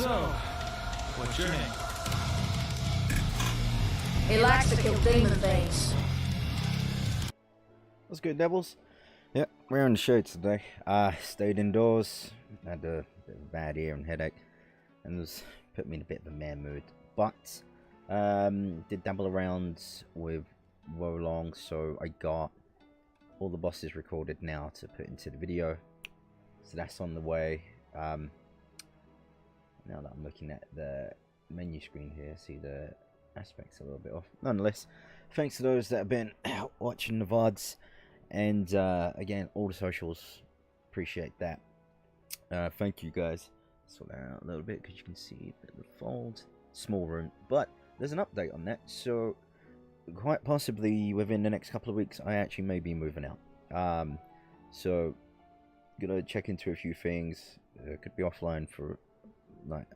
So, what's your name? He likes to kill demon things. What's good, Devils? Yep, we're on the show today. Stayed indoors, had a bit of a bad ear and headache, and this put me in a bit of a meh mood. But did dabble around with Wolong, so I got all the bosses recorded now to put into the video. So that's on the way. Now that I'm looking at the menu screen here, see the aspects a little bit off. Nonetheless, thanks to those that have been out watching the VODs, and again, all the socials, appreciate that. Thank you guys. Sort that out a little bit because you can see a bit of the fold, small room, but there's an update on that, so quite possibly within the next couple of weeks I actually may be moving out. So gonna check into a few things. Could be offline for like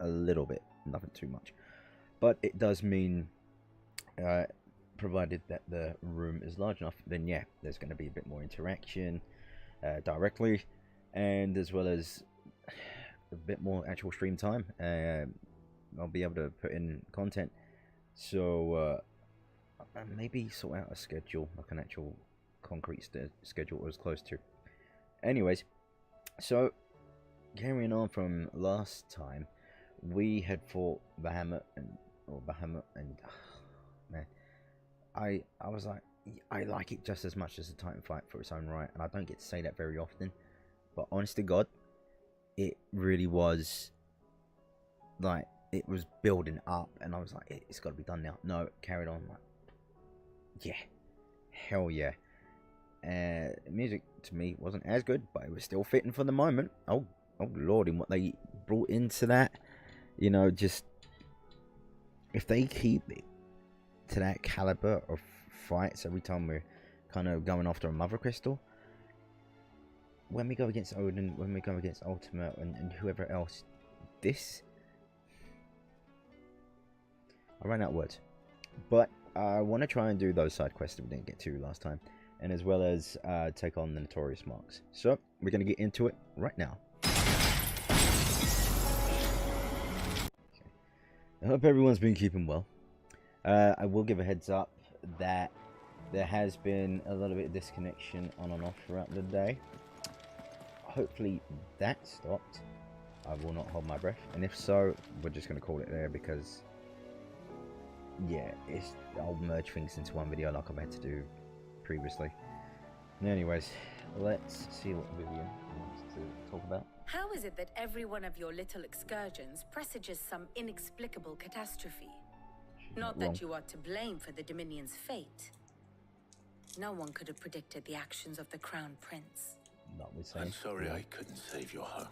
a little bit, nothing too much, but it does mean provided that the room is large enough, then yeah, there's going to be a bit more interaction directly, and as well as a bit more actual stream time. I'll be able to put in content, so maybe sort out a schedule, like an actual concrete schedule as close to. Anyways, so carrying on from last time, we had fought Bahamut and man, I was like, I like it just as much as a Titan fight for its own right, and I don't get to say that very often, but honest to God, it really was like, it was building up, and I was like, it's got to be done now. No, carried on, like, yeah, hell yeah. Music to me wasn't as good, but it was still fitting for the moment. Oh lordy, what they brought into that, you know, just if they keep it to that caliber of fights every time we're kind of going after a mother crystal, when we go against Odin, when we go against Ultimate and whoever else, this, I ran out of words. But I want to try and do those side quests that we didn't get to last time, and as well as take on the notorious marks. So we're going to get into it right now. I hope everyone's been keeping well. I will give a heads up that there has been a little bit of disconnection on and off throughout the day. Hopefully that stopped. I will not hold my breath, and if so, we're just going to call it there, because yeah, I'll merge things into one video like I've had to do previously. Anyways, let's see what Vivian wants to talk about. How is it that every one of your little excursions presages some inexplicable catastrophe? Not that you are to blame for the Dominion's fate. No one could have predicted the actions of the Crown Prince. I'm sorry I couldn't save your home.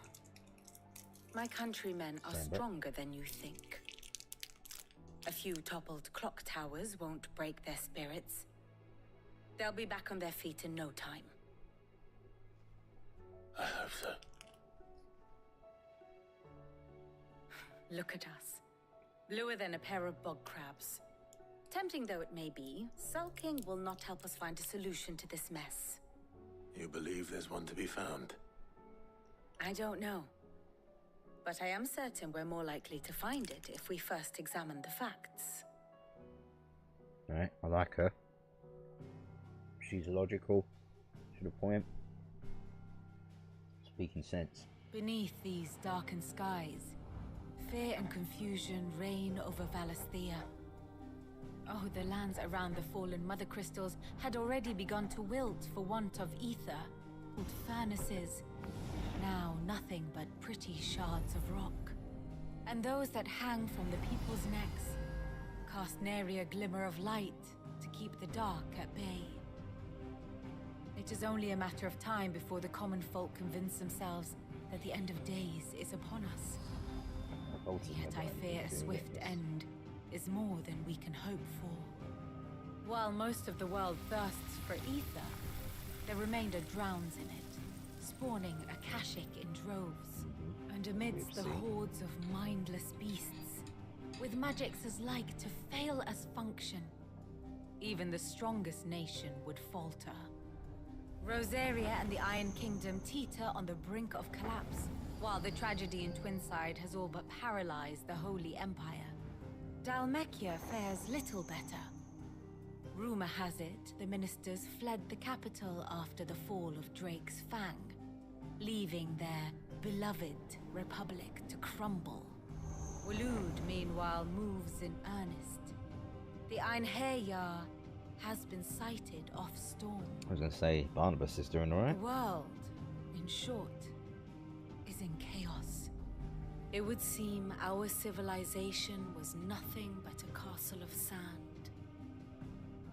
My countrymen are stronger than you think. A few toppled clock towers won't break their spirits. They'll be back on their feet in no time. I hope so. Look at us. Bluer than a pair of bog crabs. Tempting though it may be, sulking will not help us find a solution to this mess. You believe there's one to be found? I don't know. But I am certain we're more likely to find it if we first examine the facts. Alright, I like her. She's logical to the point. Speaking sense. Beneath these darkened skies, fear and confusion reign over Valisthea. Oh, the lands around the fallen mother crystals had already begun to wilt for want of ether. Old furnaces, now nothing but pretty shards of rock. And those that hang from the people's necks cast nary a glimmer of light to keep the dark at bay. It is only a matter of time before the common folk convince themselves that the end of days is upon us. Yet I fear a swift end is more than we can hope for. While most of the world thirsts for ether, the remainder drowns in it, spawning Akashic in droves. And amidst the hordes of mindless beasts, with magics as like to fail as function, even the strongest nation would falter. Rosaria and the Iron Kingdom teeter on the brink of collapse, While the tragedy in Twinside has all but paralyzed the Holy Empire, Dhalmekia fares little better. Rumor has it the ministers fled the capital after the fall of Drake's Fang, leaving their beloved republic to crumble. Waloed, meanwhile, moves in earnest. The Einherjar has been sighted off Storm. I was going to say, Barnabas is doing alright. The world, in short, is in chaos. It would seem our civilization was nothing but a castle of sand,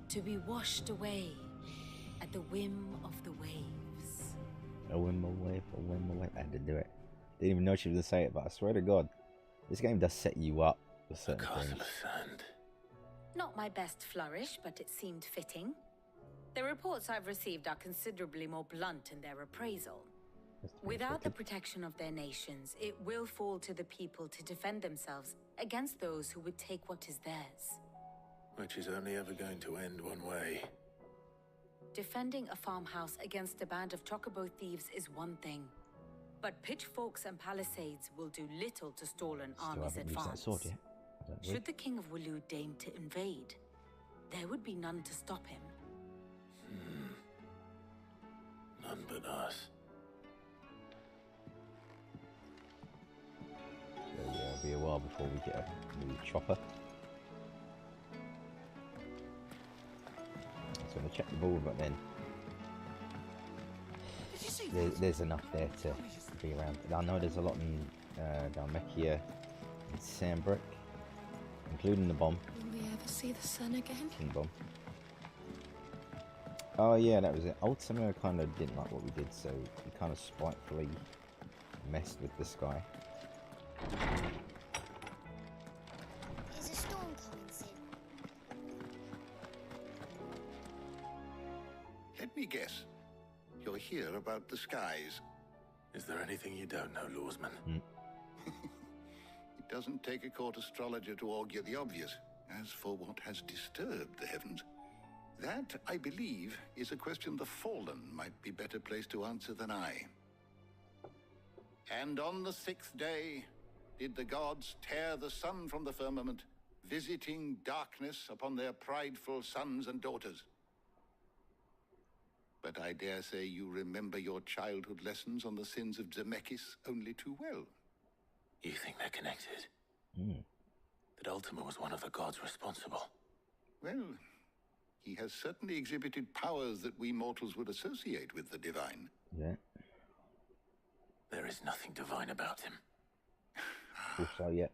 to be washed away at the whim of the waves. A whim away, a whim away. I had to do it. Didn't even know she was going to say it, but I swear to God, this game does set you up for certain A castle things. of sand. Not my best flourish, but it seemed fitting. The reports I've received are considerably more blunt in their appraisal. Without the protection of their nations, it will fall to the people to defend themselves against those who would take what is theirs. Which is only ever going to end one way. Defending a farmhouse against a band of chocobo thieves is one thing, but pitchforks and palisades will do little to stall an Still army's haven't used that advance. sword yet. I don't Should the King of Waloed deign to invade, there would be none to stop him. None but us. So yeah, it'll be a while before we get a new chopper. So I'm going to check the board, but then there's enough there to be around. I know there's a lot in Dhalmekia and Sandbrick, including the bomb. Will we ever see the sun again? King bomb. Oh yeah, that was it. Ultima kind of didn't like what we did, so we kind of spitefully messed with the sky. Is a storm coming soon? Let me guess. You're here about the skies. Is there anything you don't know, Lawsman? It doesn't take a court astrologer to augur the obvious. As for what has disturbed the heavens, that, I believe, is a question the Fallen might be better placed to answer than I. And on the 6th day, did the gods tear the sun from the firmament, visiting darkness upon their prideful sons and daughters. But I dare say you remember your childhood lessons on the sins of Zemeckis only too well. You think they're connected? That Ultima was one of the gods responsible? Well, he has certainly exhibited powers that we mortals would associate with the divine. Yeah. There is nothing divine about him. Also, yeah.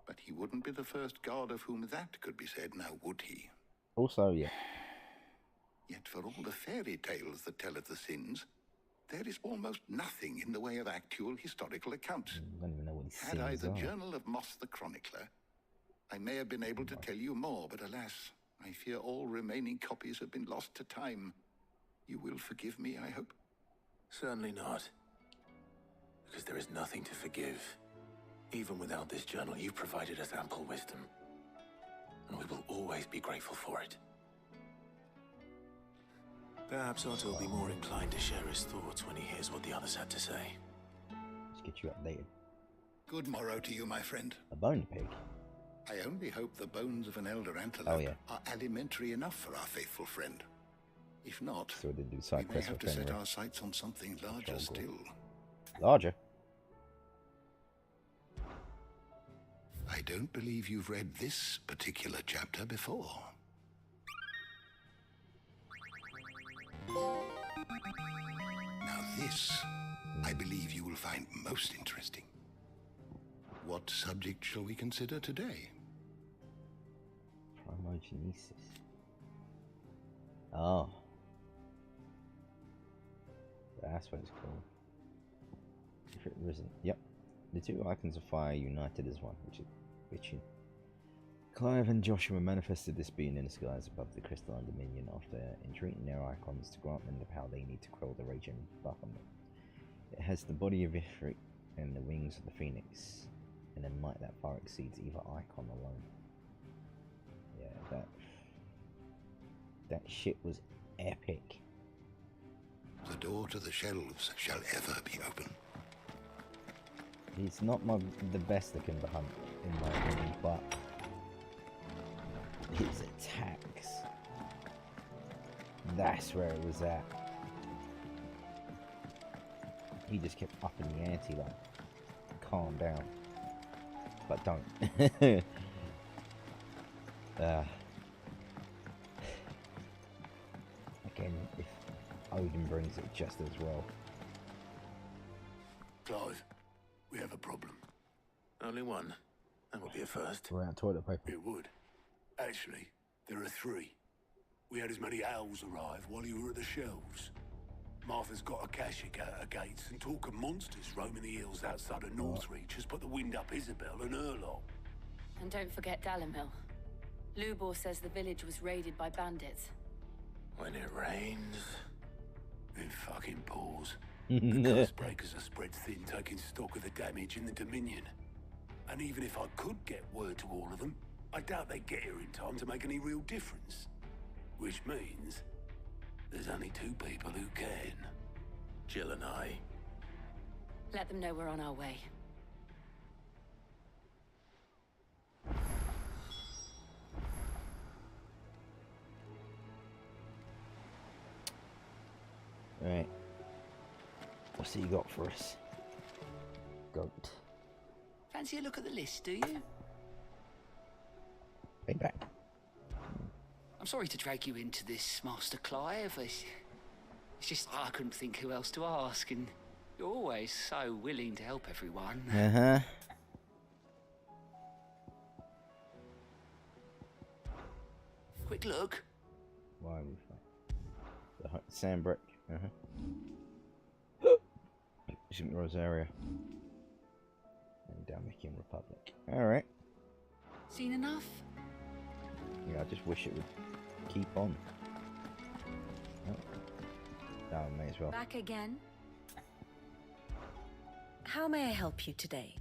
But he wouldn't be the first god of whom that could be said, now would he? Also, yeah. Yet for all the fairy tales that tell of the sins, there is almost nothing in the way of actual historical accounts. I don't even know what these Had I sins the are. Journal of Moss the Chronicler, I may have been able to tell you more, but alas, I fear all remaining copies have been lost to time. You will forgive me, I hope? Certainly not. Because there is nothing to forgive. Even without this journal, you provided us ample wisdom. And we will always be grateful for it. Perhaps Otto will be more inclined to share his thoughts when he hears what the others had to say. Let's get you updated. Good morrow to you, my friend. A bone pig. I only hope the bones of an elder antelope yeah. are alimentary enough for our faithful friend. If not, So we didn't do we side may quests have with to set Fenrir. our sights on something larger Control still. Larger. I don't believe you've read this particular chapter before. Now this, I believe you will find most interesting. What subject shall we consider today? Primogenesis. Oh. That's what it's called. If it isn't. Yep. The two icons of fire united as one, which is bitchin'. Clive and Joshua manifested this being in the skies above the crystalline dominion after entreating their icons to grant them the power they need to quell the raging Bahamut. It has the body of Ifrit and the wings of the phoenix, and a might that far exceeds either icon alone. Yeah, that shit was epic. The door to the shelves shall ever be open. He's not the best looking to hunt, in my opinion, but his attacks, that's where it was at. He just kept upping the ante, like, calm down. But don't. Again, if Odin brings it just as well. Clive, we have a problem. Only one. That would be a first. We're out of toilet paper. It would. Actually, there are 3. We had as many owls arrive while you were at the shelves. Martha's got a Akashic at her gates, and talk of monsters roaming the hills outside of Northreach has put the wind up Isabel and her lot. And don't forget Dalimil. Lubor says the village was raided by bandits. When it rains... It fucking pours. The curse breakers are spread thin, taking stock of the damage in the Dominion. And even if I could get word to all of them, I doubt they'd get here in time to make any real difference. Which means there's only 2 people who can. Jill and I. Let them know we're on our way. Alright. What's he got for us? Goat. Fancy a look at the list, do you? Payback. I'm sorry to drag you into this, Master Clive. It's just I couldn't think who else to ask, and you're always so willing to help everyone. Uh-huh. Quick look. Why are we fine? The Sandbrick. Uh-huh. St. Rosaria. And Dominican Republic. Alright. Seen enough? Yeah, I just wish it would keep on. Oh, may as well. Back again? How may I help you today?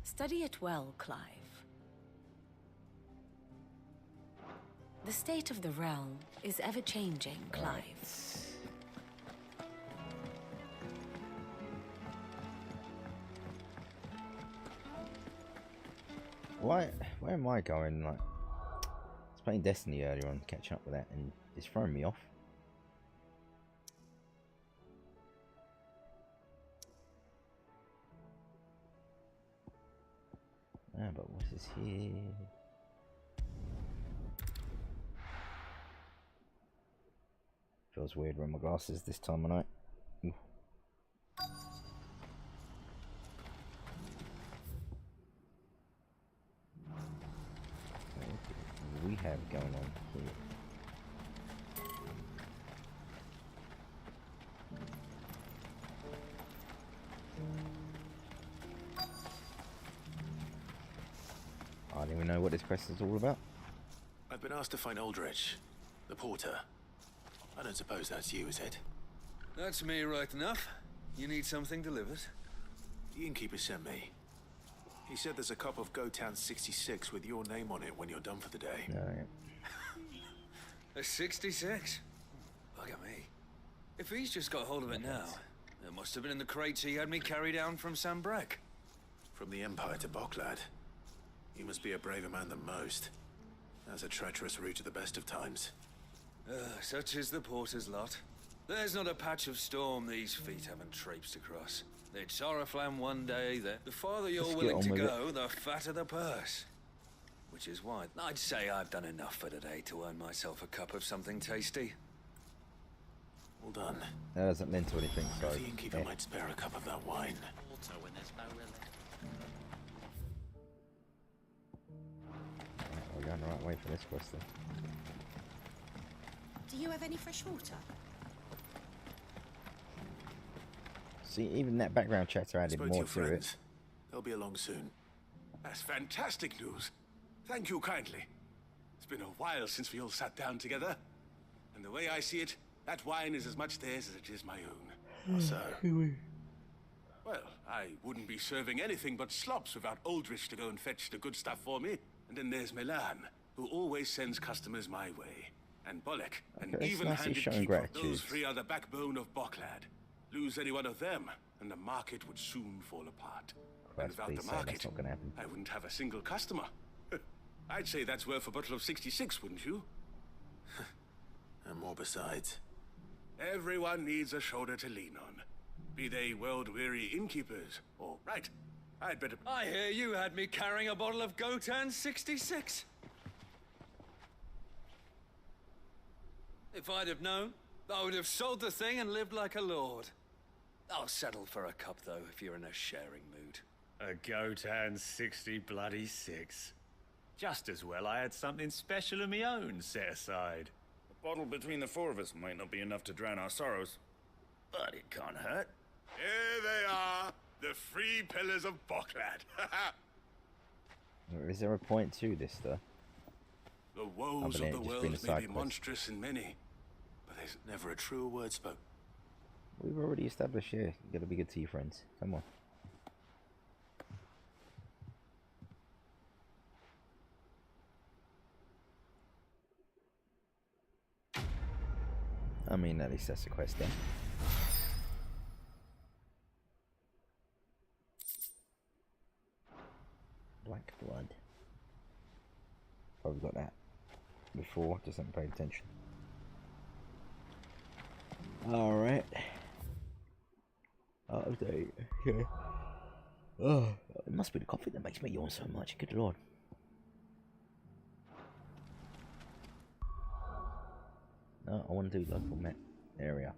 Study it well, Clive. The state of the realm is ever-changing, Clive. Where am I going? Like, I was playing Destiny earlier on, catching up with that, and it's throwing me off. Ah, but what is here? Feels weird wearing my glasses this time of night. Ooh. What do we have going on here? I don't even know what this quest is all about. I've been asked to find Aldrich, the porter. I don't suppose that's you, is it? That's me right enough. You need something delivered? The innkeeper sent me. He said there's a cup of Gotown 66 with your name on it when you're done for the day. Alright. A 66? Look at me. If he's just got hold of it now, it must have been in the crates he had me carry down from Sambrek. From the Empire to Boklad. You must be a braver man than most. That's a treacherous route at the best of times. Such is the porter's lot. There's not a patch of storm these feet haven't traipsed across. It's Oriflamme one day, the farther you're willing to go, the fatter the purse. Which is why I'd say I've done enough for today to earn myself a cup of something tasty. Well done. That hasn't meant to anything, so... The innkeeper might spare a cup of that wine. Also, when there's no relic. We're going the right way for this quest then. Do you have any fresh water? See, even that background chatter added Spoke more your to it. friends. They'll be along soon. That's fantastic news. Thank you kindly. It's been a while since we all sat down together. And the way I see it, that wine is as much theirs as it is my own. So, Well, I wouldn't be serving anything but slops without Aldrich to go and fetch the good stuff for me. And then there's Milan, who always sends customers my way. And Bolek, an Okay, it's nice he's even-handed showing keeper of gratitude. those three are the backbone of Boklad. Lose any one of them, and the market would soon fall apart. And Christ, without please the say market, that's not gonna happen. I wouldn't have a single customer. I'd say that's worth a bottle of 66, wouldn't you? And more besides. Everyone needs a shoulder to lean on. Be they world-weary innkeepers, or... Right, I'd better... I hear you had me carrying a bottle of Gotan 66. If I'd have known, I would have sold the thing and lived like a lord. I'll settle for a cup, though, if you're in a sharing mood. A Gotan 66. Just as well I had something special of my own set aside. A bottle between the four of us might not be enough to drown our sorrows, but it can't hurt. Here they are, the 3 pillars of Boklad. Is there a point to this, though? The woes of the world may be quest. monstrous in many, but there's never a truer word spoken. We've already established here. You gotta be good to your friends. Come on. I mean, at least that's a quest then. Black blood. Probably got that before, just haven't paid attention. Alright. Update. Okay. Oh, it must be the coffee that makes me yawn so much. Good lord. No, I want to do local map area.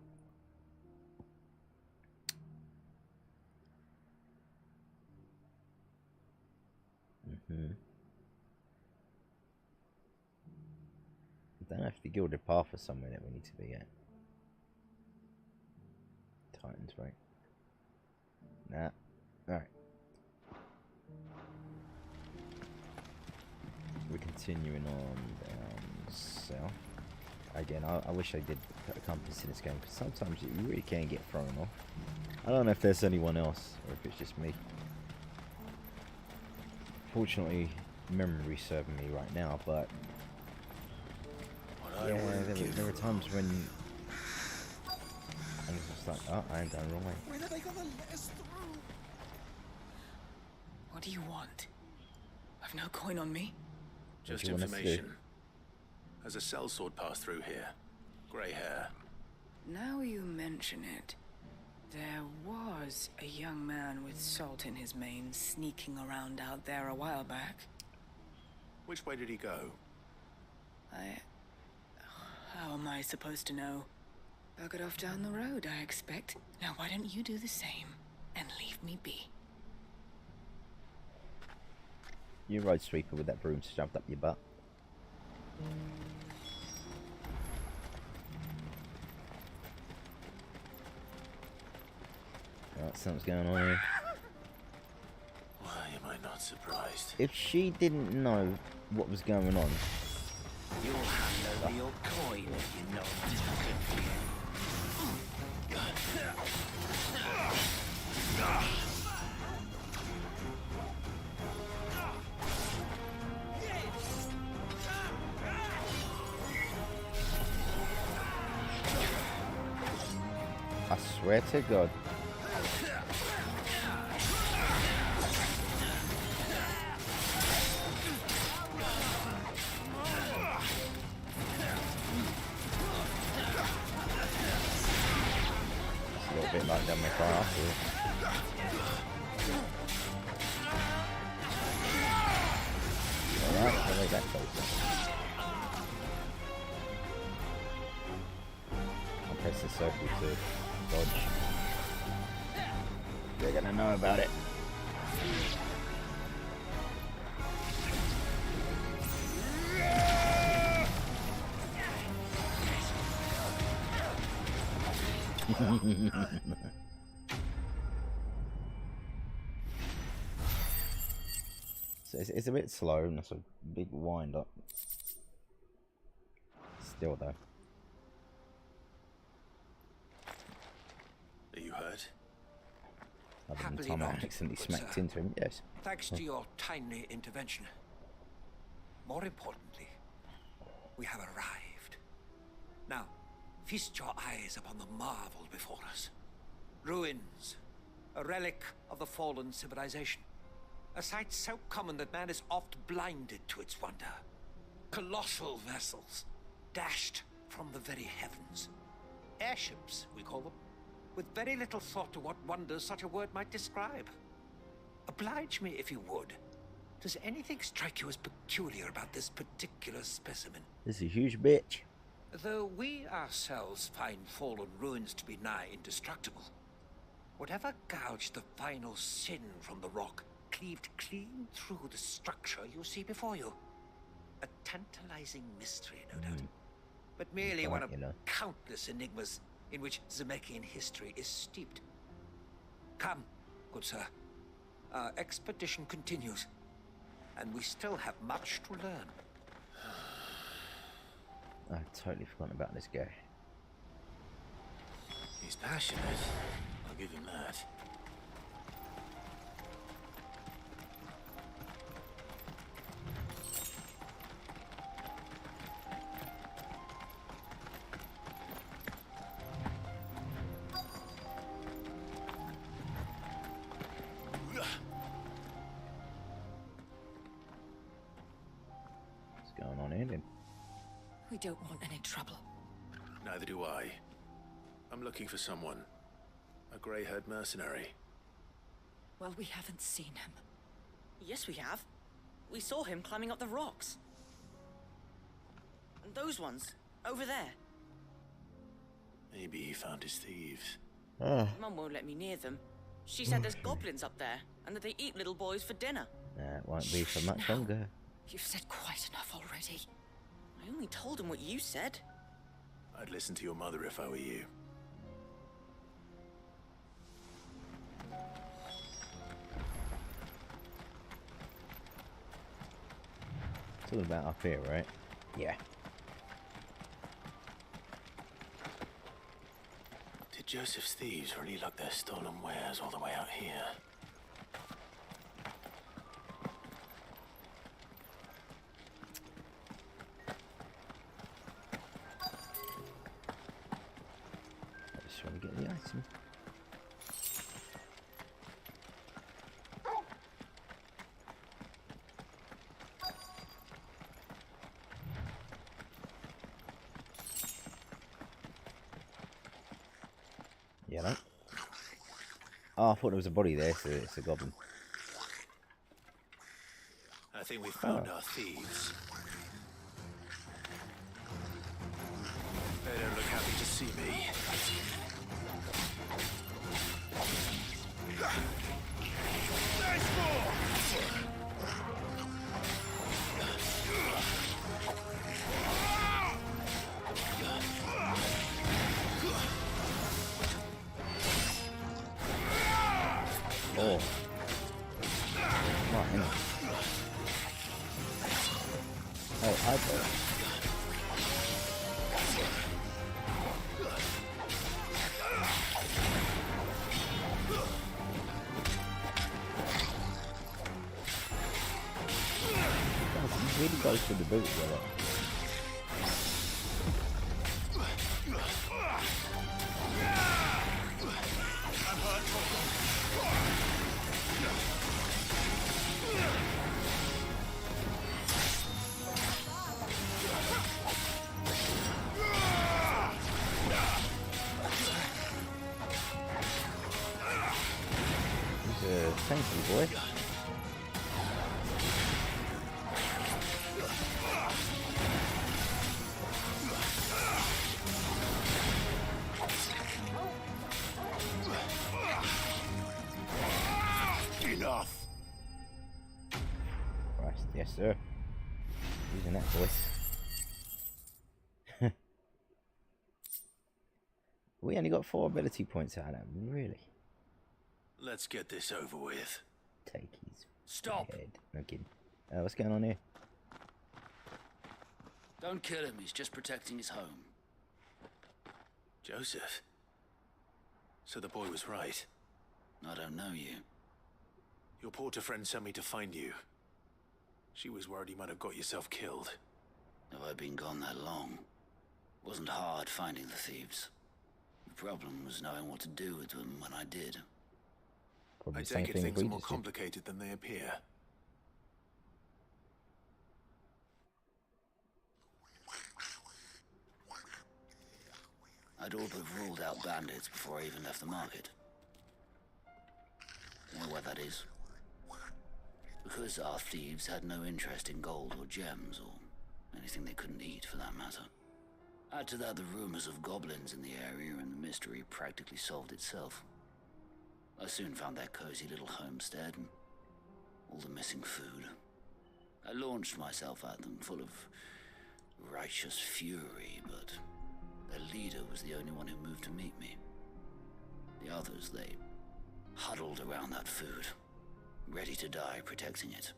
I don't know if the Gilded Path is somewhere that we need to be at. Titans, right? Nah. Alright. We're continuing on down south. Again, I wish I did put a compass in this game, because sometimes you really can get thrown off. I don't know if there's anyone else, or if it's just me. Fortunately, memory's serving me right now, but... yeah, there were times when... I was just like, oh, I ain't done the wrong way. When are they gonna let us through? What do you want? I've no coin on me. Just information. Has a sellsword passed through here? Grey hair. Now you mention it, there was a young man with salt in his mane sneaking around out there a while back. Which way did he go? How am I supposed to know? Buggered off down the road, I expect. Now why don't you do the same and leave me be? You road sweeper with that broom shoved up your butt. Right, something's going on here. Why am I not surprised? If she didn't know what was going on... You'll hand over your coin if you're not talking for you. I swear to God. It's a little bit like down my car afterwards. Alright, I'll make that closer. I'll press the circle to dodge. They're gonna know about it. So it's a bit slow and it's a big wind up. Still though. Are you hurt? Other than Happily time I not, accidentally but, smacked into him, yes. Thanks to your timely intervention. More importantly, we have arrived. Now, feast your eyes upon the marvel before us. Ruins. A relic of the fallen civilization. A sight so common that man is oft blinded to its wonder. Colossal vessels, dashed from the very heavens. Airships, we call them, with very little thought to what wonders such a word might describe. Oblige me if you would. Does anything strike you as peculiar about this particular specimen? This is a huge bitch. Though we ourselves find fallen ruins to be nigh indestructible, whatever gouged the final sin from the rock cleaved clean through the structure you see before you. A tantalizing mystery, no doubt. But merely one of countless enigmas in which Zemeckis history is steeped. Come, good sir. Our expedition continues, and we still have much to learn. I've totally forgotten about this guy. He's passionate. I'll give him that. What's going on here then? We don't want any trouble. Neither do I. I'm looking for someone. A grey-haired mercenary. Well, we haven't seen him. Yes, we have. We saw him climbing up the rocks. And those ones, over there. Maybe he found his thieves. Mum won't let me near them. She said there's goblins up there, and that they eat little boys for dinner. It won't be for much longer. You've said quite enough already. I only told him what you said. I'd listen to your mother if I were you. It's all about up here, right? Yeah. Did Joseph's thieves really lug their stolen wares all the way out here? I just want to get the item. Yeah, no. Oh, I thought there was a body there, so it's a goblin. I think we found our thieves. They don't look happy to see me. Oh. Right, anyway. Oh, hi there. He really goes for the boot with it. Thank you, boy. Enough. Christ, yes, sir. Using that voice. We only got 4 ability points out of that, really. Let's get this over with. Take his Stop. head. No kidding. What's going on here? Don't kill him, he's just protecting his home. Joseph? So the boy was right. I don't know you. Your porter friend sent me to find you. She was worried you might have got yourself killed. Have I been gone that long? Wasn't hard finding the thieves. The problem was knowing what to do with them when I did. Probably I same take it thing things we are more just did. complicated than they appear. I'd ought to have ruled out bandits before I even left the market. You know why that is? Because our thieves had no interest in gold or gems, or anything they couldn't eat for that matter. Add to that the rumors of goblins in the area, and the mystery practically solved itself. I soon found their cozy little homestead and all the missing food. I launched myself at them, full of righteous fury, but their leader was the only one who moved to meet me. The others, they huddled around that food, ready to die protecting it.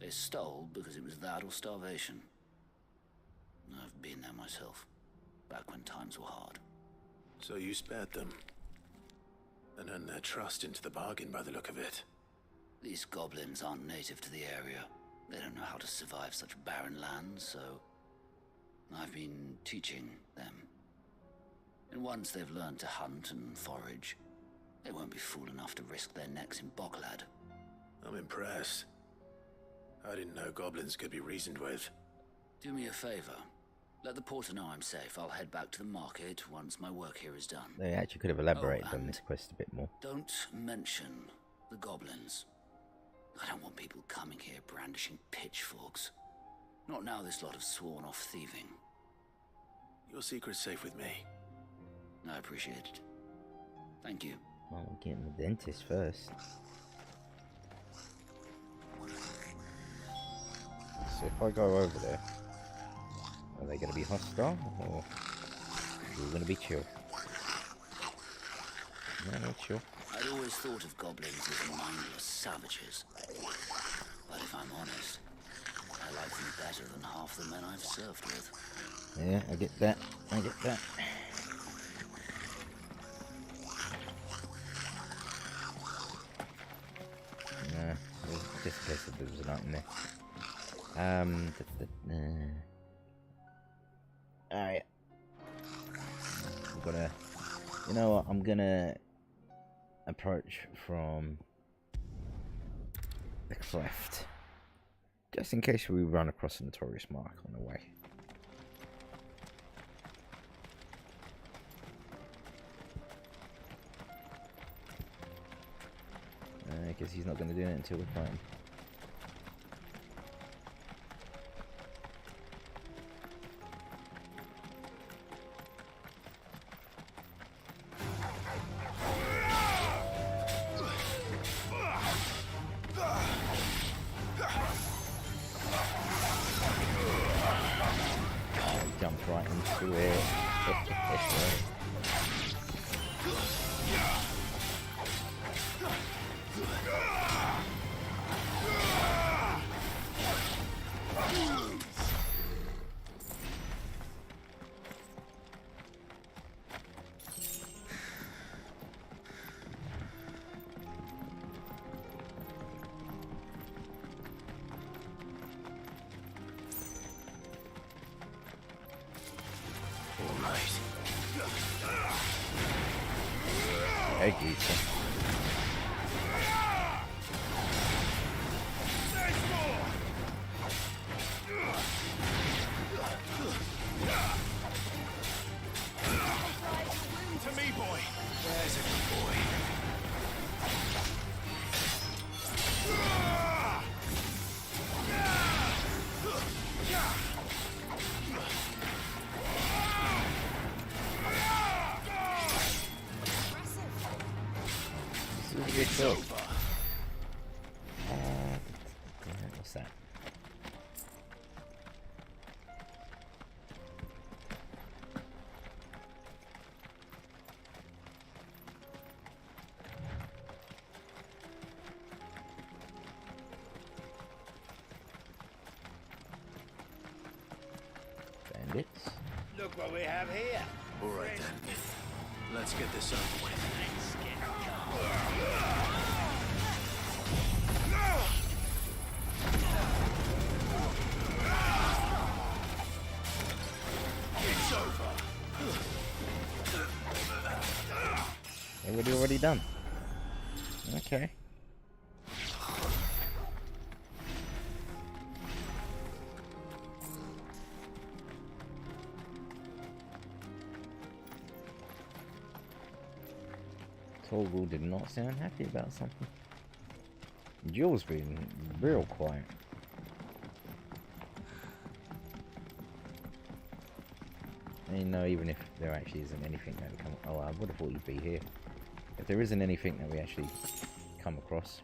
They stole because it was that or starvation. I've been there myself, back when times were hard. So you spared them, and earned their trust into the bargain by the look of it. These goblins aren't native to the area. They don't know how to survive such barren lands, so I've been teaching them. And once they've learned to hunt and forage, they won't be fool enough to risk their necks in Bocklad. I'm impressed. I didn't know goblins could be reasoned with. Do me a favor. Let the porter know I'm safe. I'll head back to the market once my work here is done. They actually could have elaborated on this quest a bit more. Don't mention the goblins. I don't want people coming here brandishing pitchforks. Not now this lot have sworn off thieving. Your secret's safe with me. I appreciate it. Thank you. Well, we're getting the dentist first. So if I go over there, are they going to be hostile, or are we going to be chill? No, no, chill. I'd always thought of goblins as mindless savages. But if I'm honest, I like them better than half the men I've served with. Yeah, I get that. I get that. Nah, just in case there was a lot in there. Alright. I'm gonna... You know what? I'm gonna approach from the cleft. Just in case we run across a notorious mark on the way. I guess he's not going to do it until we find him. Jumped right into it. Hey, Geeta. To me, boy. There's a good boy. It's over. What's that? Bandits. Look what we have here. All right then. Let's get this over with. It's over. Already done. Okay. Toggle did not sound happy about something. Jules being real quiet. And you know, even if there actually isn't anything that would come... Oh, I would have thought you'd be here. If there isn't anything that we actually come across,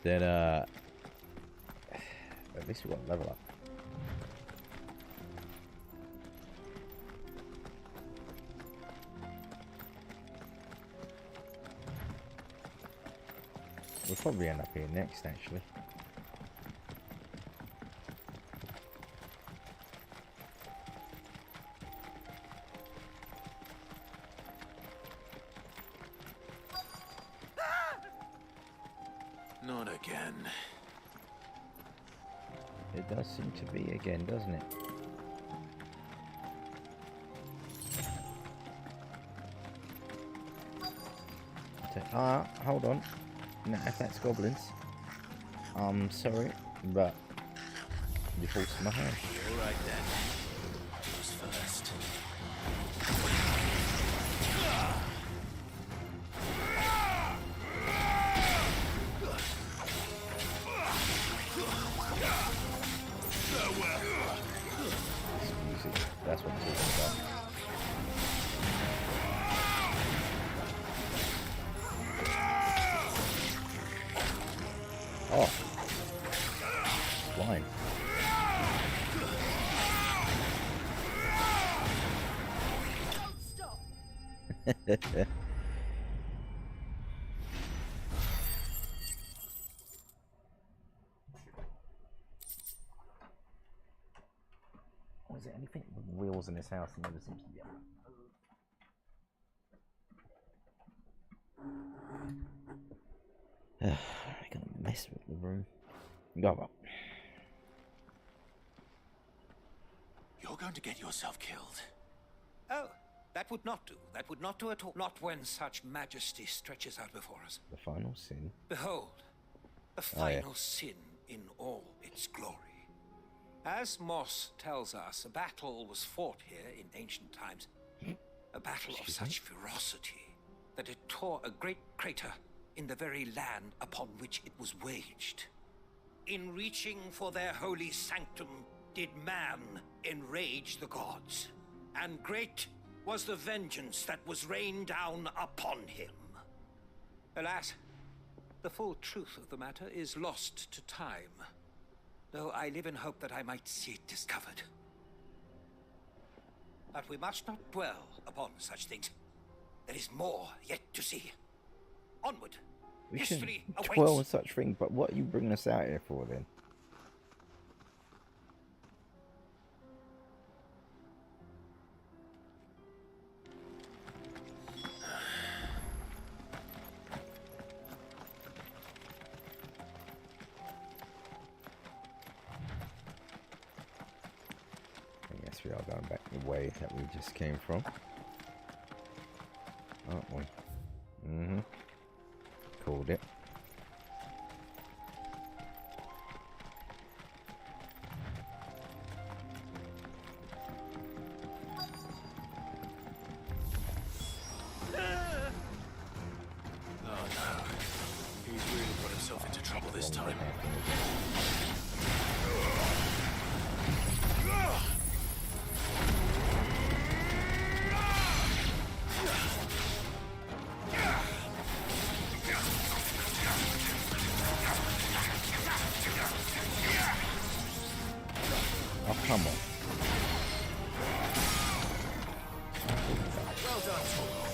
then at least we've got to level up. We'll probably end up here next, actually. Not again. It does seem to be again, doesn't it? Hold on. No, if that's goblins, I'm sorry, but the force in my hand. You're right then. Who's first? That's what I'm talking about. Oh. Flying. Don't stop. Was there anything with wheels in this house? It never seems to be. I'm gonna mess with the room. Go on. You're going to get yourself killed. Oh, that would not do. That would not do at all. Not when such majesty stretches out before us. The final sin. Behold, the final sin in all its glory. As Moss tells us, a battle was fought here in ancient times. A battle of such ferocity that it tore a great crater in the very land upon which it was waged. In reaching for their holy sanctum, did man enrage the gods, and great was the vengeance that was rained down upon him. Alas, the full truth of the matter is lost to time, though I live in hope that I might see it discovered. But we must not dwell upon such things. There is more yet to see. Onward. We History shouldn't awaits. dwell on such things, but what are you bringing us out here for then? I guess we are going back the way that we just came from, aren't we? Mm-hmm. Called it. Oh no. He's really put himself into trouble this time. Oh, come on. Well done, Toggle.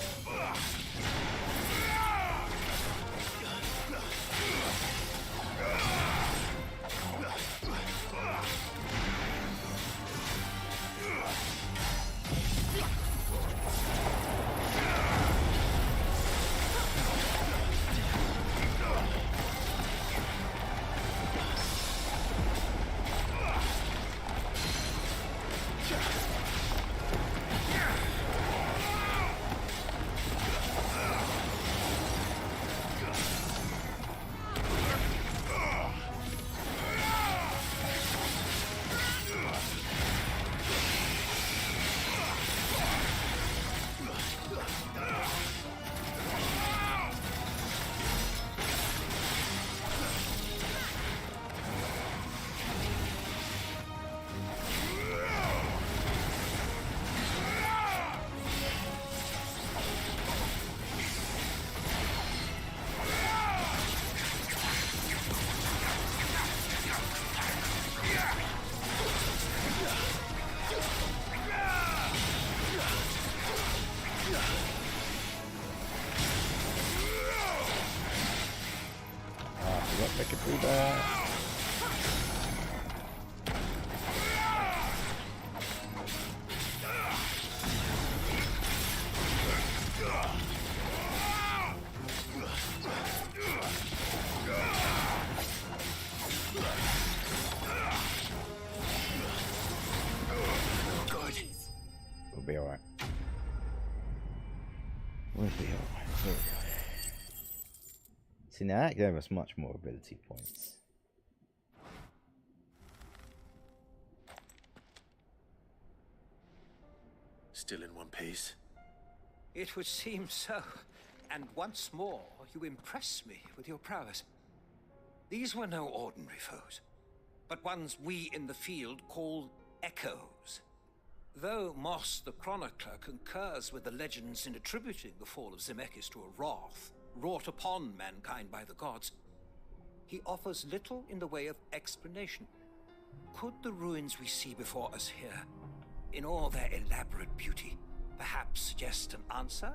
be alright. We'll be alright. There we go. See, now that gave us much more ability points. Still in one piece? It would seem so. And once more, you impress me with your prowess. These were no ordinary foes, but ones we in the field call echoes. Though Moss the Chronicler concurs with the legends in attributing the fall of Zemeckis to a wrath wrought upon mankind by the gods, he offers little in the way of explanation. Could the ruins we see before us here, in all their elaborate beauty, perhaps suggest an answer?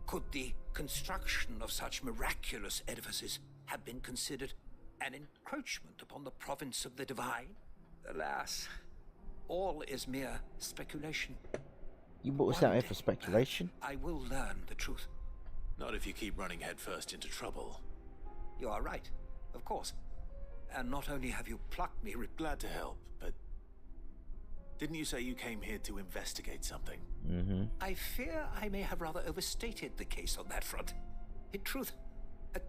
Could the construction of such miraculous edifices have been considered an encroachment upon the province of the divine? Alas, all is mere speculation. You brought us out here for speculation? I will learn the truth. Not if you keep running headfirst into trouble. You are right, of course. And not only have you plucked me... Glad to help, but... Didn't you say you came here to investigate something? Mm-hmm. I fear I may have rather overstated the case on that front. In truth,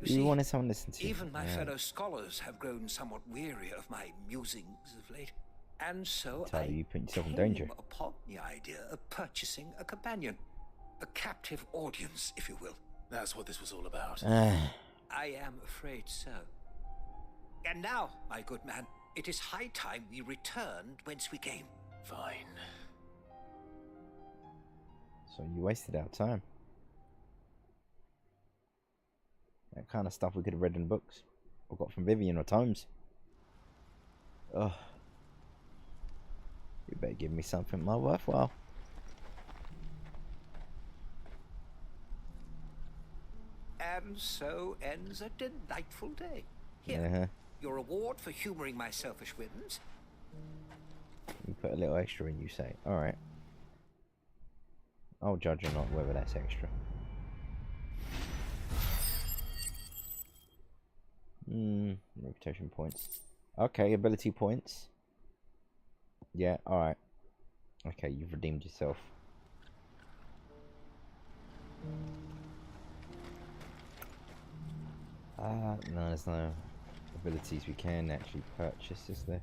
you wanted someone to listen to. Even my fellow scholars have grown somewhat weary of my musings of late. And so you put yourself in danger. Upon the idea of purchasing a companion. A captive audience, if you will. That's what this was all about. I am afraid so. And now, my good man, it is high time we returned whence we came. Fine. So you wasted our time. That kind of stuff we could have read in books. Or got from Vivian or Tomes. Ugh. You better give me something more worthwhile. And so ends a delightful day. Here, your reward for humoring my selfish whims. You put a little extra in, you say. Alright. I'll judge or not whether that's extra. Reputation points. Okay, ability points. Yeah, alright. Okay, you've redeemed yourself. No, there's no abilities we can actually purchase, is there?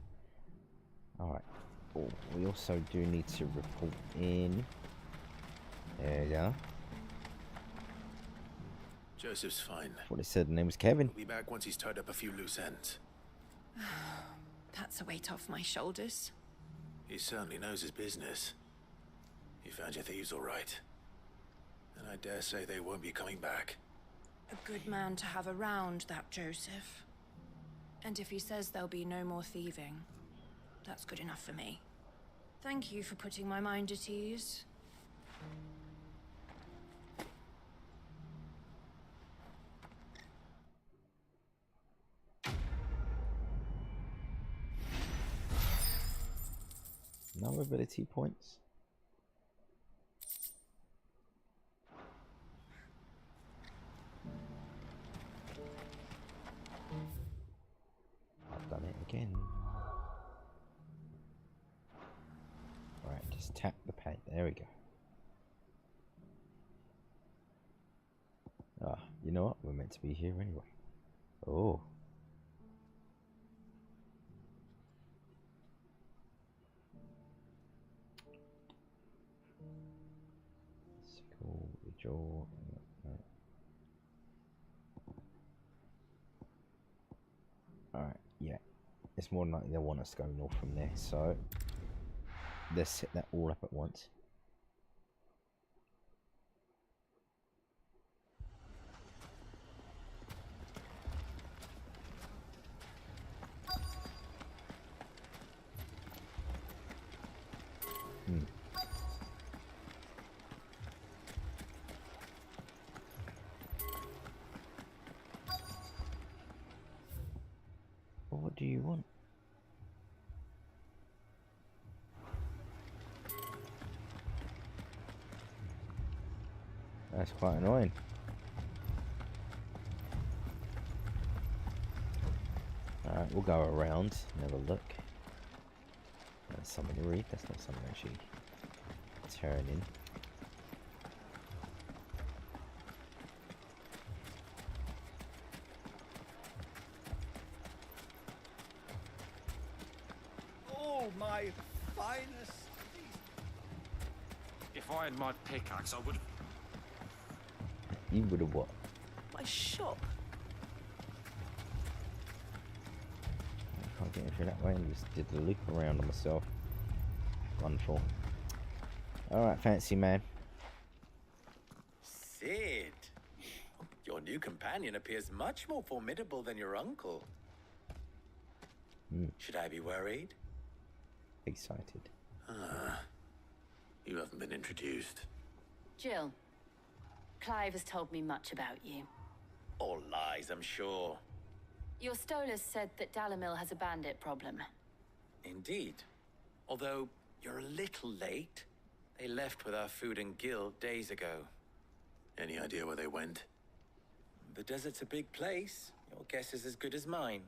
Alright. Oh, we also do need to report in. There you go. Joseph's fine. That's what it said. The name was Kevin. He'll be back once he's tied up a few loose ends. That's a weight off my shoulders. He certainly knows his business. You found your thieves all right. And I dare say they won't be coming back. A good man to have around, that Joseph. And if he says there'll be no more thieving, that's good enough for me. Thank you for putting my mind at ease. No ability points. I've done it again. Right, just tap the pad. There we go. Ah, you know what? We're meant to be here anyway. Oh. Jaw. Alright, yeah. It's more than likely they'll want us to go north from there, so let's hit that all up at once. What do you want? That's quite annoying. Alright, we'll go around and have a look. That's something to read. That's not something actually turning. Oh, my finest. If I had my pickaxe, I would have... You would have what? My shop. I can't get in through that way and just did the loop around on myself. Wonderful. Alright, fancy man. Sid, your new companion appears much more formidable than your uncle. Should I be worried? Excited. You haven't been introduced. Jill, Clive has told me much about you. All lies, I'm sure. Your Stolas said that Dalamil has a bandit problem. Indeed. Although you're a little late. They left with our food and guild days ago. Any idea where they went? The desert's a big place. Your guess is as good as mine.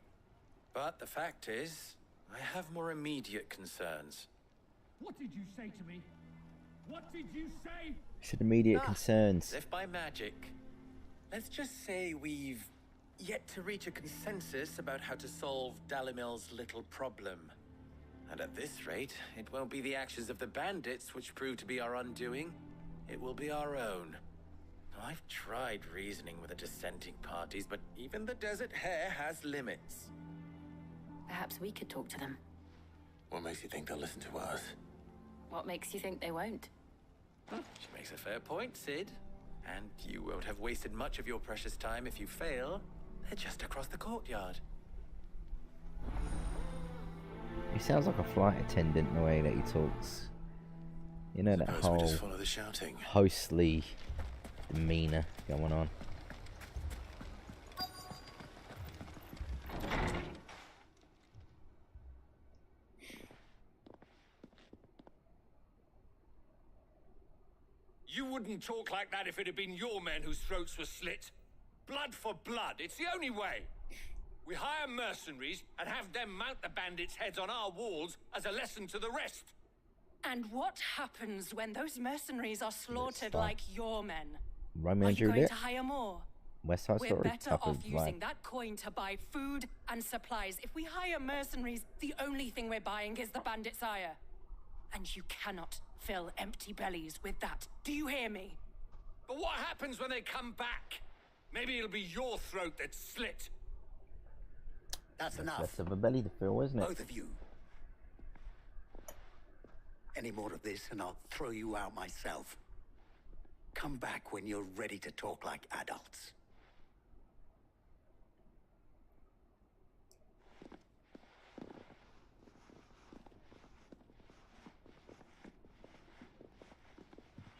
But the fact is, I have more immediate concerns. What did you say to me? What did you say? Should immediate concerns. As if by magic. Let's just say we've yet to reach a consensus about how to solve Dalamil's little problem. And at this rate, it won't be the actions of the bandits which prove to be our undoing. It will be our own. I've tried reasoning with the dissenting parties, but even the Desert Hare has limits. Perhaps we could talk to them. What makes you think they'll listen to us? What makes you think they won't? She makes a fair point, Sid. And you won't have wasted much of your precious time if you fail. They're just across the courtyard. He sounds like a flight attendant the way that he talks. You know, that Suppose whole we just follow the shouting. hostly demeanor going on. You wouldn't talk like that if it had been your men whose throats were slit. Blood for blood, it's the only way. We hire mercenaries and have them mount the bandits' heads on our walls as a lesson to the rest. And what happens when those mercenaries are slaughtered like your men? Romeo Are and you going Juliet? to hire more? West Side We're Story better type off of using vibe. that coin to buy food and supplies. If we hire mercenaries, the only thing we're buying is the bandits' ire. And you cannot fill empty bellies with that. Do you hear me? But what happens when they come back? Maybe it'll be your throat that's slit. That's enough. Less of a belly to fill, isn't it? Both of you. Any more of this and I'll throw you out myself. Come back when you're ready to talk like adults.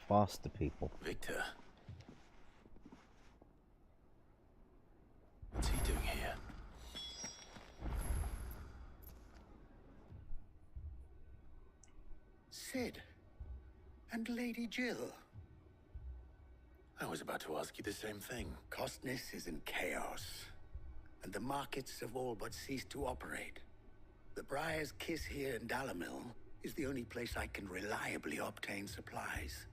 Faster people. Victor. What's he doing here? Sid. And Lady Jill. I was about to ask you the same thing. Costness is in chaos, and the markets have all but ceased to operate. The Briar's Kiss here in Dalamil is the only place I can reliably obtain supplies.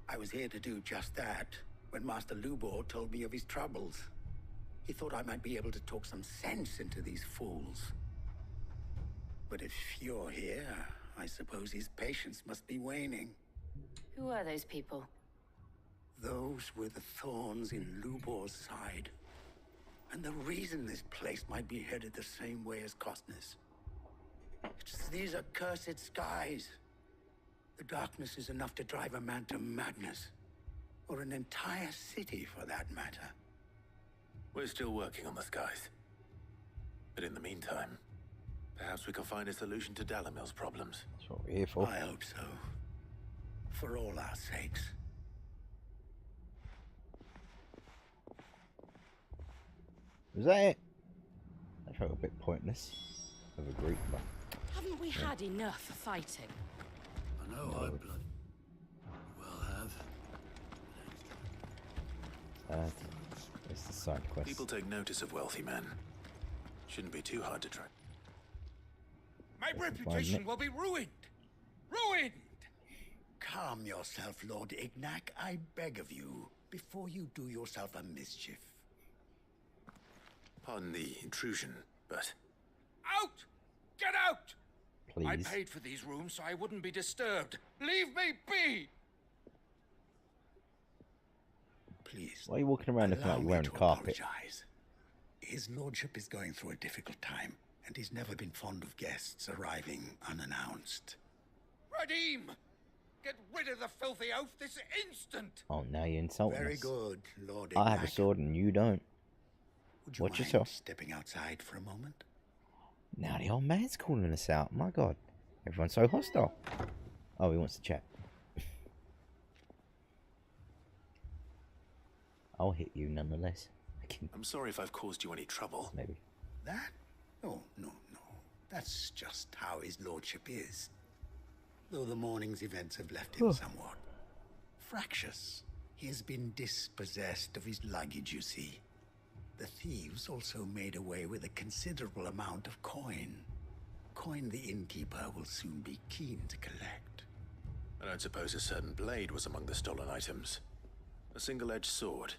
I was here to do just that when Master Lubor told me of his troubles. He thought I might be able to talk some sense into these fools. But if you're here, I suppose his patience must be waning. Who are those people? Those were the thorns in Lubor's side. And the reason this place might be headed the same way as Costness. It's these accursed skies. The darkness is enough to drive a man to madness. Or an entire city, for that matter. We're still working on the skies. But in the meantime, perhaps we can find a solution to Dalamil's problems. That's what we're here for. I hope so. For all our sakes. Was that it? I felt a bit pointless. Of a group, but Haven't we had enough fighting? I know I bloody well have. it's the side quest. People take notice of wealthy men. Shouldn't be too hard to track. My reputation will be ruined. Ruined! calm yourself, Lord Ignac, I beg of you, before you do yourself a mischief. Pardon the intrusion, but... Out! Get out! Please. I paid for these rooms so I wouldn't be disturbed. Leave me be! Please. Why are you walking around looking like you're wearing carpet? Apologize. His lordship is going through a difficult time, and he's never been fond of guests arriving unannounced. Radim! Get rid of the filthy oaf this instant! Oh, now you're insulting Very us. good, Lord I have a Ignac. sword and you don't. Would you Watch mind yourself. stepping outside for a moment? Now the old man's calling us out. My God. Everyone's so hostile. Oh, he wants to chat. I'll hit you nonetheless. I'm sorry if I've caused you any trouble. Maybe. That? No. That's just how his lordship is. Though the morning's events have left him somewhat fractious. He has been dispossessed of his luggage, you see. The thieves also made away with a considerable amount of coin. Coin the innkeeper will soon be keen to collect. I don't suppose a certain blade was among the stolen items. A single-edged sword.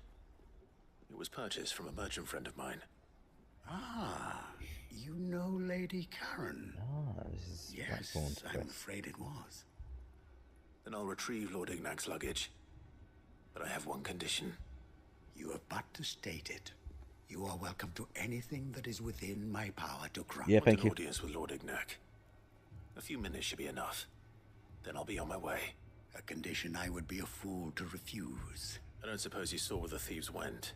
It was purchased from a merchant friend of mine. Ah, you know Lady Karen? Ah, this is Yes, I'm afraid it was. Then I'll retrieve Lord Ignac's luggage. But I have one condition. You have but to state it. You are welcome to anything that is within my power to grant. Yeah, thank an you. audience with Lord Ignac. A few minutes should be enough. Then I'll be on my way. A condition I would be a fool to refuse. I don't suppose you saw where the thieves went.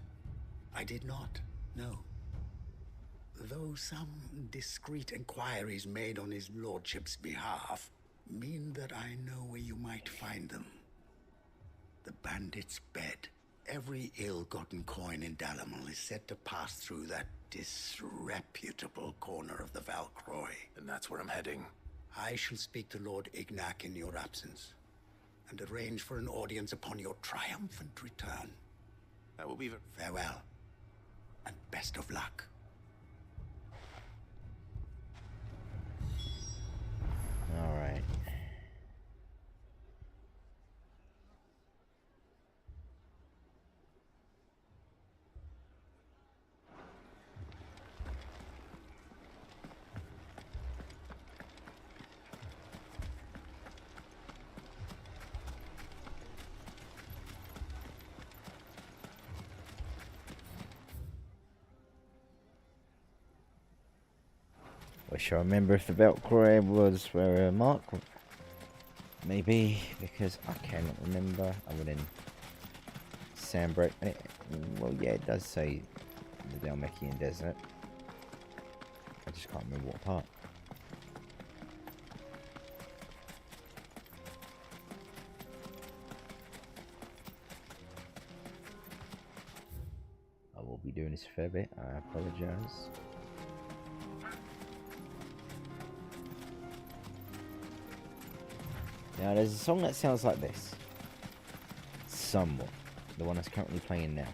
I did not, no. Though some discreet inquiries made on his lordship's behalf mean that I know where you might find them. The bandit's bed. Every ill-gotten coin in Dalimil is said to pass through that disreputable corner of the Valcroy. And that's where I'm heading. I shall speak to Lord Ignac in your absence, and arrange for an audience upon your triumphant return. That will be farewell, and best of luck. All right. Wish I remember if the Valkyrie was where Mark. Maybe because I cannot remember. Other than Sandbreak. Well, yeah, it does say the Dalmatian Desert. I just can't remember what part. I will be doing this a fair bit. I apologise. Now there's a song that sounds like this. Somewhat. The one that's currently playing now.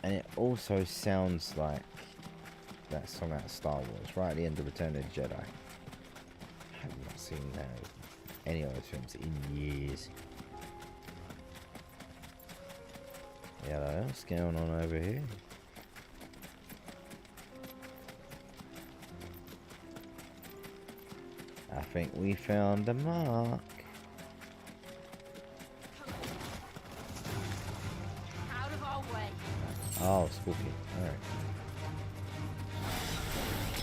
And it also sounds like that song out of Star Wars, right at the end of Return of the Jedi. I have not seen any of those films in years. Yeah, what's going on over here? I think we found the mark. Out of our way. Oh, spooky. Alright.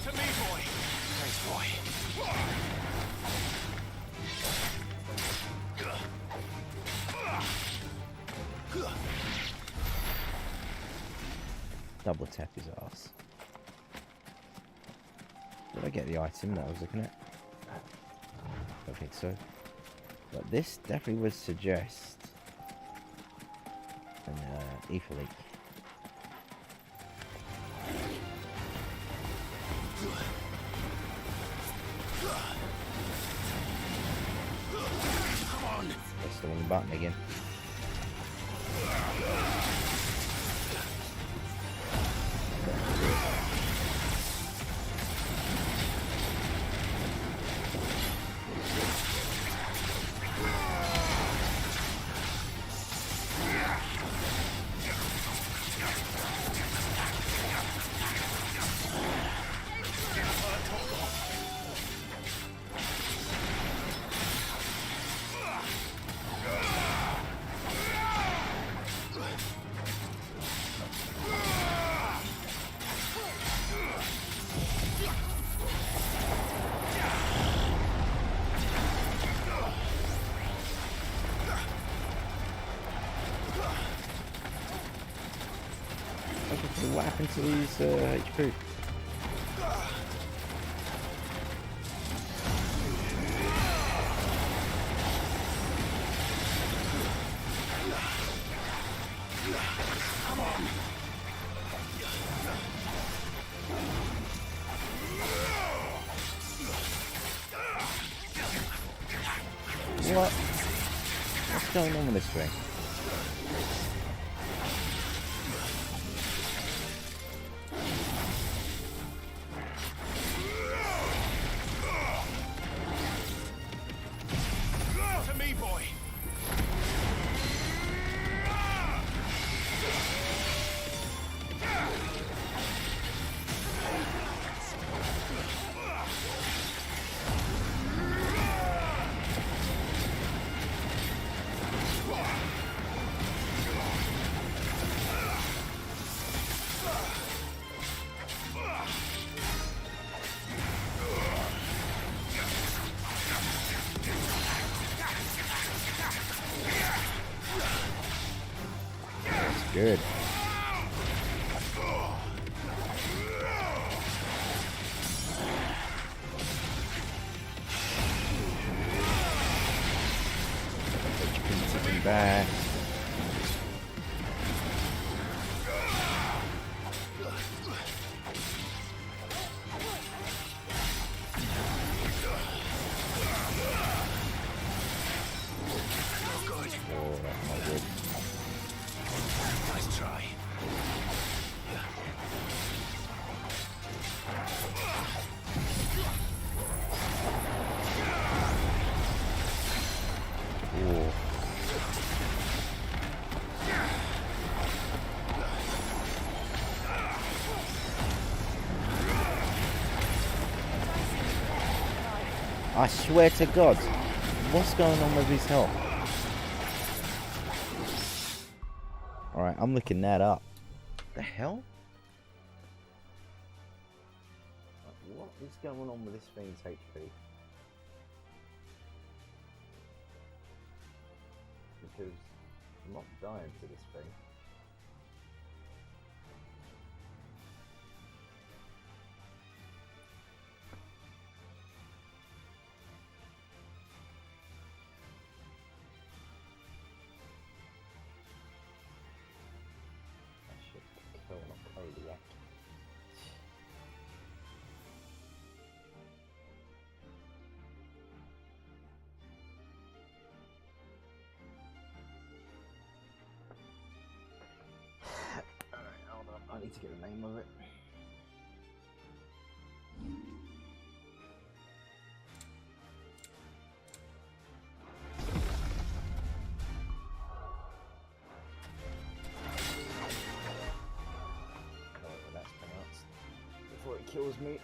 To me, boy. Thanks, boy. Double tap his ass. Did I get the item that I was looking at? I don't think so. But this definitely would suggest an Aether leak. Come on. Press the wrong button again. happened to his HP? What? What's going on with this thing? To me, boy. Good. Back. Oh, that's not good. Nice try. Ooh. I swear to God, what's going on with his health? Alright, I'm looking that up. The hell? What is going on with this thing's HP? Because I'm not dying to this thing. I need to get the name of it. However that's pronounced before it kills me.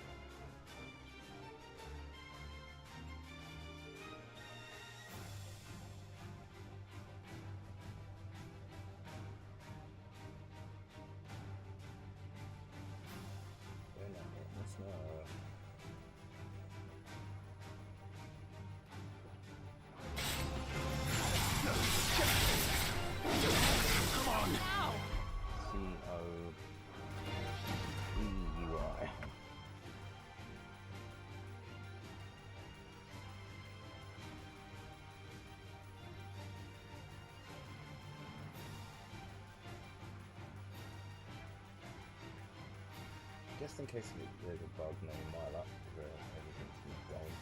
Just in case there's a bug named my luck, everything's not going.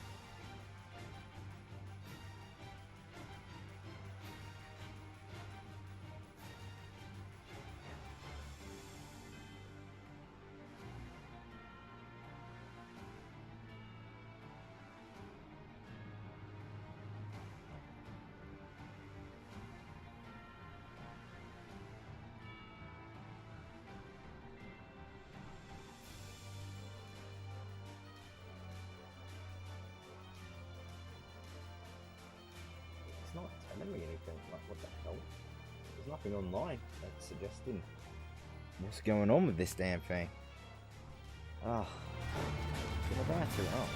It's not telling me anything, like what the hell? There's nothing online that's suggesting what's going on with this damn thing. Ah, I'm about to run.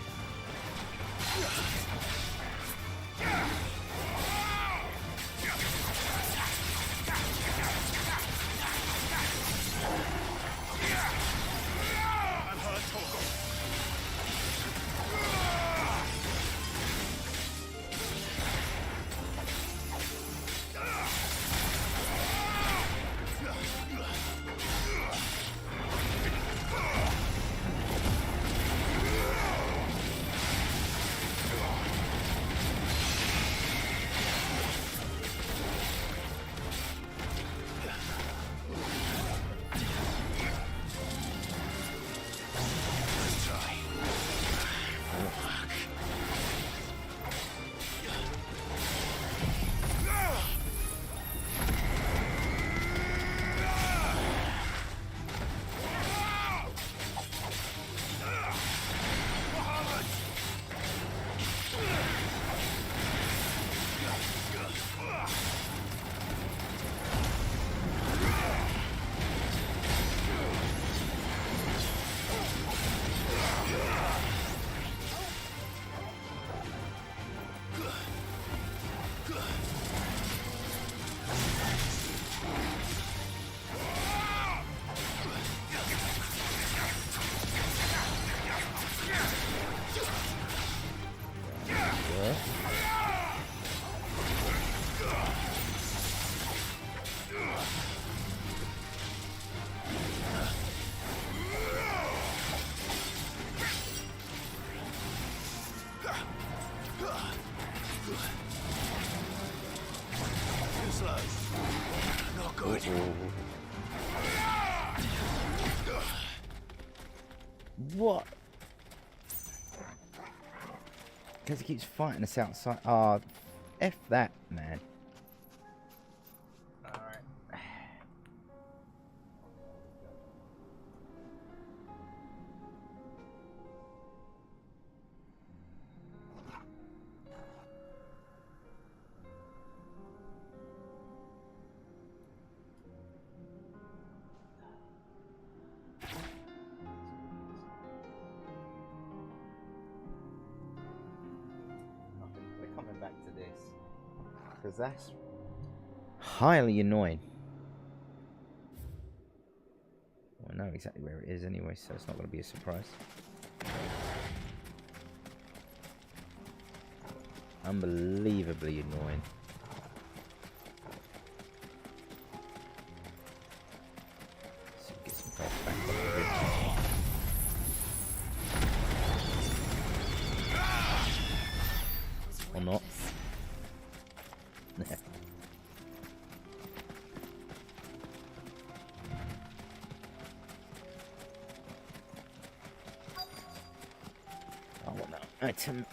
What? Because he keeps fighting us outside. Ah, F that, man. Alright. We're coming back to this. Because that's highly annoying. Well, I know exactly where it is anyway, so it's not going to be a surprise. Unbelievably annoying. So get some health back on the ridge. Or not. I want that item.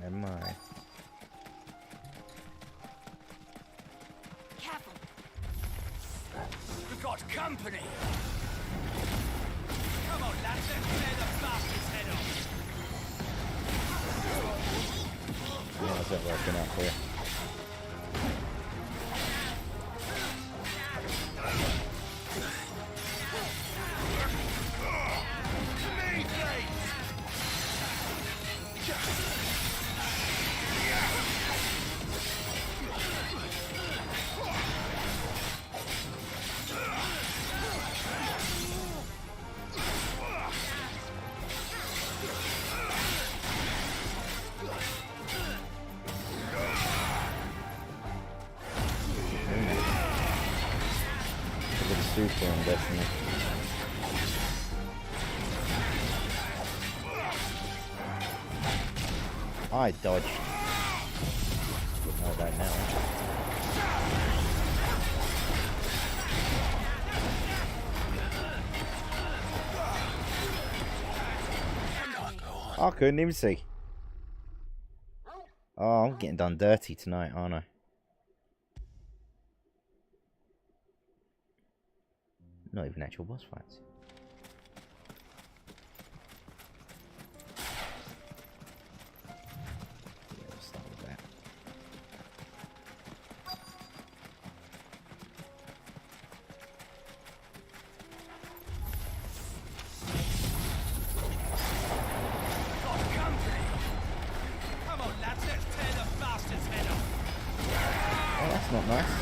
Never mind. Careful. We've got company. Come on, lads, let's tear the bastard's head off. Yeah, how's that working out for you? Super on Destiny. I dodged. Wouldn't know that now. I couldn't even see. Oh, I'm getting done dirty tonight, aren't I? Not even actual boss fights. Yeah, we'll start with that. Got company. Come on, lads, let's tear the bastard's head off. Oh, that's not nice.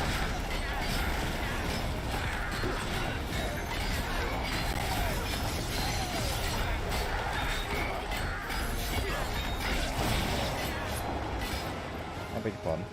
I beg your pardon.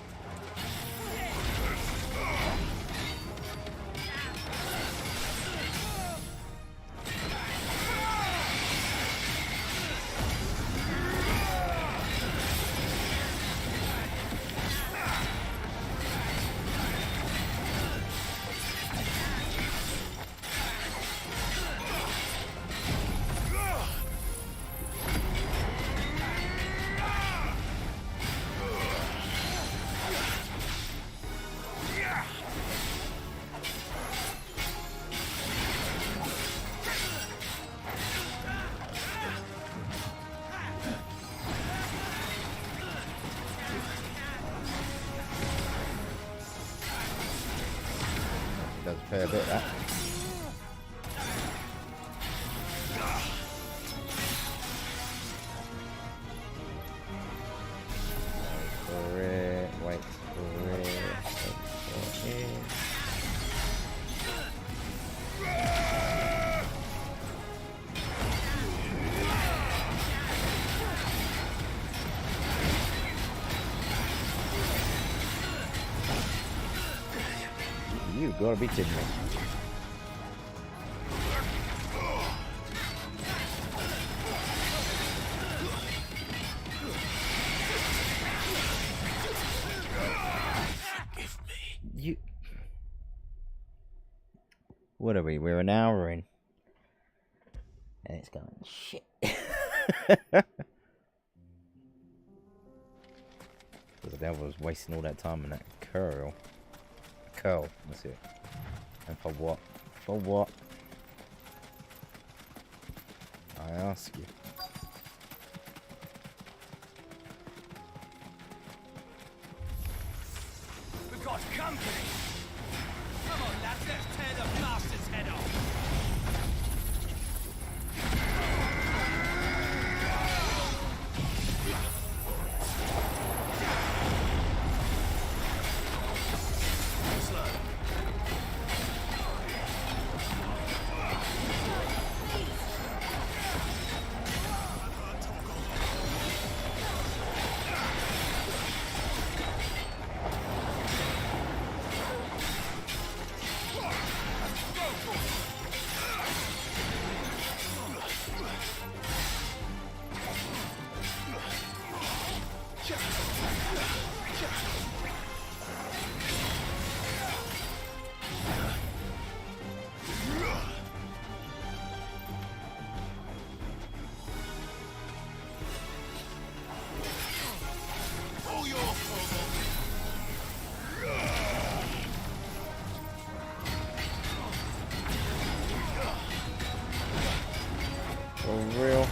Does a fair bit, that. Wait for it. You gotta be kidding me. What are we? We're an hour in. And it's going shit. The devil was wasting all that time in that curl. That's it. And for what? For what? I ask you. We've got company! Come on, lads, let's tear the bastard's head off! Real.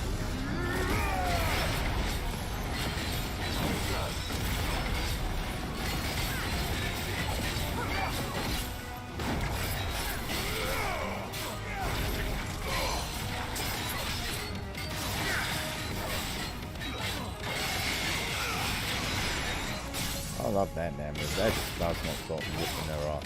I love that damage. That just does not stop whooping their ass.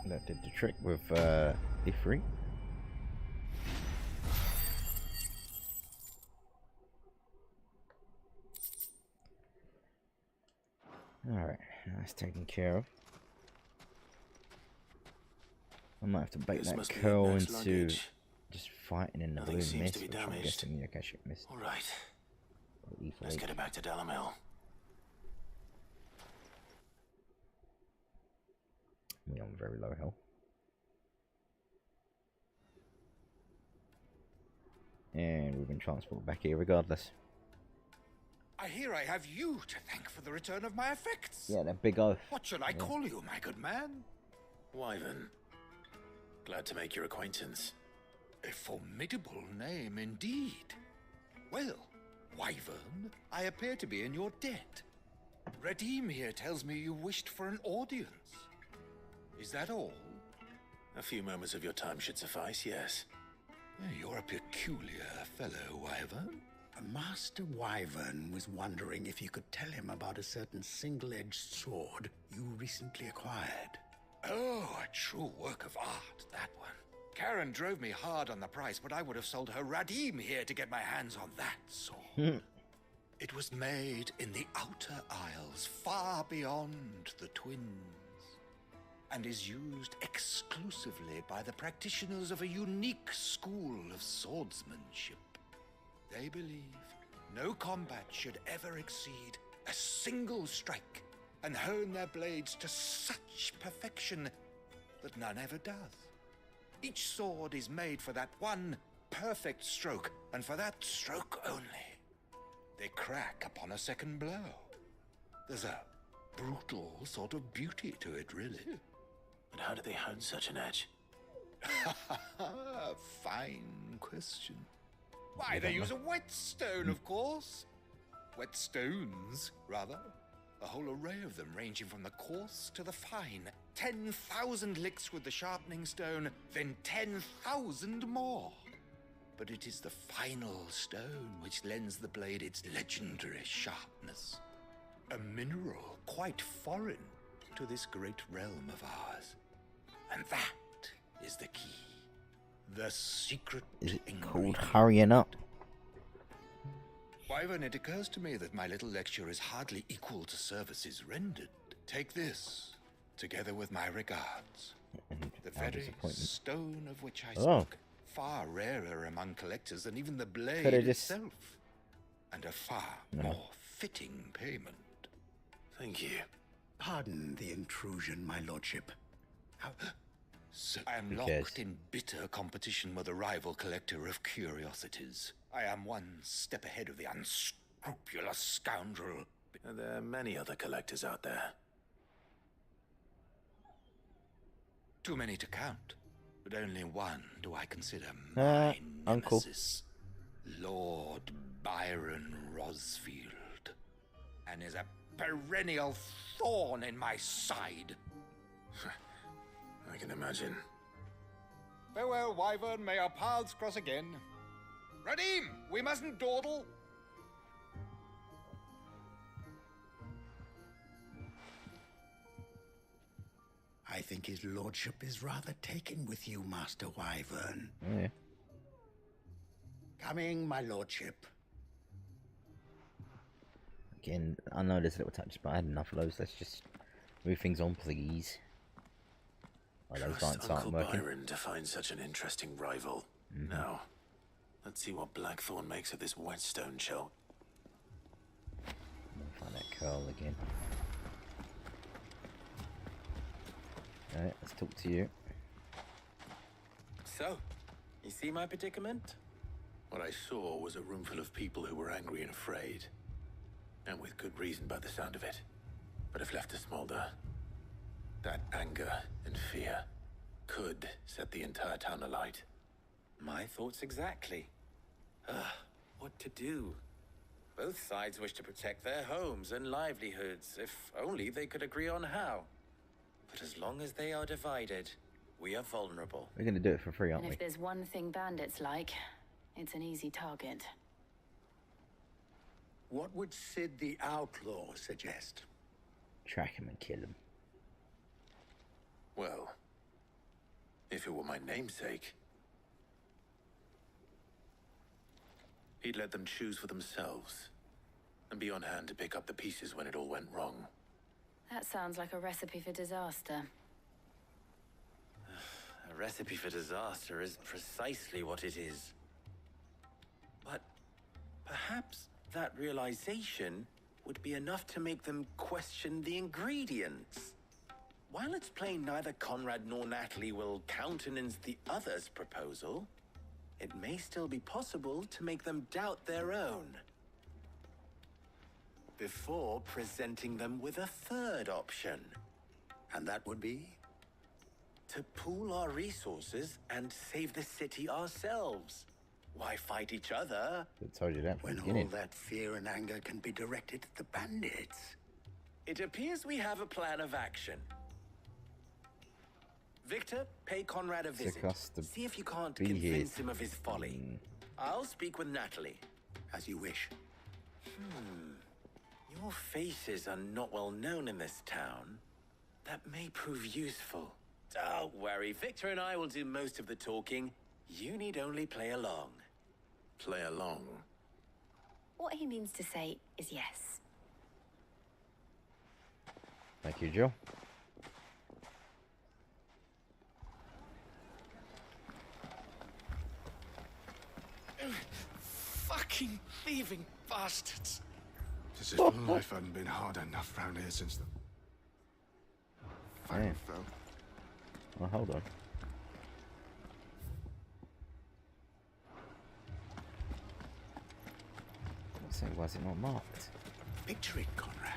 That did the trick with Ifrit. Alright, that's taken care of. I might have to bake that curl into just fighting in the blue mist, which I'm guessing the Akashic mist. Alright. Let's get it back to Dalimil. We're on very low health. And we've been transported back here regardless. I hear I have you to thank for the return of my effects. Yeah, that big oath. What should I call you, my good man? Wyvern. Glad to make your acquaintance. A formidable name indeed. Well, Wyvern, I appear to be in your debt. Redeem here tells me you wished for an audience. Is that all? A few moments of your time should suffice, yes. You're a peculiar fellow, Wyvern. Master Wyvern was wondering if you could tell him about a certain single-edged sword you recently acquired. Oh, a true work of art, that one. Karen drove me hard on the price, but I would have sold her Radim here to get my hands on that sword. It was made in the Outer Isles, far beyond the Twins, and is used exclusively by the practitioners of a unique school of swordsmanship. They believe no combat should ever exceed a single strike, and hone their blades to such perfection that none ever does. Each sword is made for that one perfect stroke, and for that stroke only. They crack upon a second blow. There's a brutal sort of beauty to it, really. But how do they hone such an edge? Fine question. Why, they use a whetstone, of course. Whetstones, rather. A whole array of them, ranging from the coarse to the fine. 10,000 licks with the sharpening stone, then 10,000 more. But it is the final stone which lends the blade its legendary sharpness. A mineral quite foreign to this great realm of ours. And that is the key. The secret Is it ingredient. called hurrying up? Wyvern, it occurs to me that my little lecture is hardly equal to services rendered. Take this, together with my regards. The very stone of which I spoke, far rarer among collectors than even the blade itself, and a far more fitting payment. Thank you. Pardon the intrusion, my lordship. So I am locked in bitter competition with a rival collector of curiosities. I am one step ahead of the unscrupulous scoundrel. There are many other collectors out there. Too many to count, but only one do I consider my nemesis. Lord Byron Rosfield. And is a perennial thorn in my side. I can imagine. Farewell, Wyvern. May our paths cross again. Radim, we mustn't dawdle. I think his lordship is rather taken with you, Master Wyvern. Yeah. Coming, my lordship. Again, I know there's little touches, but I had enough of those. Let's just move things on, please. Oh, those aren't Uncle working. Byron to find such an interesting rival. Now, let's see what Blackthorn makes of this whetstone show. Find that curl again. Alright, let's talk to you. So, you see my predicament? What I saw was a room full of people who were angry and afraid. And with good reason by the sound of it. But if left to smolder, that anger and fear could set the entire town alight. My thoughts exactly. What to do? Both sides wish to protect their homes and livelihoods, if only they could agree on how. But as long as they are divided, we are vulnerable. We're going to do it for free, aren't And we? if there's one thing bandits like, it's an easy target. What would Sid the Outlaw suggest? Track him and kill him. Well, if it were my namesake, he'd let them choose for themselves and be on hand to pick up the pieces when it all went wrong. That sounds like a recipe for disaster. A recipe for disaster is precisely what it is. But perhaps that realization would be enough to make them question the ingredients. While it's plain neither Conrad nor Natalie will countenance the other's proposal, it may still be possible to make them doubt their own. Before presenting them with a third option. And that would be? To pool our resources and save the city ourselves. Why fight each other? I told you that from when the beginning. All that fear and anger can be directed at the bandits. It appears we have a plan of action. Victor, pay Conrad a visit. See if you can't convince him of his folly. I'll speak with Natalie. As you wish. Your faces are not well known in this town. That may prove useful. Don't worry, Victor and I will do most of the talking. You need only play along. Play along? What he means to say is yes. Thank you, Joe. Fucking thieving bastards. As if life hadn't been hard enough round here since the final fell. Well, hold on. So why is it not marked? Picture it, Conrad.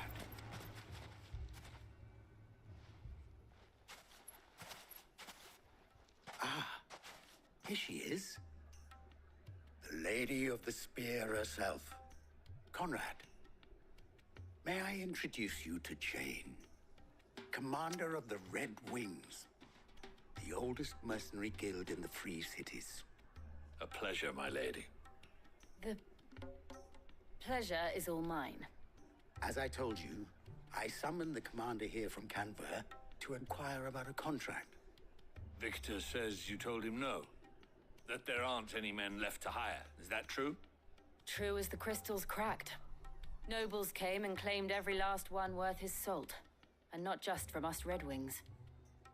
Ah, here she is. The Lady of the Spear herself. Conrad, may I introduce you to Jane, commander of the Red Wings, the oldest mercenary guild in the Free Cities. A pleasure, my lady. The pleasure is all mine. As I told you, I summoned the commander here from Canberra to inquire about a contract. Victor says you told him no. That there aren't any men left to hire. Is that true? True as the crystals cracked. Nobles came and claimed every last one worth his salt. And not just from us Red Wings.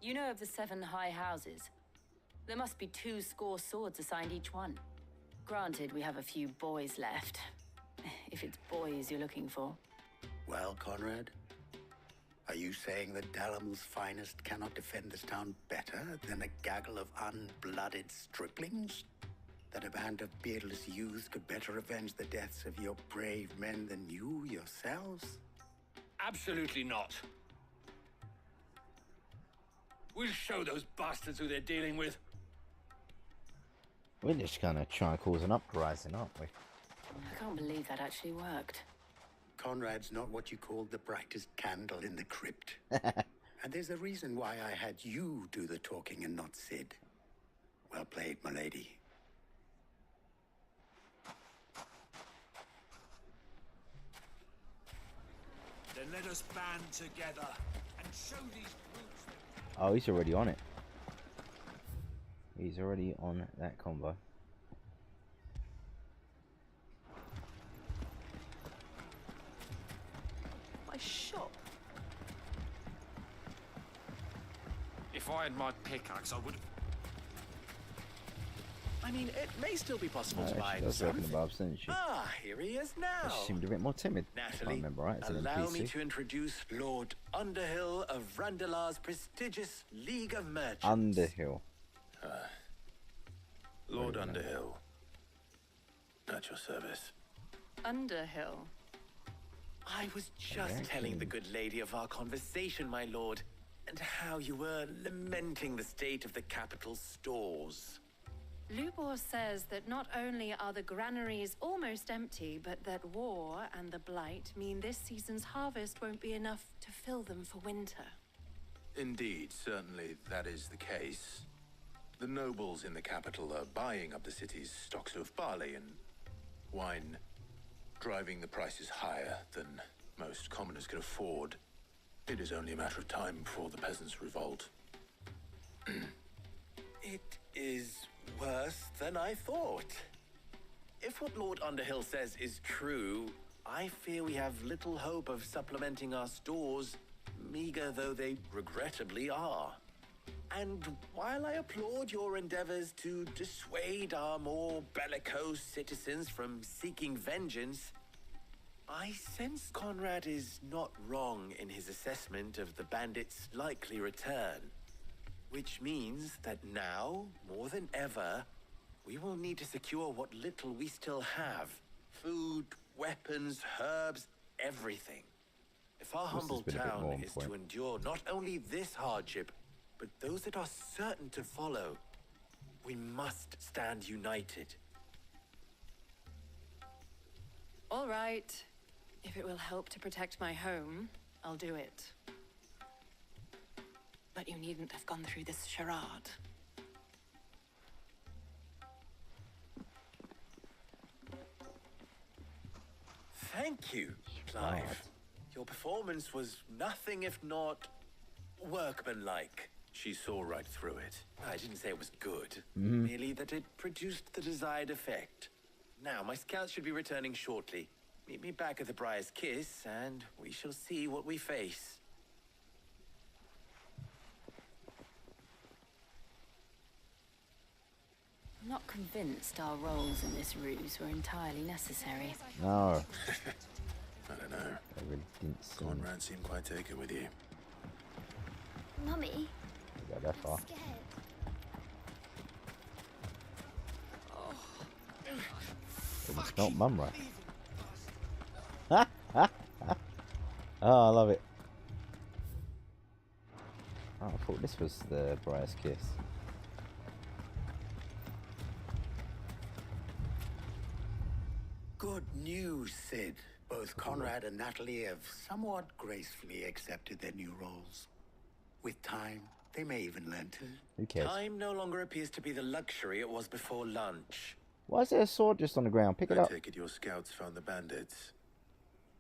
You know of the 7 high houses. There must be 2 swords assigned each one. Granted, we have a few boys left. If it's boys you're looking for. Well, Conrad, are you saying that Dalamel's finest cannot defend this town better than a gaggle of unblooded striplings? That a band of beardless youths could better avenge the deaths of your brave men than you yourselves? Absolutely not. We'll show those bastards who they're dealing with. We're just gonna try and cause an uprising, aren't we? I can't believe that actually worked. Conrad's not what you called the brightest candle in the crypt. And there's a reason why I had you do the talking and not Sid. Well played, my lady. Then let us band together and show these brutes. Oh, he's already on it. He's already on that combo. My shop. If I had my pickaxe, I would. I mean, it may still be possible to buy She does reckon something. above, doesn't she? Ah, here he is now. She seemed a bit more timid. If I Natalie, remember right, as an allow NPC. me to introduce Lord Underhill of Randalar's prestigious League of Merchants. Underhill. Lord Underhill. At your service. Underhill. I was just telling the good lady of our conversation, my lord, and how you were lamenting the state of the capital's stores. Lubor says that not only are the granaries almost empty, but that war and the blight mean this season's harvest won't be enough to fill them for winter. Indeed, certainly that is the case. The nobles in the capital are buying up the city's stocks of barley and wine, driving the prices higher than most commoners can afford. It is only a matter of time before the peasants revolt. It is worse than I thought. If what Lord Underhill says is true, I fear we have little hope of supplementing our stores, meager though they regrettably are. And while I applaud your endeavors to dissuade our more bellicose citizens from seeking vengeance, I sense Conrad is not wrong in his assessment of the bandits' likely return. Which means that now, more than ever, we will need to secure what little we still have. Food, weapons, herbs, everything. If our humble town is to endure not only this hardship, but those that are certain to follow, we must stand united. All right. If it will help to protect my home, I'll do it. But you needn't have gone through this charade. Thank you, Clive. Your performance was nothing if not workmanlike. She saw right through it. I didn't say it was good, merely that it produced the desired effect. Now, my scouts should be returning shortly. Meet me back at the Briar's Kiss, and we shall see what we face. I'm not convinced our roles in this ruse were entirely necessary. No. I don't know. I really didn't see. Conrad seemed quite taken with you. Mummy, Go that far. scared. It's not mum right. Oh, I love it. Oh, I thought this was the Briar's Kiss. Good news, Sid. Both Conrad and Natalie have somewhat gracefully accepted their new roles. With time, they may even learn to. Who cares? Time no longer appears to be the luxury it was before lunch. Why is there a sword just on the ground? Pick it I up. take it your scouts found the bandits.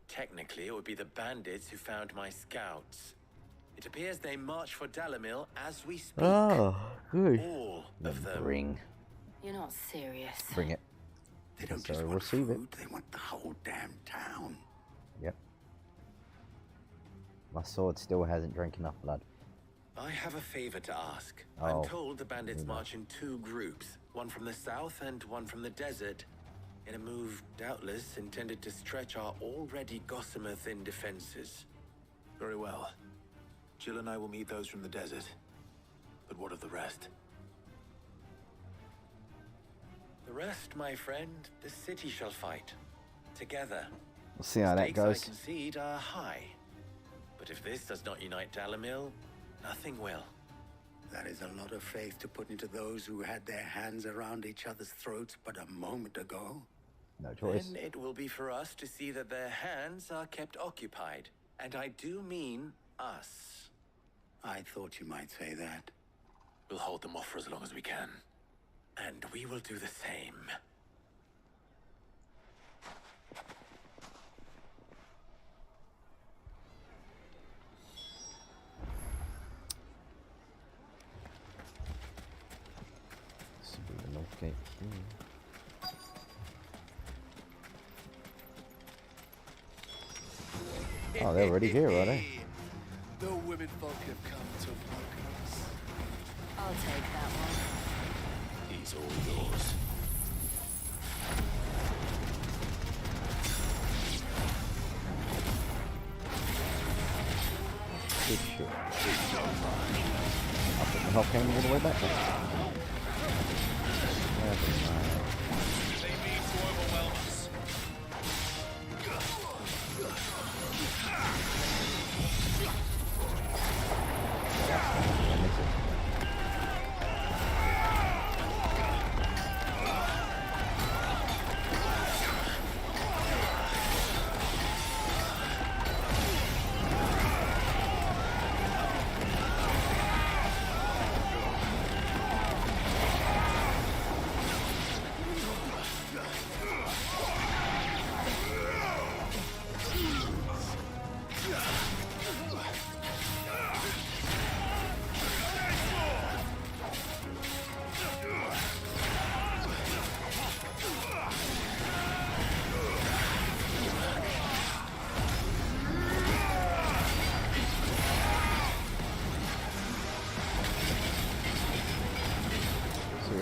Technically, it would be the bandits who found my scouts. It appears they march for Dalamil as we speak. Oh, good. All of them. Bring. You're not serious. Bring it. They don't So just want receive food, they want the whole damn town. Yep. My sword still hasn't drank enough blood. I have a favor to ask. Oh, I'm told the bandits march in 2 groups, one from the south and one from the desert, in a move doubtless intended to stretch our already gossamer-thin defenses. Very well. Jill and I will meet those from the desert. But what of the rest? The rest, my friend, the city shall fight. Together. We'll see how that Stakes, goes. I concede, are high. But if this does not unite Dalimil, nothing will. That is a lot of faith to put into those who had their hands around each other's throats but a moment ago. No choice. Then it will be for us to see that their hands are kept occupied. And I do mean us. I thought you might say that. We'll hold them off for as long as we can. And we will do the same. This will be the north gate. Oh, they're already here, are they? The women folk have come to welcome us. I'll take that one. He's all yours. Good shit. I'll put the health cannon all the way back there. Never mind. They mean to overwhelm us.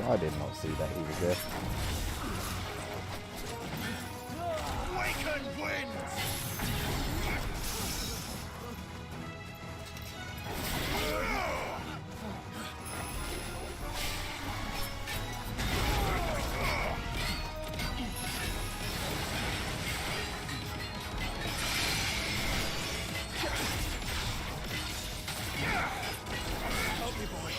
I did not see that he was there. Awakened winds! Help me, boy.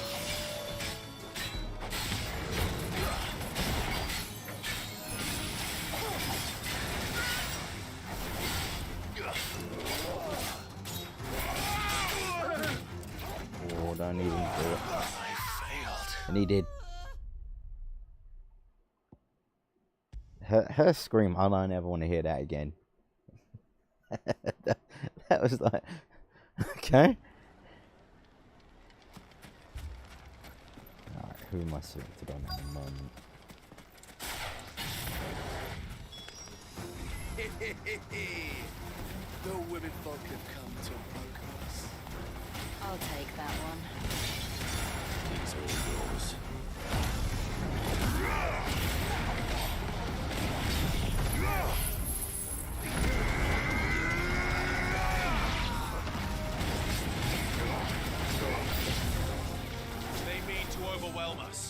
Oh, don't even do it. And he did. Her scream, I don't ever want to hear that again. that was like, okay. Alright, who am I selected on at the moment? The women folk have come to welcome us. I'll take that one. He's all yours. They mean to overwhelm us.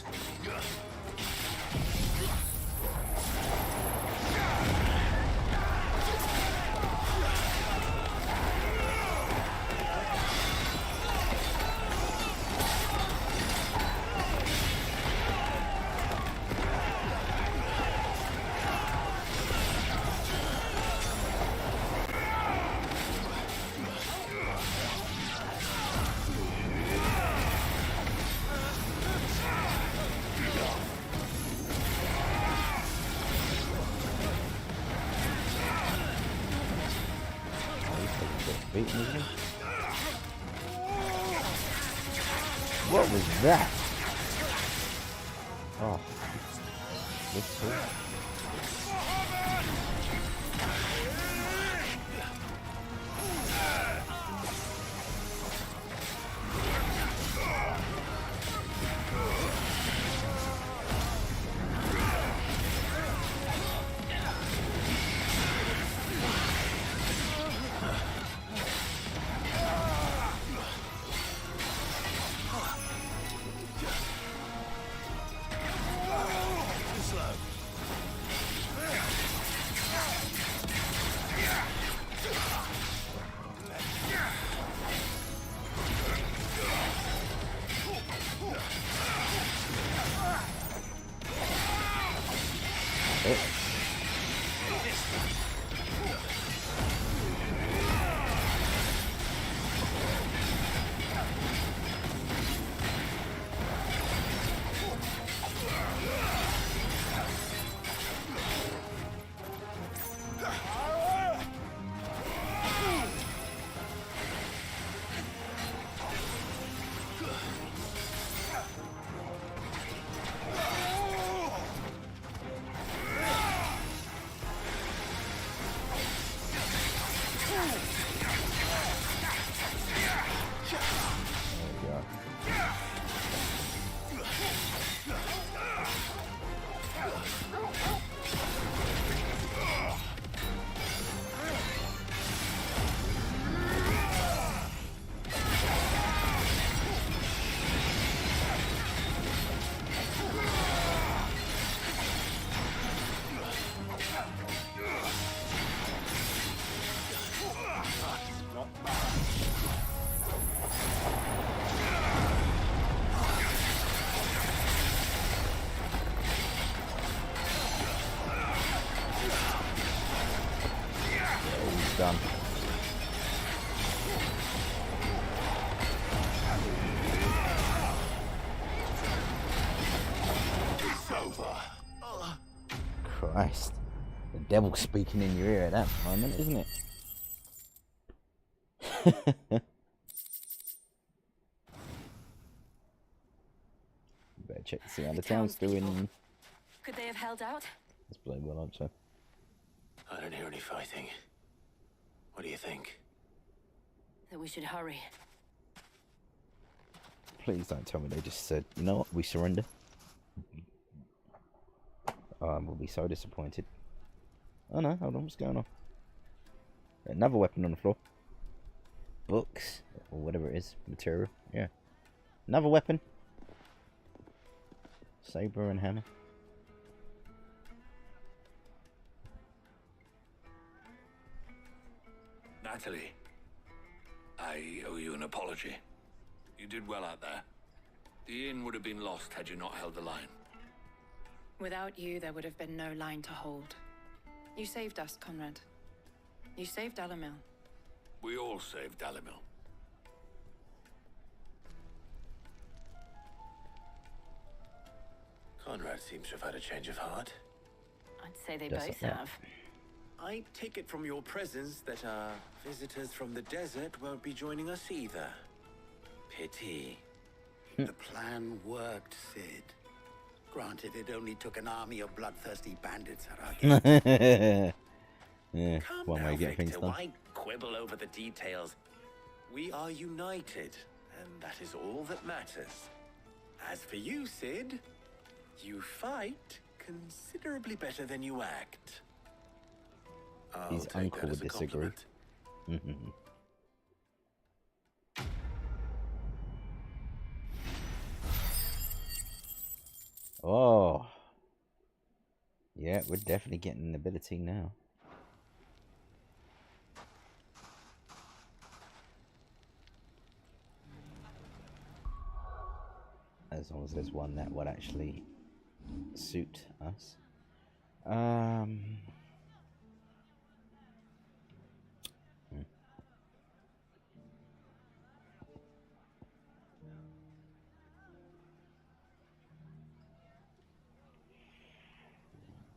What was that? Oh, this cool. Done. It's over. Christ. The devil's speaking in your ear at that moment, isn't it? Better check to see how the town's doing. Could they have held out? Let's play well up, so. I don't hear any fighting. What do you think? That we should hurry. Please don't tell me they just said, you know what, we surrender. We'll be so disappointed. Oh no, hold on, what's going on? Another weapon on the floor. Books, or whatever it is, material, yeah. Another weapon. Saber and hammer. Natalie, I owe you an apology. You did well out there. The inn would have been lost had you not held the line. Without you, there would have been no line to hold. You saved us, Conrad. You saved Dalimil. We all saved Dalimil. Conrad seems to have had a change of heart. I'd say they both have. I take it from your presence that our visitors from the desert won't be joining us either. Pity. The plan worked, Sid. Granted, it only took an army of bloodthirsty bandits at our gate. Yeah, Come one way now, to get things Victor, done. why quibble over the details? We are united, and that is all that matters. As for you, Sid, you fight considerably better than you act. His uncle would disagree. Oh. Yeah, we're definitely getting an ability now. As long as there's one that would actually suit us.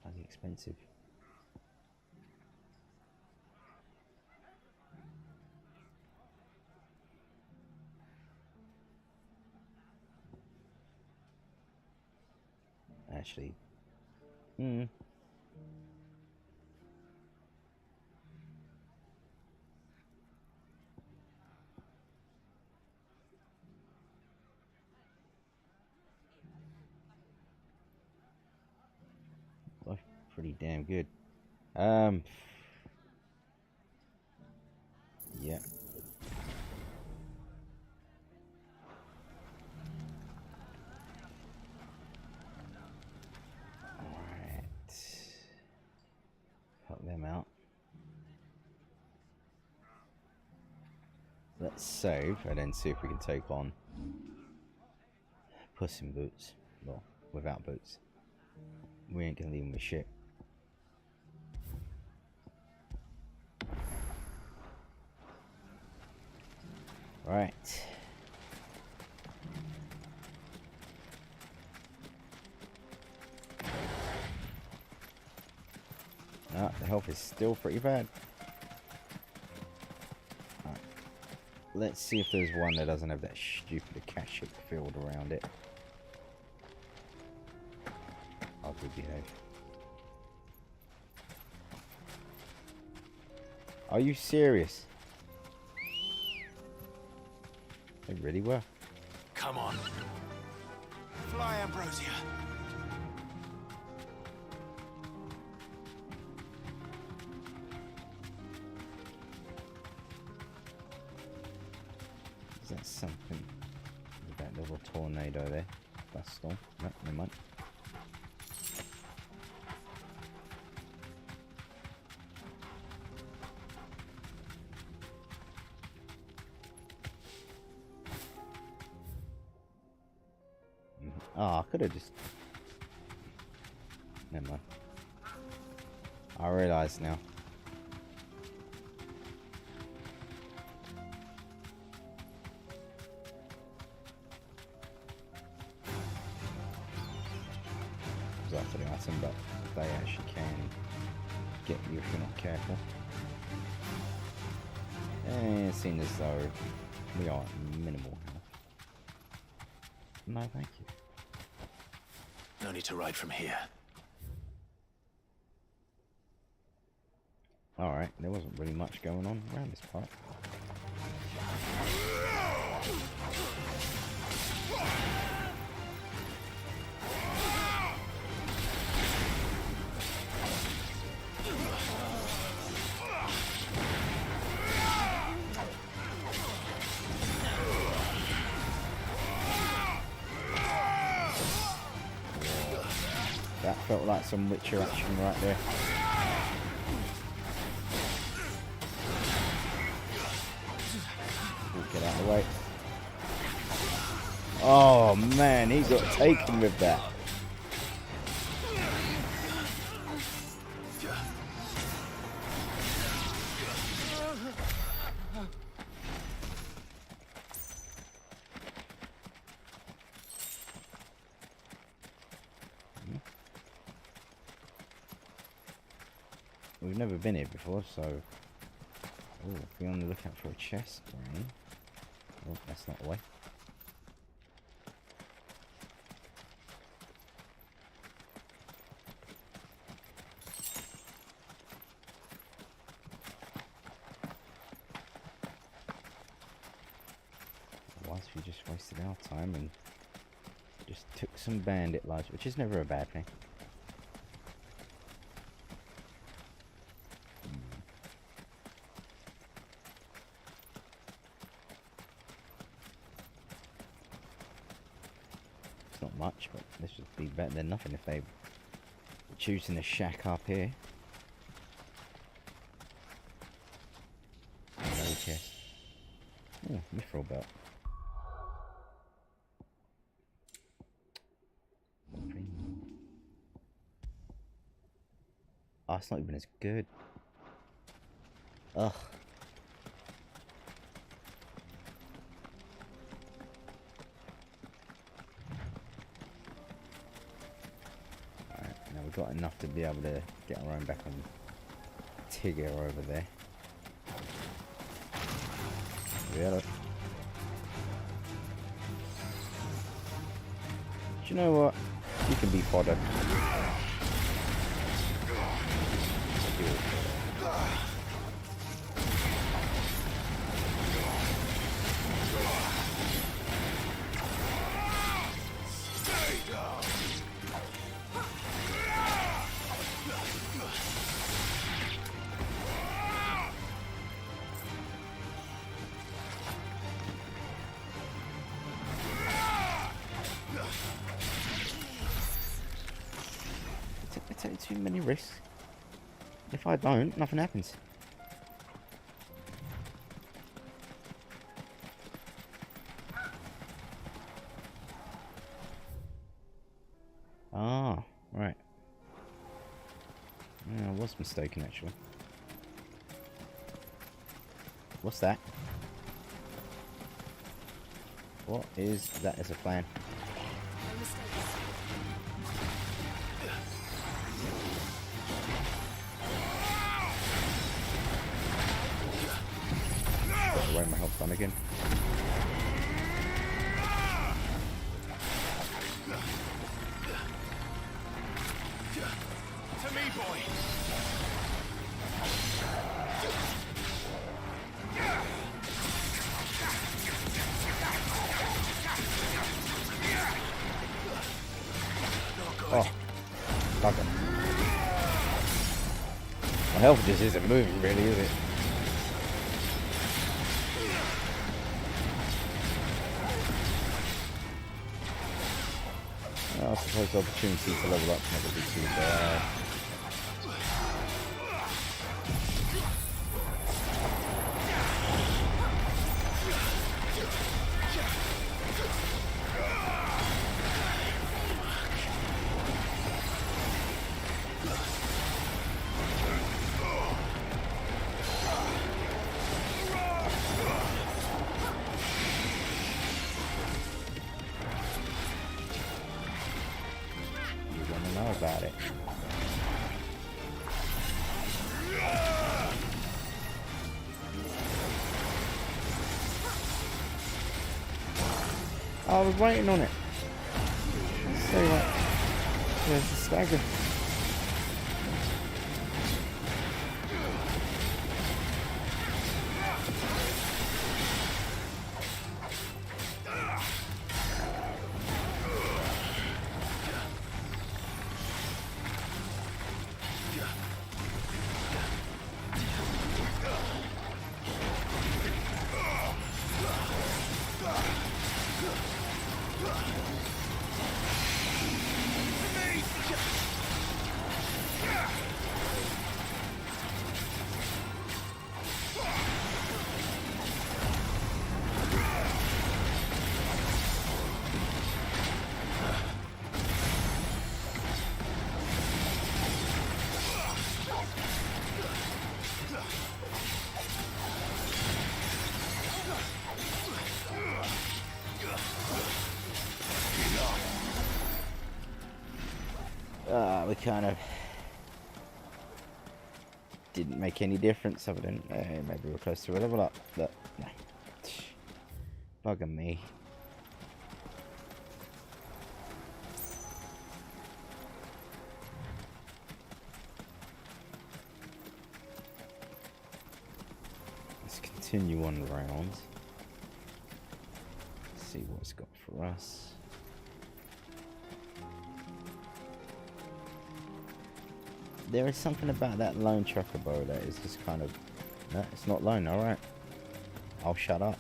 Bloody expensive. Actually, well, pretty damn good. Yeah. Help them out. Let's save and then see if we can take on Puss in Boots. Well, without boots. We ain't gonna leave him with shit. Right. Ah, the health is still pretty bad. Right. Let's see if there's one that doesn't have that stupid Akashic field around it. I'll be behave. Are you serious? They really were. Come on. Fly, Ambrosia. Is that something? That little tornado there. Dust storm. No, never mind. Oh, I could have just... Never mind. I realise now. It's after the item, but they actually can get you if you're not careful. And seeing as though we are at minimal health. No, thank you. No need to ride from here. Alright, there wasn't really much going on around this part. That felt like some Witcher action right there. Get out of the way. Oh man, he got taken with that. We've never been here before, so... Oh, be on the lookout for a chest, right? Oh, that's not the way. Otherwise we just wasted our time and just took some bandit lives, which is never a bad thing. Not much, but this would be better than nothing if they were choosing a shack up here. No chest. Oh, mithril belt. Oh, it's not even as good. Ugh. Got enough to be able to get our own back on Tigger over there. Really? Do you know what? You can be fodder. Too many risks. If I don't, nothing happens. Ah, right. Yeah, I was mistaken actually. What's that? What is that as a plan? No mistakes. Away my health done again. To me, boy. Bugger. My health just isn't moving really, is it? I suppose the opportunity to level up is not going to be too bad. About it. I was waiting on it. So like, there's the stagger. We kind of didn't make any difference other than maybe we're close to a level up, but no. Bugger me. Let's continue on round. See what it's got for us. There is something about that lone trucker bow that is just kind of... No, it's not lone, alright. I'll shut up.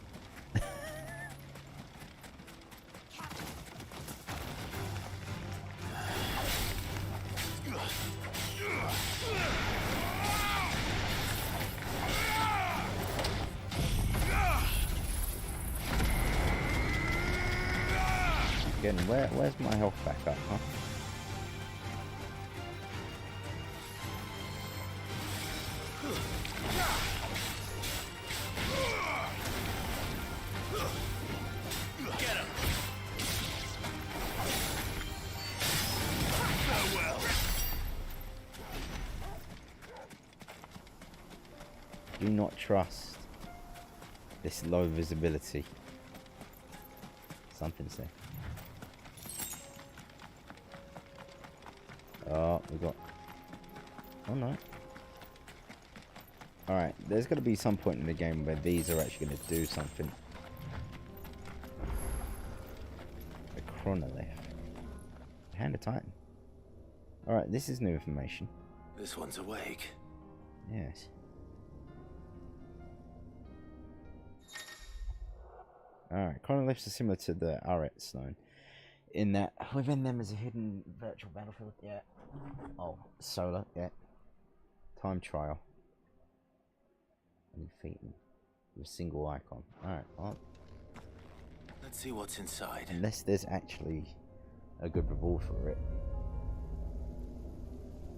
Again, where's my health back up, huh? Do not trust this low visibility. Something's there. Oh, we got... Oh no. Alright, there's got to be some point in the game where these are actually going to do something. A chronolith. Hand of Titan. Alright, this is new information. This one's awake. Yes. Alright, chronoliths are similar to the Aret stone in that within them is a hidden virtual battlefield. Yeah. Oh, solar. Yeah. Time trial. And defeat them with a single icon. Alright, well. Let's see what's inside. Unless there's actually a good reward for it.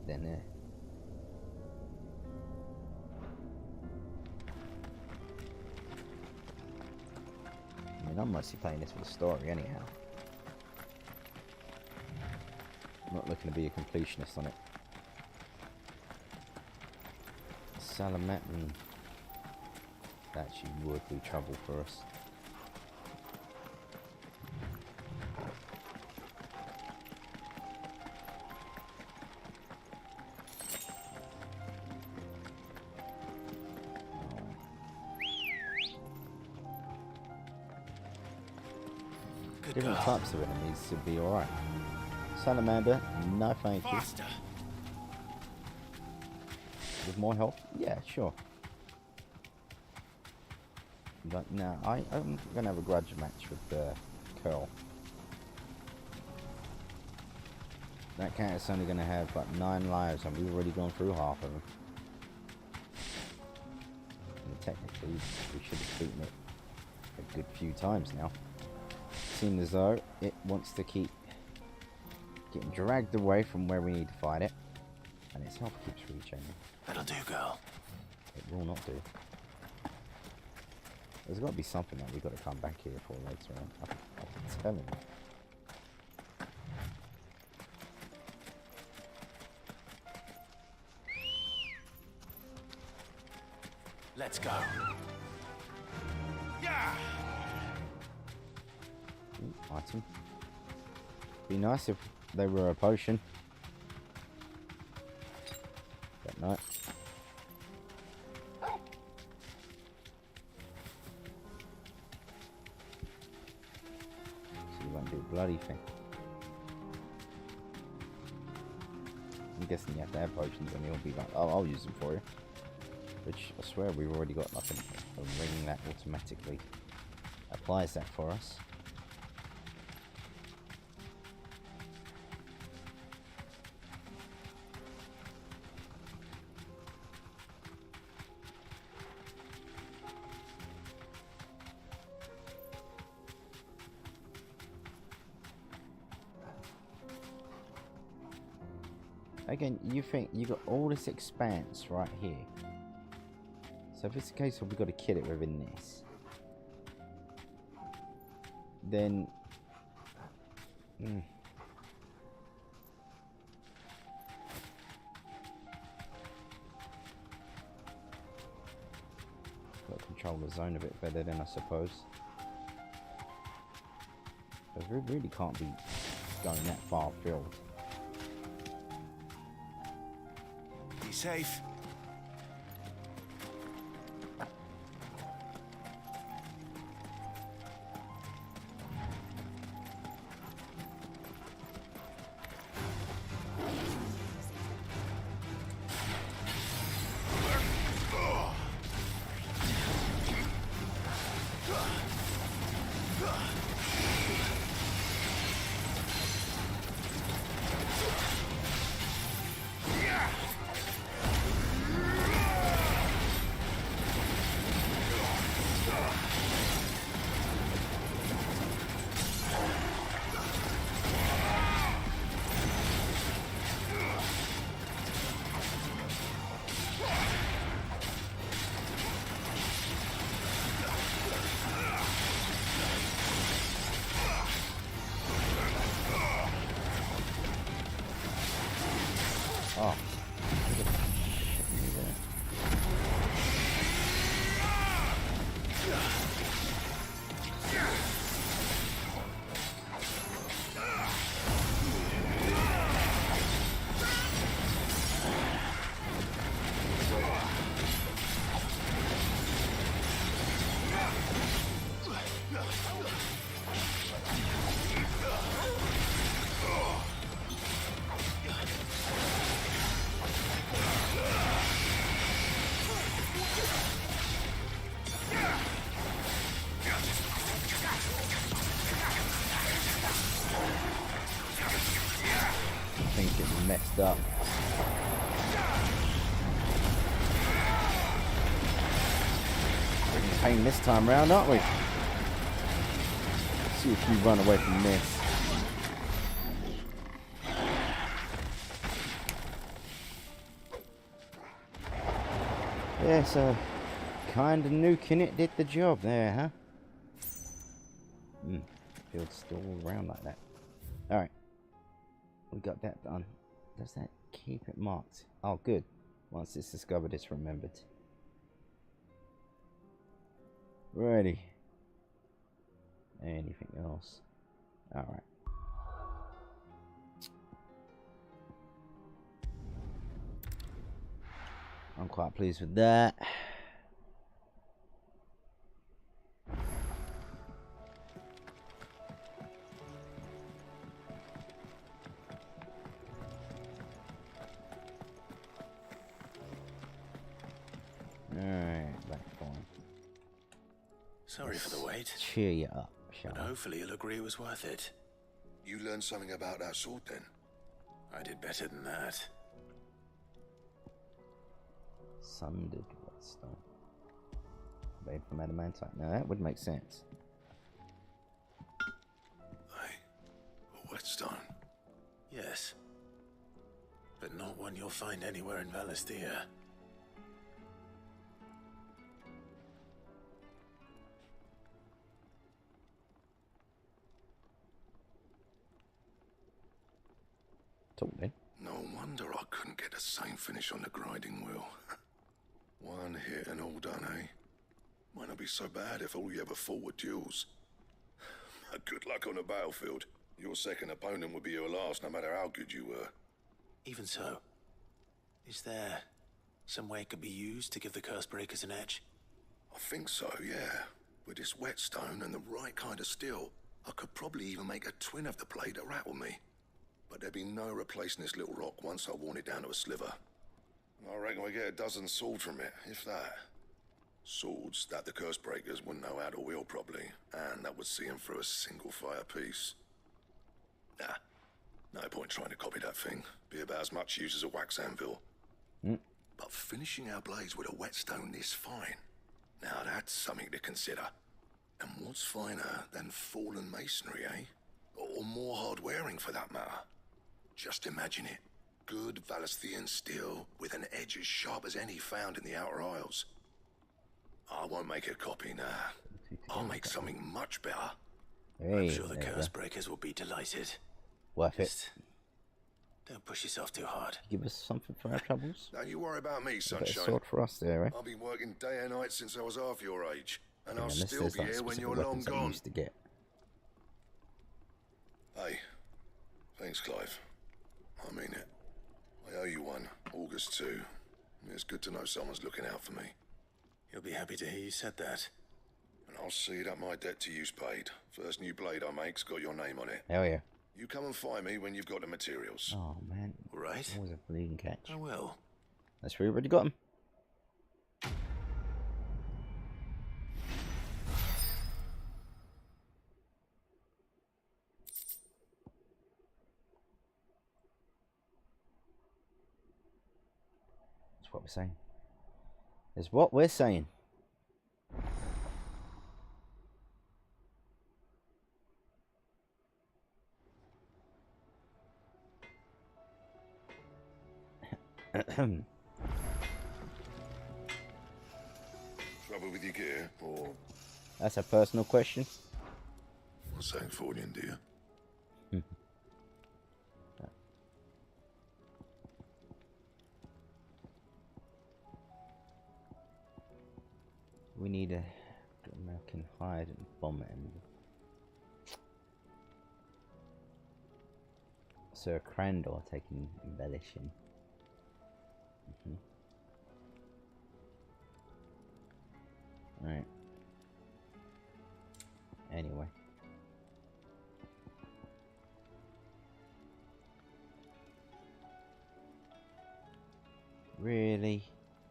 Then yeah. I mean, I'm mostly playing this for the story anyhow. I'm not looking to be a completionist on it. Salamatin actually would be trouble for us. Different types of enemies should be alright. Salamander, no thank you. Faster. With more health? Yeah, sure. But no, I'm gonna have a grudge match with Curl. That cat is only gonna have like 9 lives, and we've already gone through half of them. And technically, we should have beaten it a good few times now. Seems as though it wants to keep getting dragged away from where we need to fight it, and its health keeps rechanging. That'll do, girl. It will not do. There's got to be something that we've got to come back here for later on. I can tell him. Let's go. Yeah. Ooh, item. Be nice if they were a potion. But no. So you won't do a bloody thing. I'm guessing you have to have potions and he'll be like, oh, I'll use them for you. Which I swear we've already got like a ring that automatically applies that for us. Again, you think you got all this expanse right here. So if it's the case of we've got to kill it within this, then got to control the zone a bit better then, I suppose. Because we really can't be going that far afield. Be safe. Oh. Messed up. We're in pain this time round, aren't we? Let's see if you run away from this. Yeah, so kinda nuking it did the job there, huh? Field still around like that. Alright. We got that done. Does that keep it marked? Oh, good. Once it's discovered, it's remembered. Righty. Anything else? Alright. I'm quite pleased with that. Sorry for the wait. Cheer you up, shall But hopefully you'll agree it was worth it. You learned something about that sword then? I did better than that. Sundered whetstone. Made from adamantite. Now that would make sense. A whetstone? Yes. But not one you'll find anywhere in Valisthea. Talk then. No wonder I couldn't get the same finish on the grinding wheel. One hit and all done, eh? Might not be so bad if all you ever fought were duels. Good luck on the battlefield. Your second opponent would be your last, no matter how good you were. Even so, is there some way it could be used to give the curse breakers an edge? I think so, yeah. With this whetstone and the right kind of steel, I could probably even make a twin of the blade to rattle me. But there'd be no replacing this little rock once I worn it down to a sliver. I reckon we get a dozen swords from it, if that. Swords that the curse breakers wouldn't know how to wield properly, and that would see them through a single fire piece. Nah, no point trying to copy that thing. Be about as much use as a wax anvil. But finishing our blades with a whetstone this fine, now that's something to consider. And what's finer than fallen masonry, eh? Or more hard-wearing, for that matter. Just imagine it. Good Valisthean steel with an edge as sharp as any found in the Outer Isles. I won't make a copy now. I'll make something much better. Hey, I'm sure the curse breakers will be delighted. Worth it. Don't push yourself too hard. Give us something for our troubles. Don't you worry about me, A sunshine. sword for us there, eh? I've been working day and night since I was half your age, and Yeah, I'll unless still there's be like here when specific you're long weapons that we gone. used to get. Hey, thanks, Clive. I mean it. I owe you one. August 2. It's good to know someone's looking out for me. You'll be happy to hear you said that. And I'll see that my debt to you's paid. First new blade I make's got your name on it. Hell yeah. You come and find me when you've got the materials. Oh man. All right. Always a bleeding catch. I will. That's we already got him. That's what we're saying. Is what we're saying. Trouble with your gear, or That's a personal question. what's saying for you, dear? We need a American hide and bomb him. Sir Crandor taking embellishing. Right. Anyway. Really?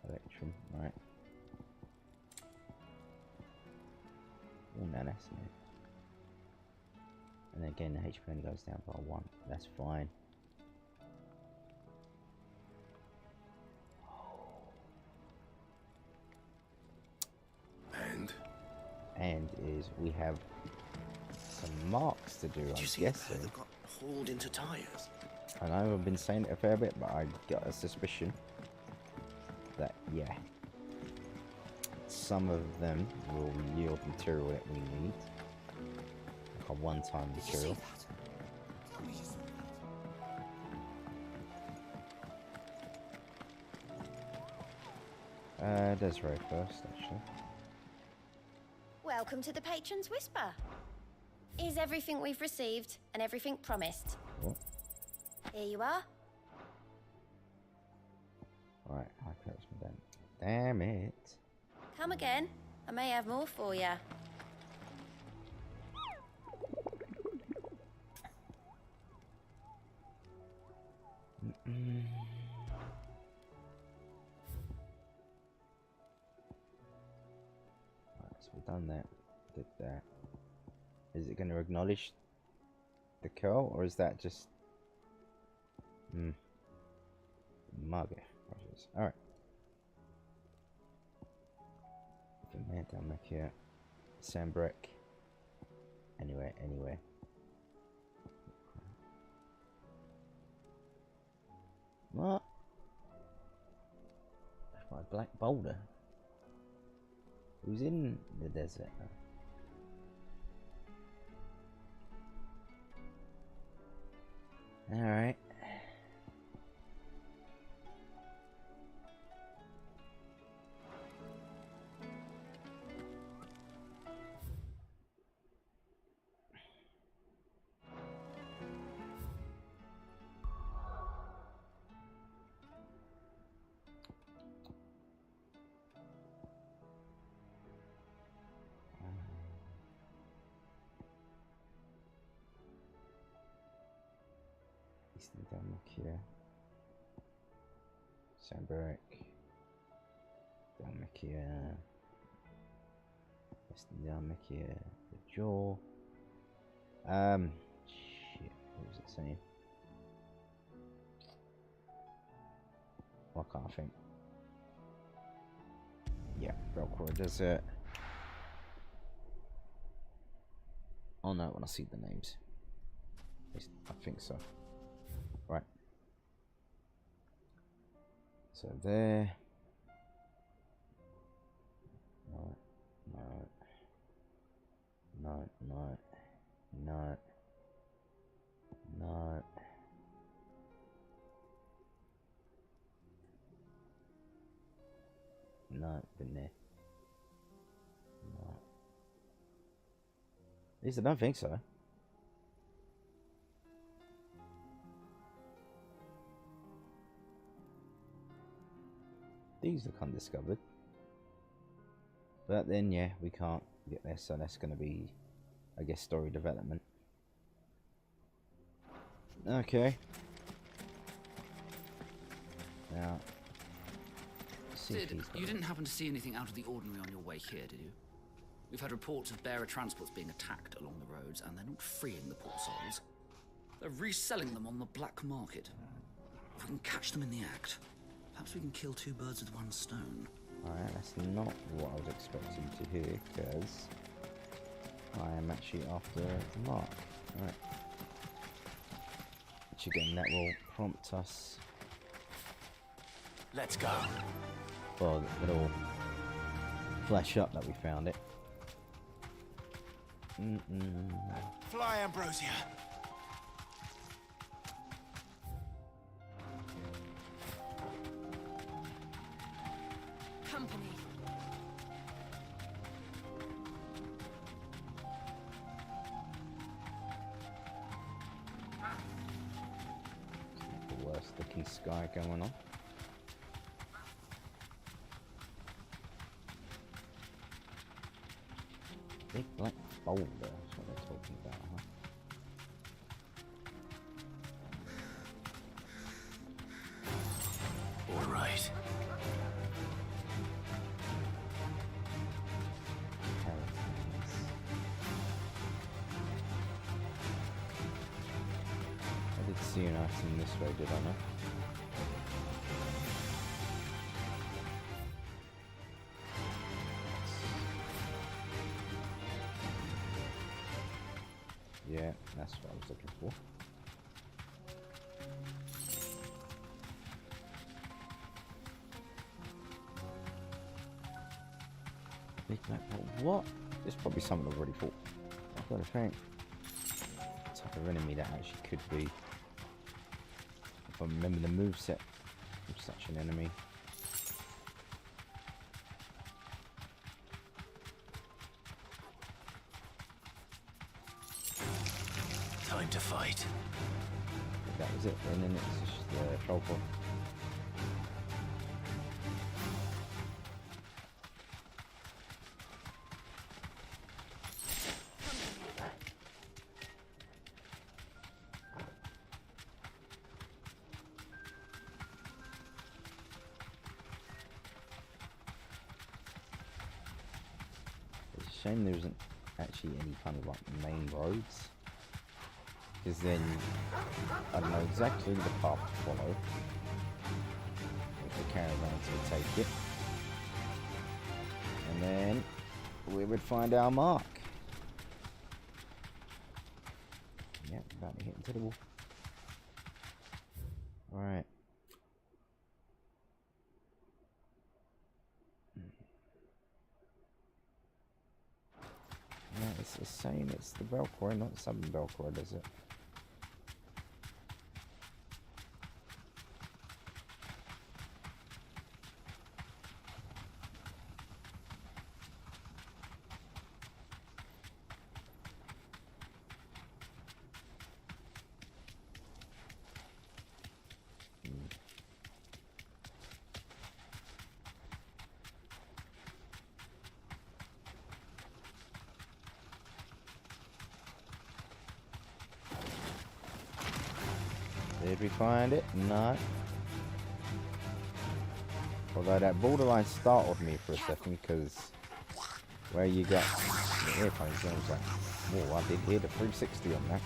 Electrum, right. Oh no, that's new. And again, the HP only goes down by 1. That's fine. And is we have some marks to do, I'm guessing. They've got hauled into tires. I know I've been saying it a fair bit, but I got a suspicion that, yeah, some of them will yield material that we need. Like a one-time material. Desiree first, actually. Welcome to the Patron's Whisper. Is everything we've received and everything promised? What? Here you are. Right, I closed my den. Damn it. Come again. I may have more for you. Right, so we've done that. did that. Is it going to acknowledge the curl, or is that just mug? Alright. Man down back here. Sandbrick. Anyway. What? That's my black boulder. Who's in the desert? Alright. Eastern Dalmatia, Sandbrick, Dalmatia, Western Dalmatia, the Jaw. Shit, what was it saying? Well, I can't think. Yeah, Velcro Desert. Oh no, when I see the names. At least I think so. Right. So there. No. No, been there. No. At least I don't think so. These look undiscovered. But then, yeah, we can't get there, so that's going to be, I guess, story development. Okay. Now, Sid, you didn't happen to see anything out of the ordinary on your way here, did you? We've had reports of bearer transports being attacked along the roads, and they're not freeing the poor souls. They're reselling them on the black market. If we can catch them in the act, perhaps we can kill two birds with one stone. Alright, that's not what I was expecting to hear, because I am actually after the mark. Alright. Which again, that will prompt us. Let's go. Well, it'll flash up that we found it. Fly, Ambrosia. Company. The worst looking sky going on. Big black boulder, that's what they're talking about, huh? All right. I did see an item this way, did I not? Yeah, that's what I was looking for. Big black hole. What? There's probably something I've already fought. I've got to think. What type of enemy that actually could be. If I remember the moveset of such an enemy. Time to fight. That was it, and then it's just the troll form. It's a shame there isn't actually any kind of like main roads, because then I know exactly the path to follow if the caravans would take it, and then we would find our mark. Yeah, about to hit into the wall. Alright. Yeah, it's the same, it's the Belcory, not the Southern Belcory, is it? Did we find it? No. Although that borderline startled me for a second, because where you got the earphones, I was like, whoa, I did hear the 360 on that.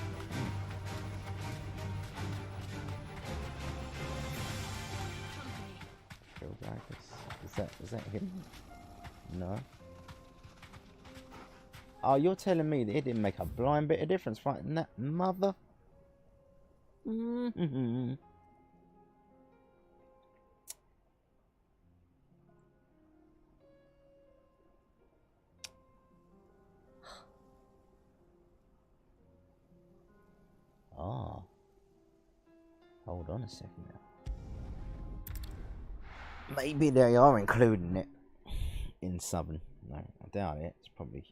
Is that him? No. Oh, you're telling me that it didn't make a blind bit of difference fighting that mother? Mm-hmm. Ah. Hold on a second now. Maybe they are including it in Southern. No, I doubt it. It's probably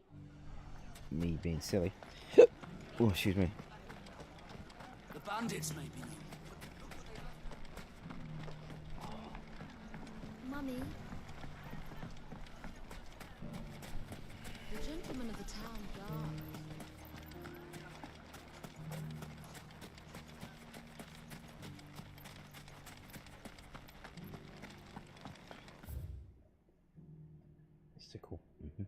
me being silly. Oh, excuse me. The bandits may be new. Mummy. The gentleman of the town guard. Mystical. Mm-hmm.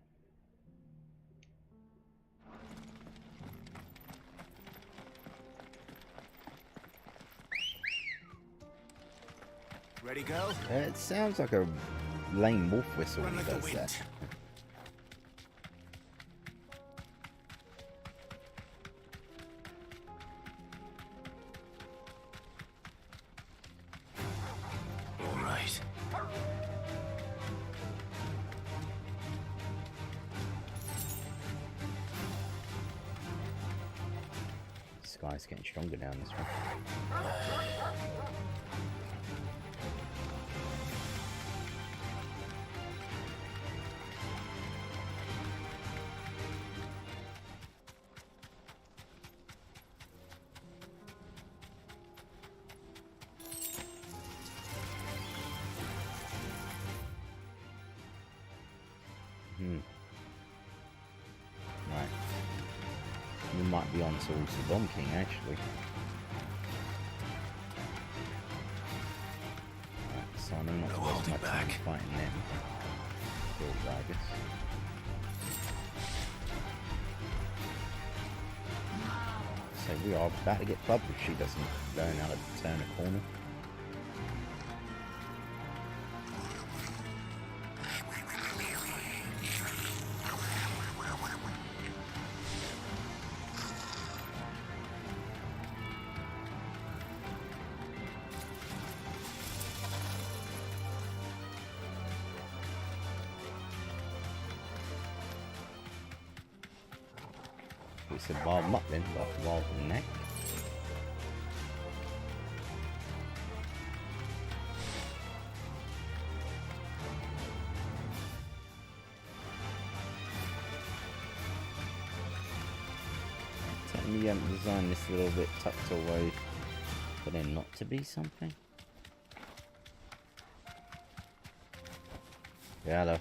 Ready, go? It sounds like a lame wolf whistle when he does that. All right. Sky's getting stronger down this one. Right. We might be on towards the Bomb King, actually. Right, so I know not to waste my time fighting them. Kill dragons. So we are about to get clubbed if she doesn't learn how to turn a corner. We said bar them up then, but rather than that. Tell me you haven't designed this a little bit tucked away for there not to be something. Yeah, hello.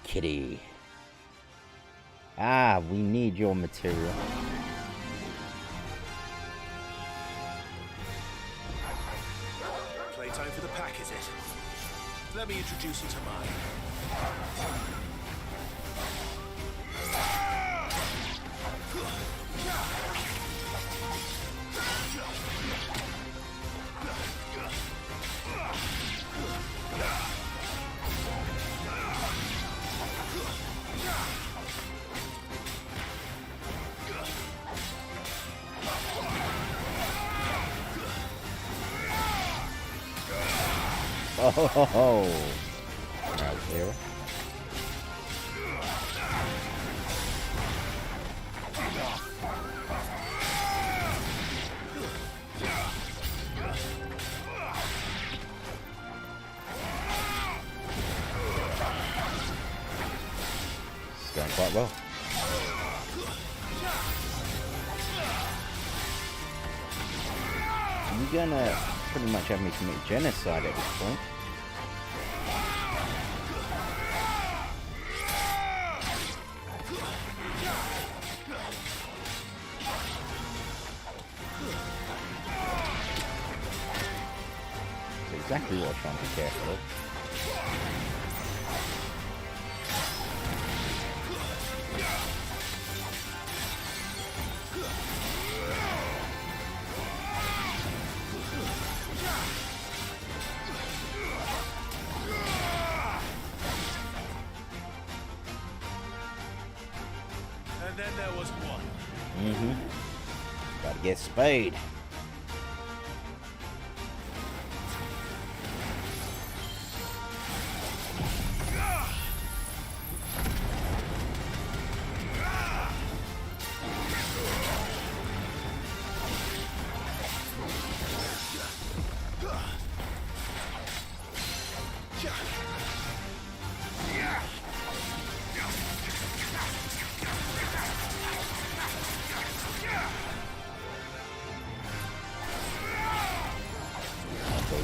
Kitty. Ah, we need your material. Plated time for the pack, is it? Let me introduce you to mine. Oh, right there. It's going quite well. You're gonna pretty much have me commit genocide at this point. That's exactly what I'm trying to be careful of. And then there was one. Gotta get spayed.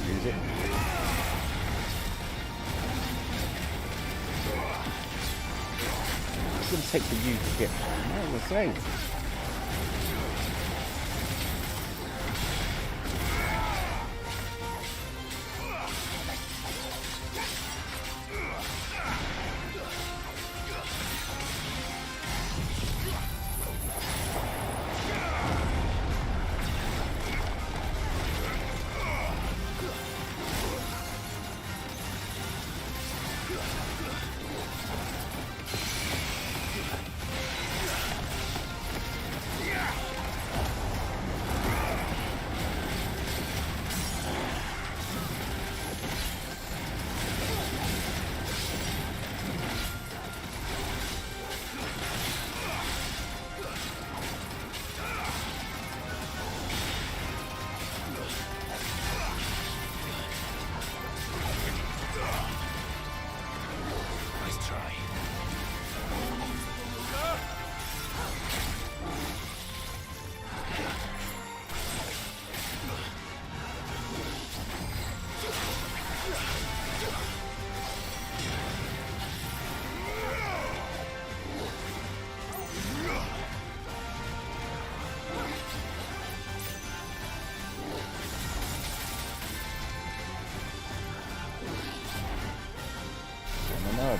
Use it. It's gonna take for you to get the same.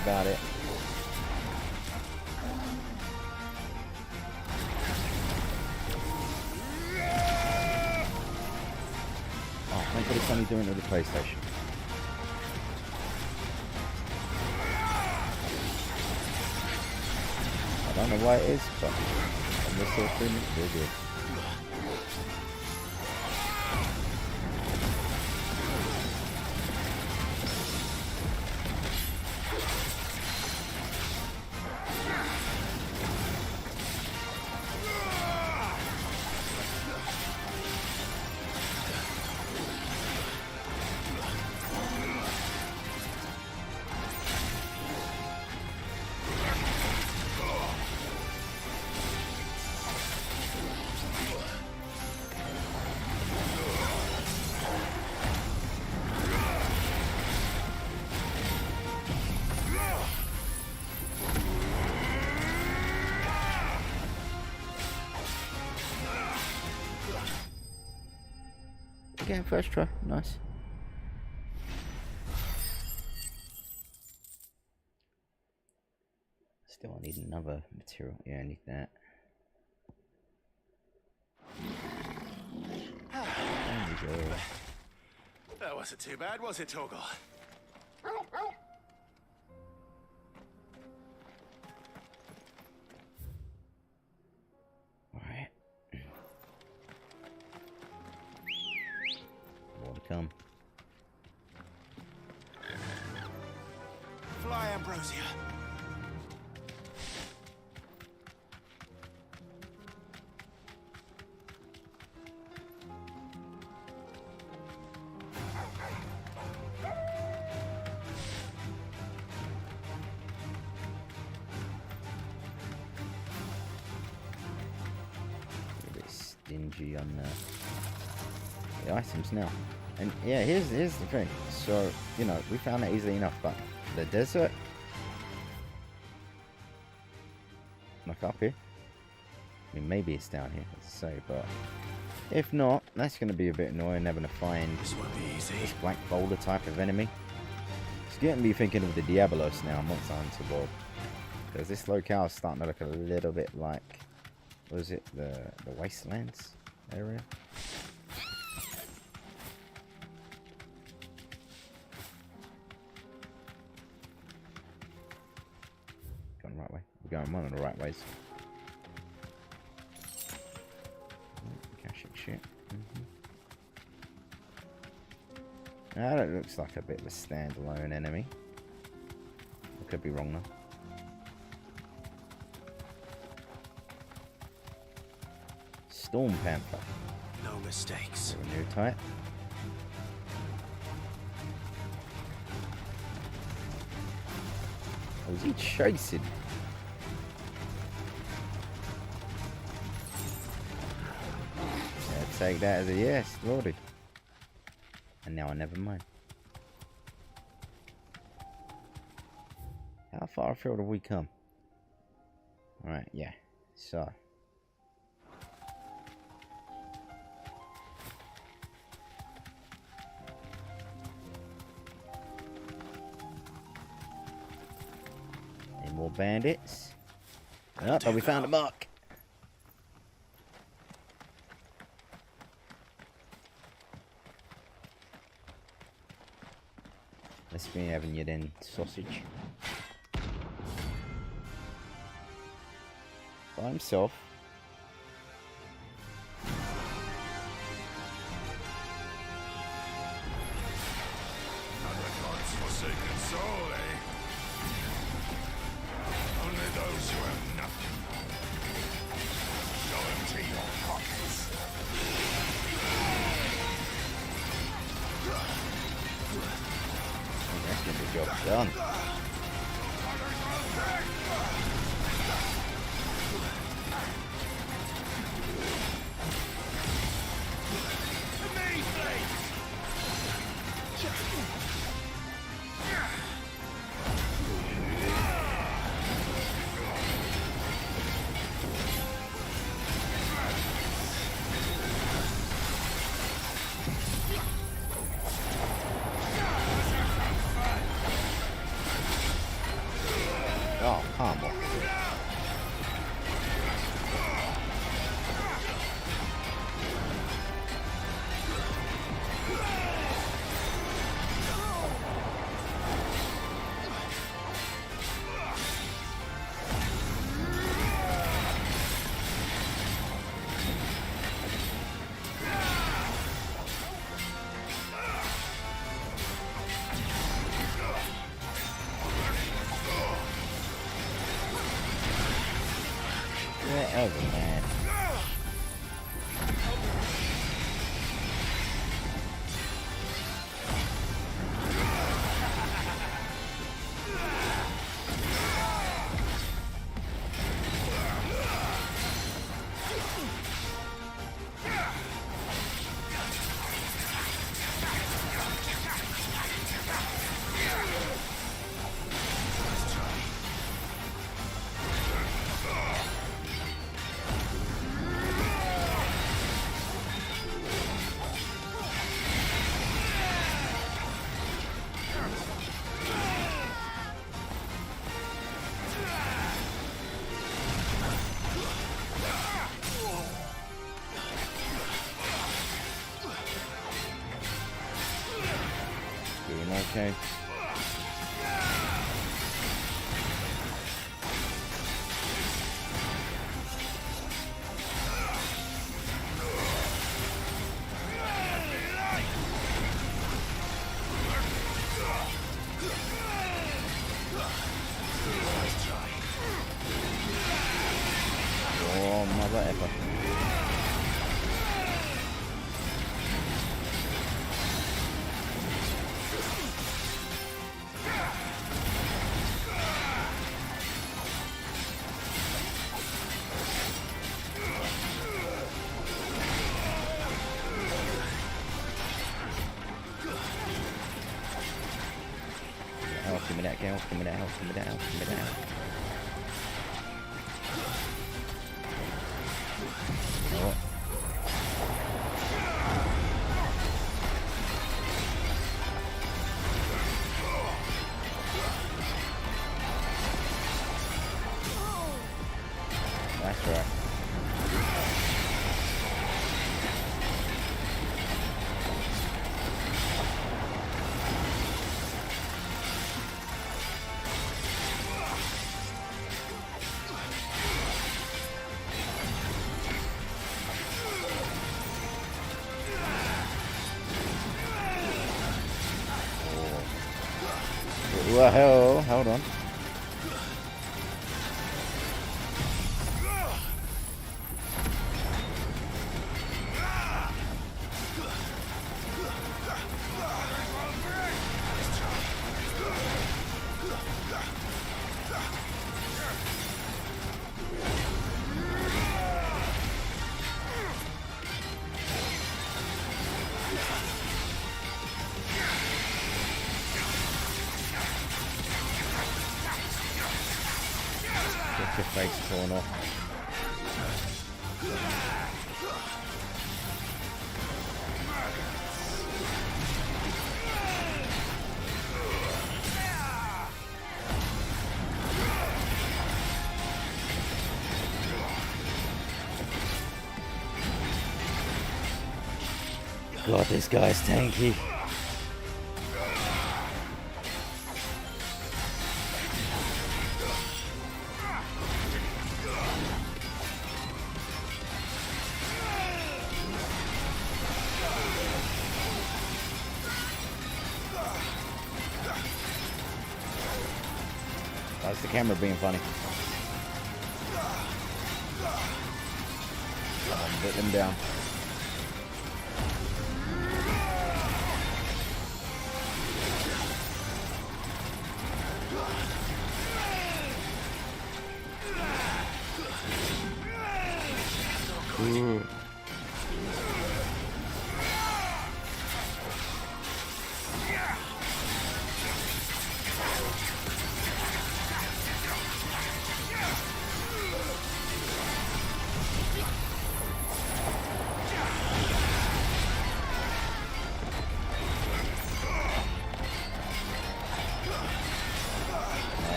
About it. Oh, thank God it's only doing it with the PlayStation. I don't know why it is, but on this sort of thing, it's really good. Again, first try, nice. Still, I need another material. Yeah, I need that. There we go. That wasn't too bad, was it, Torgal? Alright. More to come. Fly, Ambrosia. Stingy on the items now, and yeah, here's the thing. So you know, we found it easily enough, but the desert, like up here. I mean, maybe it's down here, as I say, but if not, that's going to be a bit annoying having to find this black boulder type of enemy. It's getting me thinking of the Diabolos now, Monster Hunter World, because this locale is starting to look a little bit like. Was it the Wastelands area? Going the right way. We're going one of the right ways. Caching shit. Now that looks like a bit of a standalone enemy. I could be wrong though. Storm Panther. No mistakes. New type. Oh, is he chasing? Yeah, take that as a yes, Lordy. And now I never mind. How far afield have we come? Alright, yeah. So. More bandits. Oh, but we found a mark. Let's be having you then, sausage. By himself. Another God's forsaken soul, eh? Only those who have nothing. Go empty your pockets. That's gonna be job done. Oh, come on. Whatever, man. Doing okay. Oh, mother effer. Give me that health, give me that health, give me that health, give me that health. Oh. That's right. Whoa, hold on. Get your face torn off. God, this guy's tanky. That's the camera being funny. Put them down. Ooh.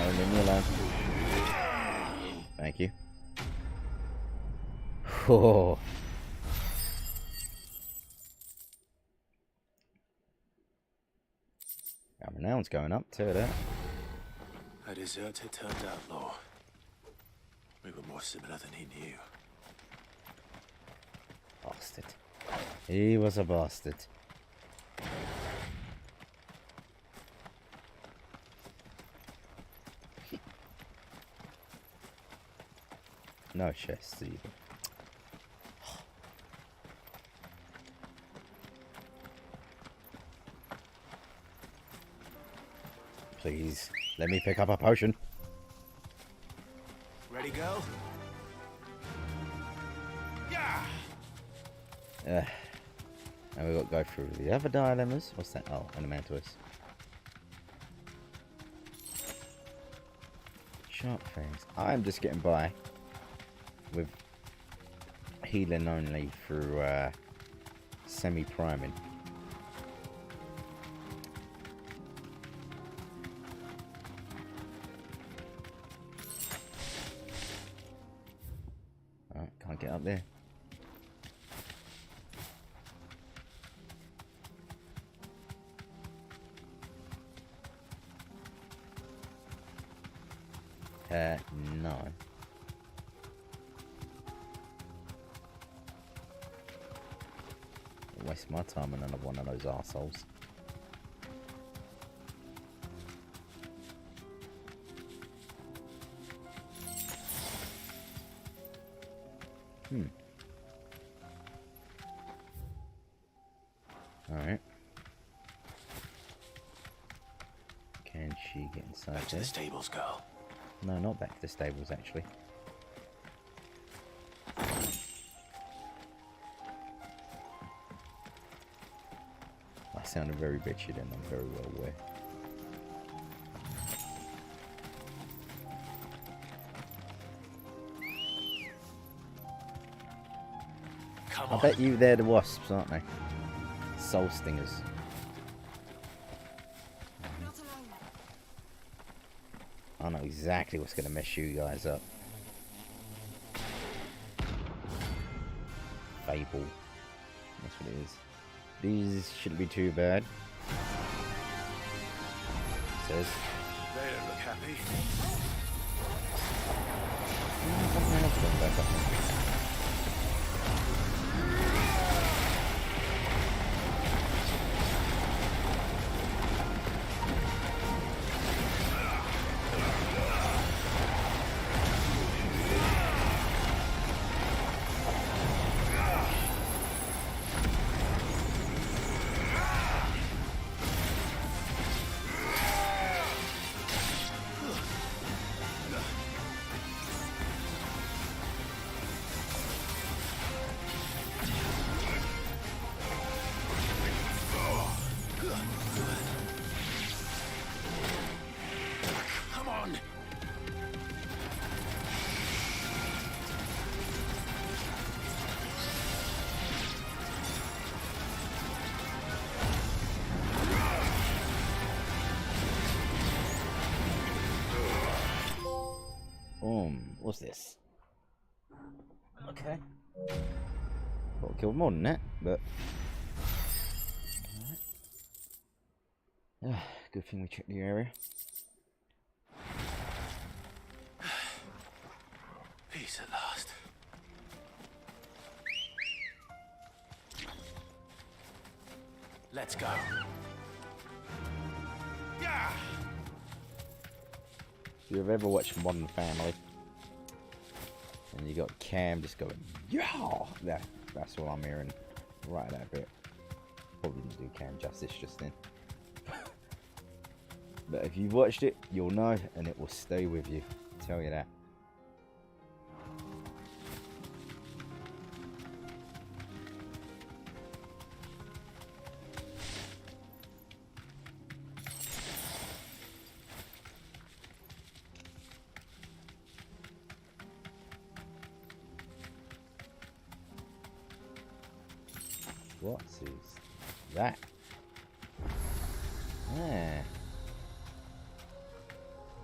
Leave me alone. Thank you. Oh. Our renown's going up too, that. A deserter turned outlaw. We were more similar than he knew. Bastard. He was a bastard. No chests either. Please, let me pick up a potion. Ready, go? Yeah. Now we've got to go through the other dilemmas. What's that? Oh, Elementalist. Sharp fangs. I'm just getting by with healing only through semi-priming. Oh, can't get up there. No. Waste my time on another one of those arseholes. Alright. Can she get inside Back to there? the stables, girl. No, not back to the stables, actually. I sounded very bitchy then, I'm very well aware. I bet you they're the wasps, aren't they? Soul stingers. I know exactly what's going to mess you guys up. Fable. That's what it is. These shouldn't be too bad. It says. They don't look happy. What's this? Okay. Got killed more than that, but alright. Good thing we checked the area. Peace at last. Let's go. Yeah. If you've ever watched Modern Family, and you got Cam just going, yeah, that's what I'm hearing right that bit. Probably didn't do Cam justice just then. But if you've watched it, you'll know, and it will stay with you. I'll tell you that. What is that? Yeah.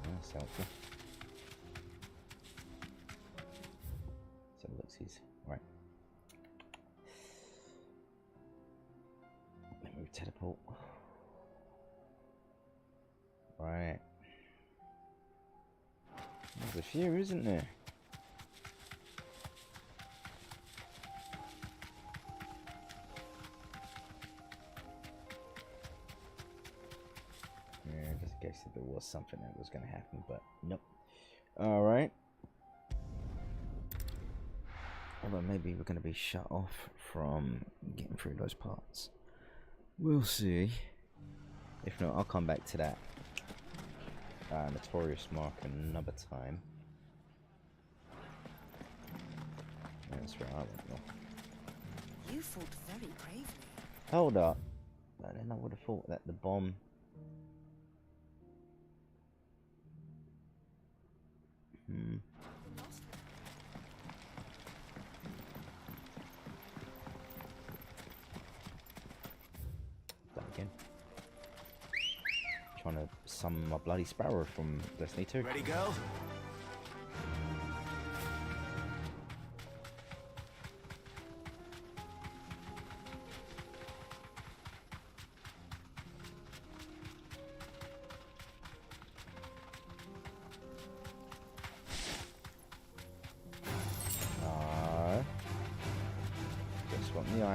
That's helpful. So looksies. Right. Let me teleport. Right. There's a few, isn't there? Just in case if there was something that was going to happen, but nope. Alright. Although maybe we're going to be shut off from getting through those parts. We'll see. If not, I'll come back to that notorious mark another time. That's where I went wrong. You fought very bravely. Hold up. But then I would have thought that the bomb... That again. Trying to summon my bloody sparrow from Destiny 2. Ready, girl?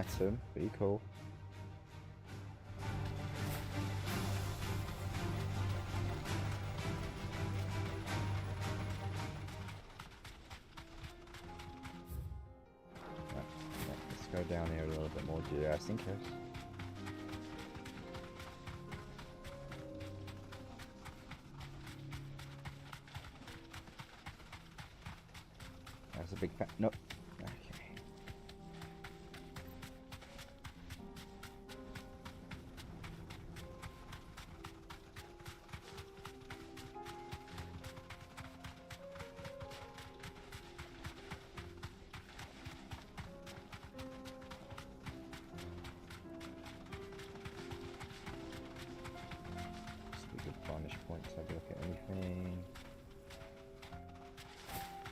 item. Be cool. Let's go down here a little bit more just in case. That's a big fat. Nope. Okay. Good varnish points. Have a look at anything.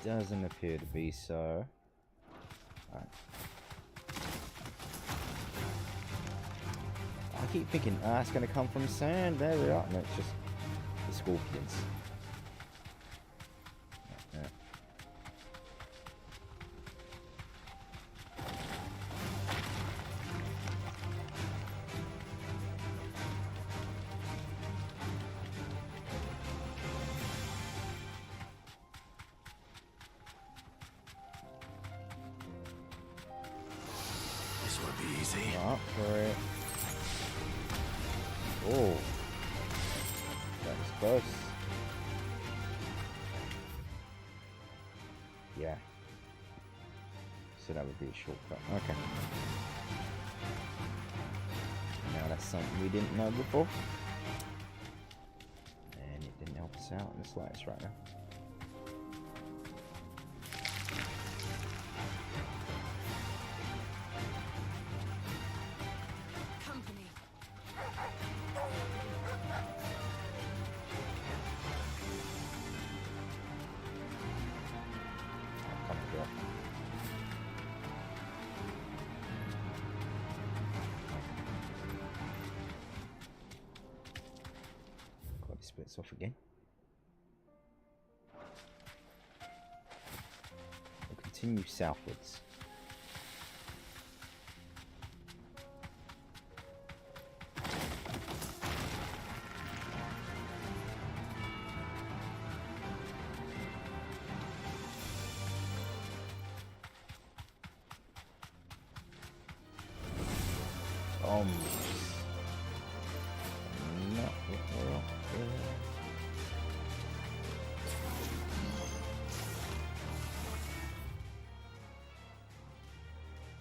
Doesn't appear to be so. Right. I keep thinking, it's going to come from sand. There we are. No, it's just the scorpions. Yeah. This won't be easy. Not for it. Oh, that was close. Yeah. So that would be a shortcut. Okay. Now that's something we didn't know before. And it didn't help us out in the slightest right now. Splits off again. We'll continue southwards.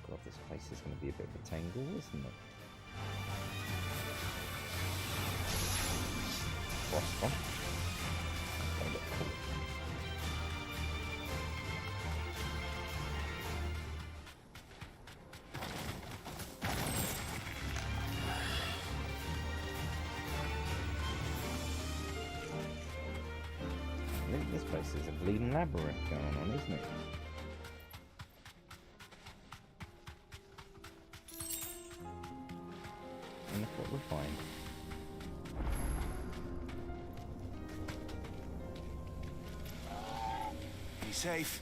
God, this place is going to be a bit of a tangle, isn't it? Frost bomb. Gonna get caught. I think this place is a bleeding labyrinth going on, isn't it? And look what we find. Be safe.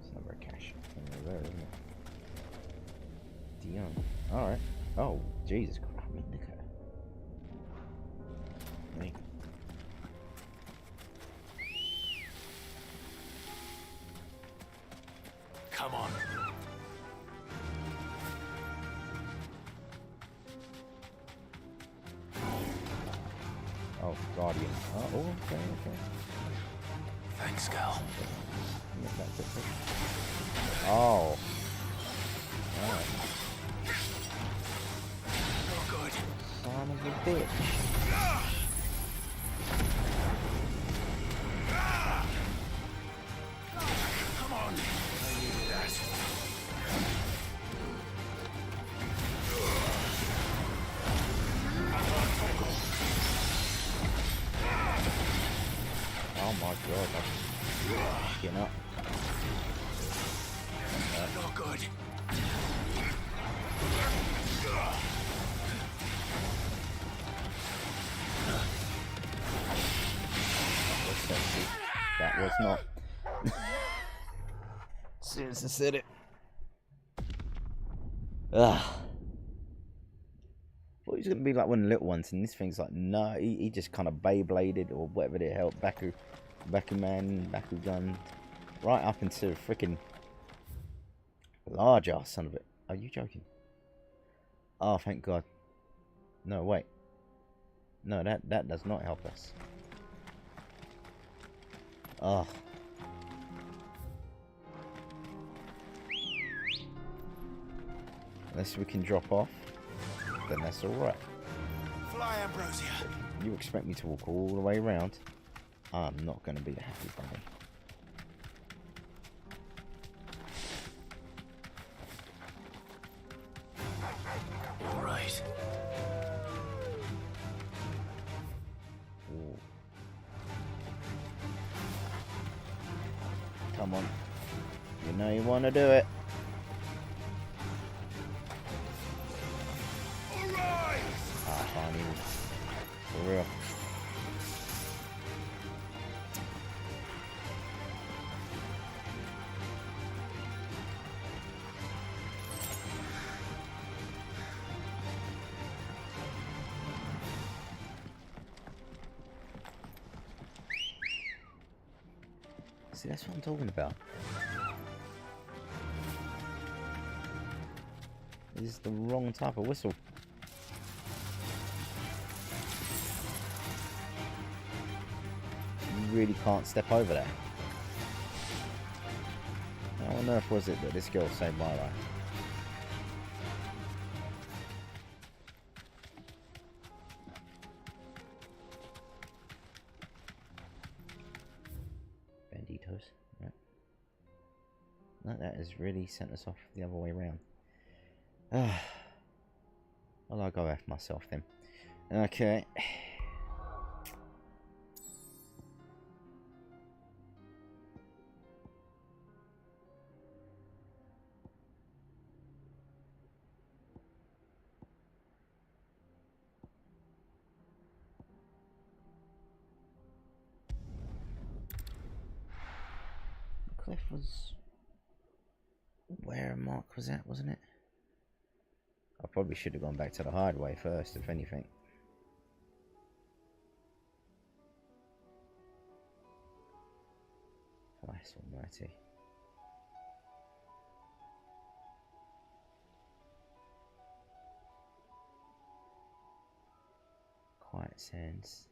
It's never a cache thing there, isn't it? Dion. Alright. Oh, Jesus Christ. I mean, look at her. Me. Come on. Oh, Guardian. Oh, okay, okay. Thanks, Gal. Oh. Alright. Not good. Son of a bitch. Come on. I needed that. Oh my god, I'm getting up. Not good. That was not. As soon as I said it. Ugh. Thought he was gonna be like one of the little ones, and this thing's like, no, he just kind of Beybladed or whatever the hell, Bakugan, right up into a freaking large ass son of it. Are you joking? Oh, thank God. No, wait. No, that does not help us. Oh. Unless we can drop off, then that's alright. Fly, Ambrosia. You expect me to walk all the way around? I'm not going to be a happy bunny. Alright. Come on. You know you want to do it. Ah, fine, even. For real. See, that's what I'm talking about. This is the wrong type of whistle. You really can't step over there. How on earth was it that this girl saved my life? Banditos. Right. No, that has really sent us off the other way around. Well, I'll go F myself then. Okay. The cliff was where Mark was at, wasn't it? I probably should have gone back to the hideaway first, if anything. Christ almighty. Quiet Sands.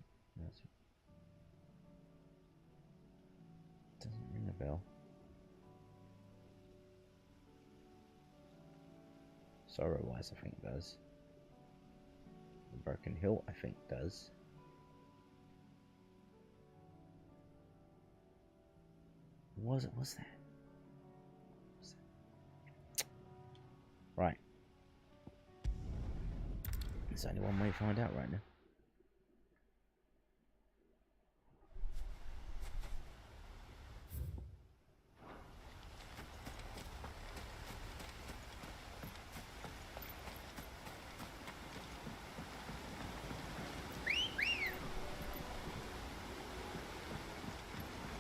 Doesn't ring a bell. Sorrow Wise, I think, does. The Broken Hill, I think, does. What's that? What's that? Right. There's only one way to find out right now.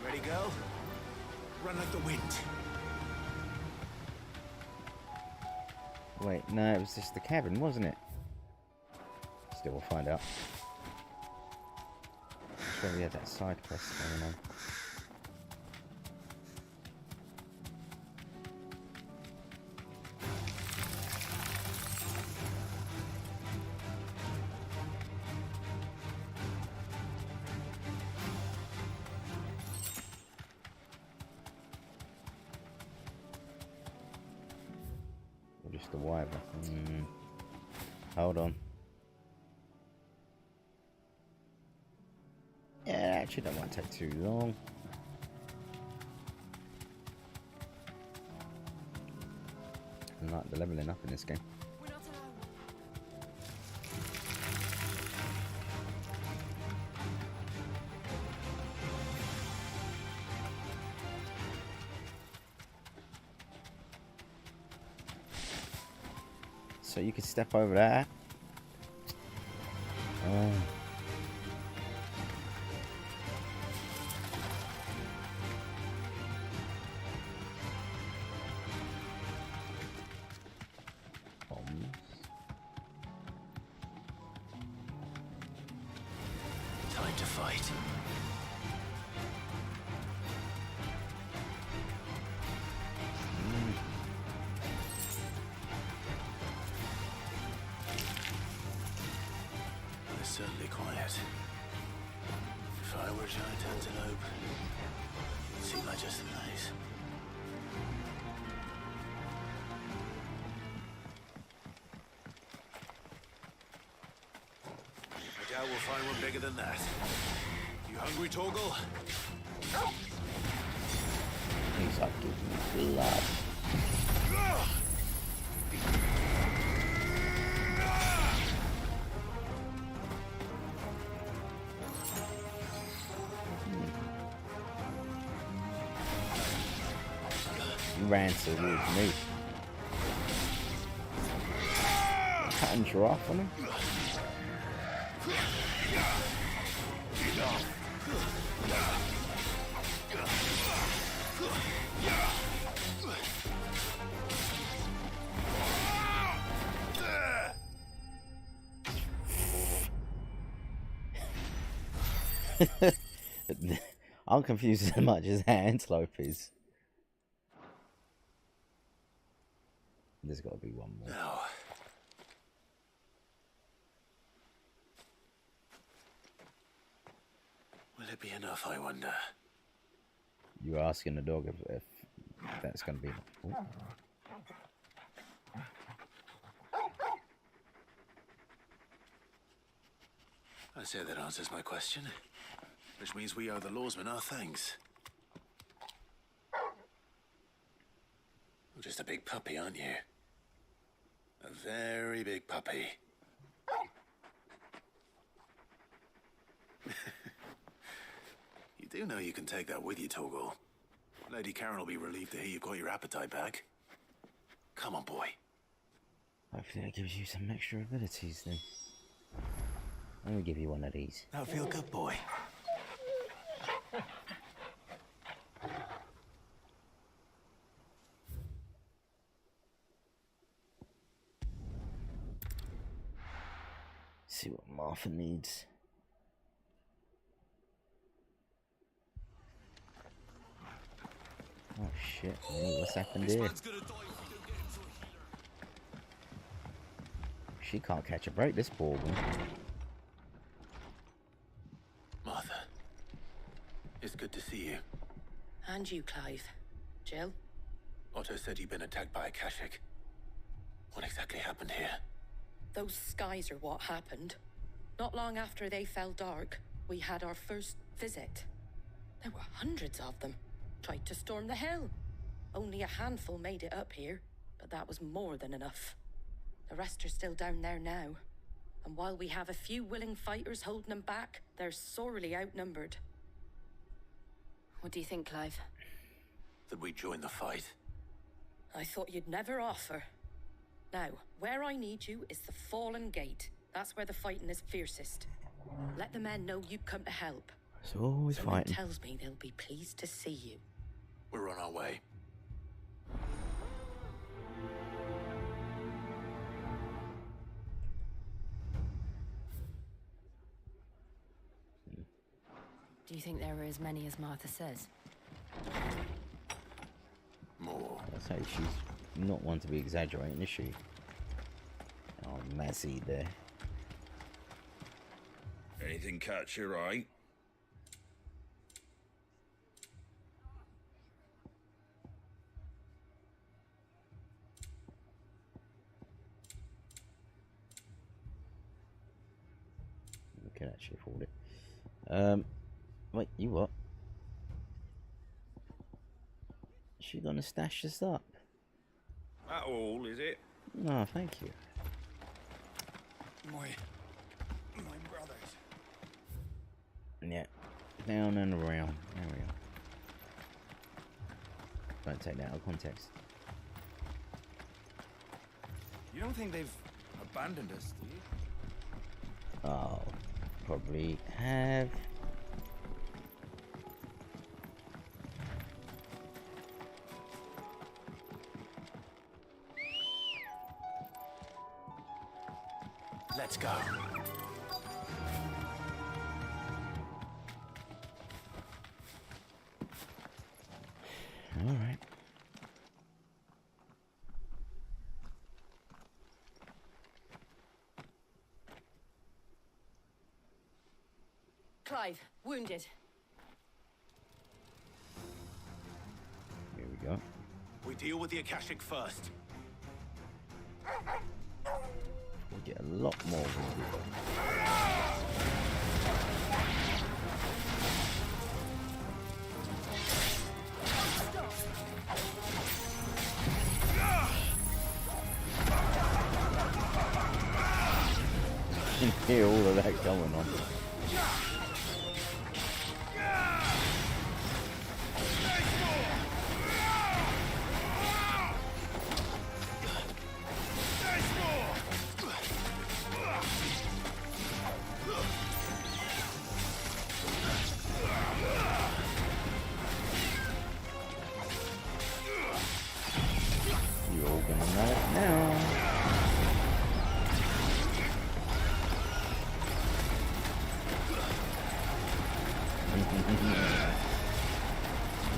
Ready, girl? Run like the wind. Wait, no, it was just the cabin, wasn't it? Still, we'll find out. I'm sure we had that side quest going on. Just the wyvern. Hold on. Yeah, actually that won't take too long. I like the leveling up in this game. So you can step over that. Oh Time to fight. It's certainly quiet. If I were giant antelope, it'd seem like just the place. I doubt we'll find one bigger than that. You hungry, Torgal? He's like giving me blood. He ran towards me. Cutting giraffe on him. I'm confused as much as Antelope is. There's got to be one more. No. Will it be enough, I wonder? You were asking the dog if that's going to be... Ooh. I say that answers my question. Which means we owe the lawsmen our thanks. You're just a big puppy, aren't you? A very big puppy. You do know you can take that with you, Torgal. Lady Karen will be relieved to hear you've got your appetite back. Come on, boy. Hopefully that gives you some extra abilities then. Let me give you one of these. That'll feel good, boy. See what Martha needs. Oh shit, man, what's happened here? She can't catch a break, this poor one. Martha, it's good to see you. And you, Clive. Jill? Otto said you'd been attacked by a Kashik. What exactly happened here? Those skies are what happened. Not long after they fell dark, we had our first visit. There were hundreds of them. Tried to storm the hill. Only a handful made it up here, but that was more than enough. The rest are still down there now. And while we have a few willing fighters holding them back, they're sorely outnumbered. What do you think, Clive? That we join the fight? I thought you'd never offer. Now, where I need you is the Fallen Gate. That's where the fighting is fiercest. Let the men know you come to help. It's always Someone fighting. tells me they'll be pleased to see you. We're on our way. Do you think there are as many as Martha says? More. I say she's not one to be exaggerating, is she? Oh, Mazzy there. Anything catch your eye? We can actually afford it. Wait, you what? Is she gonna stash this up? That all, is it? No, thank you. My brothers. Yeah, down and around. There we are. Don't take that out of context. You don't think they've abandoned us, do you? Oh, probably have. Let's go. Clive, wounded. Here we go. We deal with the Akashic first. We get a lot more wounded. You can hear all of that going on. You're all gonna know it now.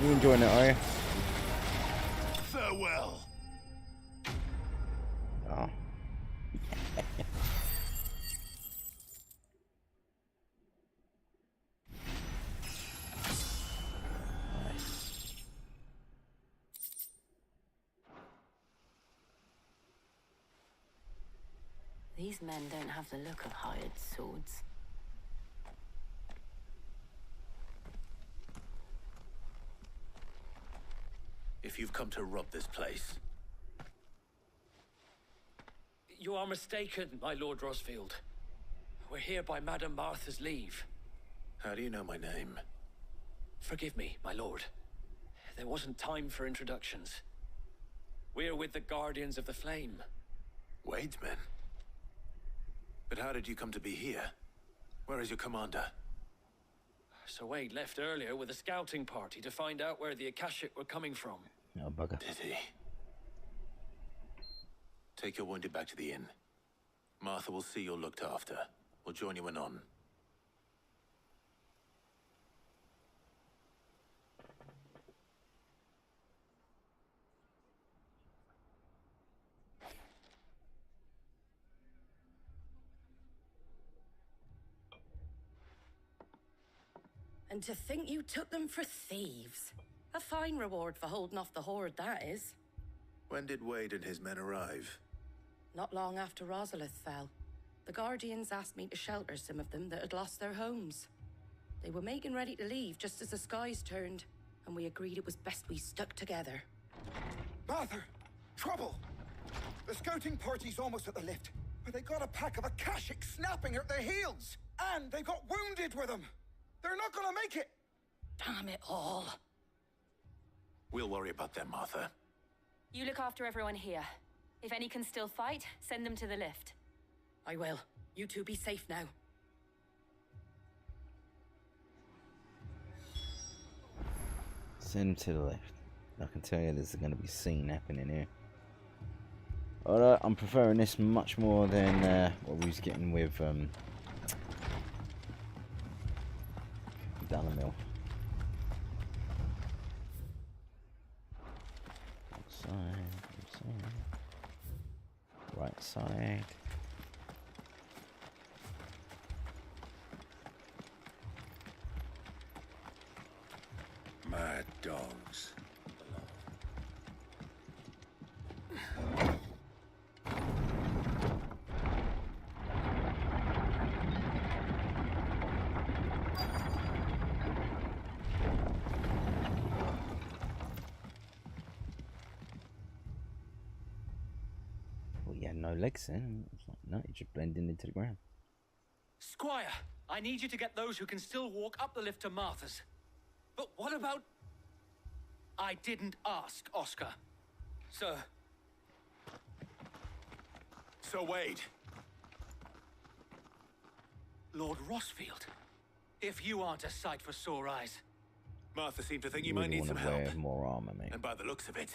You enjoying it, are you? Farewell. Oh. These men don't have the look of hired swords. If you've come to rob this place. You are mistaken, my Lord Rosfield. We're here by Madame Martha's leave. How do you know my name? Forgive me, my lord. There wasn't time for introductions. We're with the Guardians of the Flame. Wade's men? But how did you come to be here? Where is your commander? Sir Wade left earlier with a scouting party to find out where the Akashic were coming from. Oh, bugger. Did he? Take your wounded back to the inn. Martha will see you're looked after. We'll join you anon. And to think you took them for thieves. A fine reward for holding off the horde, that is. When did Wade and his men arrive? Not long after Rosalith fell. The Guardians asked me to shelter some of them that had lost their homes. They were making ready to leave just as the skies turned, and we agreed it was best we stuck together. Martha! Trouble! The scouting party's almost at the lift, but they got a pack of Akashic snapping at their heels! And they got wounded with them! They're not gonna make it! Damn it all. We'll worry about them, Martha. You look after everyone here. If any can still fight, send them to the lift. I will. You two be safe now. Send him to the left. I can tell you there's going to be scene happening here. Alright, I'm preferring this much more than what we was getting with Dalimil. Right side. Mad dogs. Well, you had no legs then. It's like, no, you're just blending into the ground. Squire, I need you to get those who can still walk up the lift to Martha's. But what about... I didn't ask, Oscar. Sir. Sir Wade. Lord Rosfield. If you aren't a sight for sore eyes. Martha seemed to think you Really might need some wanna wear help. more armor, mate. And by the looks of it...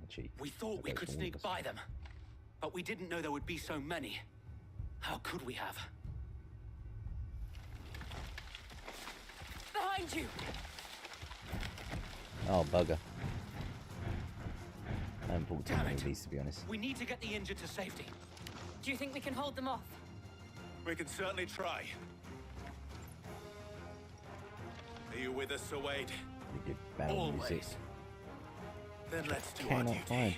Actually, We thought we could sneak by them. But we didn't know there would be so many. How could we have? Behind you! Oh, bugger. I haven't bought too many of these, to be honest. We need to get the injured to safety. Do you think we can hold them off? We can certainly try. Are you with us, Sir Wade? We did battle music. Then let's do our duty. Find.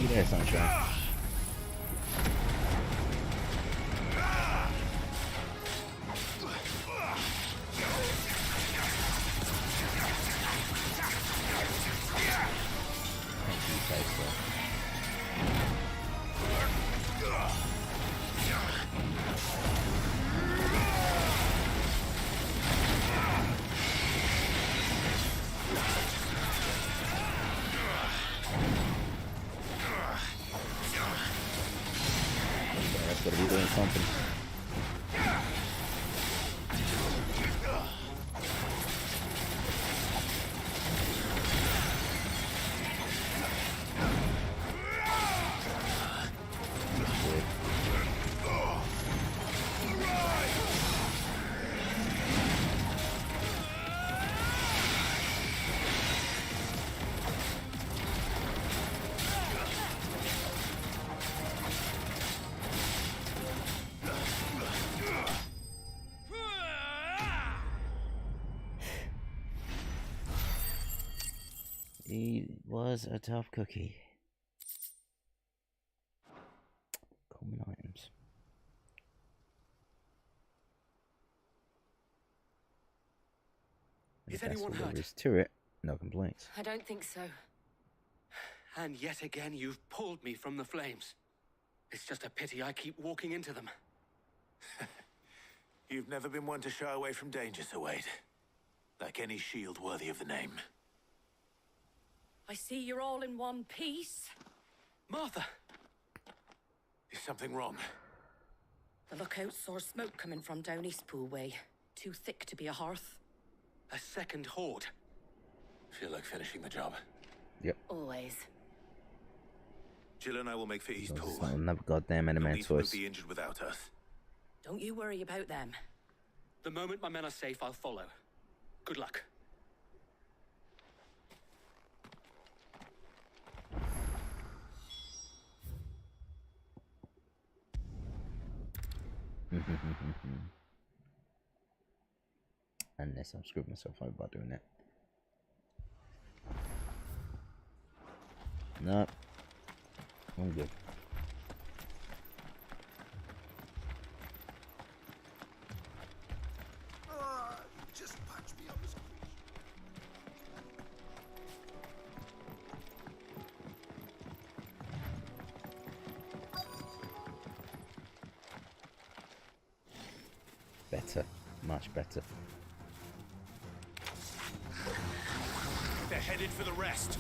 Yeah, sunshine. Gotta be doing something. He was a tough cookie. Common items. Is anyone hurt? There is to it. No complaints. I don't think so. And yet again, you've pulled me from the flames. It's just a pity I keep walking into them. You've never been one to shy away from danger, Sir Wade. Like any shield worthy of the name. I see you're all in one piece. Martha! Is something wrong? The lookout saw smoke coming from down Eastpool way. Too thick to be a hearth. A second horde. Feel like finishing the job. Yep. Always. Jill and I will make for Eastpool. Another goddamn enemy voice. Be injured without us. Don't you worry about them. The moment my men are safe, I'll follow. Good luck. Unless I'm screwing myself over by doing that. No. I'm good. Just punch me on the screen. Better. Much better. They're headed for the rest.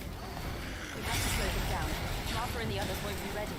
We have to slow them down. Martha and the others won't be ready.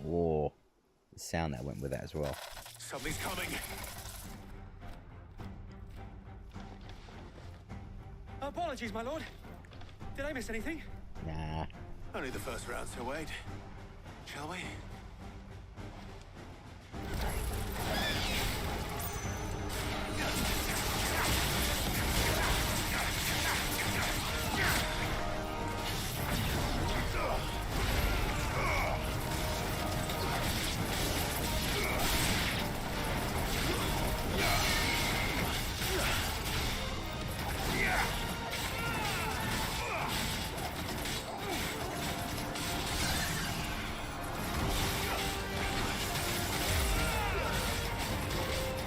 Whoa. The sound that went with that as well. Something's coming. Apologies, my lord. Did I miss anything? Nah. Only the first round, so wait. Shall we?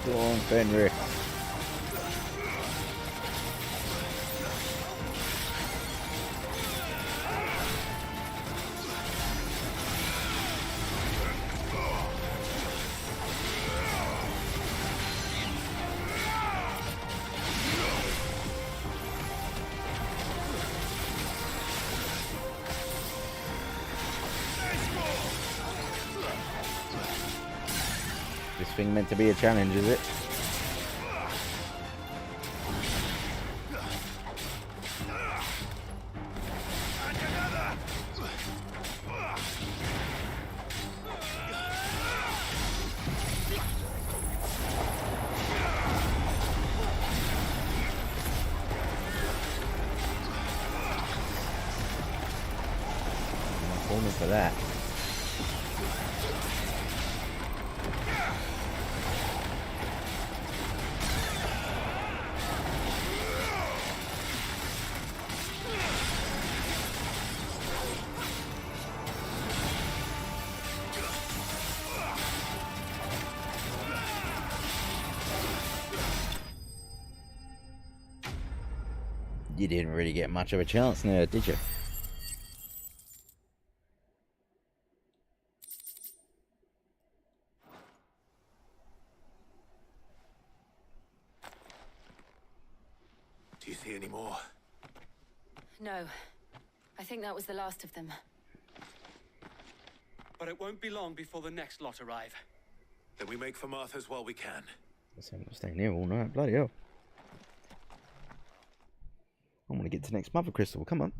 Go on, Fenrir. This thing meant to be a challenge, is it? For that. You didn't really get much of a chance now, did you? Do you see any more? No. I think that was the last of them. But it won't be long before the next lot arrive. Then we make for Martha's while we can. I'm staying here all night, bloody hell. I want to get to the next mother crystal. Come on.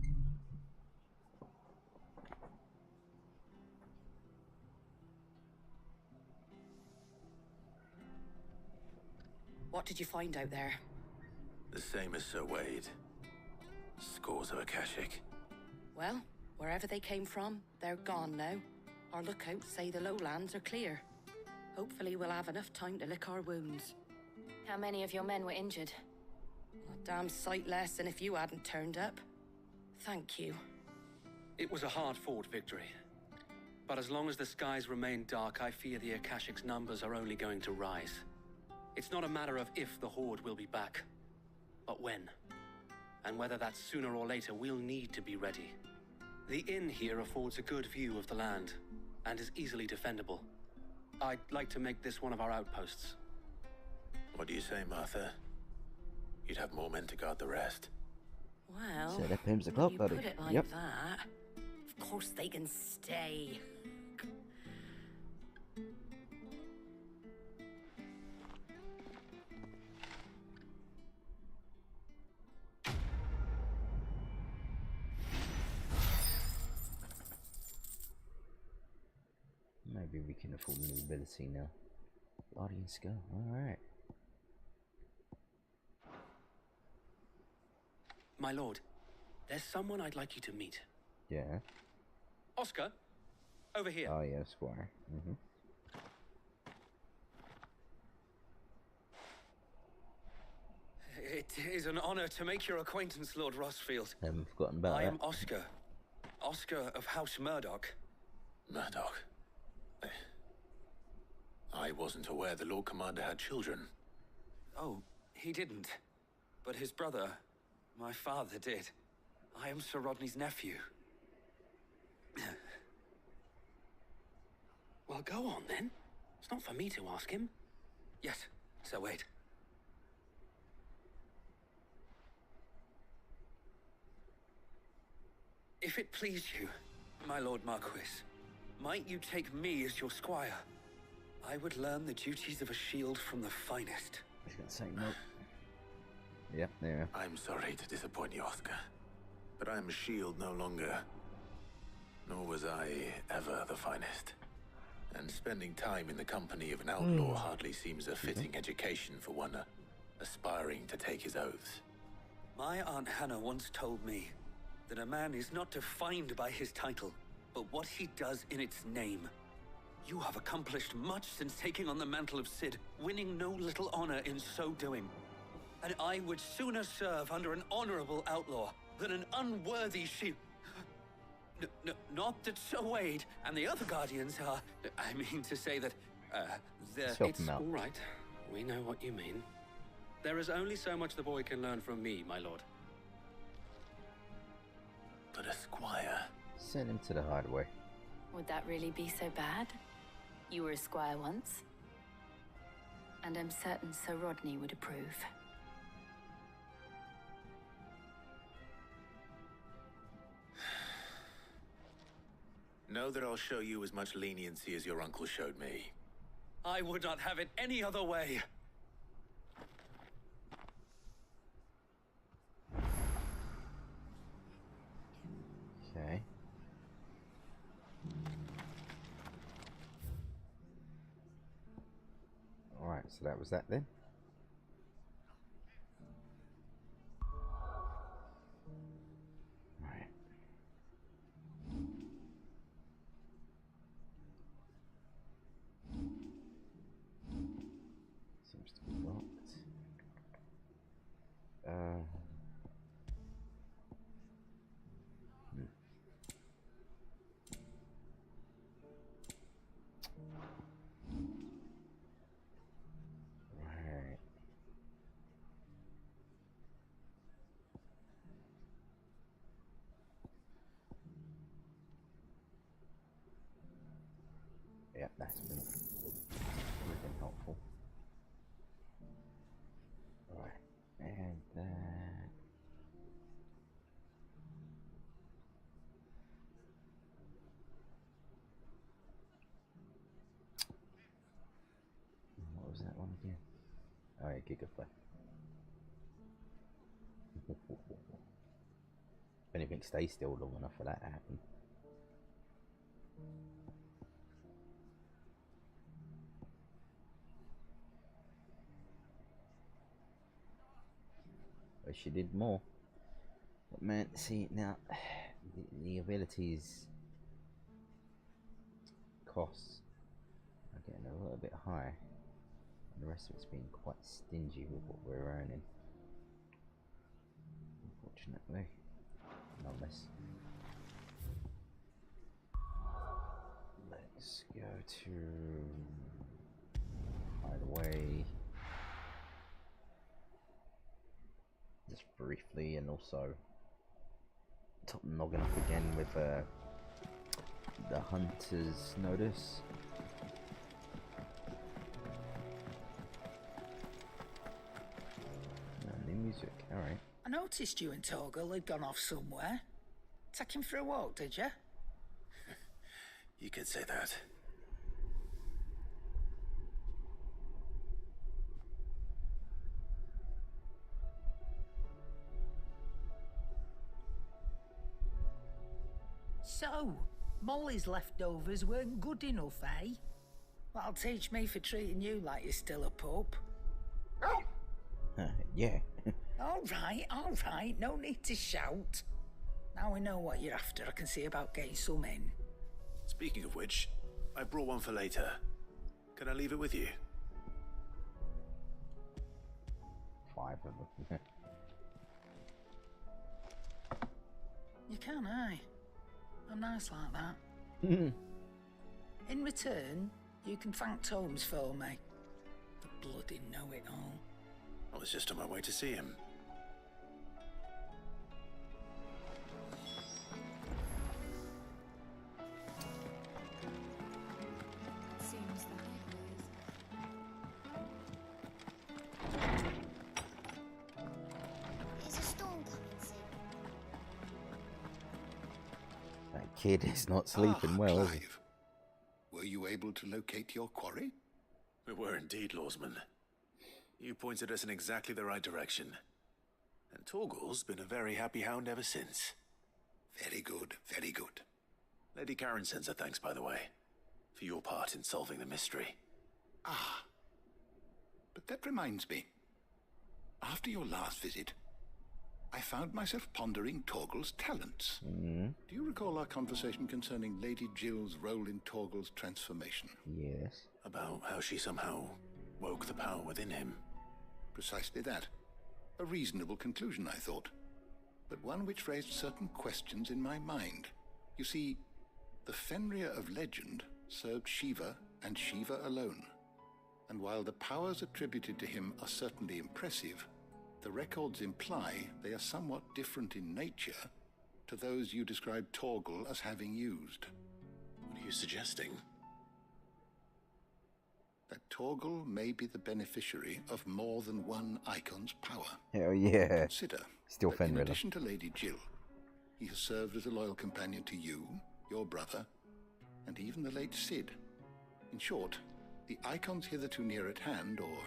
What did you find out there? The same as Sir Wade. Scores of Akashic. Well, wherever they came from, they're gone now. Our lookouts say the lowlands are clear. Hopefully we'll have enough time to lick our wounds. How many of your men were injured? A damn sight less than if you hadn't turned up. Thank you. It was a hard-fought victory. But as long as the skies remain dark, I fear the Akashic's numbers are only going to rise. It's not a matter of if the Horde will be back, but when. And whether that's sooner or later, we'll need to be ready. The inn here affords a good view of the land, and is easily defendable. I'd like to make this one of our outposts. What do you say, Martha? You'd have more men to guard the rest. Well, Set up him's the clock, you buddy. put it like Yep. that. Of course they can stay. Maybe we can afford a new ability now. Guardian Skull, alright. My lord, there's someone I'd like you to meet. Yeah. Oscar, over here. Oh yeah, Squire. It is an honor to make your acquaintance, Lord Rossfield. Haven't forgotten about I that. am Oscar. Oscar of House Murdoch. Murdoch? I wasn't aware the Lord Commander had children. Oh, he didn't. But his brother, my father, did. I am Sir Rodney's nephew. Well, go on then. It's not for me to ask him. Yes, Sir Wade. If it please you, my Lord Marquis, might you take me as your squire? I would learn the duties of a shield from the finest. He's got the same note. Yep, there. I'm sorry to disappoint you, Oscar, but I'm a shield no longer. Nor was I ever the finest. And spending time in the company of an outlaw hardly seems a fitting education for one aspiring to take his oaths. My Aunt Hannah once told me that a man is not defined by his title, but what he does in its name. You have accomplished much since taking on the mantle of Cid, winning no little honor in so doing. And I would sooner serve under an honorable outlaw than an unworthy shield. Not that Sir Wade and the other guardians are... I mean to say that... it's all right. We know what you mean. There is only so much the boy can learn from me, my lord. But a squire... Send him to the hard way. Would that really be so bad? You were a squire once. And I'm certain Sir Rodney would approve. Know that I'll show you as much leniency as your uncle showed me. I would not have it any other way. Okay. Alright, so that was that then. Right. Seems to be locked. Right. Yeah, that's been helpful. Right, and that. What was that one again? Oh yeah, Gigafly. anything stays still long enough for that to happen. But she did more. But man, see now, the abilities costs are getting a little bit high, and the rest of it's being quite stingy with what we're earning. Unfortunately, nonetheless. Let's go to hideaway just briefly, and also top noggin up again with the hunter's notice. New music, alright. I noticed you and Torgal had gone off somewhere. Take him for a walk, did you? You could say that. So, Molly's leftovers weren't good enough, eh? That'll teach me for treating you like you're still a pup. Yeah. all right, no need to shout. Now we know what you're after, I can see about getting some in. Speaking of which, I brought one for later. Can I leave it with you? 5 of them. You can, eh? I'm nice like that. In return, you can thank Tomes for me. The bloody know-it-all. I was just on my way to see him. Seems There's a storm coming soon. That kid is not sleeping well. Is he? Clive. Were you able to locate your quarry? We were indeed, Lawsman. You pointed us in exactly the right direction. And Torgal's been a very happy hound ever since. Very good, very good. Lady Karen sends her thanks, by the way, for your part in solving the mystery. Ah. But that reminds me. After your last visit, I found myself pondering Torgal's talents. Do you recall our conversation concerning Lady Jill's role in Torgal's transformation? Yes. About how she somehow woke the power within him. Precisely that. A reasonable conclusion, I thought. But one which raised certain questions in my mind. You see, the Fenrir of legend served Shiva and Shiva alone. And while the powers attributed to him are certainly impressive, the records imply they are somewhat different in nature to those you described Torgal as having used. What are you suggesting? That Torgal may be the beneficiary of more than one icon's power. Hell yeah. Consider Still that in Fenrir. addition to Lady Jill, he has served as a loyal companion to you, your brother, and even the late Cid. In short, the icons hitherto near at hand, or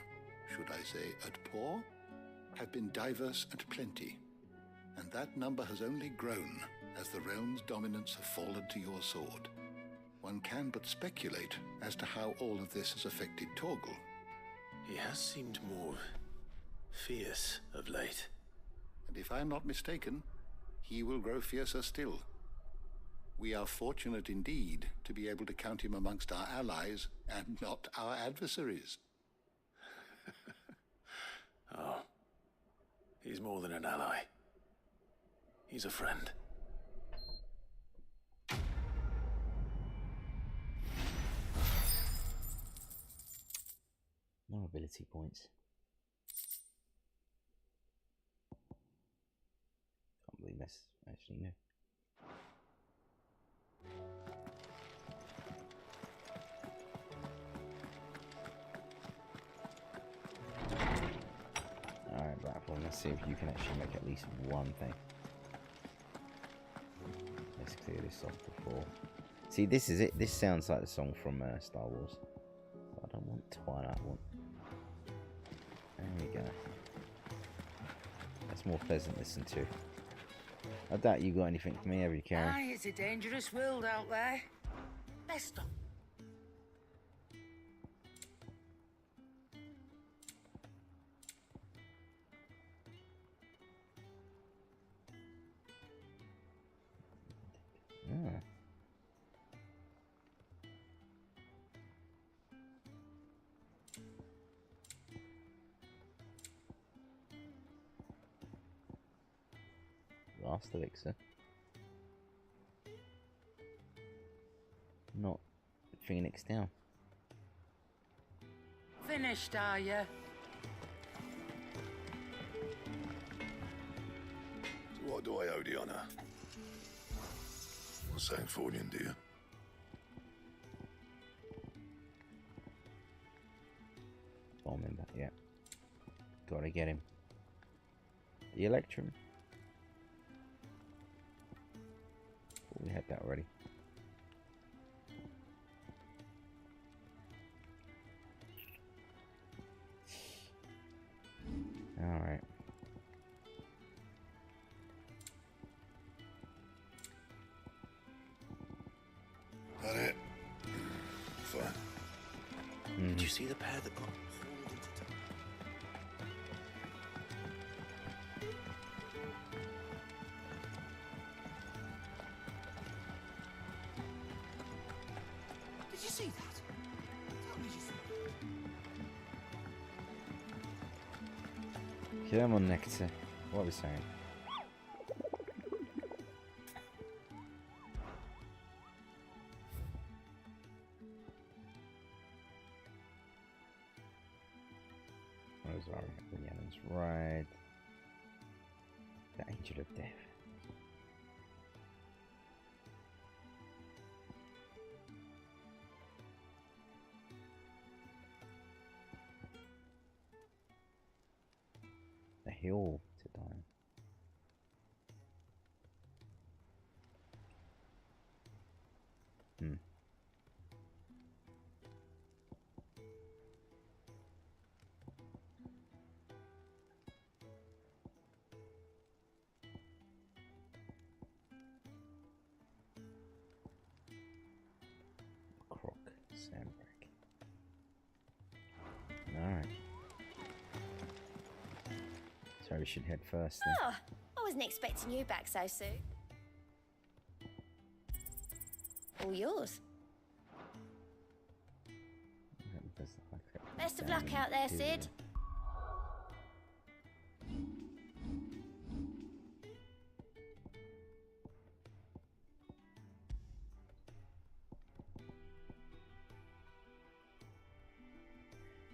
should I say at paw, have been diverse and plenty, and that number has only grown as the realm's dominance have fallen to your sword. One can but speculate as to how all of this has affected Torgal. He has seemed more fierce of late. And if I'm not mistaken, he will grow fiercer still. We are fortunate indeed to be able to count him amongst our allies and not our adversaries. Oh, he's more than an ally. He's a friend. No ability points. Can't believe that's actually new. Alright, Blackpool, let's see if you can actually make at least one thing. Let's clear this off before. See, this is it. This sounds like the song from Star Wars. I don't want Twilight, I want. There we go. That's more pleasant to listen to. I doubt you got anything for me, have you, Karen? Aye, it's a dangerous world out there. Let's stop. Yeah. Last elixir. Not Phoenix down. Finished, are you? So what do I owe the honor? What's saying Fordian, do you? Bomb him back, yeah. Gotta get him. The Electrum. We had that already. Alright. That it? Fine. Mm. Did you see the pair that got hauled into town? Did you see that? Tell me you saw it. Come on, Nectar. What are we saying? Where's our Rhiannon's Ride? The Angel of Death. The hill to die. Hmm. Croc Sandbreak. Alright. So we should head first then. Oh, I wasn't expecting you back so soon. All yours. Best of luck out there, Sid.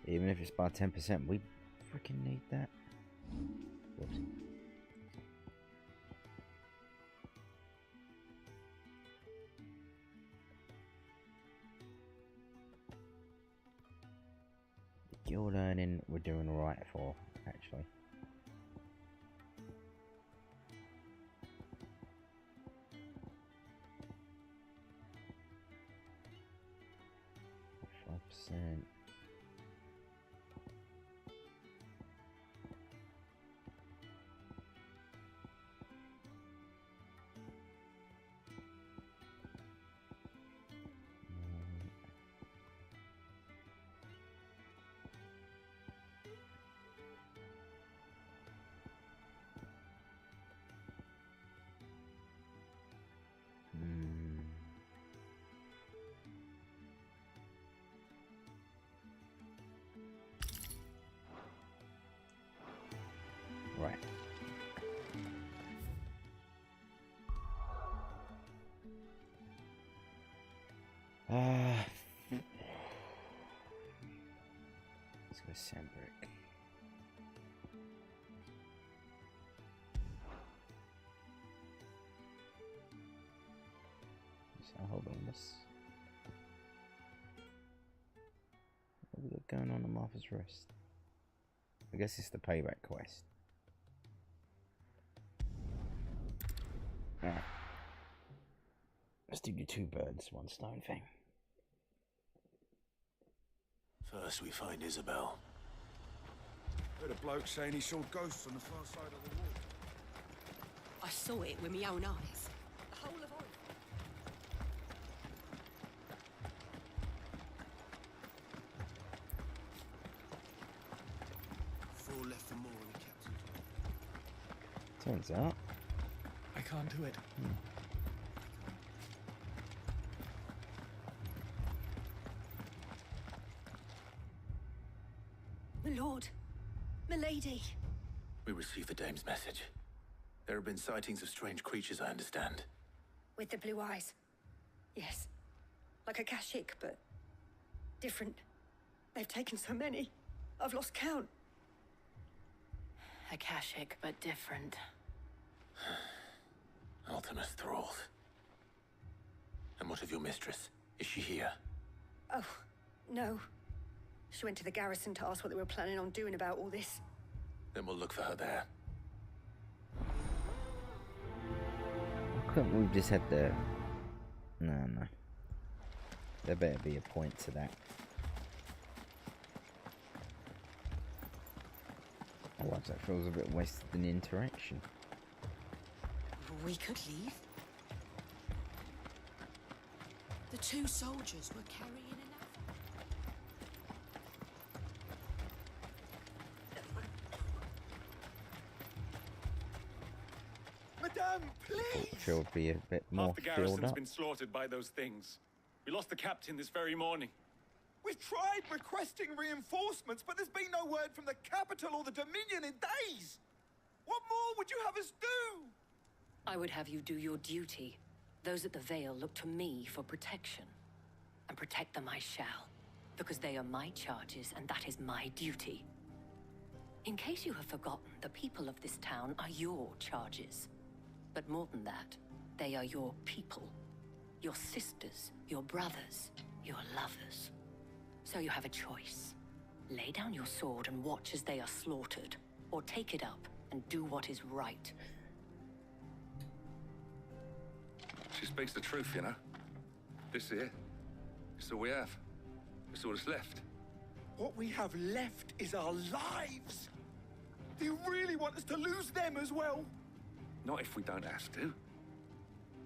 Even if it's by 10%, we freaking need that. Whoops. The guild earning we're doing right for, actually. %. Right. Let's go Sandbreak. So hold on this. What have we got going on Martha's Rest? I guess it's the payback quest. Alright. Let's do your two birds, one stone thing. First we find Isabel. Heard a bloke saying he saw ghosts on the far side of the wall. I I saw it with my own eyes. The whole of Odin. Four left for more, Captain. Turns out. I can't do it. My lord. Milady. We received the dame's message. There have been sightings of strange creatures, I understand. With the blue eyes. Yes. Like a Kashik, but different. They've taken so many. I've lost count. A Kashik, but different. Ultimus thralls. And what of your mistress? Is she here? Oh, no. She went to the garrison to ask what they were planning on doing about all this. Then we'll look for her there. Why couldn't we just had the... No. There better be a point to that. Otherwise that feels a bit wasted in interaction. We could leave. The two soldiers were carrying an Madame, please! Sure would be a bit more Half the filled garrison's up. been slaughtered by those things. We lost the captain this very morning. We've tried requesting reinforcements, but there's been no word from the capital or the Dominion in days! What more would you have us do? I would have you do your duty. Those at the Vale look to me for protection. And protect them I shall. Because they are my charges, and that is my duty. In case you have forgotten, the people of this town are your charges. But more than that, they are your people. Your sisters, your brothers, your lovers. So you have a choice. Lay down your sword and watch as they are slaughtered. Or take it up and do what is right. She speaks the truth, you know. This here, it's all we have. It's all that's left. What we have left is our lives! Do you really want us to lose them as well? Not if we don't have to.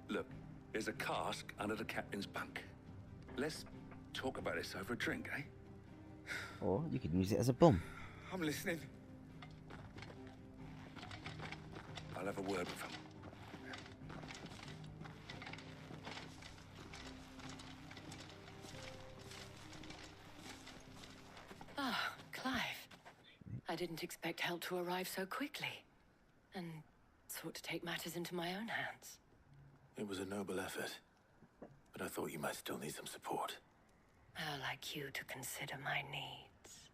Look, there's a cask under the captain's bunk. Let's talk about this over a drink, eh? Or you could use it as a bomb. I'm listening. I'll have a word with him. Ah, Clive. I didn't expect help to arrive so quickly. And sought to take matters into my own hands. It was a noble effort, but I thought you might still need some support. I'd like you to consider my needs.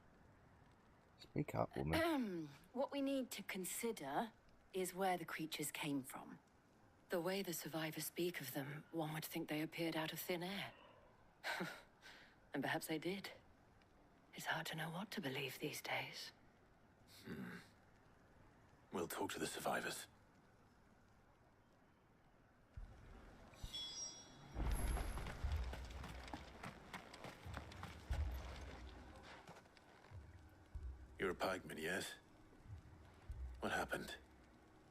Speak up, woman. What we need to consider is where the creatures came from. The way the survivors speak of them, one would think they appeared out of thin air. And perhaps they did. It's hard to know what to believe these days. We'll talk to the survivors. You're a pikeman, yes? What happened?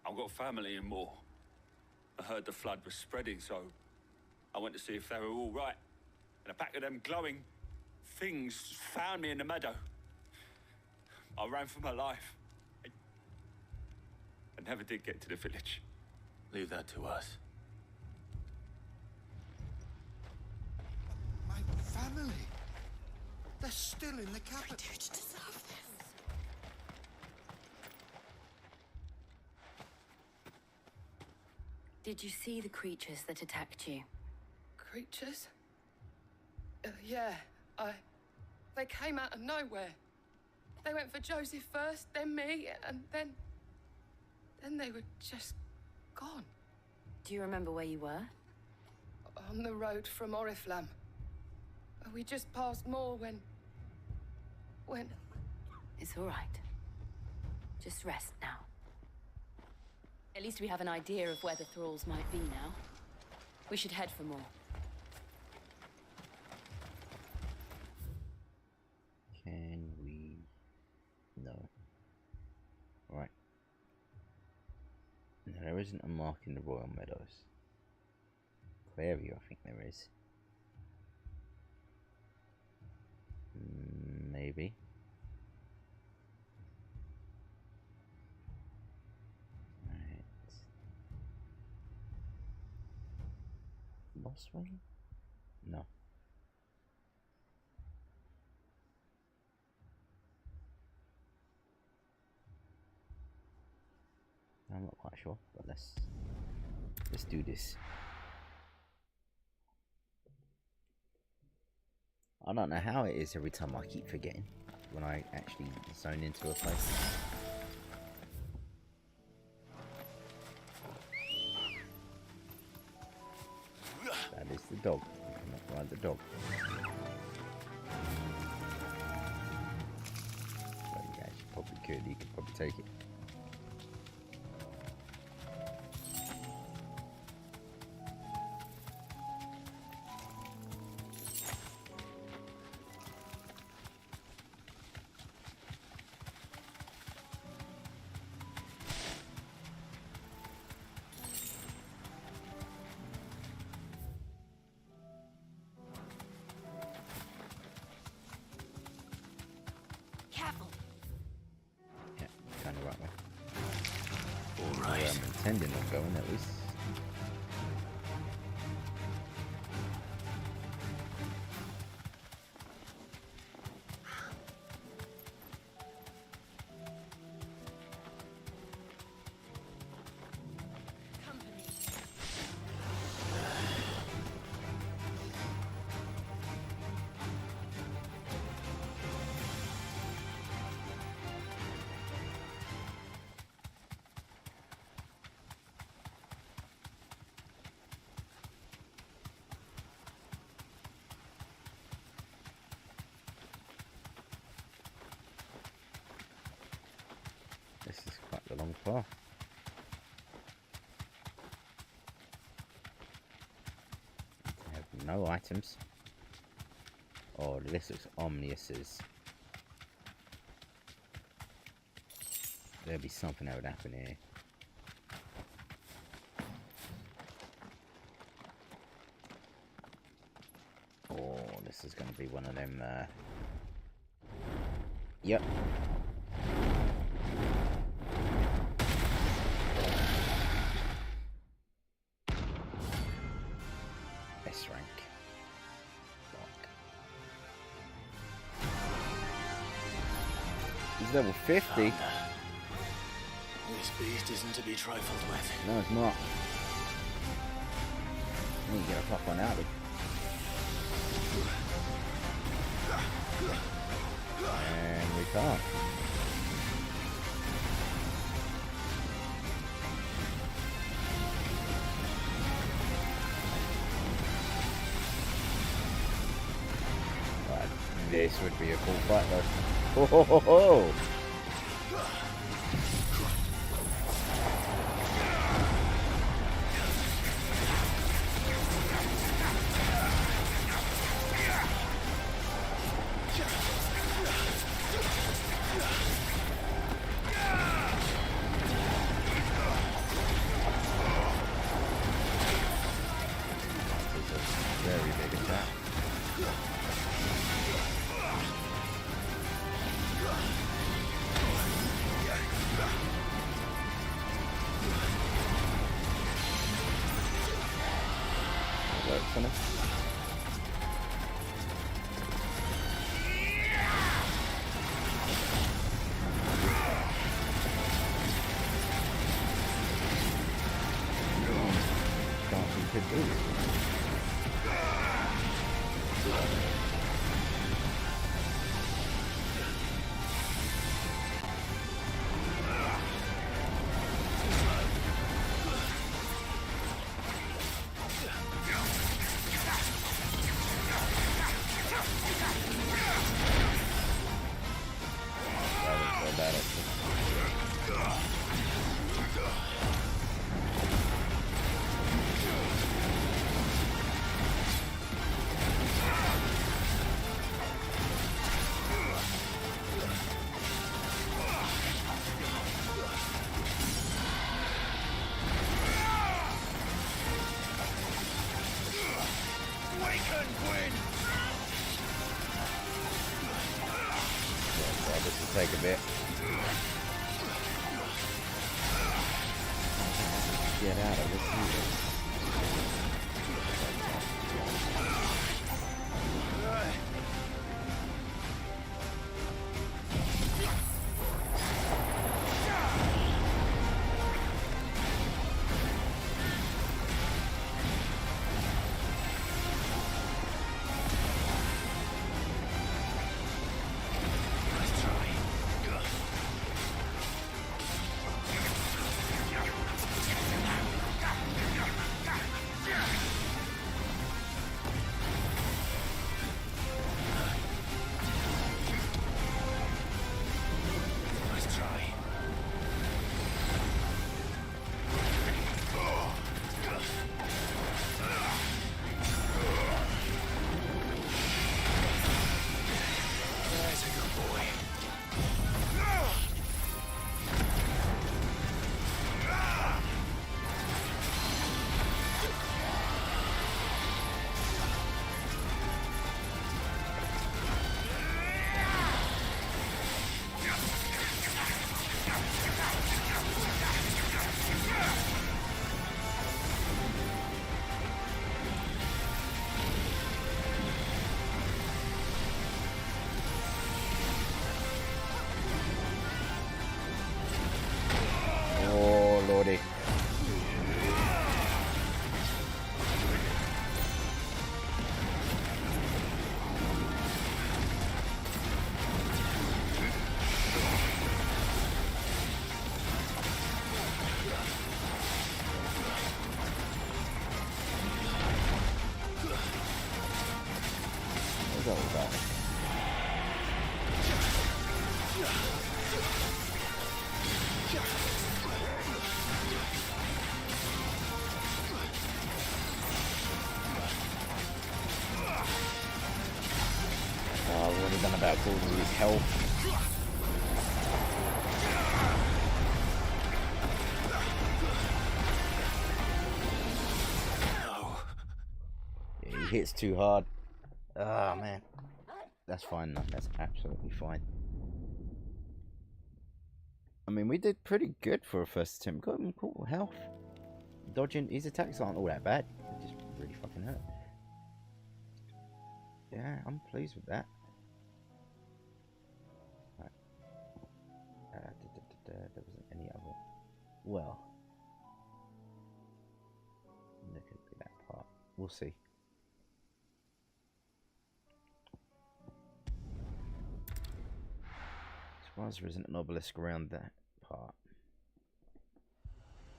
I've got family in Moor. I heard the flood was spreading, so I went to see if they were all right. And a pack of them glowing things found me in the meadow. I ran for my life. I never did get to the village. Leave that to us. My family. They're still in the capital. You deserve this. Did you see the creatures that attacked you? Creatures? Yeah, they came out of nowhere. They went for Joseph first, then me, and then they were just gone. Do you remember where you were? On the road from Oriflamme. We just passed Moor when... It's all right. Just rest now. At least we have an idea of where the thralls might be now. We should head for more. Can we... No. Right. No, there isn't a mark in the Royal Meadows. Clairview, I think there is. Maybe. Right. Lost Way? No. I'm not quite sure, but let's do this. I don't know how it is every time I keep forgetting when I actually zone into a place. That is the dog. You cannot ride the dog. But you actually probably could. You could probably take it. Intending on going at least. This is quite a long path. I have no items. Oh, this looks ominous. There'll be something that would happen here. Oh, this is going to be one of them. Yep. S rank. He's level 50. This beast isn't to be trifled with. No, it's not. I need to get a pop one out of. And we can't. Right, this would be a cool fight though. Ho ho ho ho! Very big attack. Works on it. Can't think it do. take a bit. Get out of this. About all his health. Yeah, he hits too hard. Oh man. That's fine though. That's absolutely fine. I mean, we did pretty good for a first attempt. Got him cool health. Dodging, his attacks aren't all that bad. They just really fucking hurt. Yeah, I'm pleased with that. There wasn't any other. Well, there could be that part. We'll see. Surprised there isn't an obelisk around that part.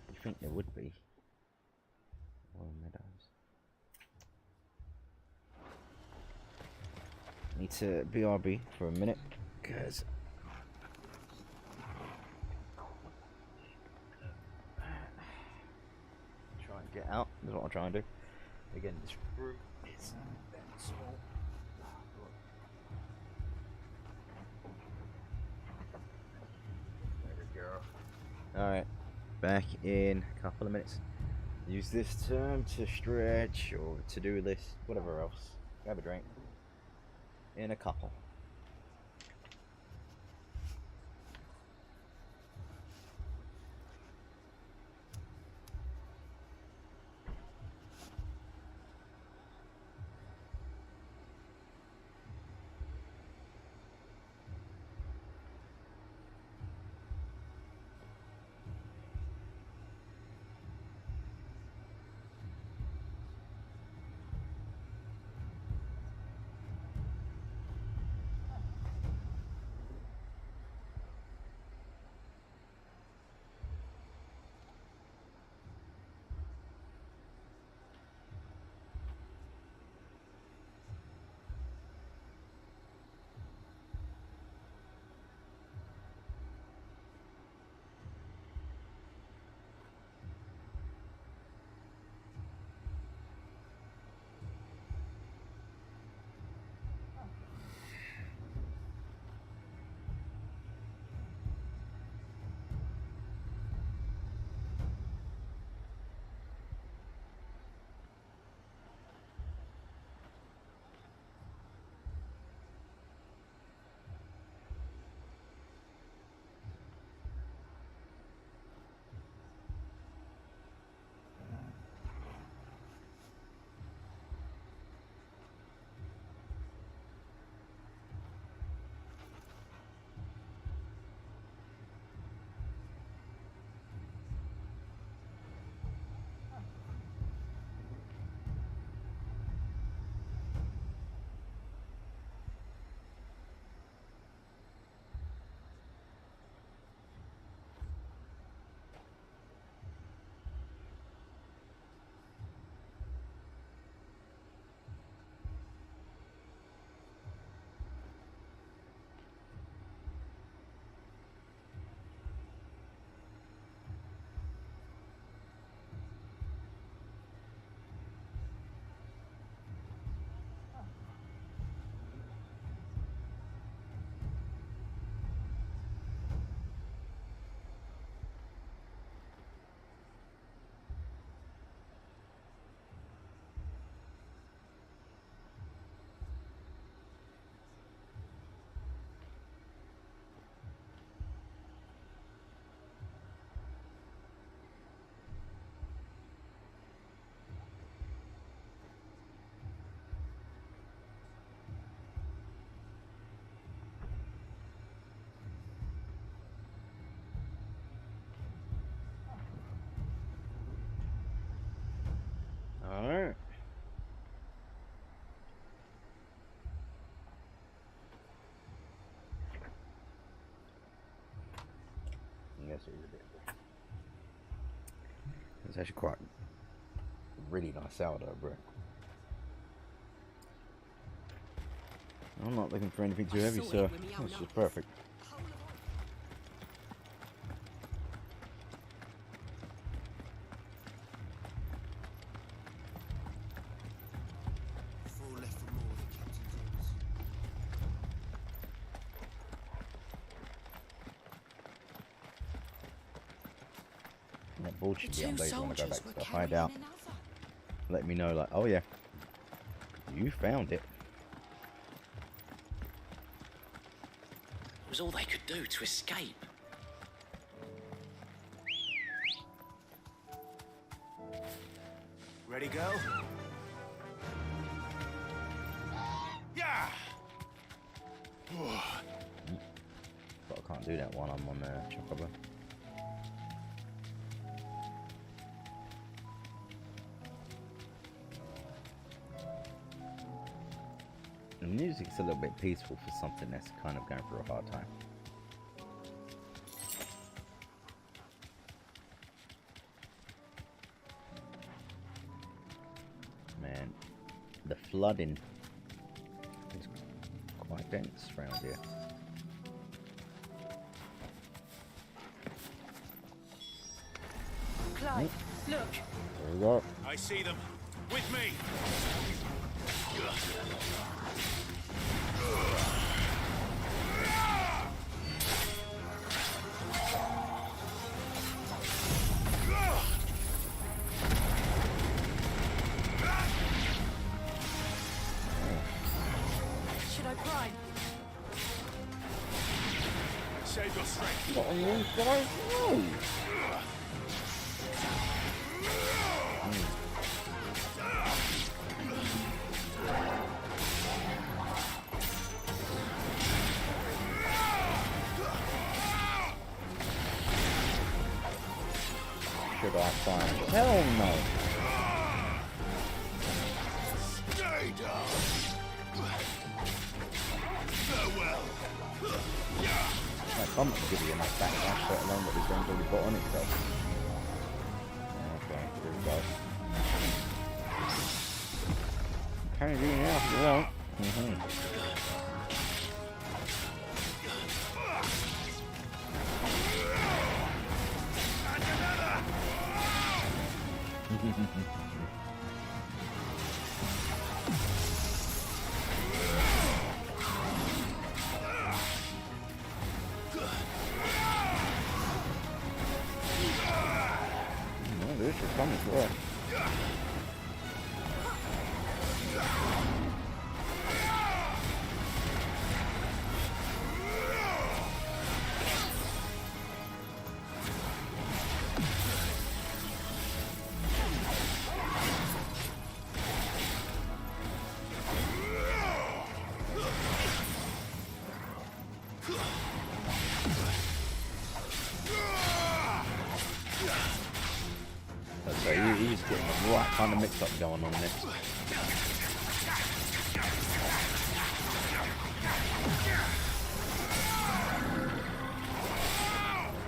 You'd think there would be. Royal Meadows. Need to BRB for a minute, because get out. That's what I'm trying to do. Again, this room is that small. There we go. Alright, back in a couple of minutes. Use this time to stretch or to do this, whatever else. Grab a drink. In a couple. Alright. Yes, it is a bit. It's actually quite really nice sourdough, bro. I'm not looking for anything too heavy, so it's just perfect. That bullshit the days when I go back to the hideout. Let me know, like, oh yeah, you found it. It was all they could do to escape. Ready, go? Yeah. But I can't do that while I'm on Chocobo. The music's a little bit peaceful for something that's kind of going through a hard time. Man, the flooding is quite dense around here. Clive, look. There we go. I see them. With me. Should I cry? Save your strength. What on these guys? No. Should I find? Hell no. Stay down. Farewell. That bump can give you enough backlash, let alone what this game's already got on itself. Okay, here we go. Can you do it now if you want? This is coming for us. So he's getting the right kind of mix up going on there.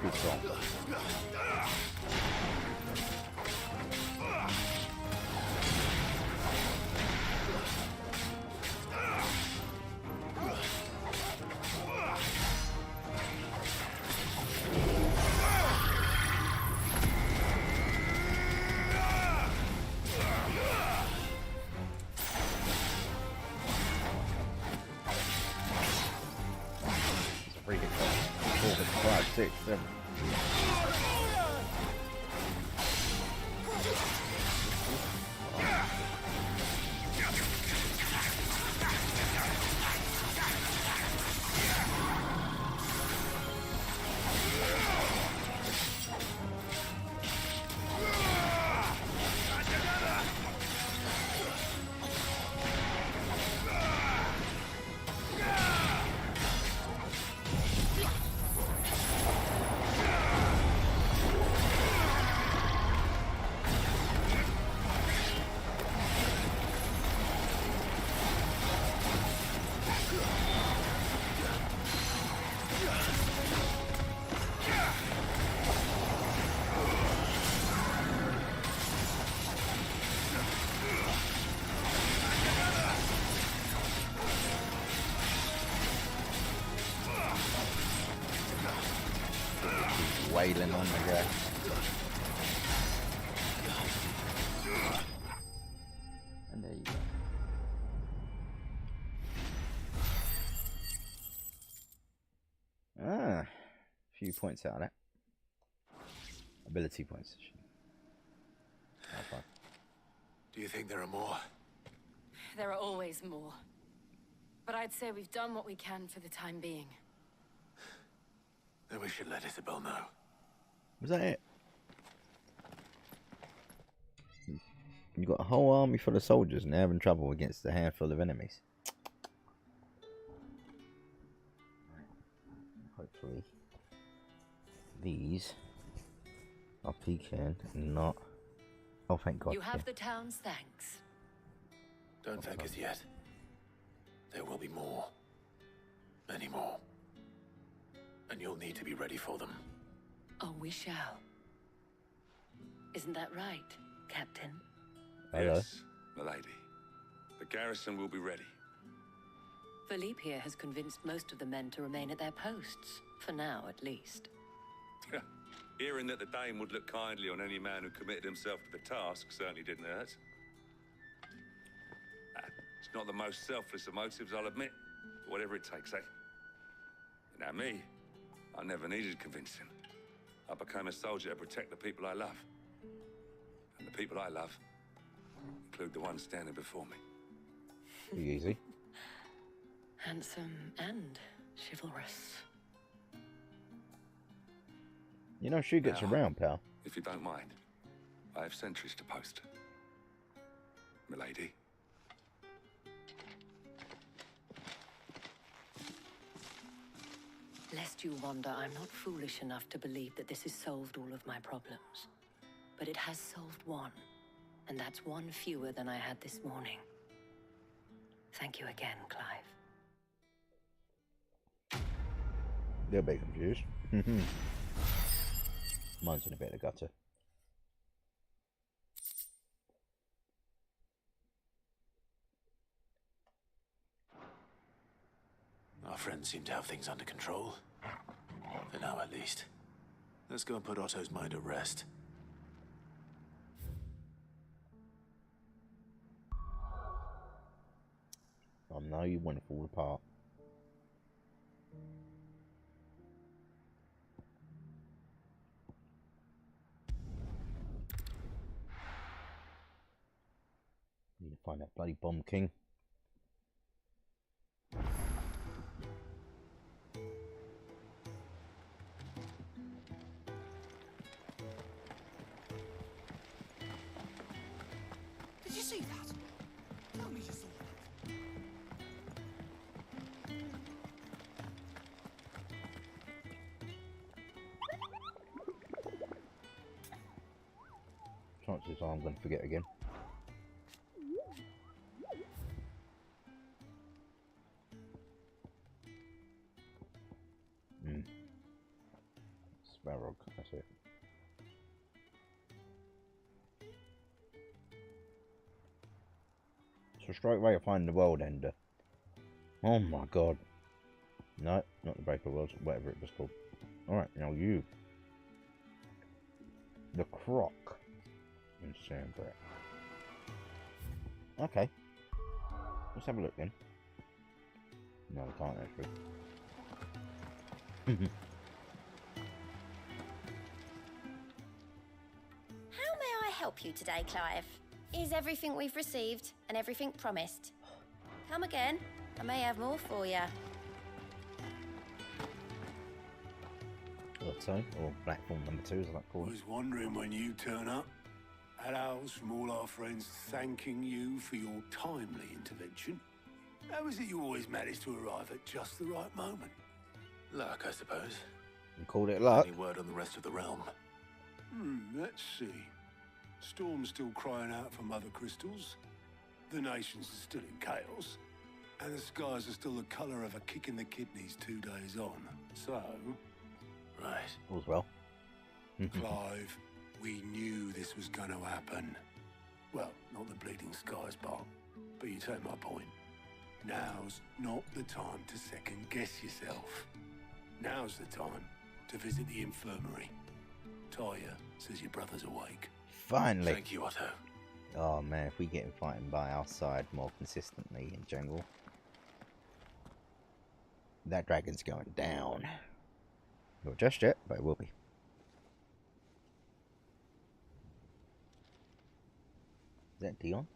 Good song. Freaking 4, 5, 6, 7. wailing on the guy. And there you go. Ah, a few points out of that. Ability points. Oh, fine. Do you think there are more? There are always more. But I'd say we've done what we can for the time being. Then we should let Isabel know. Was that it? You got a whole army full of soldiers and they're having trouble against a handful of enemies. Hopefully these are pecan and not. Oh, thank God. You have the town's thanks. Don't thank us yet. There will be more. Many more. And you'll need to be ready for them. Oh, we shall. Isn't that right, Captain? Hello. Yes, milady. The garrison will be ready. Philippe here has convinced most of the men to remain at their posts. For now, at least. Hearing that the Dane would look kindly on any man who committed himself to the task certainly didn't hurt. It's not the most selfless of motives, I'll admit. But whatever it takes, eh? Now me, I never needed convincing. I became a soldier to protect the people I love. And the people I love include the ones standing before me. Pretty easy. Handsome and chivalrous. You know, she gets around, pal. If you don't mind, I have sentries to post. Milady. Lest you wonder, I'm not foolish enough to believe that this has solved all of my problems. But it has solved one, and that's one fewer than I had this morning. Thank you again, Clive. They're a bit confused. Mine's in a bit of gutter. Our friends seem to have things under control. For now, at least. Let's go and put Otto's mind at rest. I know you want to fall apart. Need to find that bloody bomb king. Did you see that? Tell me you saw that. Chances are I'm going to forget again. Sparrow, that's it. So straight away I find the world ender. Oh my God. No, not the Breaker World, whatever it was called. Alright, now you. The Croc. And Sandbreak. Okay. Let's have a look then. No, we can't actually. How may I help you today, Clive? Is everything we've received and everything promised? Come again. I may have more for you. Otto, or platform number 2 as I like to call it. Was wondering when you turn up. Had owls from all our friends thanking you for your timely intervention. How is it you always manage to arrive at just the right moment? Luck, I suppose. You called it luck. Any word on the rest of the realm? Let's see. Storm's still crying out for mother crystals. The nations are still in chaos. And the skies are still the colour of a kick in the kidneys 2 days on. So... Right. All's well. Clive, we knew this was going to happen. Well, not the bleeding skies part, but you take my point. Now's not the time to second guess yourself. Now's the time to visit the infirmary. Talia says your brother's awake. Finally. Thank you, Otto. Oh man, if we get him fighting by our side more consistently in general, that dragon's going down. Not just yet, but it will be. Is that Dion?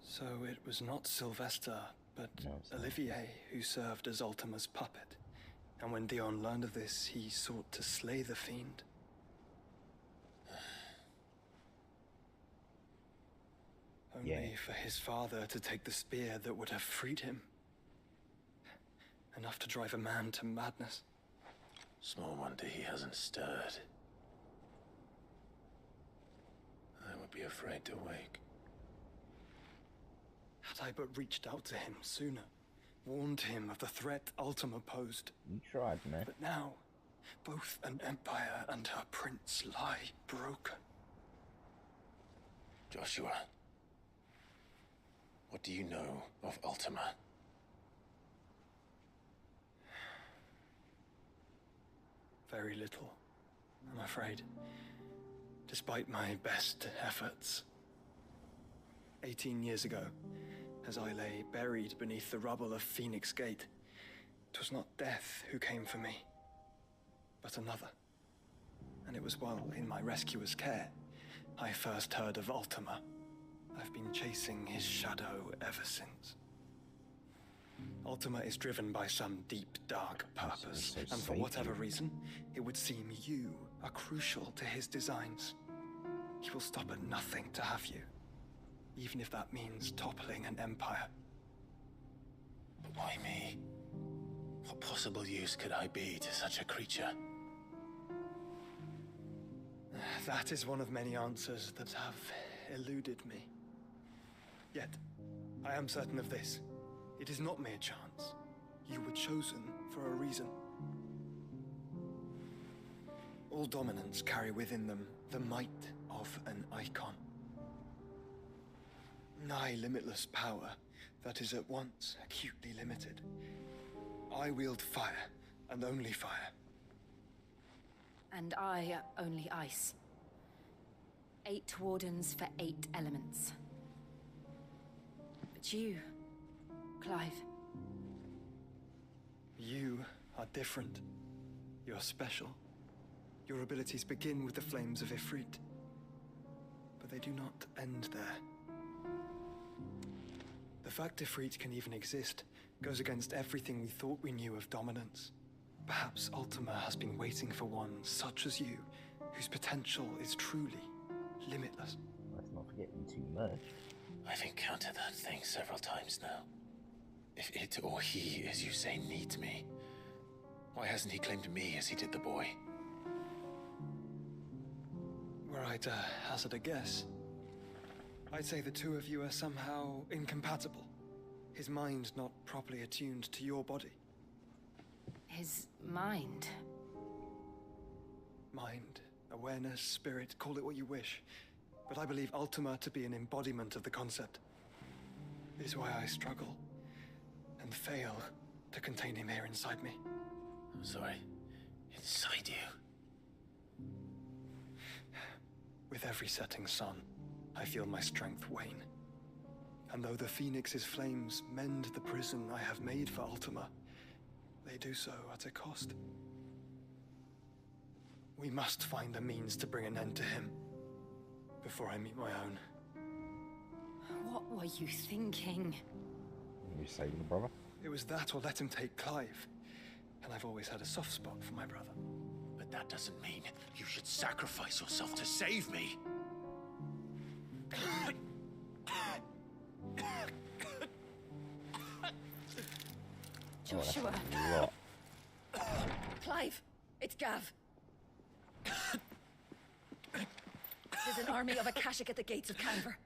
So it was not Sylvester, but Olivier who served as Ultima's puppet. And when Dion learned of this, he sought to slay the fiend. Only for his father to take the spear that would have freed him. Enough to drive a man to madness. Small wonder he hasn't stirred. I would be afraid to wake. Had I but reached out to him sooner, warned him of the threat Ultima posed. You tried, man. But now, both an empire and her prince lie broken. Joshua, what do you know of Ultima? Very little, I'm afraid. Despite my best efforts. 18 years ago, as I lay buried beneath the rubble of Phoenix Gate, 'twas not death who came for me, but another. And it was while in my rescuer's care, I first heard of Ultima. I've been chasing his shadow ever since. Ultima is driven by some deep, dark purpose, and for whatever reason, it would seem you are crucial to his designs. He will stop at nothing to have you, even if that means toppling an empire. But why me? What possible use could I be to such a creature? That is one of many answers that have eluded me. Yet, I am certain of this. It is not mere chance. You were chosen for a reason. All dominants carry within them the might of an icon. Nigh limitless power that is at once acutely limited. I wield fire, and only fire. And I only ice. 8 wardens for 8 elements. But you, Clive. You are different. You're special. Your abilities begin with the flames of Ifrit. But they do not end there. The fact Ifrit can even exist goes against everything we thought we knew of dominance. Perhaps Ultima has been waiting for one such as you, whose potential is truly limitless. Let's not forget him too much. I've encountered that thing several times now. If it or he, as you say, needs me, why hasn't he claimed me as he did the boy? Were I to hazard a guess, I'd say the two of you are somehow incompatible. His mind not properly attuned to your body. His mind? Mind, awareness, spirit, call it what you wish. But I believe Ultima to be an embodiment of the concept. It is why I struggle and fail to contain him here inside me. I'm sorry. Inside you? With every setting sun, I feel my strength wane. And though the Phoenix's flames mend the prison I have made for Ultima, they do so at a cost. We must find a means to bring an end to him before I meet my own. What were you thinking? You saving the brother? It was that or let him take Clive. And I've always had a soft spot for my brother. But that doesn't mean you should sacrifice yourself to save me. Joshua. Oh, Clive, it's Gav. There's an army of Akashic at the gates of Canver.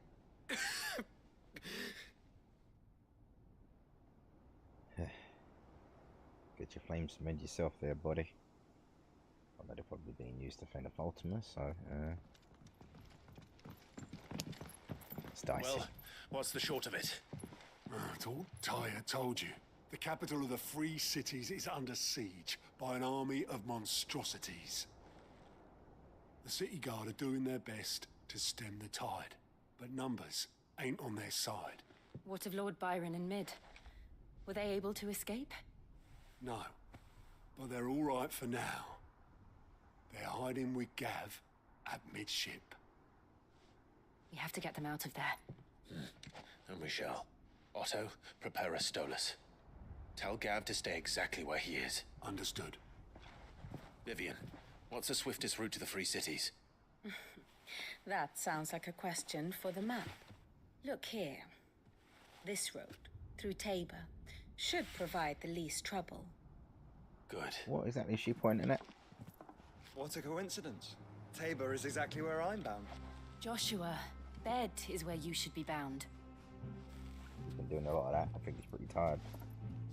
Get your flames to mend yourself there, buddy. I bet they're probably being used to fend off Ultima, so it's dicey. Well, what's the short of it? It's all Tyre told you. The capital of the Free Cities is under siege by an army of monstrosities. The city guard are doing their best to stem the tide, but numbers ain't on their side. What of Lord Byron and Mid? Were they able to escape? No, but they're all right for now. They're hiding with Gav at midship. We have to get them out of there. And we shall. Otto, prepare a Stolas. Tell Gav to stay exactly where he is. Understood. Vivian, what's the swiftest route to the Free Cities? That sounds like a question for the map. Look here. This road, through Tabor, should provide the least trouble. Good. What exactly is she pointing at? What a coincidence. Tabor is exactly where I'm bound. Joshua, bed is where you should be bound. He's been doing a lot of that. I think he's pretty tired.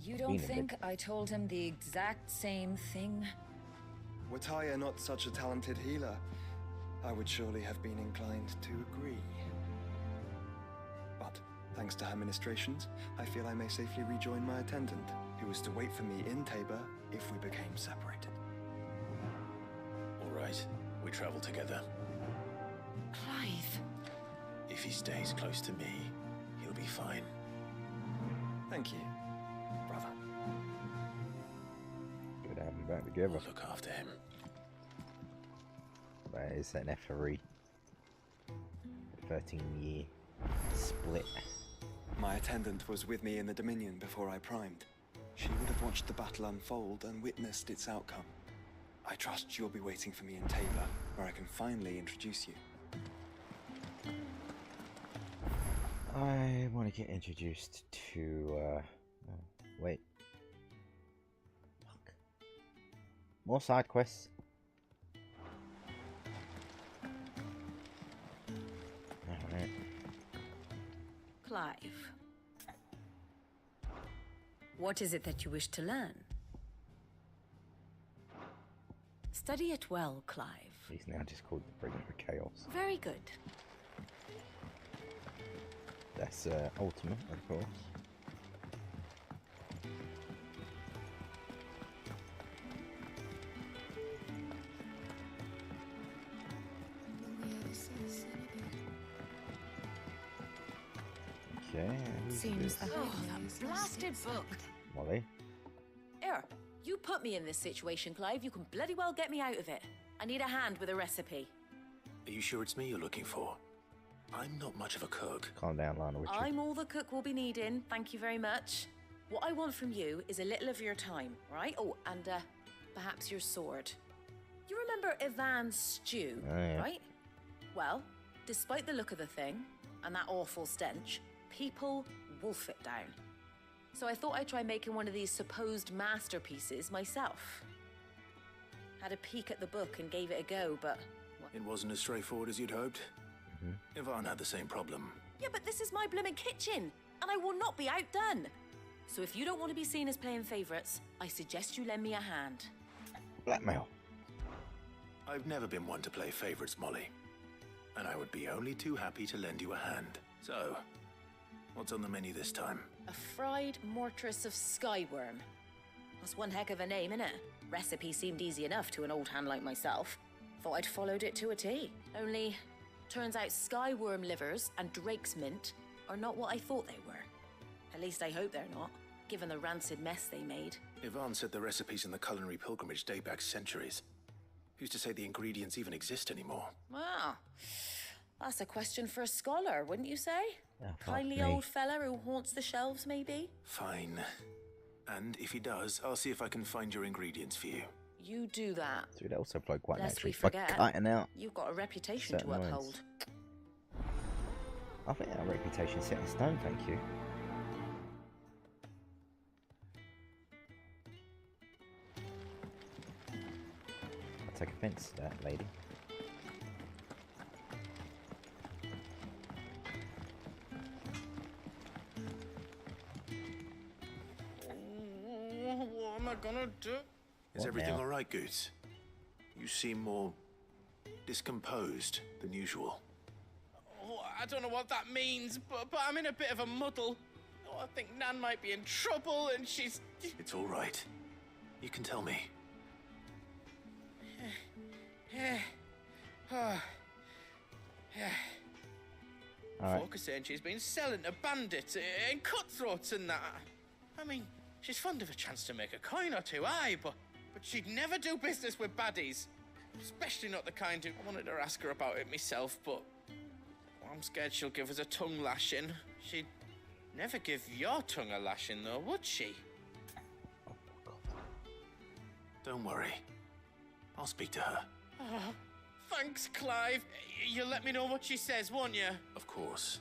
You don't think I told him the exact same thing? Were Taya not such a talented healer, I would surely have been inclined to agree. But, thanks to her ministrations, I feel I may safely rejoin my attendant, who was to wait for me in Tabor if we became separated. All right, we travel together. Clive. If he stays close to me, he'll be fine. Thank you, brother. Good to have them back together. We'll look after him. That is an FRE. 13-year split. My attendant was with me in the Dominion before I primed. She would have watched the battle unfold and witnessed its outcome. I trust you'll be waiting for me in Tabor, where I can finally introduce you. I want to get introduced to, wait. Fuck. More side quests. Alright. Clive. What is it that you wish to learn? Study it well, Clive. He's now just called the Bringer of Chaos. Very good. That's ultimate, of course. Okay. Seems that blasted book. Molly. Here, you put me in this situation, Clive. You can bloody well get me out of it. I need a hand with a recipe. Are you sure it's me you're looking for? I'm not much of a cook. Calm down, Lana. I'm all the cook will be needing. Thank you very much. What I want from you is a little of your time, right? Oh, and perhaps your sword. You remember Ivan's stew, right? Well, despite the look of the thing and that awful stench, people wolf it down. So I thought I'd try making one of these supposed masterpieces myself. Had a peek at the book and gave it a go, but... It wasn't as straightforward as you'd hoped. Ivan had the same problem. Yeah, but this is my blooming kitchen, and I will not be outdone. So if you don't want to be seen as playing favourites, I suggest you lend me a hand. Blackmail. I've never been one to play favourites, Molly. And I would be only too happy to lend you a hand. So, what's on the menu this time? A fried mortress of skyworm. That's one heck of a name, innit? Recipe seemed easy enough to an old hand like myself. Thought I'd followed it to a T. Only, turns out skyworm livers and drake's mint are not what I thought they were. At least I hope they're not, given the rancid mess they made. Ivan said the recipes in the culinary pilgrimage date back centuries. Who's to say the ingredients even exist anymore? Ah, that's a question for a scholar, wouldn't you say? Yeah, Kindly old fella who haunts the shelves, maybe? Fine. And if he does, I'll see if I can find your ingredients for you. You do that. Dude, that also played quite Lest naturally we for forget, cutting out. You've got a reputation to certain uphold. words. I think our reputation's set in stone, thank you. I'll take offence to that, lady. What am I gonna do? Is everything all right, Goots? You seem more discomposed than usual. Oh, I don't know what that means, but I'm in a bit of a muddle. Oh, I think Nan might be in trouble, and she's... It's all right. You can tell me. Yeah. Alright. Folk are saying she's been selling to bandits and cutthroats and that. I mean, she's fond of a chance to make a coin or two, aye, but she'd never do business with baddies. Especially not the kind who... I wanted to ask her about it myself, but I'm scared she'll give us a tongue lashing. She'd never give your tongue a lashing, though, would she? Don't worry. I'll speak to her. Oh, thanks, Clive. You'll let me know what she says, won't you? Of course.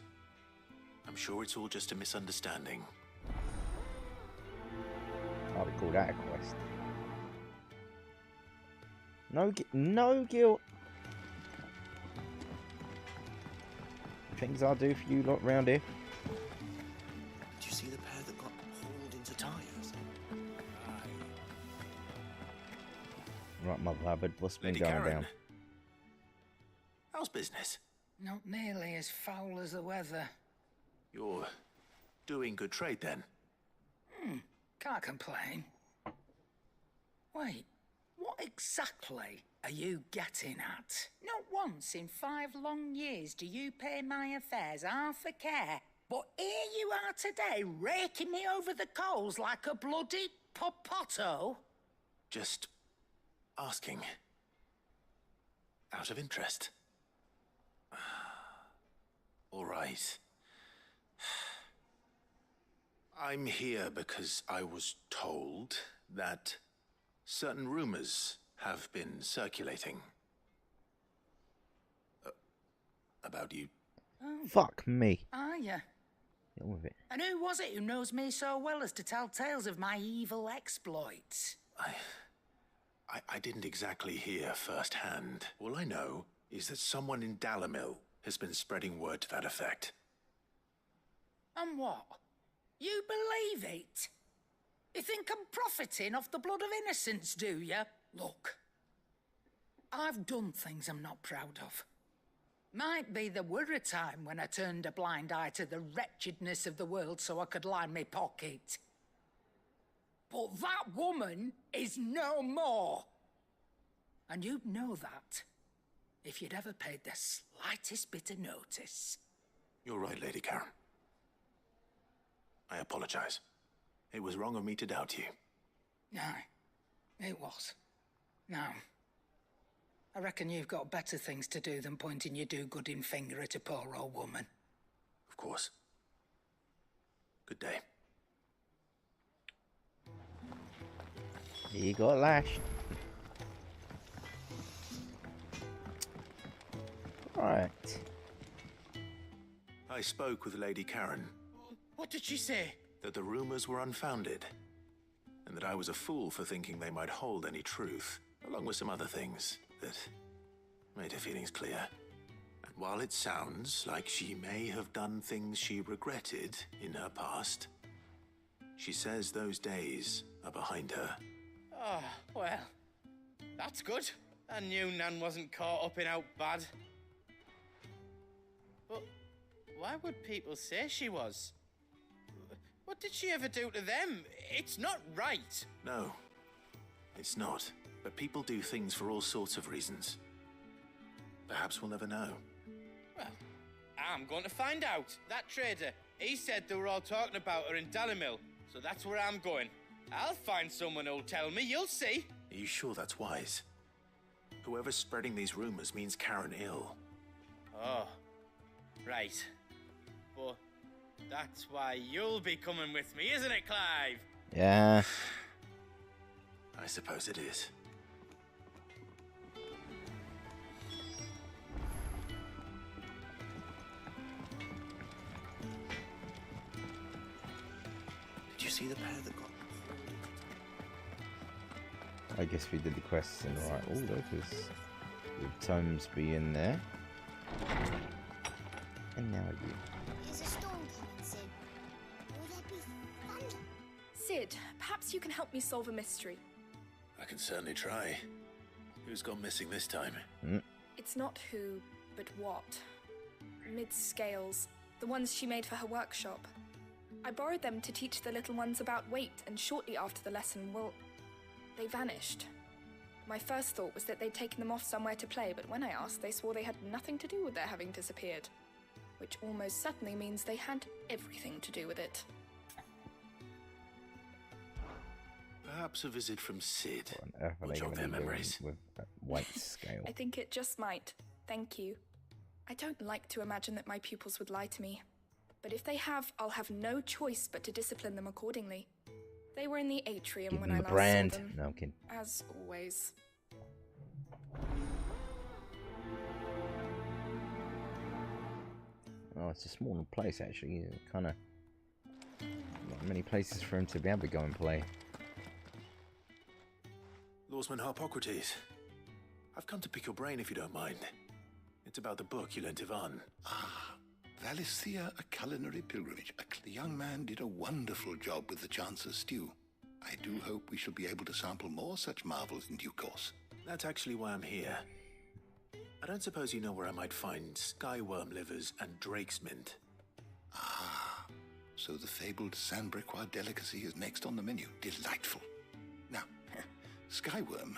I'm sure it's all just a misunderstanding. I would call that a quest. No guilt. Things I'll do for you lot round here. Did you see the pair that got hauled into tires? Right, my beloved, what's been Lady going Karen. down? How's business? Not nearly as foul as the weather. You're doing good trade then? Can't complain. Wait, what exactly are you getting at? Not once in 5 long years do you pay my affairs half a care. But here you are today, raking me over the coals like a bloody popoto. Just asking. Out of interest. All right. I'm here because I was told that certain rumors have been circulating. About you. Oh. Fuck me. Are ya? Get on with it. And who was it who knows me so well as to tell tales of my evil exploits? I didn't exactly hear firsthand. All I know is that someone in Dalimil has been spreading word to that effect. And what? You believe it? You think I'm profiting off the blood of innocents, do you? Look, I've done things I'm not proud of. Might be there were a time when I turned a blind eye to the wretchedness of the world so I could line my pocket. But that woman is no more. And you'd know that if you'd ever paid the slightest bit of notice. You're right, Lady Karen. I apologize. It was wrong of me to doubt you. No, it was. Now, I reckon you've got better things to do than pointing your do-gooding finger at a poor old woman. Of course. Good day. You got lashed. Alright. I spoke with Lady Karen. What did she say? That the rumors were unfounded, and that I was a fool for thinking they might hold any truth, along with some other things that made her feelings clear. And while it sounds like she may have done things she regretted in her past, she says those days are behind her. Oh, well, that's good. I knew Nan wasn't caught up in out bad. But why would people say she was? What did she ever do to them? It's not right. No, it's not. But people do things for all sorts of reasons. Perhaps we'll never know. Well, I'm going to find out. That trader, he said they were all talking about her in Dalimil, so that's where I'm going. I'll find someone who'll tell me, you'll see. Are you sure that's wise? Whoever's spreading these rumors means Karen ill. Oh, right. But that's why you'll be coming with me, isn't it, Clive? Yeah. I suppose it is. Did you see the pair that got... I guess we did the quests in the right order, because the tomes be in there. And now you. Is a storm coming soon? Will there be thunder? Sid, perhaps you can help me solve a mystery. I can certainly try. Who's gone missing this time? It's not who, but what. Mid's scales, the ones she made for her workshop. I borrowed them to teach the little ones about weight, and shortly after the lesson, well, they vanished. My first thought was that they'd taken them off somewhere to play, but when I asked, they swore they had nothing to do with their having disappeared. Which almost certainly means they had everything to do with it. Perhaps a visit from Sid What will jog their memories. With that white scale. I think it just might. Thank you. I don't like to imagine that my pupils would lie to me. But if they have, I'll have no choice but to discipline them accordingly. They were in the atrium Give when them I a last brand. saw them. No, I'm kidding. As always. Oh, it's a smaller place actually. Kind of not many places for him to be able to go and play. Lawsman Harpocrates, I've come to pick your brain if you don't mind. It's about the book you lent Ivan. Ah, Valisthea, a culinary pilgrimage. The young man did a wonderful job with the Chance's stew. I do hope we shall be able to sample more such marvels in due course. That's actually why I'm here. I don't suppose you know where I might find skyworm livers and drake's mint. Ah, so the fabled Sandbrequois delicacy is next on the menu. Delightful. Now, skyworm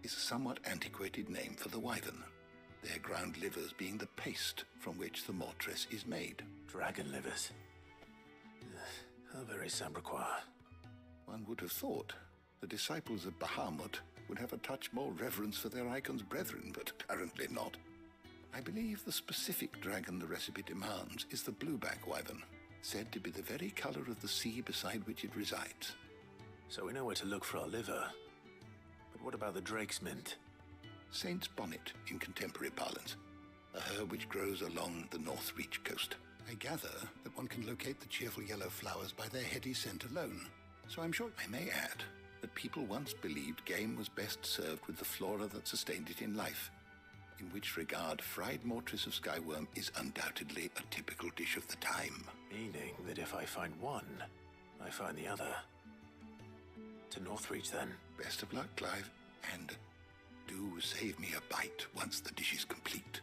is a somewhat antiquated name for the wyvern, their ground livers being the paste from which the mortress is made. Dragon livers. How very Sandbrequois. One would have thought the disciples of Bahamut would have a touch more reverence for their icon's brethren, but apparently not. I believe the specific dragon the recipe demands is the blueback wyvern, said to be the very color of the sea beside which it resides. So we know where to look for our liver. But what about the drake's mint? Saint's bonnet in contemporary parlance, a herb which grows along the North Reach coast. I gather that one can locate the cheerful yellow flowers by their heady scent alone. So I'm sure I may add that people once believed game was best served with the flora that sustained it in life, in which regard fried mortress of skyworm is undoubtedly a typical dish of the time. Meaning that if I find one, I find the other. To Northreach, then. Best of luck, Clive, and do save me a bite once the dish is complete.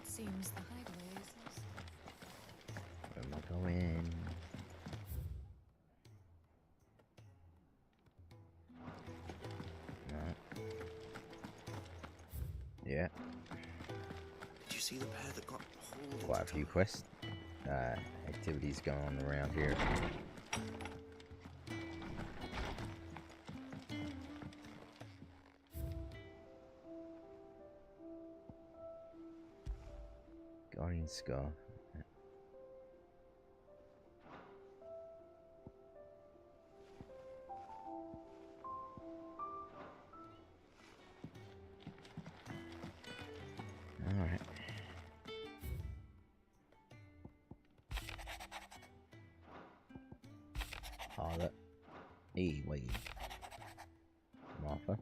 Seems the hideaway is this. Where am I going? No. Yeah. Did you see the pair that got hauled? Quite a few quest activities going on around here. Guardian Scar. Alright. Harlot. Wait. Martha.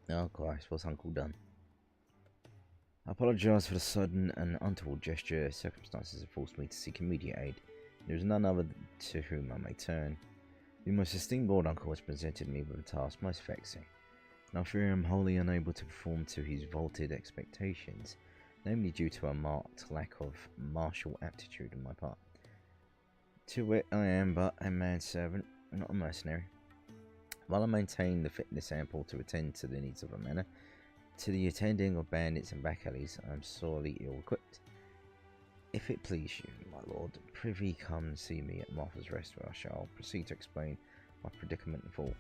Oh Christ, what's Uncle done? I apologise for the sudden and untoward gesture. Circumstances have forced me to seek immediate aid. There is none other to whom I may turn. The most esteemed Lord Uncle has presented me with a task most vexing, and I fear I am wholly unable to perform to his vaulted expectations, namely due to a marked lack of martial aptitude on my part. To wit, I am but a manservant, not a mercenary. While I maintain the fitness ample to attend to the needs of a manor, to the attending of bandits and back alleys, I am sorely ill-equipped. If it please you, my lord, prithee come and see me at Martha's Rest, where I shall proceed to explain my predicament in full.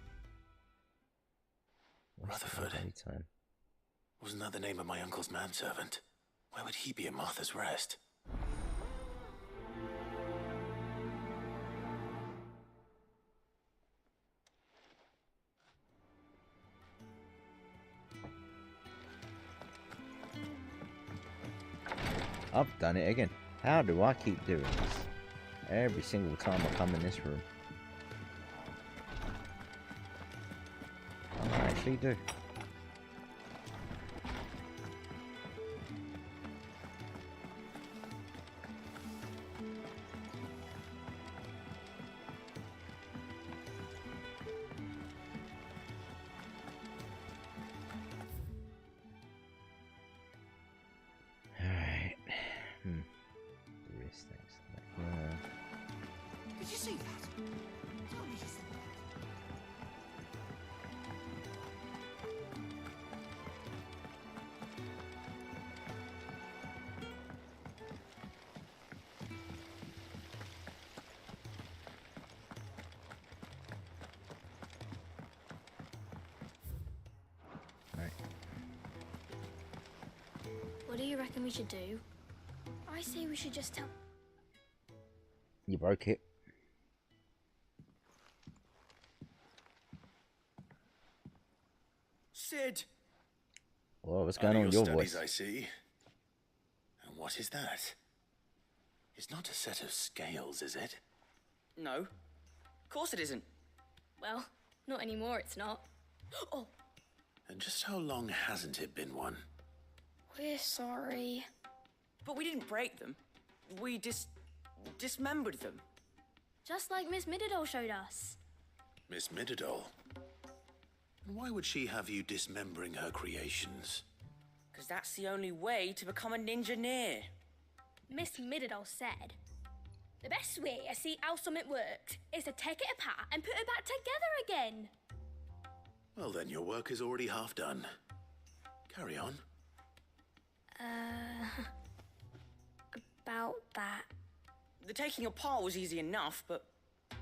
Rutherford. Wasn't that the name of my uncle's manservant? Why would he be at Martha's Rest? I've done it again. How do I keep doing this? Every single time I come in this room. I actually do. Did you see that? Tell me you saw that. What do you reckon we should do? I say we should just tell. You broke it. Sid! Whoa, what's going on with your voice? I see. And what is that? It's not a set of scales, is it? No. Of course it isn't. Well, not anymore, it's not. Oh, And just how long hasn't it been one? we're sorry. But we didn't break them. We dismembered them. Just like Miss Mididol showed us. Miss Mididol? Why would she have you dismembering her creations? Because that's the only way to become a ninja-near. Miss Mididol said, the best way to see how something works is to take it apart and put it back together again. Well then, your work is already half done. Carry on. About that. The taking apart was easy enough, but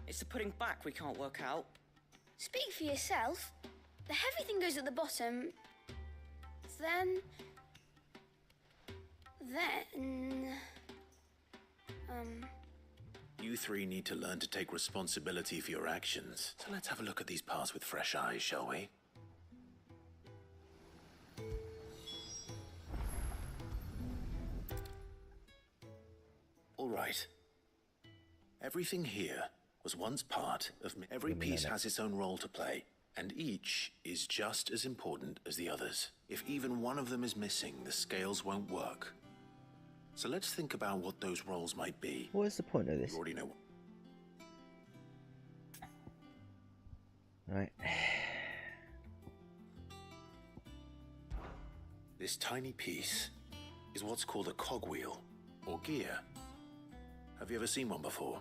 it's the putting back we can't work out. Speak for yourself. The heavy thing goes at the bottom. Then... You three need to learn to take responsibility for your actions. So let's have a look at these parts with fresh eyes, shall we? All right. Everything here was once part of me. Every piece has its own role to play, and each is just as important as the others. If even one of them is missing, the scales won't work. So let's think about what those roles might be. What is the point of this? You already know. Right. This tiny piece is what's called a cogwheel, or gear. Have you ever seen one before?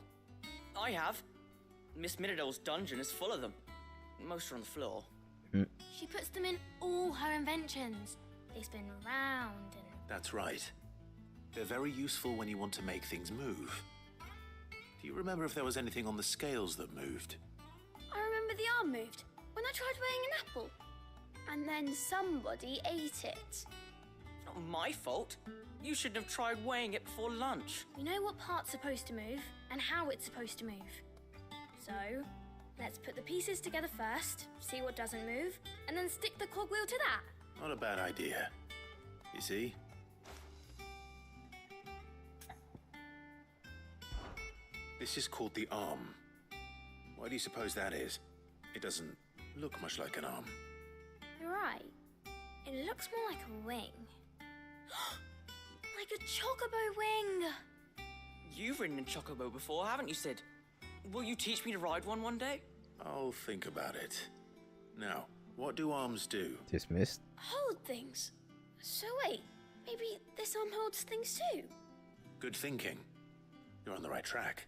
I have. Miss Mididol's dungeon is full of them. Most are on the floor. She puts them in all her inventions. They spin round and... That's right. They're very useful when you want to make things move. Do you remember if there was anything on the scales that moved? I remember the arm moved when I tried weighing an apple. And then somebody ate it. It's not my fault. You shouldn't have tried weighing it before lunch. We know what part's supposed to move and how it's supposed to move. So, let's put the pieces together first, see what doesn't move, and then stick the cogwheel to that. Not a bad idea. You see? This is called the arm. Why do you suppose that is? It doesn't look much like an arm. You're right. It looks more like a wing. Like a chocobo wing! You've ridden a chocobo before, haven't you, Sid? Will you teach me to ride one day? I'll think about it. Now, what do arms do? Dismissed. Hold things. So wait, maybe this arm holds things too? Good thinking. You're on the right track.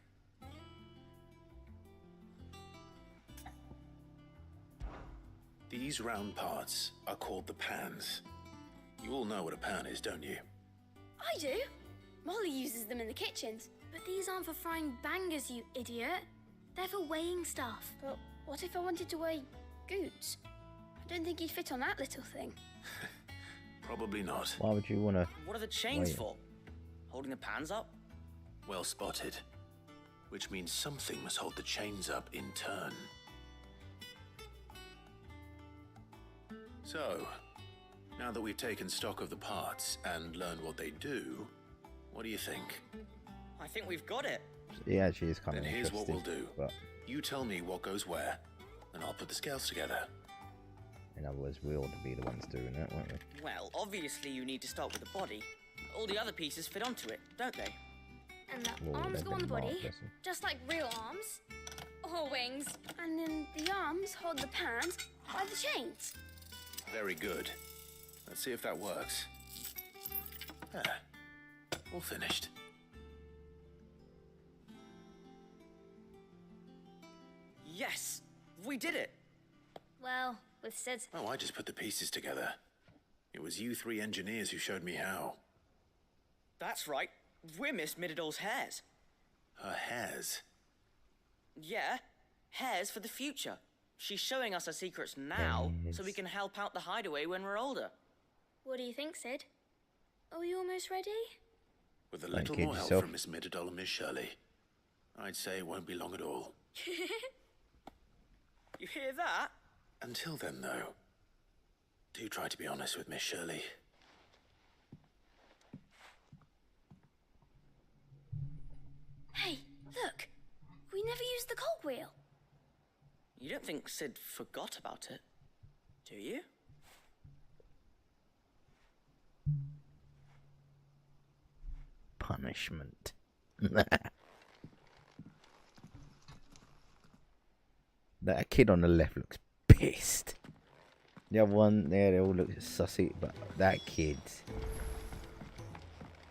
These round parts are called the pans. You all know what a pan is, don't you? I do. Molly uses them in the kitchens. But these aren't for frying bangers, you idiot. They're for weighing stuff. But what if I wanted to weigh goods? I don't think he'd fit on that little thing. Probably not. Why would you want to... What are the chains for? Holding the pans up? Well spotted. Which means something must hold the chains up in turn. So, now that we've taken stock of the parts and learned what they do, what do you think? I think we've got it. It actually is kind of Then here's interesting. what we'll do. But You tell me what goes where, and I'll put the scales together. in other words, we ought to be the ones doing that, won't we? Well, obviously you need to start with the body. All the other pieces fit onto it, don't they? And the Well, arms they've go on the been body, marked, just like real arms. Or wings. And then the arms hold the pans by the chains. Very good. Let's see if that works. Ah, all finished. Yes, we did it. Well, with Sid. Oh, I just put the pieces together. It was you three engineers who showed me how. That's right. We're Miss Mididol's hares. Her hairs? Yeah, hares for the future. She's showing us her secrets now, so we can help out the hideaway when we're older. What do you think, Sid? Are we almost ready? With a little more help from Miss Mididol and Miss Shirley, I'd say it won't be long at all. You hear that? Until then, though, do try to be honest with Miss Shirley. Hey, look! We never used the cogwheel. You don't think Sid forgot about it, do you? Punishment. That kid on the left looks pissed. The other one there, they all look sussy, but that kid.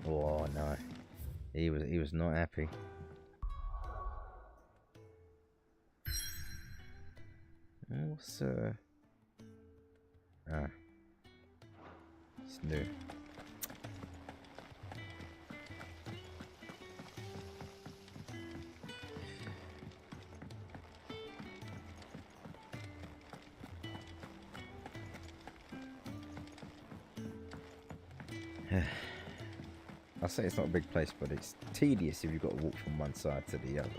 Oh no, he was not happy. What's it's new. I'll say it's not a big place, but it's tedious if you've got to walk from one side to the other.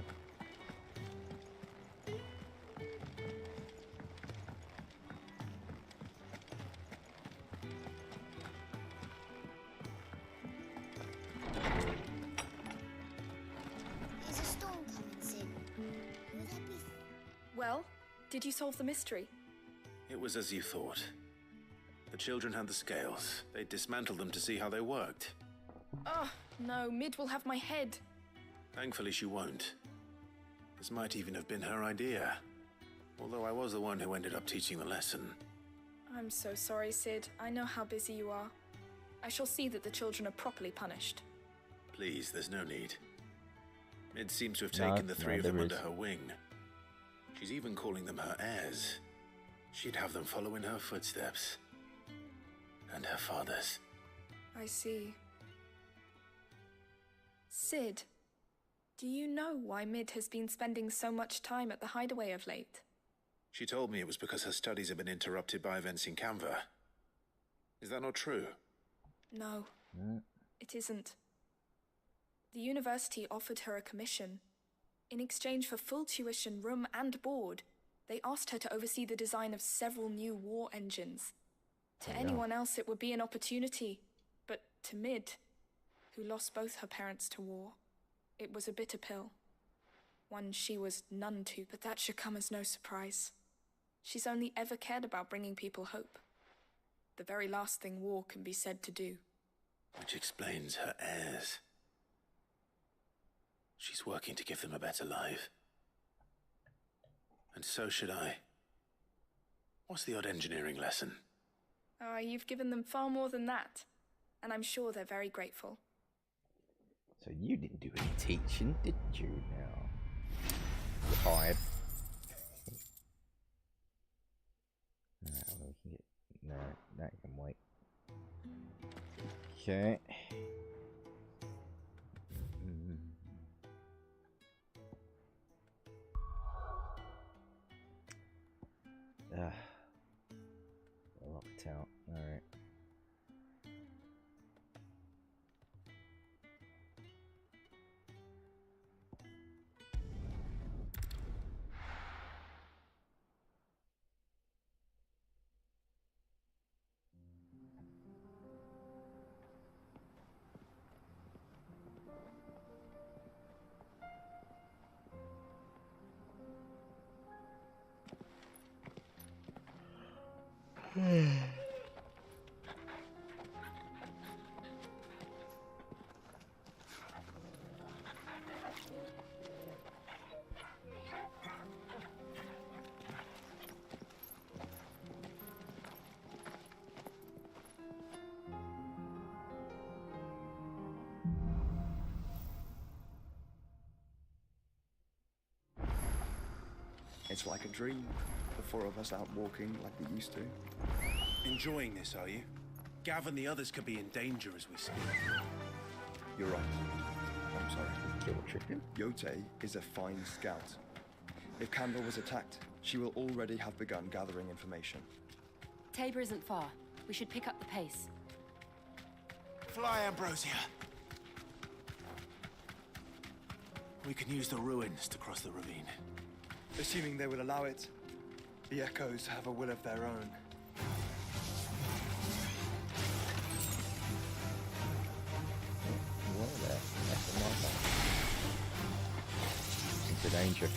There's a storm coming soon. Will there be... Well, did you solve the mystery? It was as you thought. The children had the scales. They dismantled them to see how they worked. Oh, no, Mid will have my head. Thankfully, she won't. This might even have been her idea. Although I was the one who ended up teaching the lesson. I'm so sorry, Sid. I know how busy you are. I shall see that the children are properly punished. Please, there's no need. Mid seems to have taken the three of them under her wing. She's even calling them her heirs. She'd have them follow in her footsteps. And her father's. I see. Sid, do you know why Mid has been spending so much time at the hideaway of late? She told me it was because her studies have been interrupted by events in Canva. Is that not true? No, it isn't. The university offered her a commission. In exchange for full tuition, room and board, they asked her to oversee the design of several new war engines. To anyone else, it would be an opportunity. But to Mid, who lost both her parents to war, it was a bitter pill. One she was none to, but that should come as no surprise. She's only ever cared about bringing people hope. The very last thing war can be said to do. Which explains her heirs. She's working to give them a better life. And so should I. What's the odd engineering lesson? Ah, you've given them far more than that. And I'm sure they're very grateful. So you didn't do any teaching, did you now? Tired. No, that can wait. Okay. Locked out. Alright. It's like a dream. The four of us out walking like we used to. Enjoying this, are you? Gav and the others could be in danger as we speak. You're right. I'm sorry. Kill chicken. Yote is a fine scout. If Candle was attacked, she will already have begun gathering information. Tabor isn't far. We should pick up the pace. Fly, Ambrosia. We can use the ruins to cross the ravine. Assuming they will allow it, the Echoes have a will of their own. Whoa there. That's a nice one. Into danger.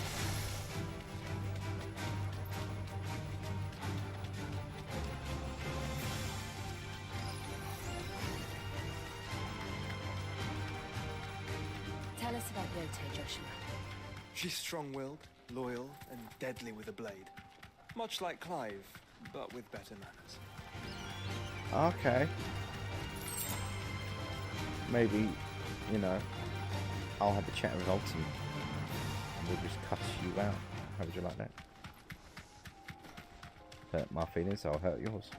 Tell us about Yote, Joshua. She's strong-willed, loyal, and deadly with a blade. Much like Clive, but with better manners. Okay. Maybe, you know, I'll have a chat with Alton and we'll just cuss you out. How would you like that? Hurt my feelings, I'll hurt yours.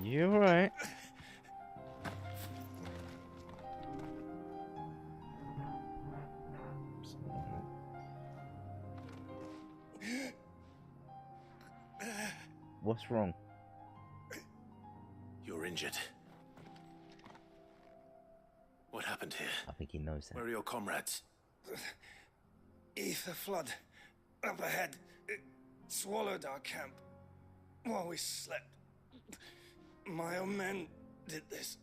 You alright? What's wrong? You're injured. What happened here? I think he knows that. Where are your comrades? Aether flood. Up ahead. It swallowed our camp while we slept. My own men did this.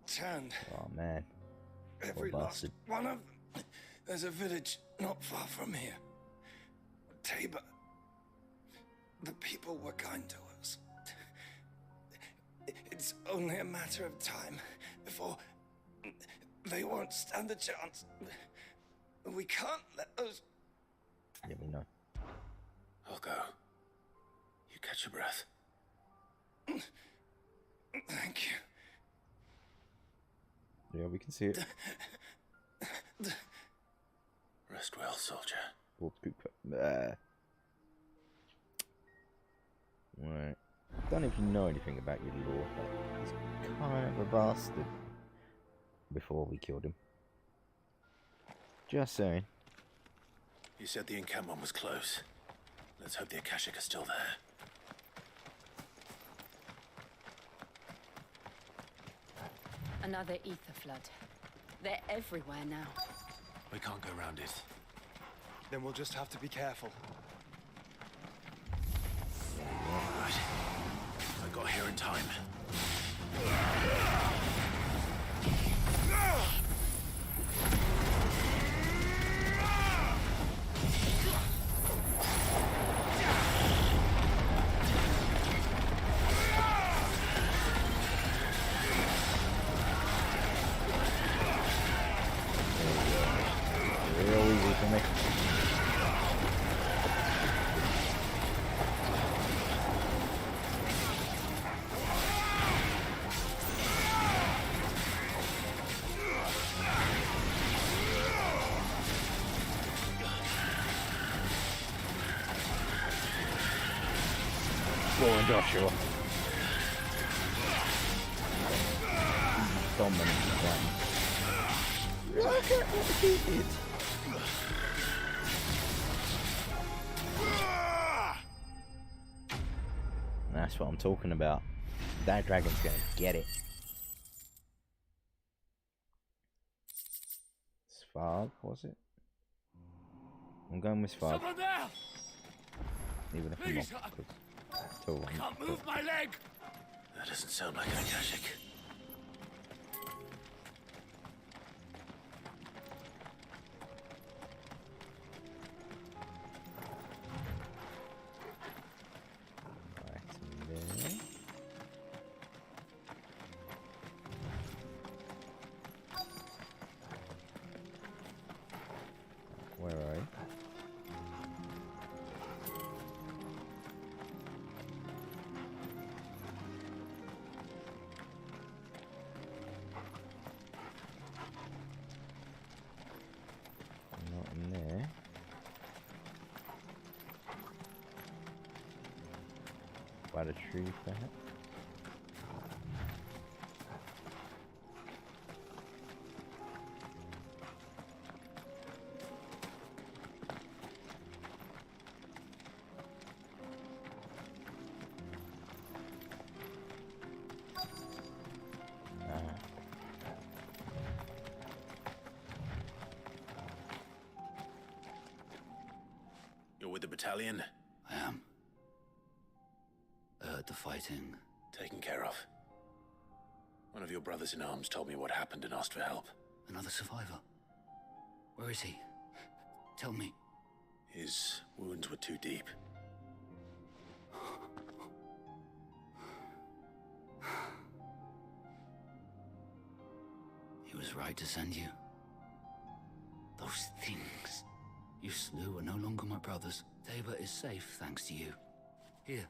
Turned. Oh man. Every last one of them. There's a village not far from here. Tabor. The people were kind to us. It's only a matter of time before they won't stand a chance. We can't let those... Yeah, we know. I'll go. You catch your breath. Thank you. Yeah, we can see it. Rest well, soldier. Right. Don't know if you know anything about your lore, but he's kind of a bastard. Before we killed him. Just saying. You said the encampment was close. Let's hope the Akashic are still there. Another Aether flood. They're everywhere now. We can't go around it. Then we'll just have to be careful. Right. I got here in time. Real easy for me. Go on, Joshua. Dominant. Look at what he did. That's what I'm talking about. That dragon's gonna get it. Svarg, was it? I'm going with Svarg. Someone there! Even if Please, I'm not, because I can't move my leg! That doesn't sound like an Akashic. Where are you? by the tree, perhaps? You're with the battalion? I am. I heard the fighting. Taken care of. One of your brothers in arms told me what happened and asked for help. Another survivor? Where is he? Tell me. His wounds were too deep. He was right to send you. Those things you slew are no longer my brothers. Tabor is safe thanks to you. Here,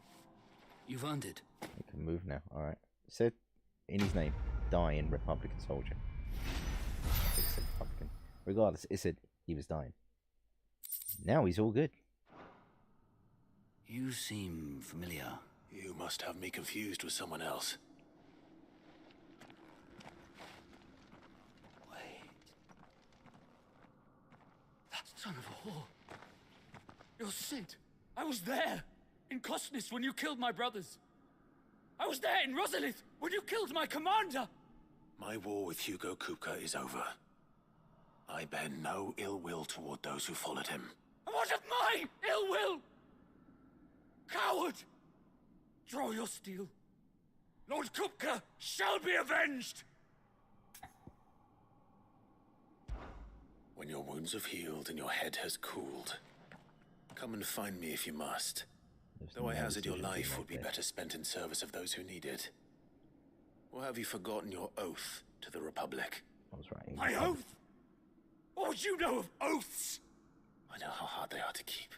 you've earned it. We can move now. Alright. It said in his name, dying Republican soldier. It said Republican. Regardless, it said he was dying. Now he's all good. You seem familiar. You must have me confused with someone else. That son of a whore. You're Sid. I was there in Kosnis when you killed my brothers. I was there in Rosalith when you killed my commander. My war with Hugo Kupka is over. I bear no ill will toward those who followed him. And what of my ill will? Coward! Draw your steel. Lord Kupka shall be avenged! When your wounds have healed and your head has cooled, come and find me if you must. Though I hazard your life would be better spent in service of those who need it. Or have you forgotten your oath to the Republic? I was right. My oath? What would you know of oaths? I know how hard they are to keep.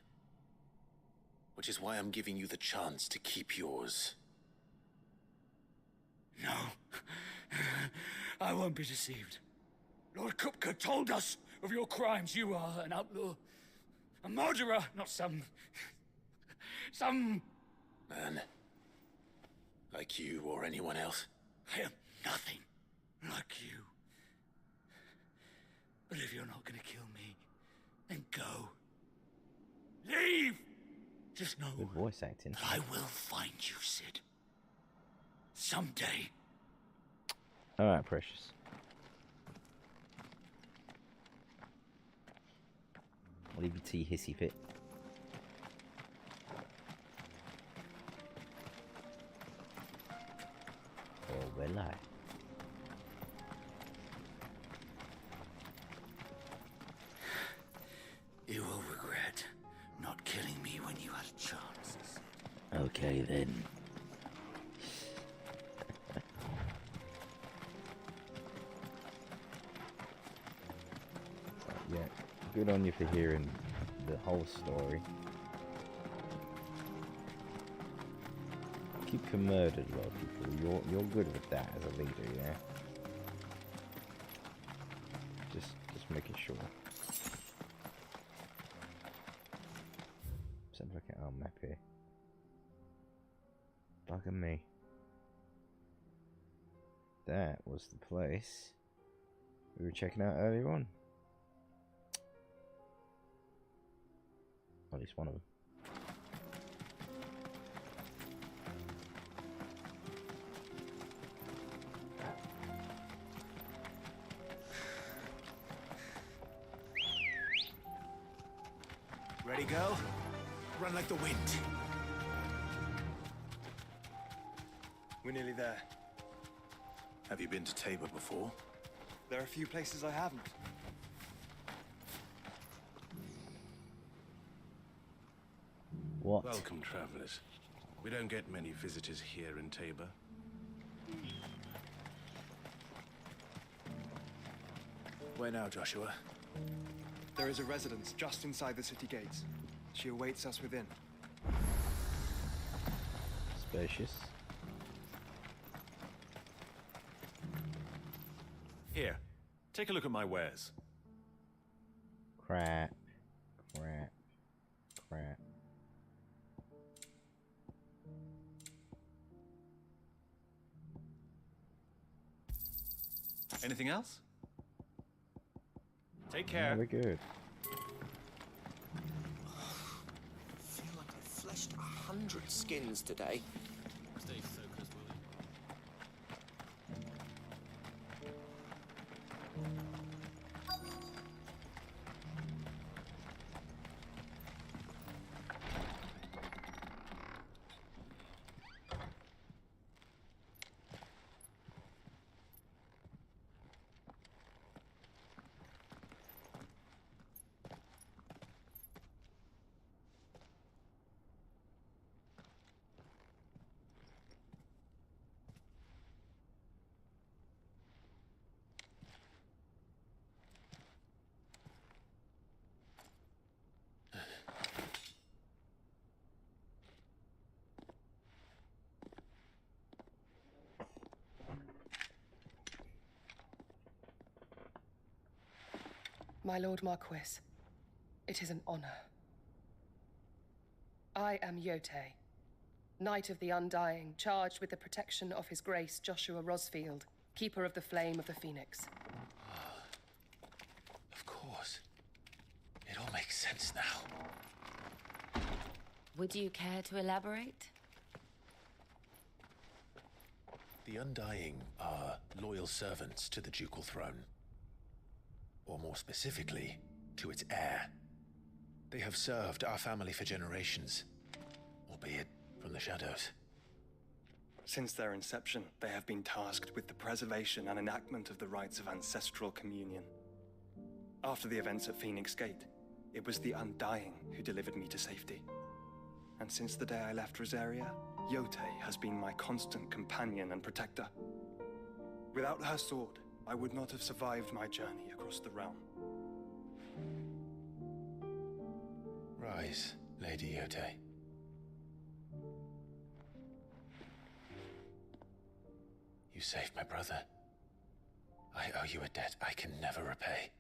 Which is why I'm giving you the chance to keep yours. No. I won't be deceived. Lord Kupka told us of your crimes. You are an outlaw. A murderer, not some man. Like you or anyone else. I am nothing like you. But if you're not gonna kill me, then go. Leave! Just know Good voice acting. that I will find you, Sid. Someday. Alright, Precious. I'll leave you to your hissy fit. Or will I? You will regret not killing me when you had a chance. Okay then. So, yeah, good on you for hearing the whole story. Kupka murdered a lot of people. You're good with that as a leader, yeah. Just making sure. Let's have a look at our map here. Bugging me. That was the place we were checking out earlier on. At least one of them. Ready, girl? Run like the wind. We're nearly there. Have you been to Tabor before? There are a few places I haven't. What? Welcome, travelers. We don't get many visitors here in Tabor. Where now, Joshua? There is a residence just inside the city gates. She awaits us within. Spacious. Here, take a look at my wares. Crap. Anything else? Take care. We're good. I feel like I fleshed 100 skins today. Stay focused, will My Lord Marquis, it is an honor. I am Yotei, Knight of the Undying, charged with the protection of His Grace Joshua Rosfield, Keeper of the Flame of the Phoenix. Of course. It all makes sense now. Would you care to elaborate? The Undying are loyal servants to the ducal throne. Or more specifically, to its heir. They have served our family for generations, albeit from the shadows. Since their inception, they have been tasked with the preservation and enactment of the rites of ancestral communion. After the events at Phoenix Gate, it was the Undying who delivered me to safety. And since the day I left Rosaria, Yotei has been my constant companion and protector. Without her sword, I would not have survived my journey across the realm. Rise, Lady Yotei. You saved my brother. I owe you a debt I can never repay.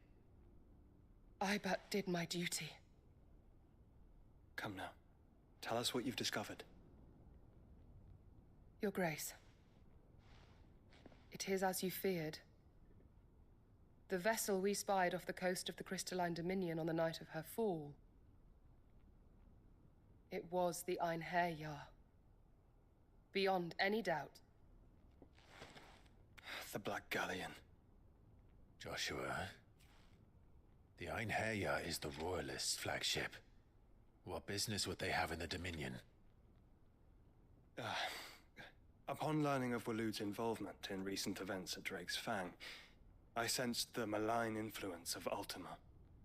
I but did my duty. Come now. Tell us what you've discovered. Your Grace. It is as you feared. The vessel we spied off the coast of the Crystalline Dominion on the night of her fall. It was the Einherjar. Beyond any doubt. The Black Galleon. Joshua, the Einherjar is the Royalists' flagship. What business would they have in the Dominion? Upon learning of Waloed's involvement in recent events at Drake's Fang, I sensed the malign influence of Ultima,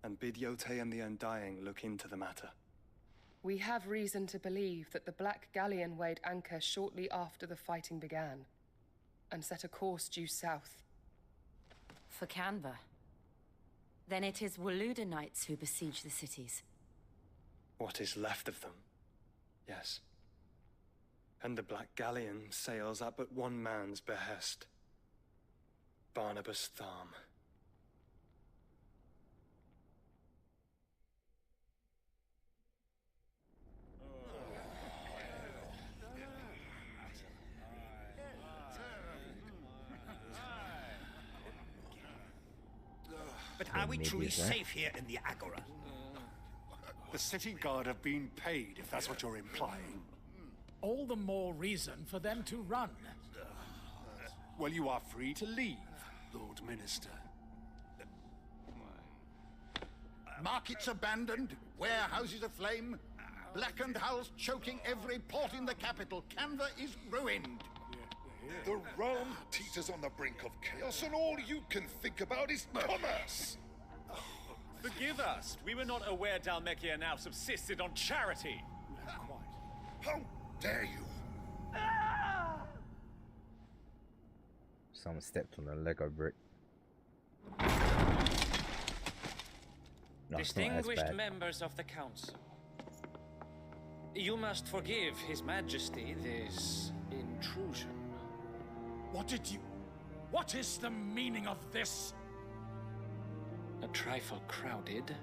and bid Yotei and the Undying look into the matter. We have reason to believe that the Black Galleon weighed anchor shortly after the fighting began, and set a course due south. For Canva. Then it is Waloed knights who besiege the cities. What is left of them, yes. And the Black Galleon sails at but one man's behest. Barnabas Tharm. But are we truly safe here in the Agora? The city guard have been paid, if that's what you're implying. All the more reason for them to run. Well, you are free to leave, Lord Minister. Markets abandoned, warehouses aflame, blackened hulls choking every port in the capital. Canva is ruined. The realm teeters on the brink of chaos, and all you can think about is commerce. Forgive us. We were not aware Dhalmekia now subsisted on charity. How dare you? Someone stepped on a Lego brick. No, Distinguished members of the Council, you must forgive His Majesty this intrusion. What is the meaning of this? A trifle crowded,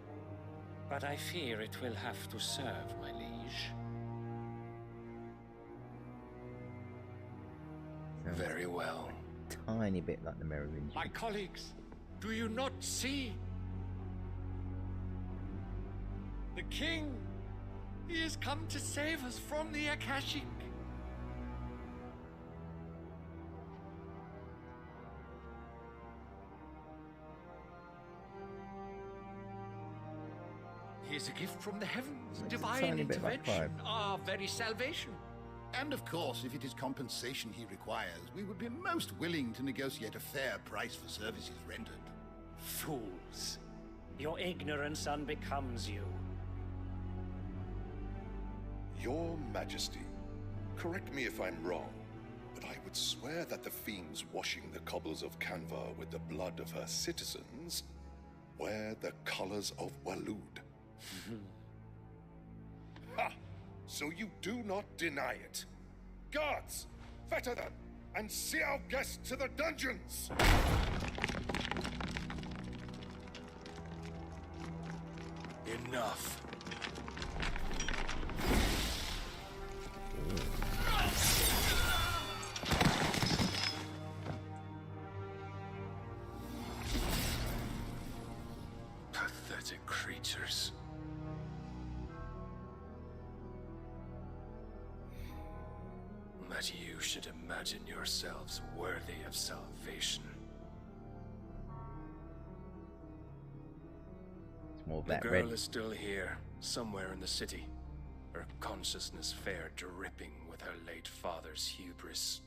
but I fear it will have to serve, my liege. Very well. tiny bit like the Merovingian. My colleagues, do you not see? The king, he has come to save us from the Akashic. He is a gift from the heavens, divine intervention, our very salvation. And of course, if it is compensation he requires, we would be most willing to negotiate a fair price for services rendered. Fools. Your ignorance unbecomes you. Your Majesty, correct me if I'm wrong, but I would swear that the fiends washing the cobbles of Canva with the blood of her citizens wear the colors of Waloed. Ha! So you do not deny it. Guards, fetter them, and see our guests to the dungeons! Enough. Pathetic creatures. That you should imagine yourselves worthy of salvation. It's more The that girl red. is still here, somewhere in the city. Her consciousness fair dripping with her late father's hubris.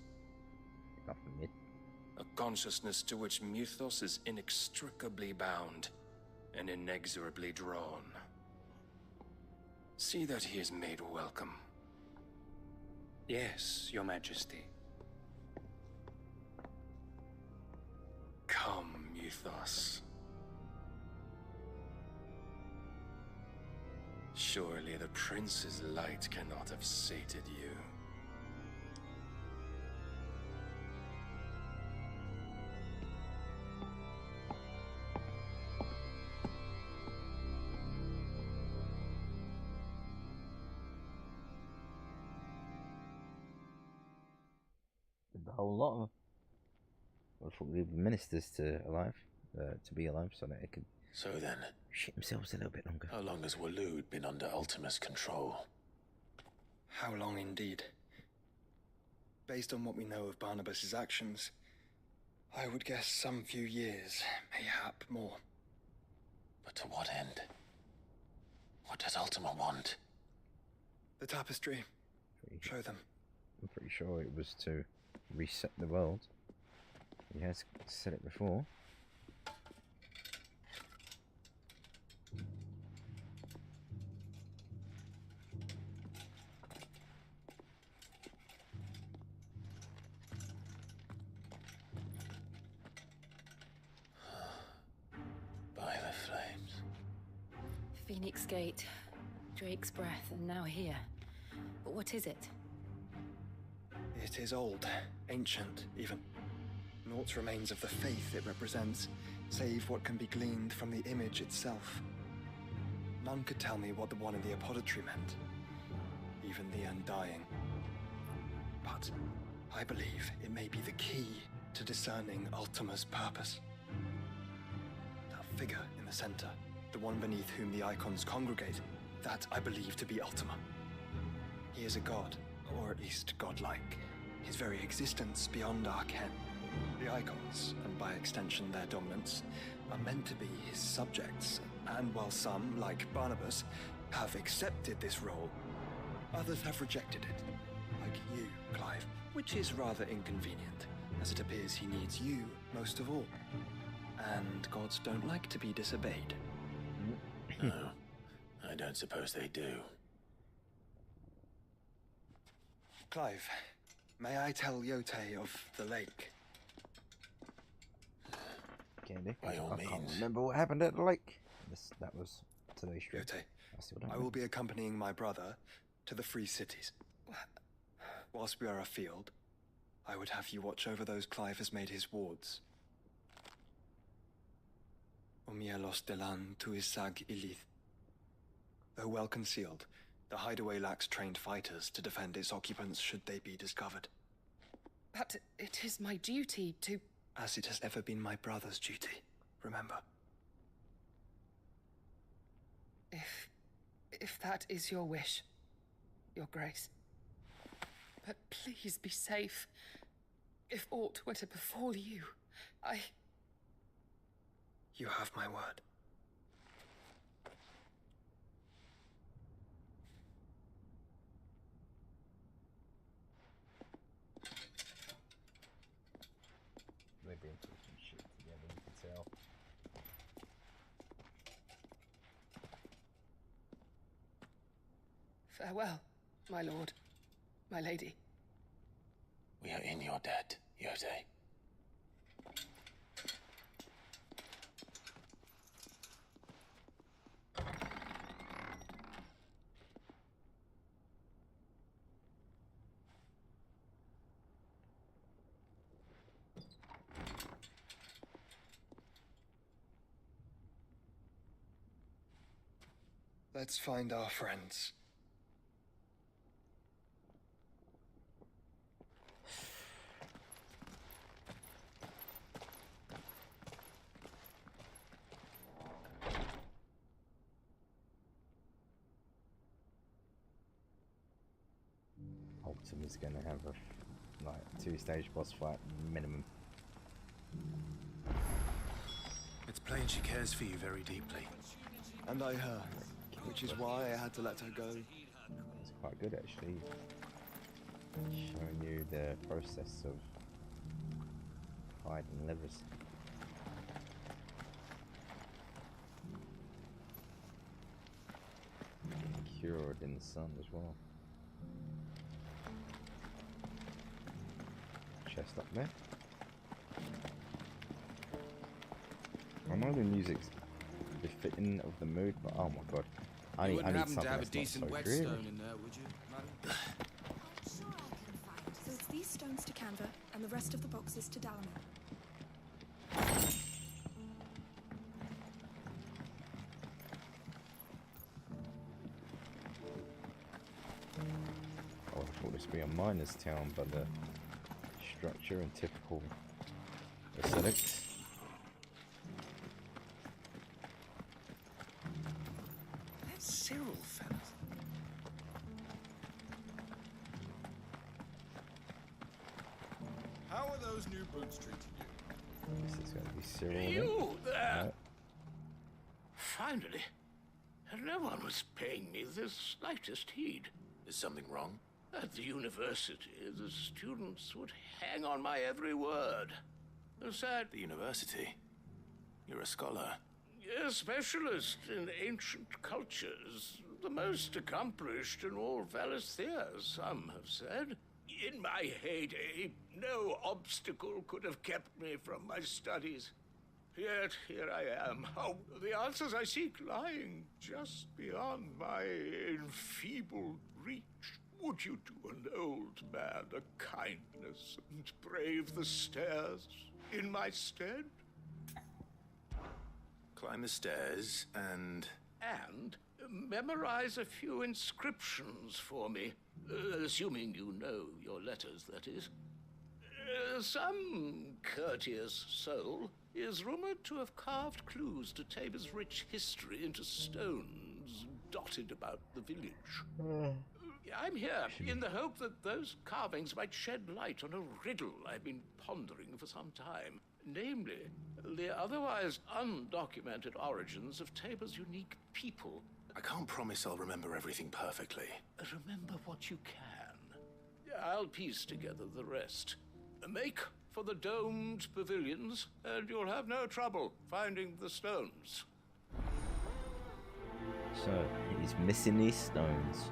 A consciousness to which Mythos is inextricably bound and inexorably drawn. See that he is made welcome. Yes, Your Majesty. Come, Mythos. Surely the prince's light cannot have sated you. The whole lot of them. Well, I thought the ministers to be alive, so that they could. So then, shit themselves a little bit longer. How long has Waloed been under Ultima's control? How long indeed? Based on what we know of Barnabas's actions, I would guess some few years, mayhap more. But to what end? What does Ultima want? The tapestry. Show them. I'm pretty sure it was to reset the world. He has said it before. By the flames. Phoenix Gate, Drake's Breath, and now here. But what is it? It is old, ancient, even. Naught remains of the faith it represents, save what can be gleaned from the image itself. None could tell me what the one in the apothecary meant, even the Undying. But I believe it may be the key to discerning Ultima's purpose. That figure in the center, the one beneath whom the icons congregate, that I believe to be Ultima. He is a god, or at least godlike. His very existence beyond our ken. The icons, and by extension their dominance, are meant to be his subjects, and while some, like Barnabas, have accepted this role, others have rejected it, like you, Clive, which is rather inconvenient, as it appears he needs you most of all. And gods don't like to be disobeyed. No, I don't suppose they do. Clive, may I tell Yote of the lake? Candy. By all I can't means. remember what happened at the lake. That was today's stream. Yote, I will be accompanying my brother to the Free Cities. Whilst we are afield, I would have you watch over those Clive has made his wards. Omielos delan tuisag ilith. Though well concealed, the hideaway lacks trained fighters to defend its occupants should they be discovered. But it is my duty to... As it has ever been my brother's duty, remember? If that is your wish, Your Grace. But please be safe. If aught were to befall you, You have my word. They've been through some shit together, you can tell. Farewell, my lord, my lady. We are in your debt, Yode. Let's find our friends. Ultima's gonna have a like 2-stage boss fight minimum. It's plain she cares for you very deeply. And I her, which is why I had to let her go. It's quite good actually, showing you the process of hiding livers. Cured in the sun as well. Chest up there. I know the music's befitting of the mood, but oh my god, I need something to have a that's decent not so whetstone dreary. in there, would you, madam? So it's these stones to Canva, and the rest of the boxes to Dalamo. Oh, I thought this would be a miner's town, but the structure and typical aesthetics. That Cyril fella. How are those new boots treating you? This is going to be Cyril. You there? No. Finally. No one was paying me the slightest heed. Is something wrong? At the university, the students would hang on my every word. Sad. The university? You're a scholar. A specialist in ancient cultures. The most accomplished in all Valisthea, some have said. In my heyday, no obstacle could have kept me from my studies. Yet here I am. Oh, the answers I seek lying just beyond my enfeebled reach. Would you do an old man a kindness and brave the stairs in my stead? Climb the stairs and... And memorize a few inscriptions for me. Assuming you know your letters, that is. Some courteous soul is rumored to have carved clues to Tabor's rich history into stones dotted about the village. I'm here in the hope that those carvings might shed light on a riddle I've been pondering for some time. Namely, the otherwise undocumented origins of Tabor's unique people. I can't promise I'll remember everything perfectly. Remember what you can. I'll piece together the rest. Make for the domed pavilions, and you'll have no trouble finding the stones. So, he's missing these stones.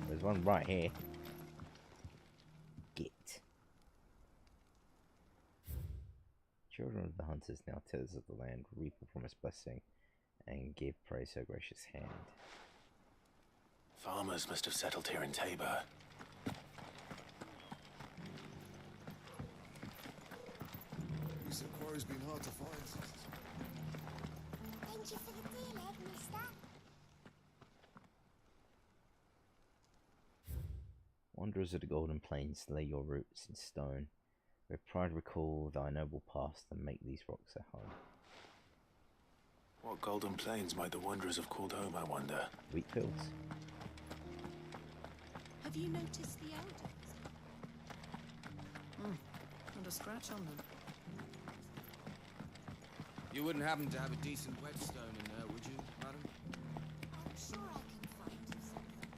There's one right here. Get. Children of the hunters, now tillers of the land, reap a promised blessing and give praise to a gracious hand. Farmers must have settled here in Tabor. Recent quarry's been hard to find. Thank you for the deal, Ed, mister. Wanderers of the Golden Plains, lay your roots in stone. With pride recall thy noble past and make these rocks a home. What Golden Plains might the Wanderers have called home, I wonder? Wheat fields. Have you noticed the elders? Not a scratch on them. You wouldn't happen to have a decent whetstone in there, would you, madam? I'm sure I can find you something.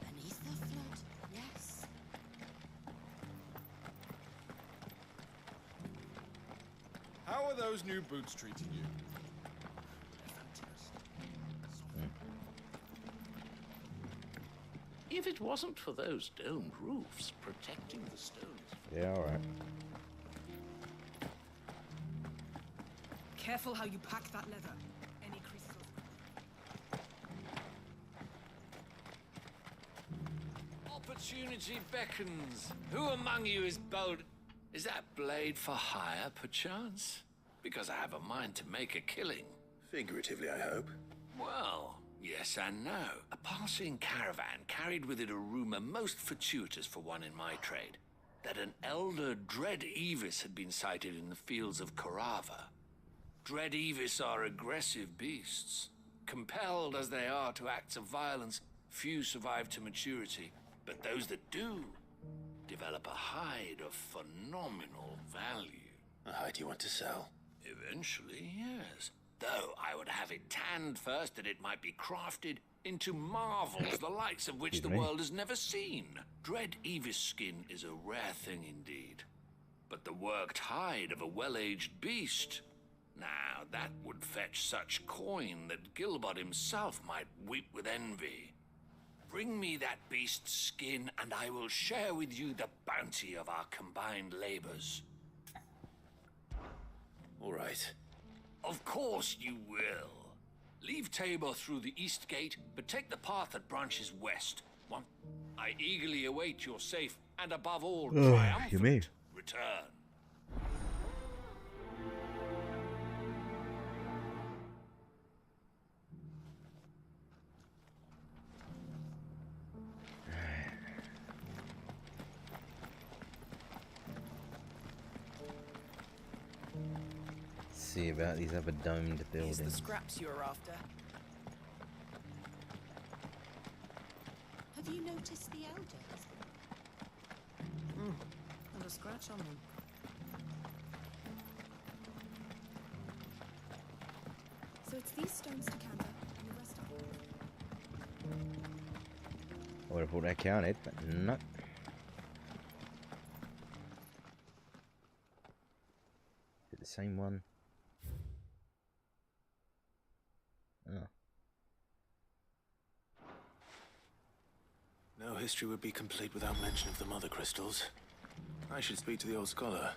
Beneath the flood, yes. How are those new boots treating you? If it wasn't for those domed roofs protecting the stones. Yeah, alright. Careful how you pack that leather. Any creases or... Opportunity beckons. Who among you is bold? Is that blade for hire, perchance? Because I have a mind to make a killing. Figuratively, I hope. Well, yes and no. A passing caravan carried with it a rumor most fortuitous for one in my trade, that an elder Dread Evis had been sighted in the fields of Korava. Dread Evis are aggressive beasts. Compelled as they are to acts of violence, few survive to maturity, but those that do develop a hide of phenomenal value. A hide you want to sell? Eventually, yes. Though I would have it tanned first that it might be crafted into marvels the likes of which the world has never seen. Dread Evis skin is a rare thing indeed. But the worked hide of a well-aged beast, now that would fetch such coin that Gilbert himself might weep with envy. Bring me that beast's skin and I will share with you the bounty of our combined labors. All right. Of course you will. Leave Tabor through the east gate, but take the path that branches west. I eagerly await your safe and above all triumphant return. See about these other domed buildings. Here's the scraps you were after. Have you noticed the elders? Not a scratch on them. So it's these stones to Canva and the rest of them. I would have thought that counted, but no. Is it the same one? Oh. No history would be complete without mention of the mother crystals. I should speak to the old scholar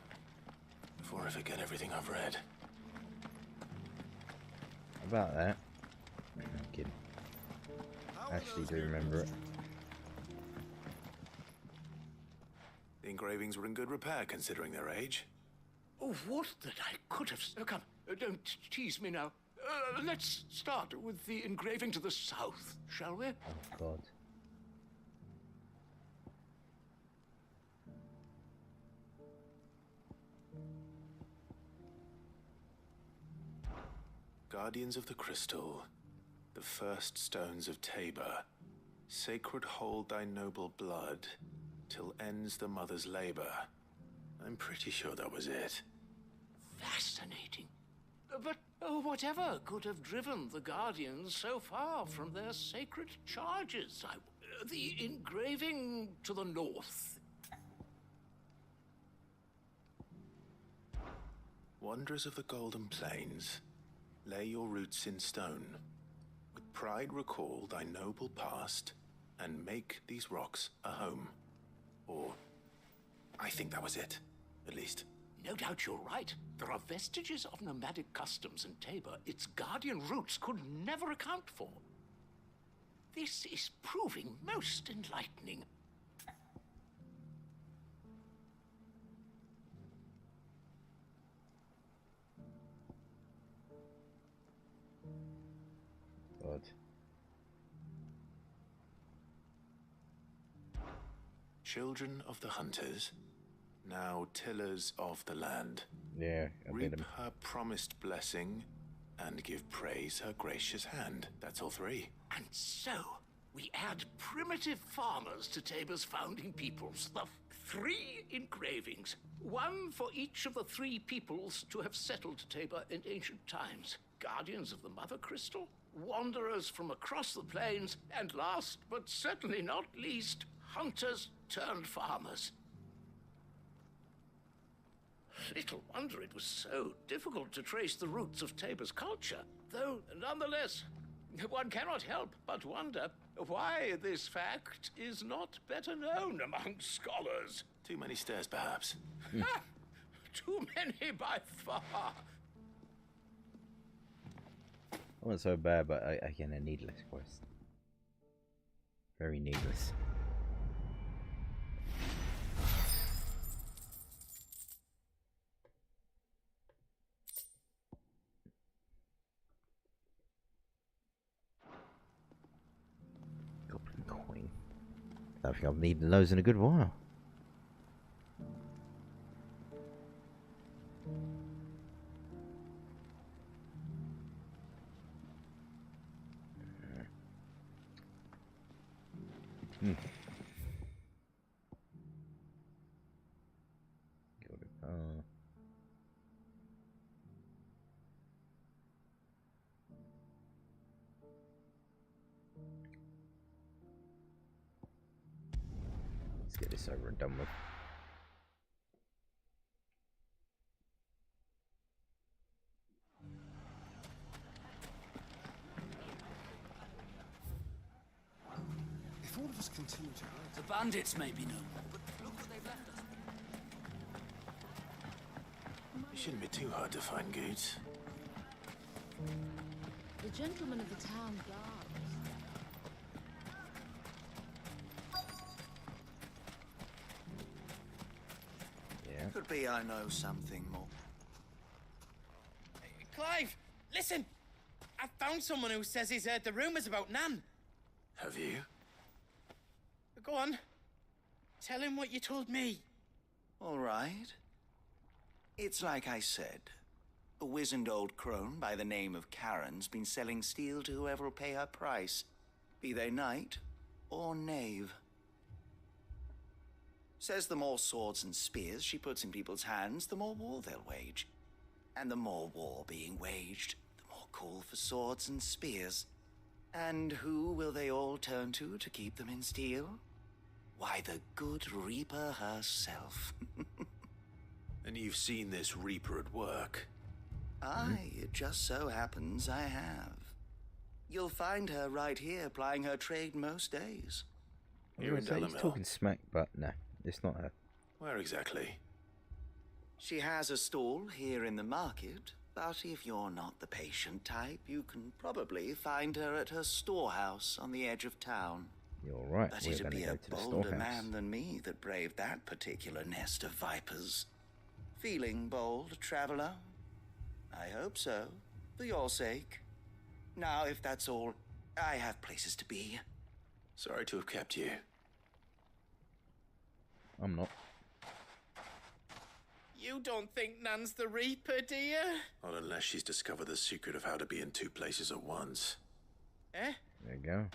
before I forget everything I've read. About that. I'm kidding. I actually do remember it. The engravings were in good repair considering their age. Oh, what that I could have... Oh, come, don't tease me now. Let's start with the engraving to the south, shall we? Oh, God. Guardians of the Crystal, the first stones of Tabor, sacred hold thy noble blood, till ends the mother's labor. I'm pretty sure that was it. Fascinating. But whatever could have driven the Guardians so far from their sacred charges? The engraving to the north. Wanderers of the Golden Plains, lay your roots in stone. With pride recall thy noble past, and make these rocks a home. Or, I think that was it, at least. No doubt you're right. There are vestiges of nomadic customs in Tabor its guardian roots could never account for. This is proving most enlightening. children of the hunters, now tillers of the land. Yeah, reap her promised blessing, and give praise her gracious hand. That's all three. And so, we add primitive farmers to Tabor's founding peoples. The 3 engravings. 1 for each of the 3 peoples to have settled Tabor in ancient times. Guardians of the Mother Crystal, wanderers from across the plains, and last, but certainly not least, hunters turned farmers. Little wonder it was so difficult to trace the roots of Tabor's culture, though nonetheless, one cannot help but wonder why this fact is not better known among scholars. Too many stairs, perhaps. Too many by far. I wasn't so bad, but again, a needless quest. Very needless. Goblin coin. I think I've needed those in a good while. Let's get this over and done with. If all of us continue to hide... The bandits may be known, but look what they've left us. It shouldn't be too hard to find goods. The gentlemen of the town guards. Yeah. Could be I know something more. Clive, listen! I found someone who says he's heard the rumors about Nan. Have you? Go on. Tell him what you told me. All right. It's like I said. A wizened old crone by the name of Karen's been selling steel to whoever will pay her price, be they knight or knave. Says the more swords and spears she puts in people's hands, the more war they'll wage. And the more war being waged, the more call for swords and spears. And who will they all turn to keep them in steel? Why, the good Reaper herself. And you've seen this Reaper at work? Aye, it just so happens I have. You'll find her right here plying her trade most days. You're in He's talking smack, but no, it's not her. Where exactly? She has a stall here in the market, but if you're not the patient type, you can probably find her at her storehouse on the edge of town. You're right, But we're it'd going to be go a to the bolder storehouse. man than me that braved that particular nest of vipers. Feeling bold, traveler? I hope so, for your sake. Now, if that's all, I have places to be. Sorry to have kept you. I'm not. You don't think Nan's the Reaper, do you? Not unless she's discovered the secret of how to be in 2 places at once. Eh? There you go.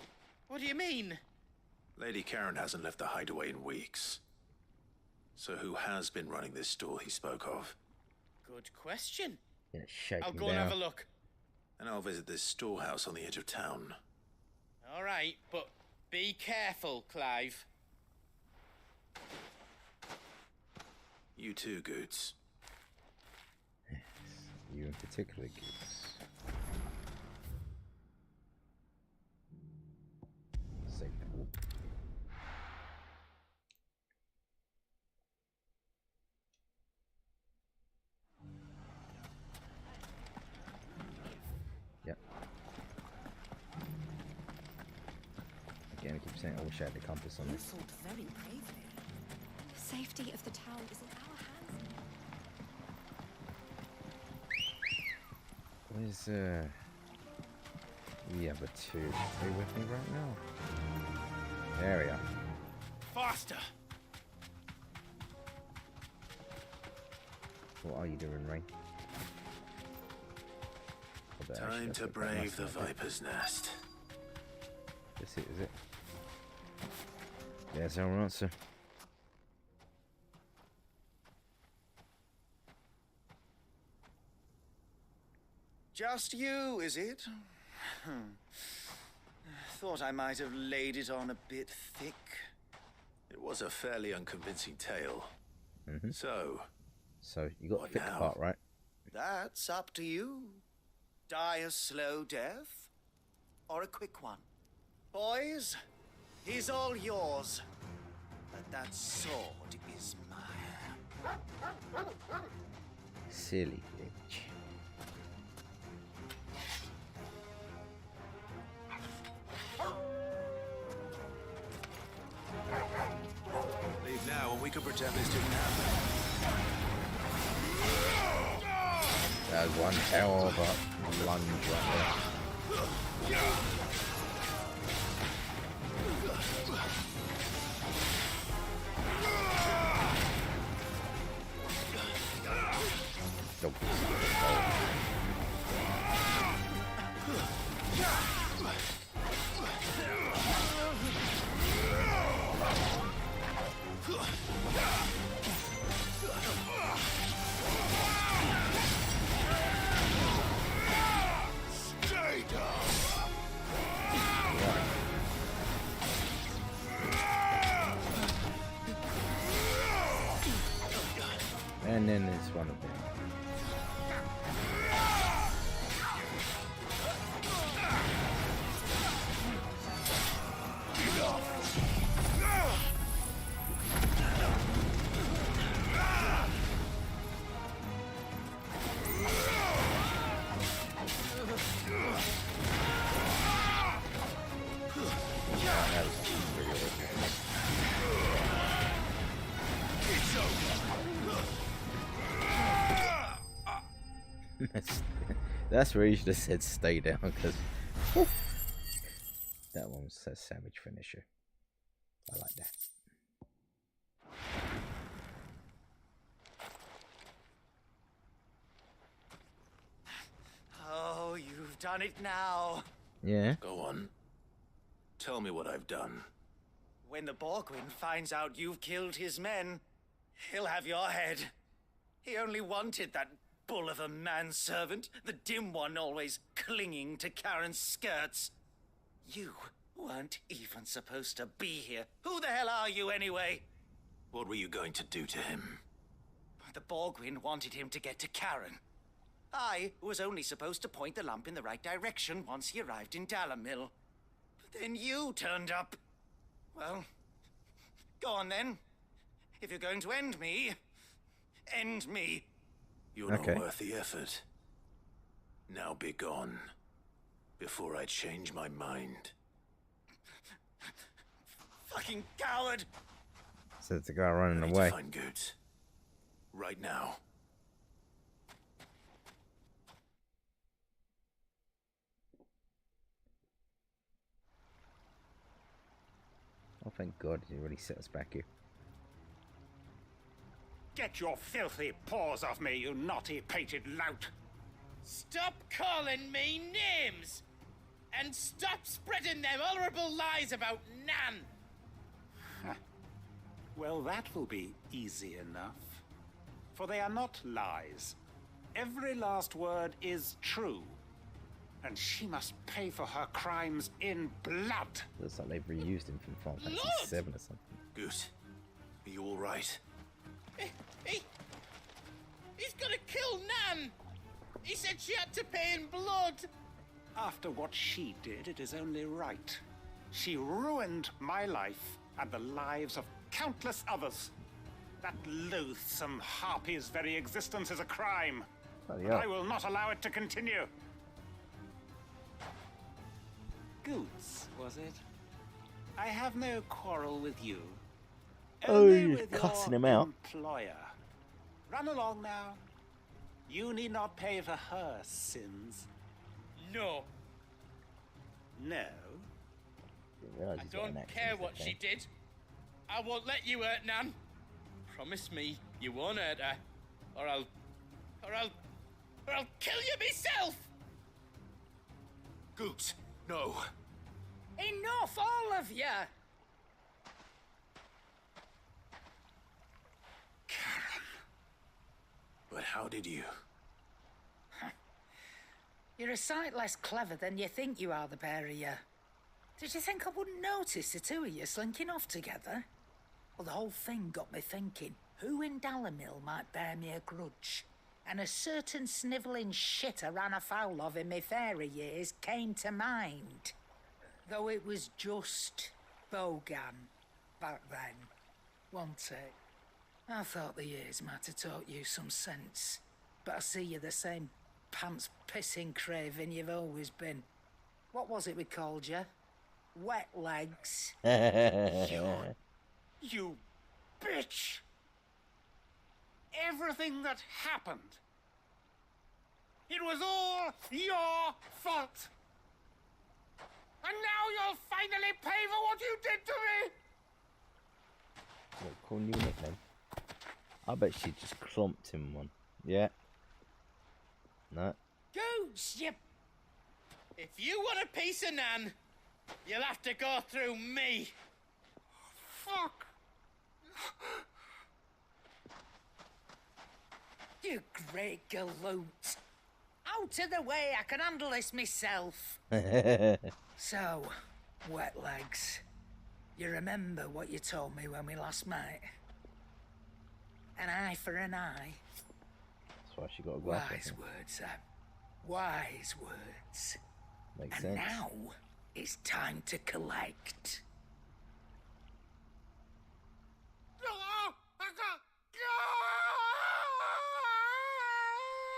What do you mean? Lady Karen hasn't left the hideaway in weeks. So who has been running this store he spoke of? Good question. Yeah, shake I'll him go and down. have a look. And I'll visit this storehouse on the edge of town. All right, but be careful, Clive. You too, Goots. You in particular, Goots. Safe walk. Yep. Again, I keep saying I wish I had the compass on You this. fought very bravely. The safety of the town is in our hands. Where's the other two? Are they with me right now? There we are. Faster! What are you doing, Ray? Time to brave the Viper's Nest. That's it, is it? There's our answer. Just you, is it? Thought I might have laid it on a bit thick. It was a fairly unconvincing tale. Mm-hmm. So you got the thick part, right? That's up to you. Die a slow death, or a quick one. Boys, he's all yours. But that sword is mine. Silly bitch. Leave now, and we can pretend this didn't happen. That was one hell of a lunge right there. Nope. Stay down. And then there's one of them. That's where you should have said stay down, because that one was a savage finisher. I like that. Oh, you've done it now. Yeah. Go on. Tell me what I've done. When the Borgwyn finds out you've killed his men, he'll have your head. He only wanted that bull of a manservant, the dim one always clinging to Karen's skirts. You weren't even supposed to be here. Who the hell are you anyway? What were you going to do to him? The Borgwyn wanted him to get to Karen. I was only supposed to point the lamp in the right direction once he arrived in Dalamil. But then you turned up. Well, go on then. If you're going to end me, end me. You're not worth the effort. Now be gone, before I change my mind. Fucking coward! So it's the guy running I need away. to find Goods. Right now. Oh, thank God he really set us back here. Get your filthy paws off me, you naughty pated lout! Stop calling me names! And stop spreading them horrible lies about Nan! Well, that will be easy enough. For they are not lies. Every last word is true. And she must pay for her crimes in blood. Looks like they've reused him from Final Fantasy VII or something. Goose, are you all right? He's gonna kill Nan! He said she had to pay in blood! After what she did, it is only right. She ruined my life and the lives of countless others. That loathsome harpy's very existence is a crime. Yeah. I will not allow it to continue. Goods, was it? I have no quarrel with you. Oh, Only you're with cussing your him out. employer. Run along now. You need not pay for her sins. No. No. I don't care what she did. I won't let you hurt Nan. Promise me you won't hurt her, or I'll I'll kill you myself! Goose, no. Enough, all of you! But how did you? You're a sight less clever than you think you are, the pair of you. Did you think I wouldn't notice the two of you slinking off together? Well, the whole thing got me thinking, who in Dalamil might bear me a grudge? And a certain snivelling shit I ran afoul of in my fairy years came to mind. Though it was just Bogan back then, wasn't it? I thought the years might have taught you some sense, but I see you're the same pants-pissing craven you've always been. What was it we called you? Wet legs. You bitch! Everything that happened, it was all your fault! And now you'll finally pay for what you did to me! What, cool new nickname? I bet she just clumped him one. Yeah. No. Goose, you... If you want a piece of Nan, you'll have to go through me. Fuck! You great galoot. Out of the way, I can handle this myself. So, wet legs. You remember what you told me when we last met? An eye for an eye. That's why she got a glass. Wise words, Sam. Wise words. Makes and sense. now it's time to collect.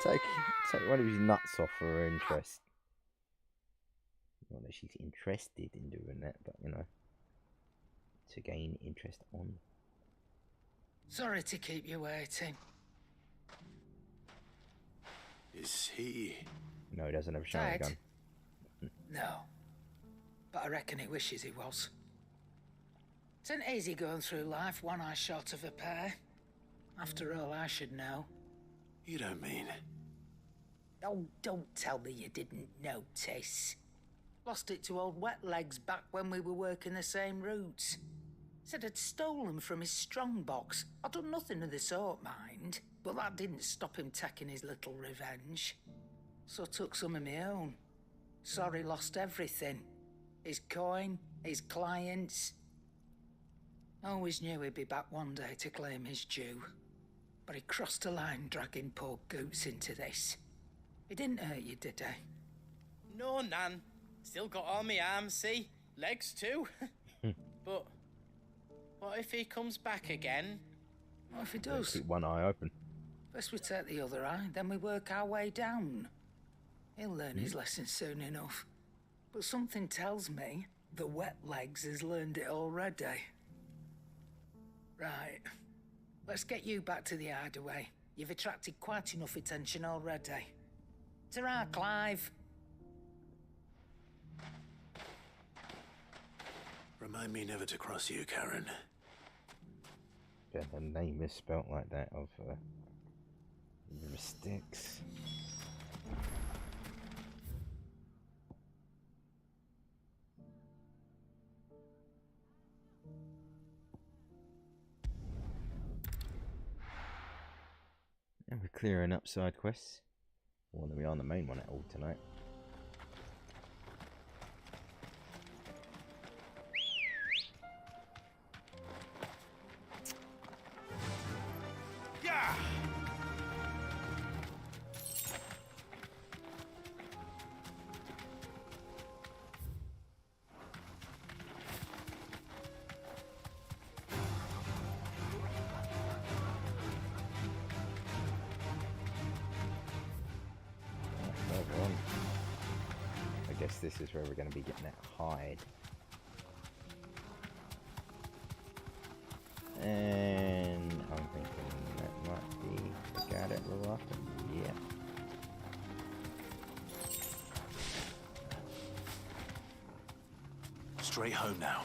Take one of his nuts off for her interest. Not that she's interested in doing that, but you know, to gain interest on. Sorry to keep you waiting. Is he? No, he doesn't have a shotgun gun. No. But I reckon he wishes he was. It isn't easy going through life one eye short of a pair. After all, I should know. You don't mean? Oh, don't tell me you didn't notice. Lost it to old Wet Legs back when we were working the same routes. Said I'd stolen from his strongbox. I'd done nothing of the sort, mind. But that didn't stop him taking his little revenge. So I took some of my own. Sorry, lost everything. His coin, his clients. Always knew he'd be back one day to claim his due. But he crossed a line dragging poor Goots into this. He didn't hurt you, did he? No, Nan. Still got all my arms, see? Legs too. But what if he comes back again? What if he does? Keep one eye open. First we take the other eye, then we work our way down. He'll learn his lesson soon enough. But something tells me the Wet Legs has learned it already. Right. Let's get you back to the hideaway. You've attracted quite enough attention already. Ta-ra, Clive. Remind me never to cross you, Karen. Yeah, the name is spelt like that of Mystics. And we're clearing up side quests. More than we are on the main one at all tonight. Yeah! I guess this is where we're going to be getting that hide. And I'm thinking that might be the guy that we're after. Yeah. Straight home now.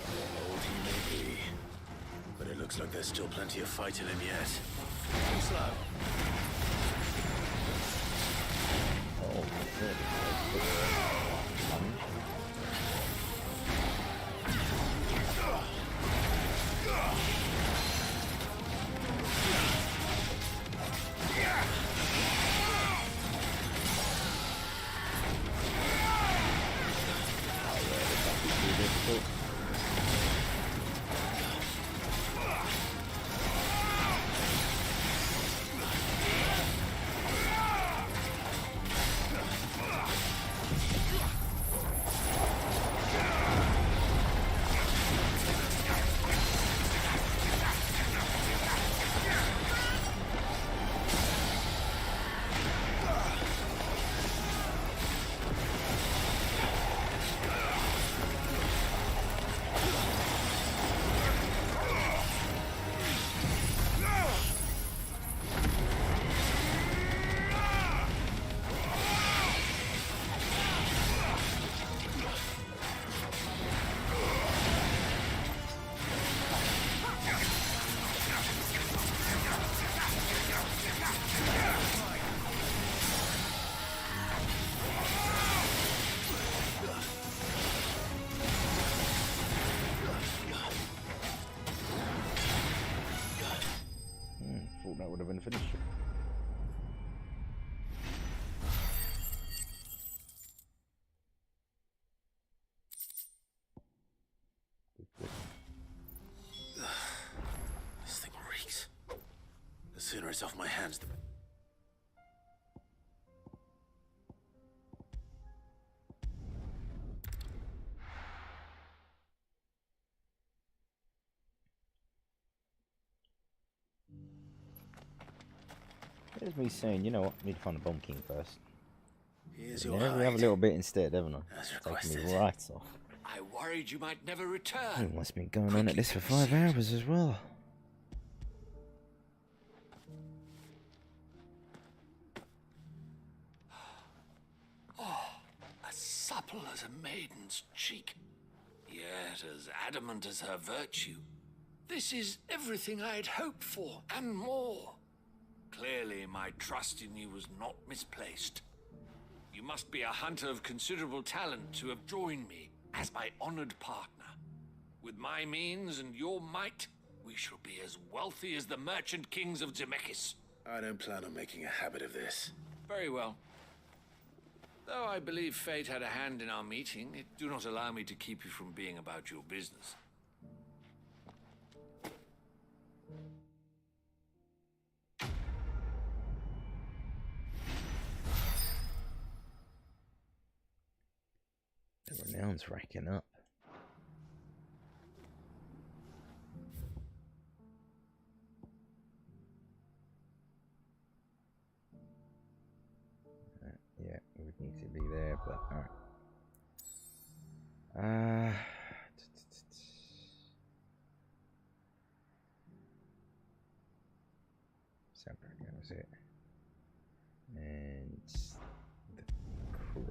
Old he may be, but it looks Looks like there's still plenty of fight in him yet. Too slow. Oh, thought that would have been finished. This thing reeks. The sooner it's off my hands, the... There's me saying, you know what, I need to find a Bomb King first. Here's And your then we have a hide. little bit instead, haven't I? As Taking requested. me right off. I worried you might never Oh, return. what's been going on at this for 5 hours as well? Oh, as supple as a maiden's cheek, yet as adamant as her virtue. This is everything I had hoped for, and more. Clearly, my trust in you was not misplaced. You must be a hunter of considerable talent to have joined me as my honored partner. With my means and your might, we shall be as wealthy as the merchant kings of Zemeckis. I don't plan on making a habit of this. Very well. Though I believe fate had a hand in our meeting, it do not allow me to keep you from being about your business. The renown's racking up. Yeah, we would need to be there, but alright. Separate, that was it. And the crook.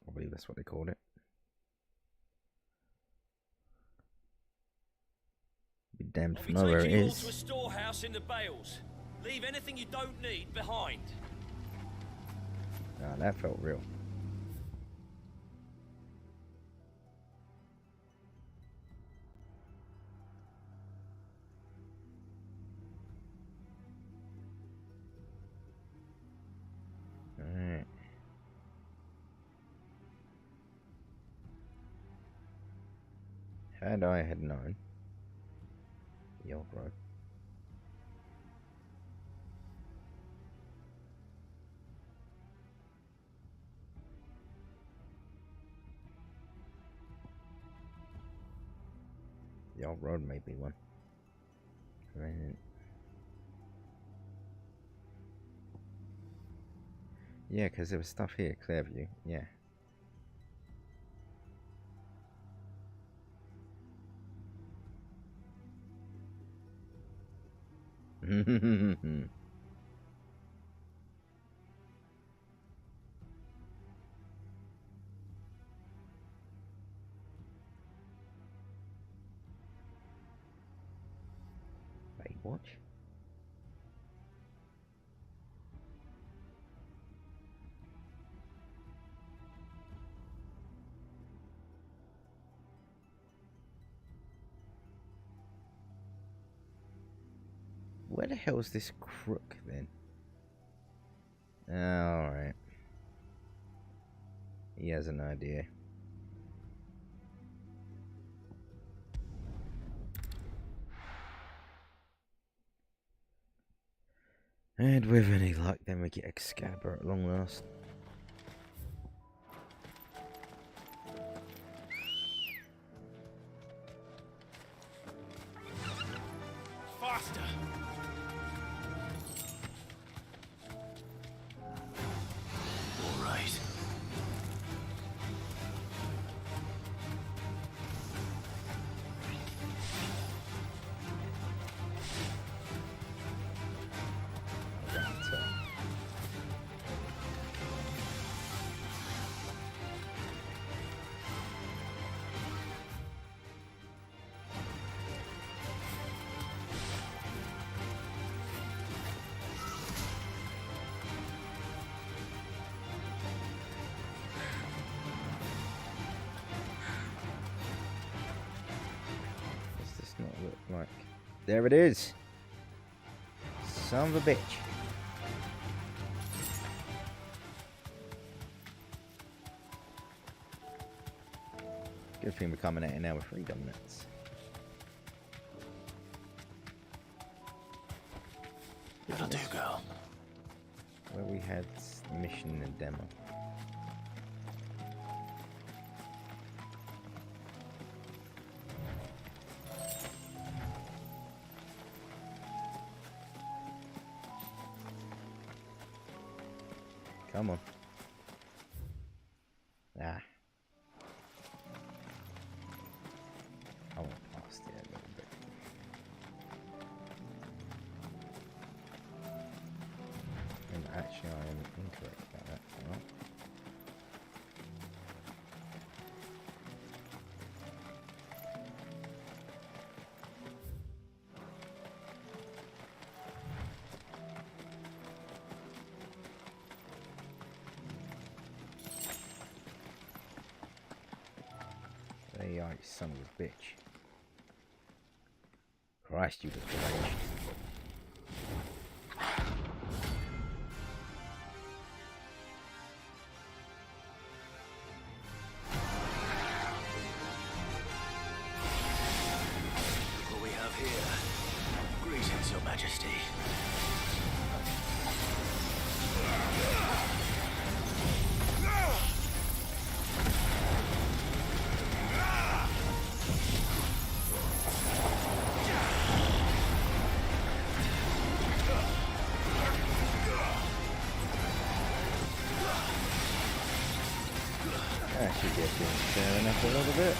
I believe that's what they called it. Be damned if I know where it you all is. to a storehouse in the Bales. Leave anything you don't need behind. Ah, that felt real. Alright. Had I had known the old road. The old road may be one. Right. Yeah, because there was stuff here, Clearview. Yeah. watch. Where the hell is this crook then? Alright. He has an idea. And with any luck, then we get Excalibur at long last. Faster! All right. Like, there it is. Son of a bitch. Good thing we're coming out in hour 3 dominance. That'll do, girl. Where we had mission and demo. Come on. Ah. I went past it a little bit. And actually I am incorrect about that. Right? There you are, you son of a bitch. Christ, you look deranged. What we have here? Greetings, Your Majesty. That should get you fair enough a little bit.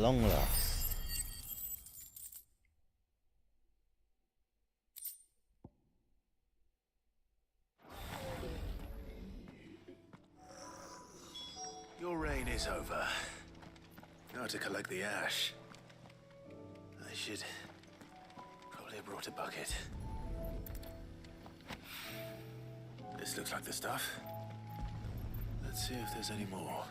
long last. Your reign is over. Now to collect the ash. I should probably have brought a bucket. This looks like the stuff. Let's see if there's any more.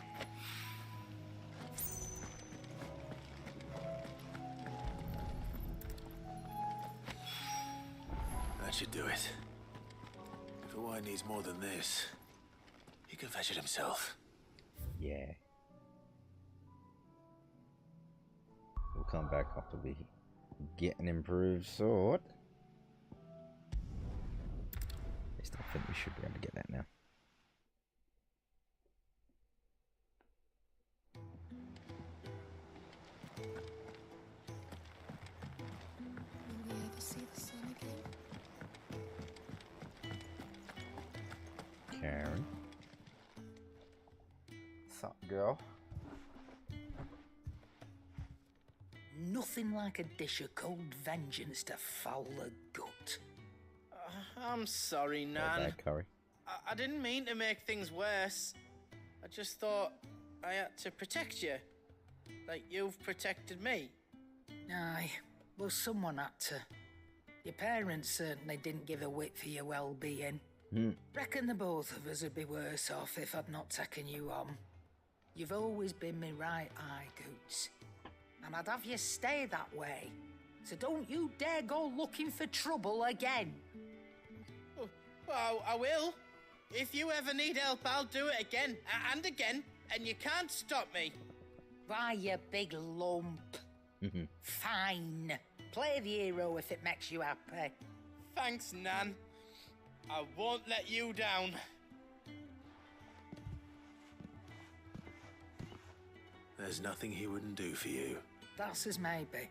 That should do it. If a wine needs more than this, he can fetch it himself. Yeah. We'll come back after we get an improved sword. At least I think we should be able to get that now. Will we ever see the sun again? Karen. What's up, girl? Nothing like a dish of cold vengeance to foul the gut. I'm sorry, Nan. Bad curry. I didn't mean to make things worse. I just thought I had to protect you. Like you've protected me. Aye, well, someone had to. Your parents certainly didn't give a whit for your well-being. Reckon the both of us would be worse off if I'd not taken you on. You've always been me right eye, Goots. And I'd have you stay that way. So don't you dare go looking for trouble again. Oh, well, I will. If you ever need help, I'll do it again and again, and you can't stop me. Why, you big lump. Fine. Play the hero if it makes you happy. Thanks, Nan. I won't let you down. There's nothing he wouldn't do for you. That's as maybe.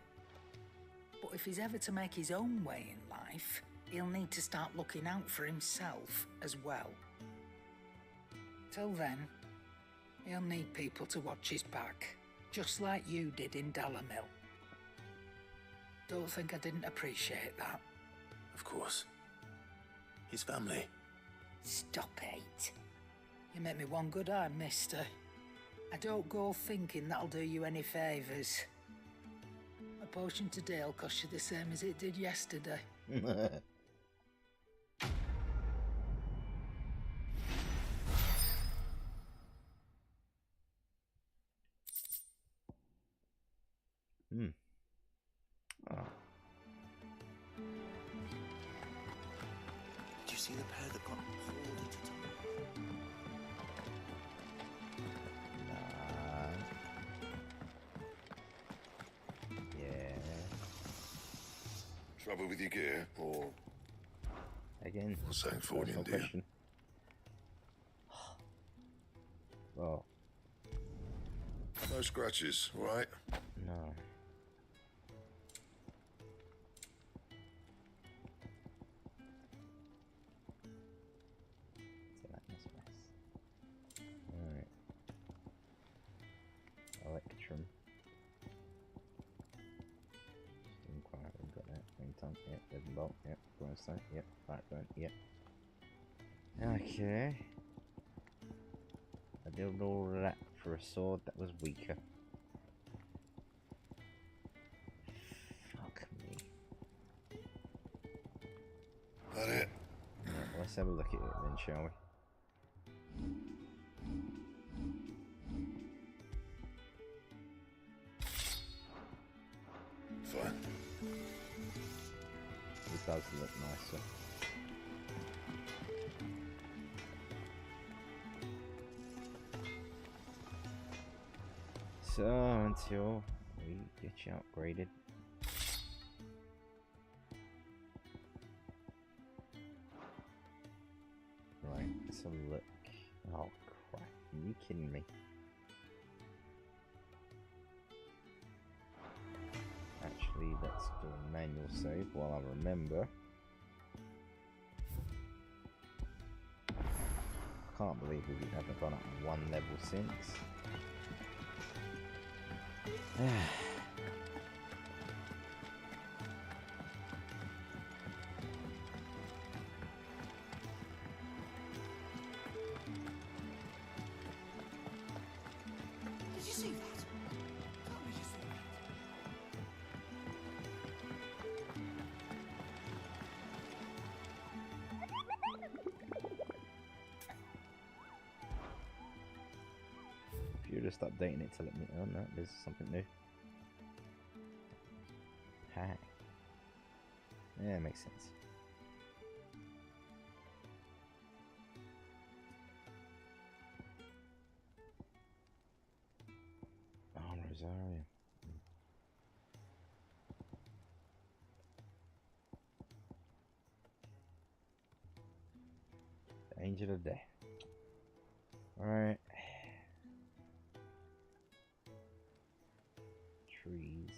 But if he's ever to make his own way in life, he'll need to start looking out for himself as well. Till then, he'll need people to watch his back, just like you did in Dalamil. Don't think I didn't appreciate that. Of course. His family. Stop it. You make me one good eye, mister. I don't go thinking that'll do you any favours. A potion today'll cost you the same as it did yesterday. Oh. Did you see the pair that got pulled into time? Yeah. Trouble with your gear, or again? Or something for you, dear. Oh. No scratches, right? No. Alright. Electrum. Inquiry, got that. Ringtone, yep. Deadbolt, yep. Brimstone, yep. Backbone, yep. Okay. I did all of that for a sword that was weaker. Fuck me. That it? Right, let's have a look at it then, shall we? Fine. It does look nicer. So, until we get you upgraded. Right, let's have a look. Oh crap, are you kidding me? Actually, let's do a manual save while I remember. I can't believe we haven't gone up one level since. Did you see that? Tell me you saw that. If you're just updating it to let me know that there's something new. Hi. Yeah, makes sense. Oh, Rosaria. The Angel of Death. Alright. Trees.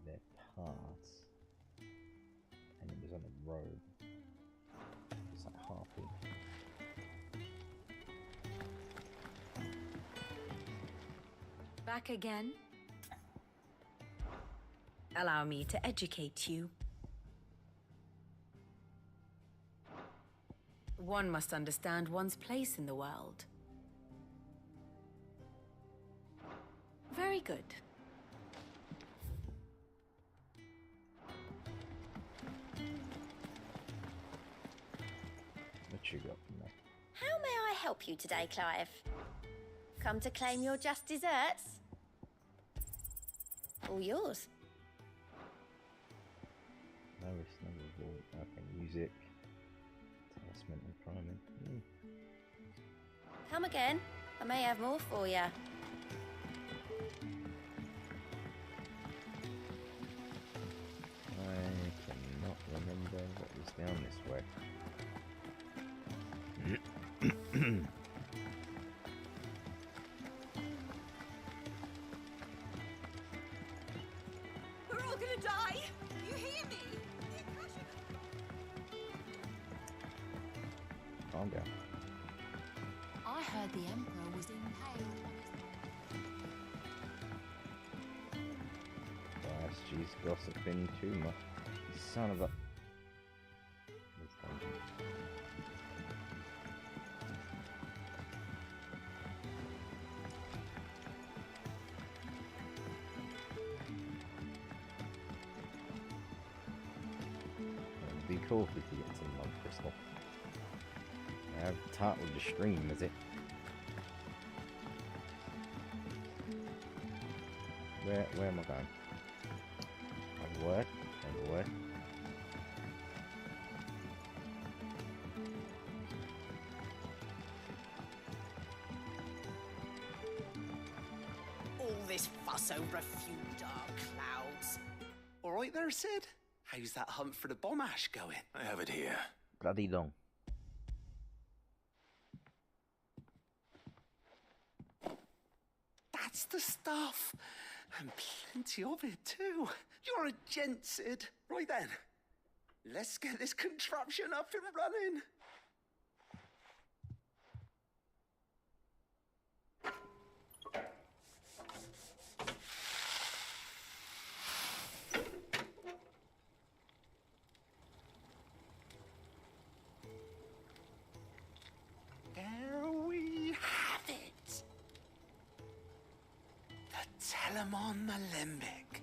Their paths. And it was on a road. It's like halfway. Back again? Allow me to educate you. One must understand one's place in the world. Very good. What you got from there? How may I help you today, Clive? Come to claim your just desserts? All yours. No, it's not reward. Okay, music. Talisman and priming. Come again. I may have more for you. I cannot remember what was down this way. We're all gonna die! You hear me? Calm down. I heard the Emperor was impaled on his... SG's gossiping too much. Son of a... This dungeon. It'd be cool if we could get some Mud Crystal. I've titled the stream, is it? Where am I going? What? What? All this fuss over a few dark clouds. All right there, Sid? How's that hunt for the bomb ash going? I have it here. Bloody long. That's the stuff. And plenty of it, too. You're a gent, Sid. Right then. Let's get this contraption up and running. There we have it. The Telemon Alembic.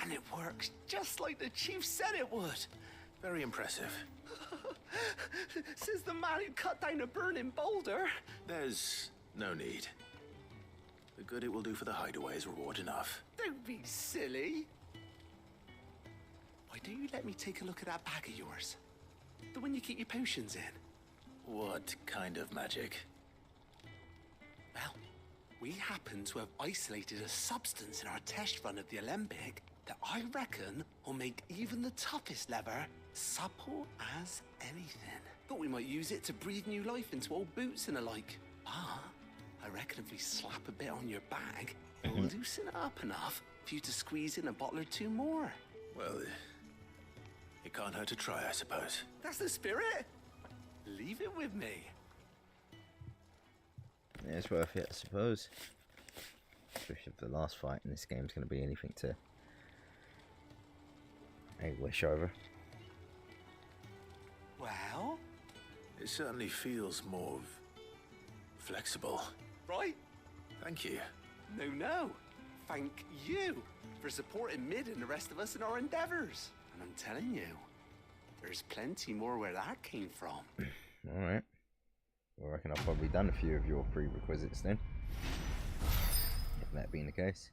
And it works just like the chief said it would. Very impressive. Says the man who cut down a burning boulder. There's no need. The good it will do for the hideaway is reward enough. Don't be silly. Why don't you let me take a look at that bag of yours? The one you keep your potions in. What kind of magic? Well, we happen to have isolated a substance in our test run of the Alembic that I reckon will make even the toughest leather supple as anything. Thought we might use it to breathe new life into old boots and the like. But I reckon if we slap a bit on your bag, it'll loosen it up enough for you to squeeze in a bottle or two more. Well, it can't hurt to try, I suppose. That's the spirit. Leave it with me. Yeah, it's worth it, I suppose. Especially if the last fight in this game is going to be anything to wish over. Well, it certainly feels more flexible. Right? Thank you. No. Thank you for supporting Mid and the rest of us in our endeavors. And I'm telling you, there's plenty more where that came from. Alright. Well, I reckon I've probably done a few of your prerequisites then. If that being the case.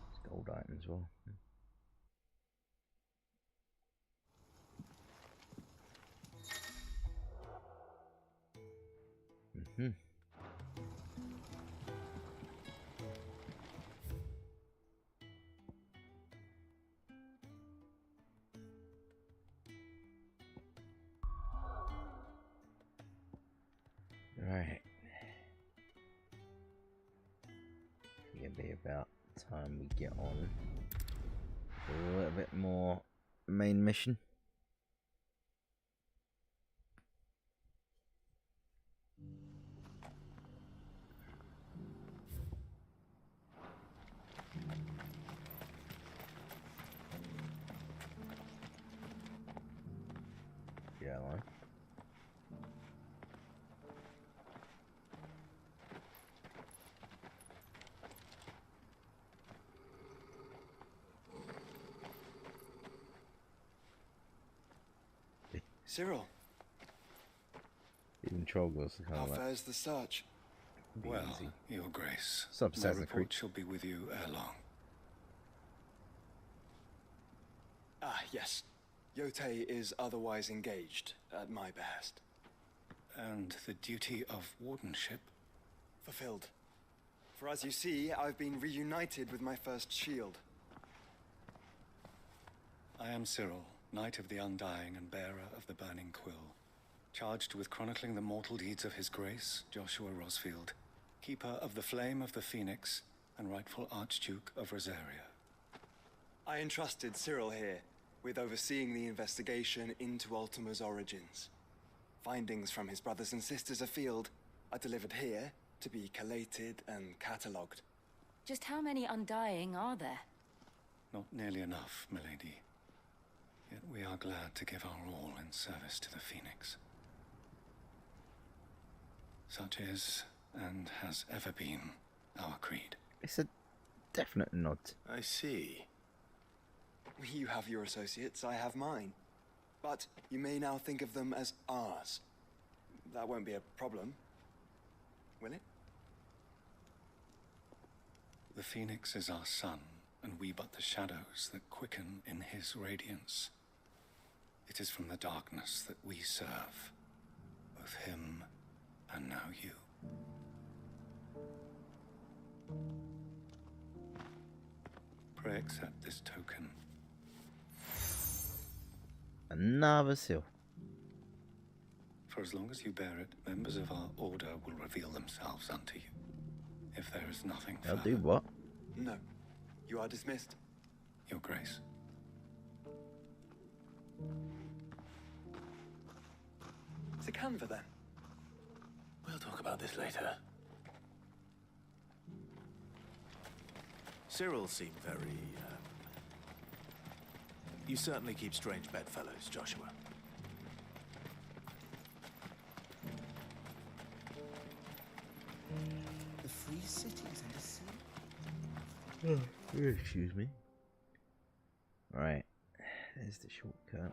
It's gold item as well. Mm-hmm. Right. It'll be about time we get on to a little bit more main mission. Yeah, line. Cyril, Even Trollgirls are kind how of like fares the search? Well, easy. Your Grace, Sub my Assassin's report Creed. shall be with you ere long. Ah, yes. Yotei is otherwise engaged, at my behest. And the duty of wardenship? Fulfilled. For as you see, I've been reunited with my first shield. I am Cyril, Knight of the Undying and bearer of the Burning Quill, charged with chronicling the mortal deeds of His Grace, Joshua Rosfield, keeper of the Flame of the Phoenix and rightful Archduke of Rosaria. I entrusted Cyril here with overseeing the investigation into Ultima's origins. Findings from his brothers and sisters afield are delivered here to be collated and catalogued. Just how many Undying are there? Not nearly enough, milady. Yet we are glad to give our all in service to the Phoenix. Such is, and has ever been, our creed. It's a definite nod. I see. You have your associates, I have mine. But you may now think of them as ours. That won't be a problem, will it? The Phoenix is our sun, and we but the shadows that quicken in his radiance. It is from the darkness that we serve, both him and now you. Pray accept this token. Another seal. For as long as you bear it, members of our order will reveal themselves unto you. If there is nothing I'll further, do what? No. You are dismissed. Your Grace. To Canva, then. We'll talk about this later. Cyril seemed very, You certainly keep strange bedfellows, Joshua. The free cities and the sea. Excuse me. Right, there's the shortcut.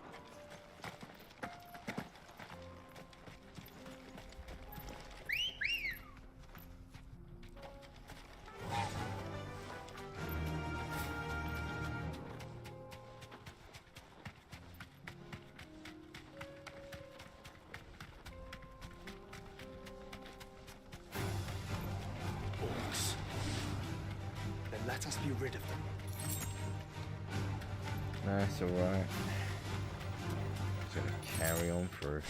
Then let us be rid of them. That's alright. Just gonna carry on through.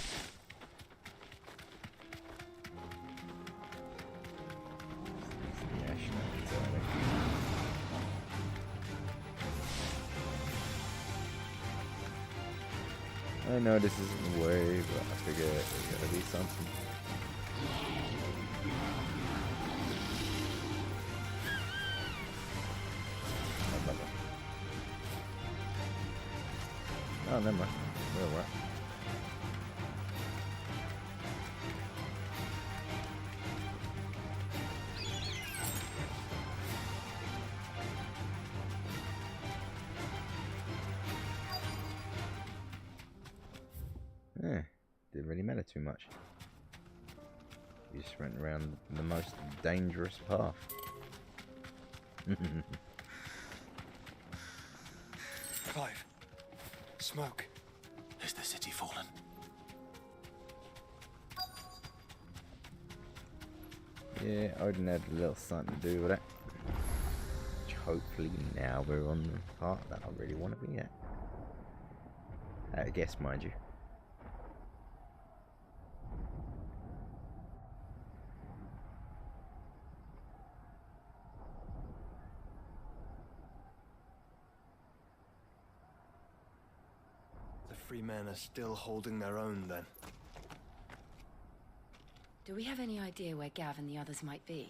I know this isn't the way, but I figure it's gotta be something. Oh, never mind. We're alright. Yeah, didn't really matter too much. You just went around the most dangerous path. Clive. Smoke. Is the city fallen? Yeah, Odin had a little something to do with it. Which hopefully now we're on the part that I really want to be at. At a guess, mind you. The free men are still holding their own, then. Do we have any idea where Gav and the others might be?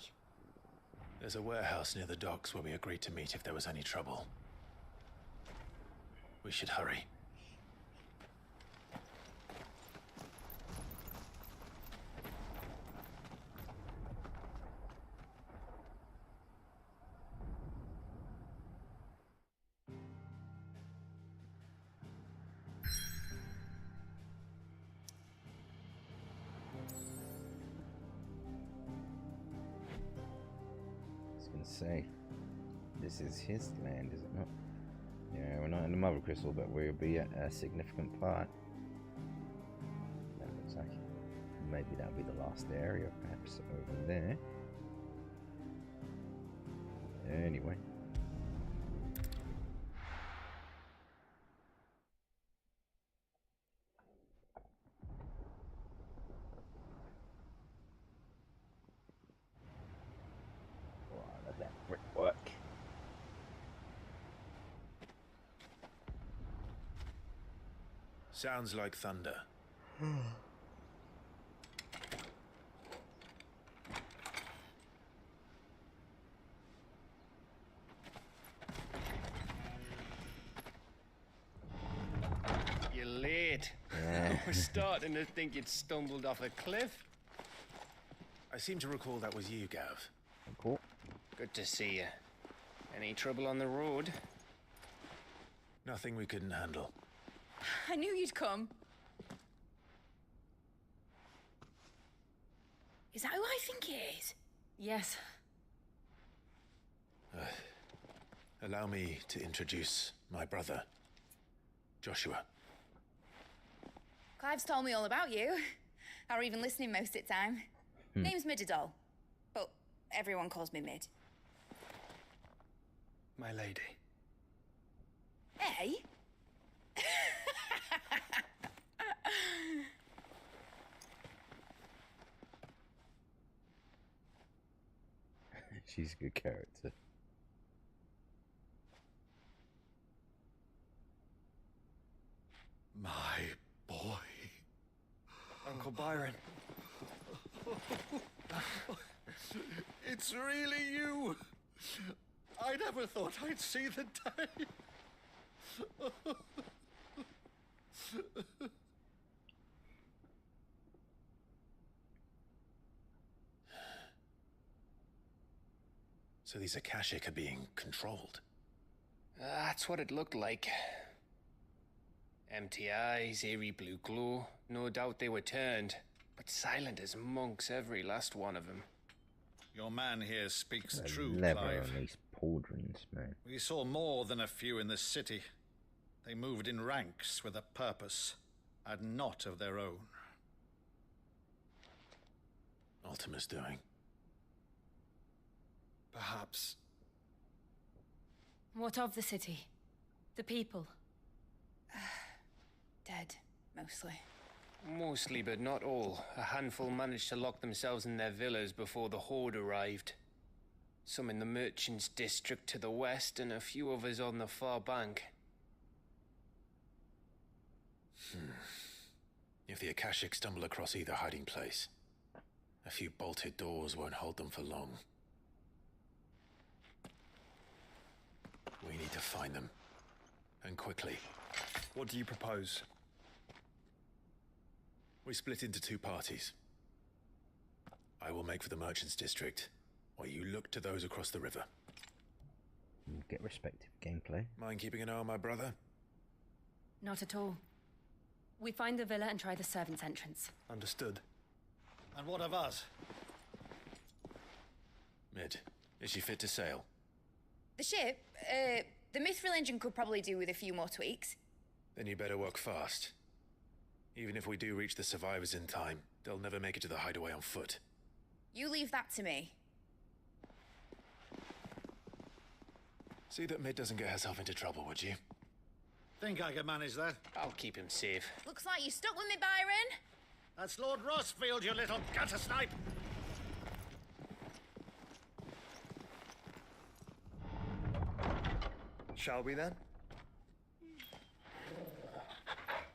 There's a warehouse near the docks where we agreed to meet if there was any trouble. We should hurry. Say, this is his land, is it not? Yeah, we're not in the Mother Crystal, but we'll be at a significant part. That looks like maybe that'll be the last area, perhaps over there. Anyway. Sounds like thunder. You're late. Yeah. We're starting to think you'd stumbled off a cliff. I seem to recall that was you, Gav. Cool. Good to see you. Any trouble on the road? Nothing we couldn't handle. I knew you'd come. Is that who I think it is? Yes. Allow me to introduce my brother, Joshua. Clive's told me all about you. Or even listening most of the time. Name's Midadol, but everyone calls me Mid. My lady. Hey? She's a good character. My boy. Uncle Byron. It's really you. I never thought I'd see the day. So these Akashic are being controlled. That's what it looked like. Empty eyes, eerie blue glow. No doubt they were turned, but silent as monks, every last one of them. Your man here speaks The true, lever Clive. on these pauldrons, man. We saw more than a few in this city. They moved in ranks with a purpose, and not of their own. Ultima's doing. Perhaps. What of the city? The people? Dead, mostly. Mostly, but not all. A handful managed to lock themselves in their villas before the Horde arrived. Some in the merchants' district to the west, and a few others on the far bank. If the Akashic stumble across either hiding place, a few bolted doors won't hold them for long. We need to find them. And quickly. What do you propose? We split into two parties. I will make for the Merchants District, while you look to those across the river. Get respective gameplay. Mind keeping an eye on my brother? Not at all. We find the villa and try the servants' entrance. Understood. And what of us? Mid, is she fit to sail? The ship, the mithril engine could probably do with a few more tweaks. Then you better work fast. Even if we do reach the survivors in time, they'll never make it to the hideaway on foot. You leave that to me. See that Mid doesn't get herself into trouble, would you? Think I can manage that. I'll keep him safe. Looks like you stuck with me, Byron. That's Lord Rossfield, you little gutter snipe! Shall we then?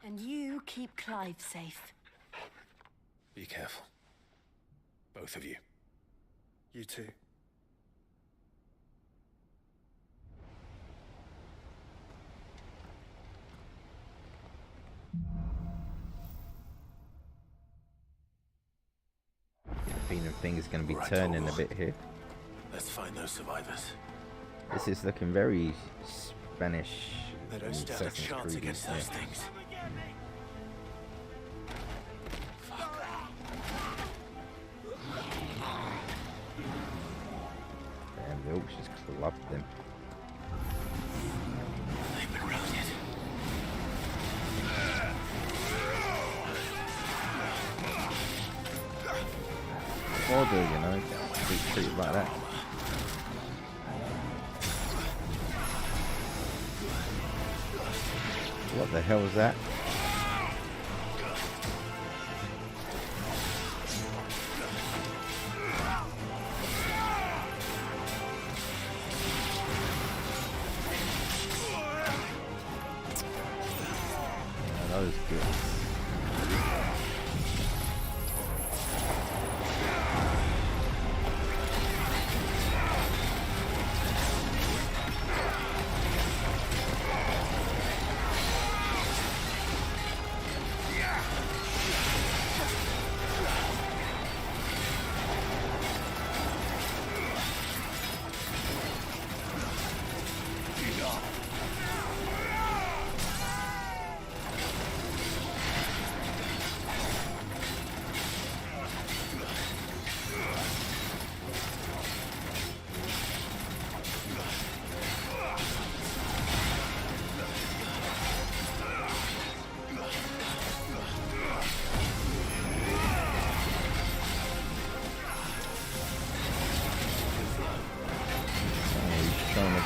And you keep Clive safe. Be careful. Both of you. You too. Feeling things going to be turning a bit here. Let's find those survivors. This is looking very Spanish. They don't stand a chance against those things. Damn, the orcs just clubbed them. They've been routed. Order, you know, treat it like that. What the hell was that? Yeah, that was good.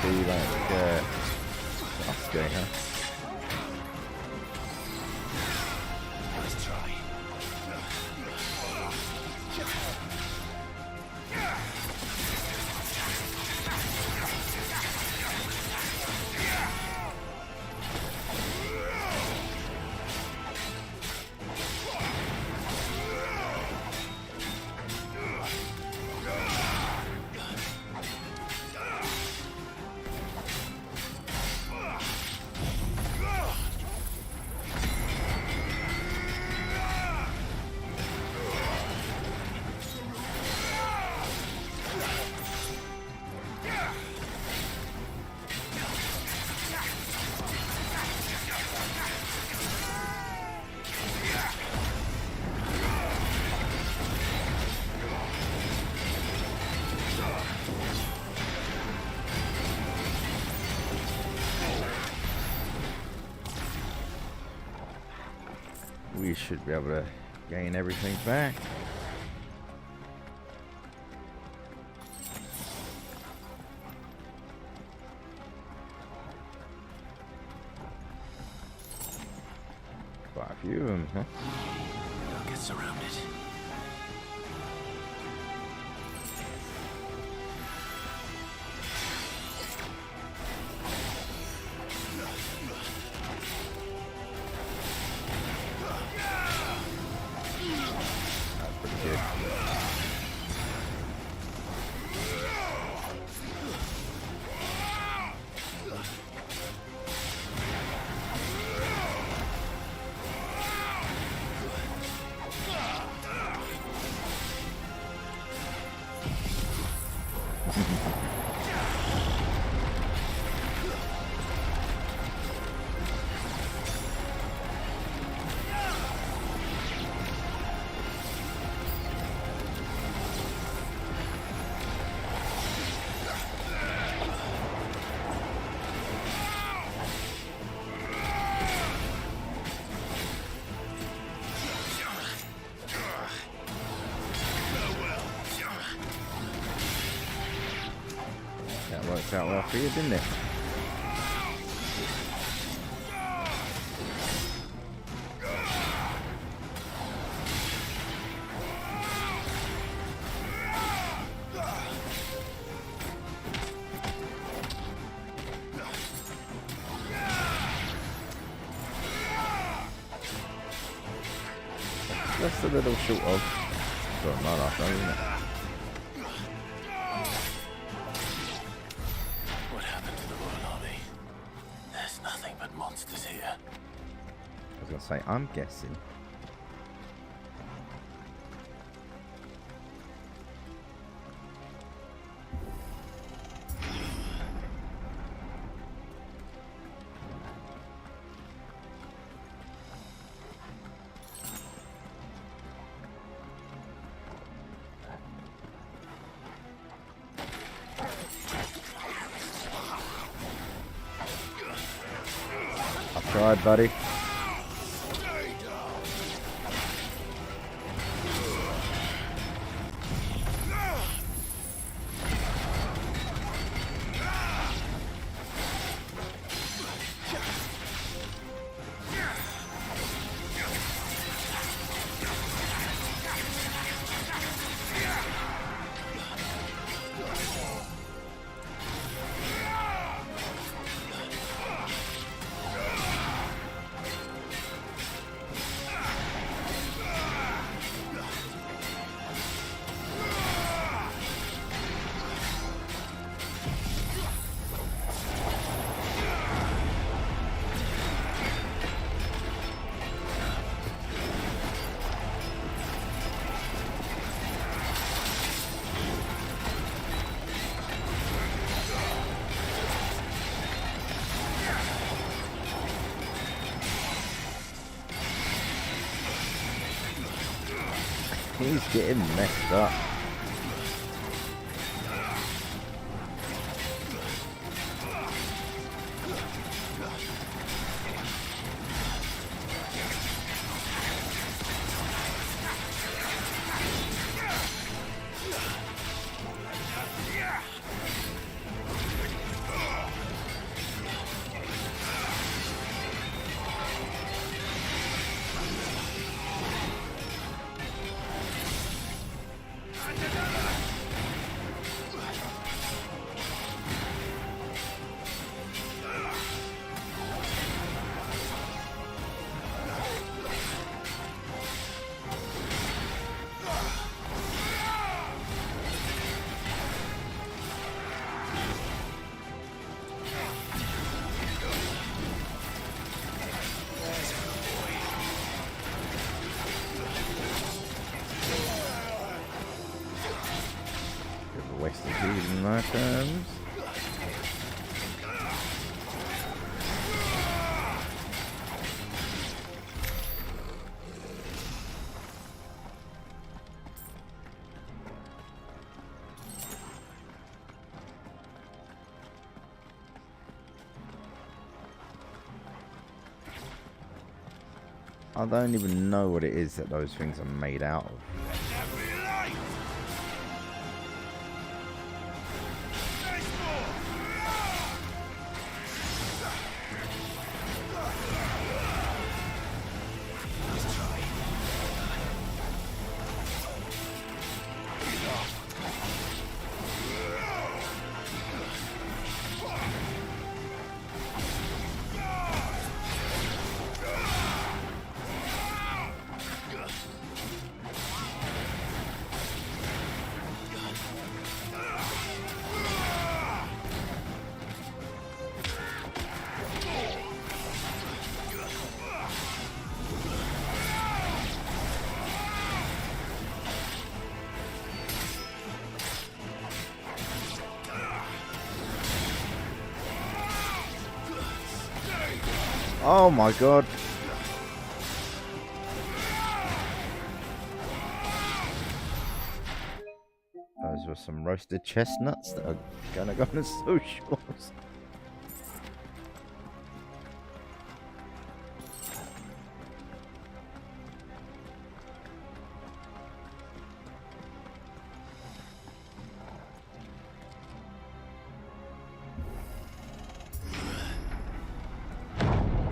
Be like Oscar, huh? Let's try. We should be able to gain everything back. Quite a few of them, huh? Don't get surrounded. you. That worked out well for you, didn't it? Just a little short of. Got my last one, isn't it? What happened to the Royal Army? There's nothing but monsters here. I was gonna say, I'm guessing. I tried, buddy. He's getting messed up. Wasted healing items. I don't even know what it is that those things are made out of. Oh my god. Those were some roasted chestnuts that are gonna go on the socials.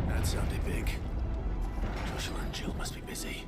That sounded big. Joshua and Jill must be busy.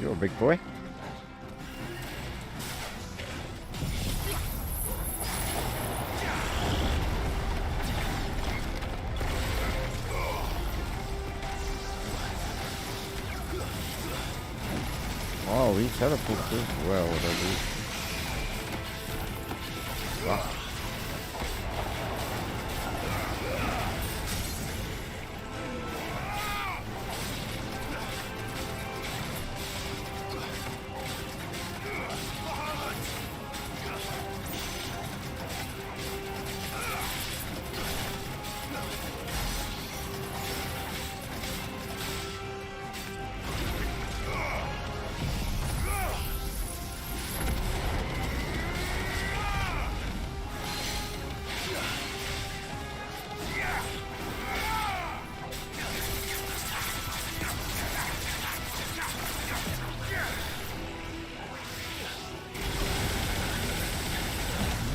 You're a big boy. Oh, he teleports as well, does he? Wow.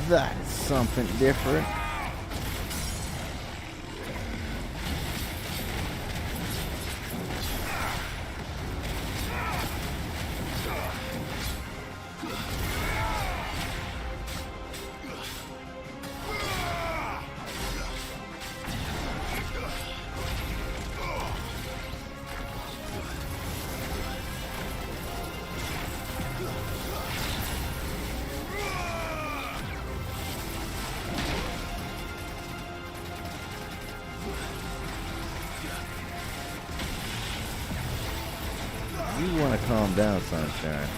That's something different. You want to calm down, Sunshine.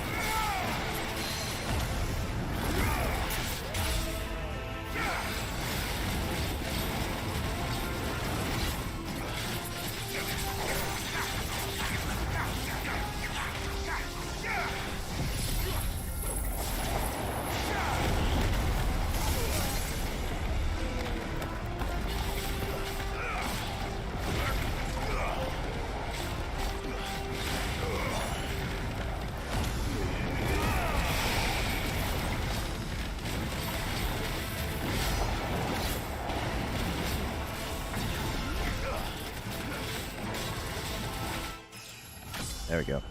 There we go.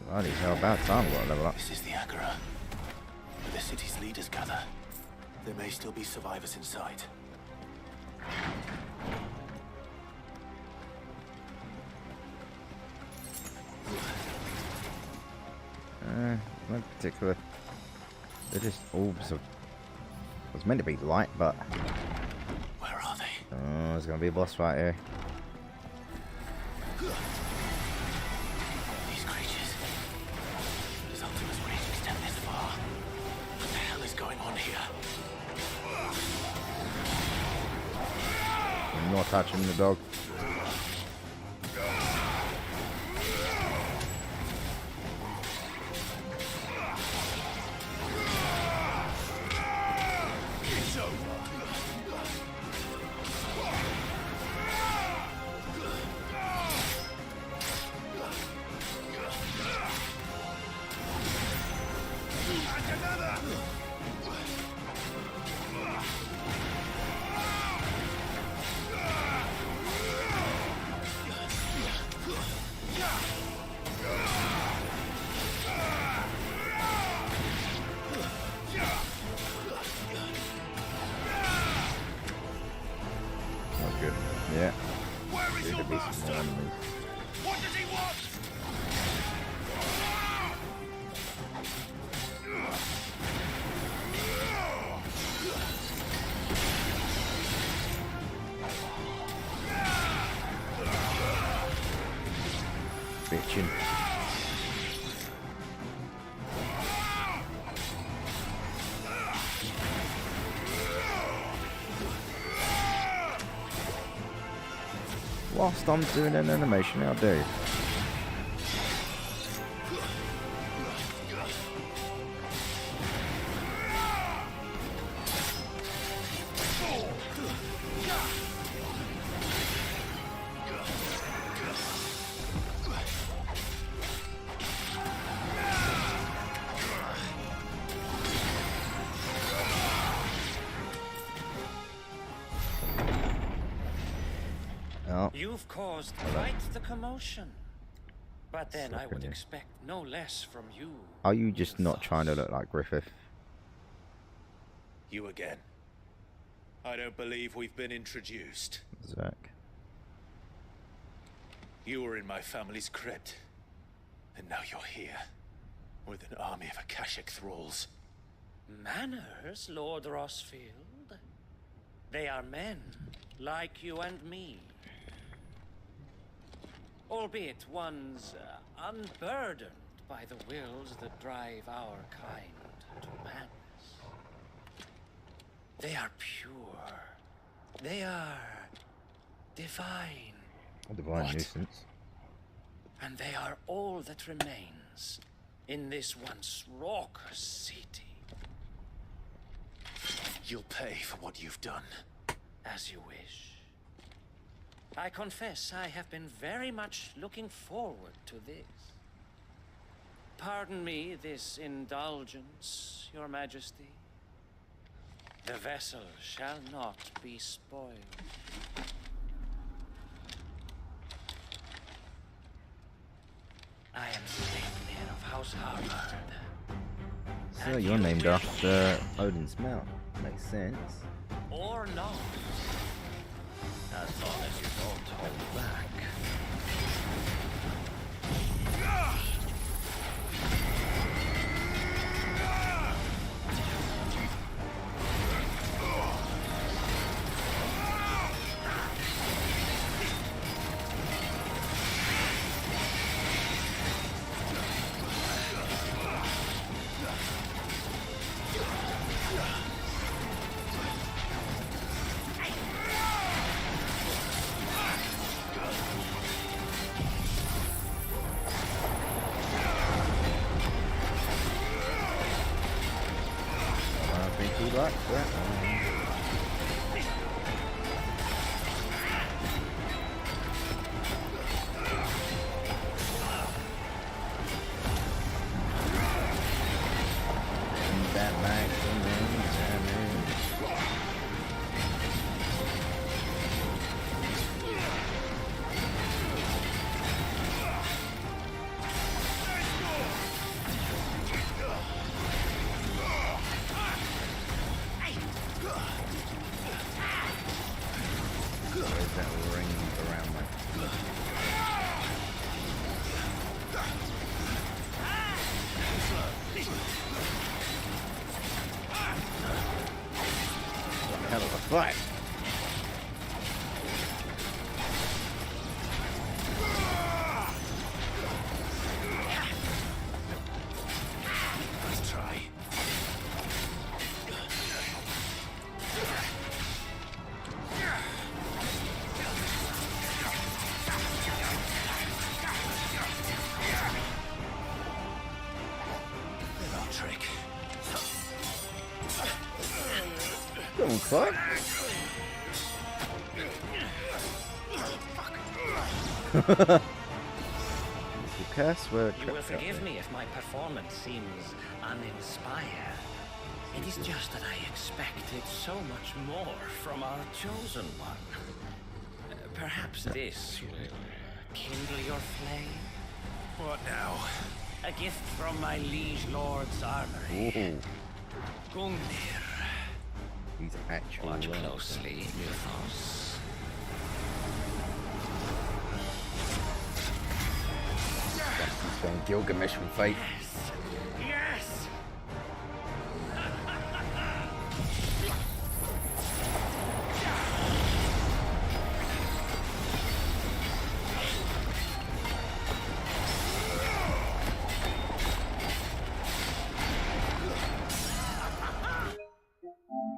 Bloody hell, about time we got to level up. This is the Agora, where the city's leaders gather. There may still be survivors inside. Not particular. They're just orbs of. It was meant to be light, but. Where are they? Oh, there's gonna be a boss fight here. These creatures. Does Ultima's reach extend this far? What the hell is going on here? I'm not touching the dog. Good. Yeah. Where is your master? What does he want? Bitchin'. Whilst I'm doing an animation, how dare you? You've caused quite the commotion. But then I would expect no less from you. Are you just not trying to look like Griffith? You again. I don't believe we've been introduced. Zach. You were in my family's crypt. And now you're here. With an army of Akashic thralls. Manners, Lord Rosfield. They are men, like you and me. Albeit ones unburdened by the wills that drive our kind to madness. They are pure. They are divine. A divine nuisance. And they are all that remains in this once raucous city. You'll pay for what you've done. As you wish. I confess I have been very much looking forward to this. Pardon me this indulgence, Your Majesty. The vessel shall not be spoiled. I am Sleipnir of House Harvard. So you're named after Odin's mount. Makes sense. Or not. As long as you don't hold back. Right. Let's try. Little trick. Come on, fuck. curse were You will forgive me if my performance seems uninspired. It is just that I expected so much more from our chosen one. Perhaps this will kindle your flame? What now? A gift from my liege lord's armory. Gungnir. He's actually watch closely, Mythos. He's going Gilgamesh from Fate. Yes!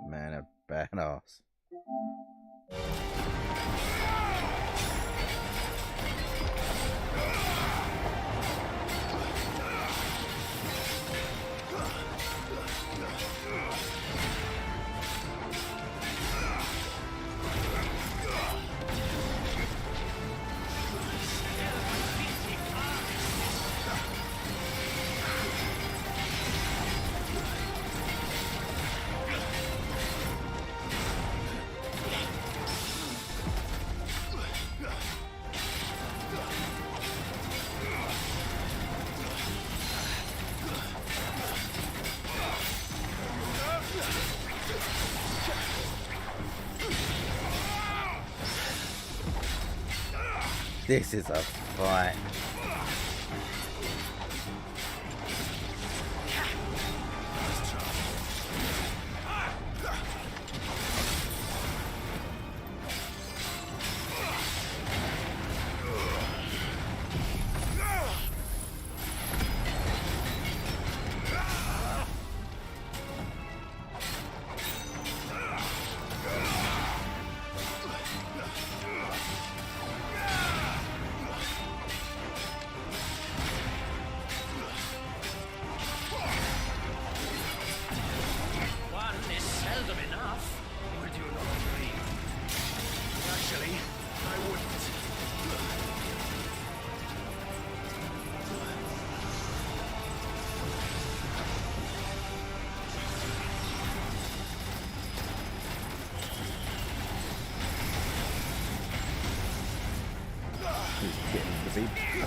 Man, a badass. This is a fight.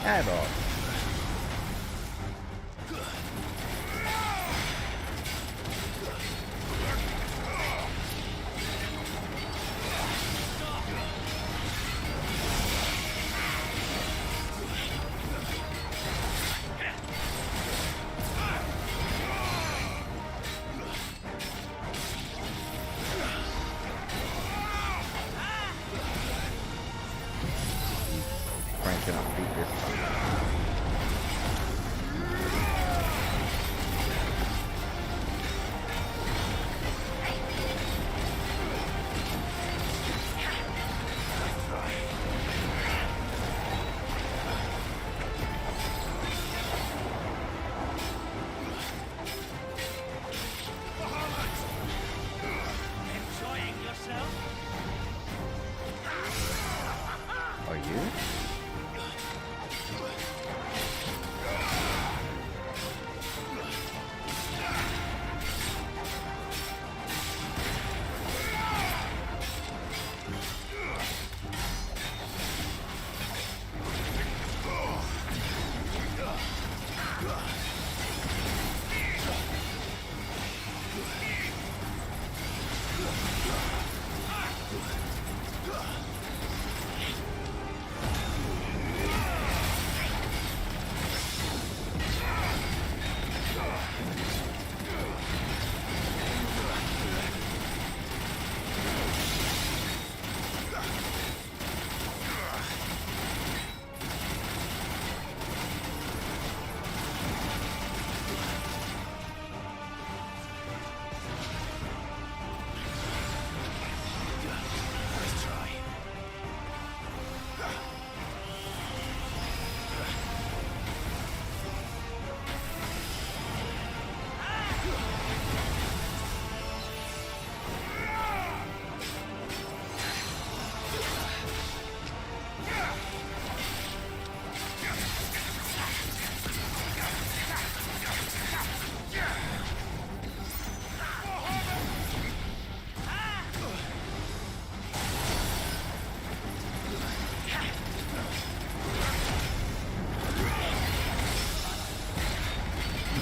Head off. Cranking up beat this time. Are you?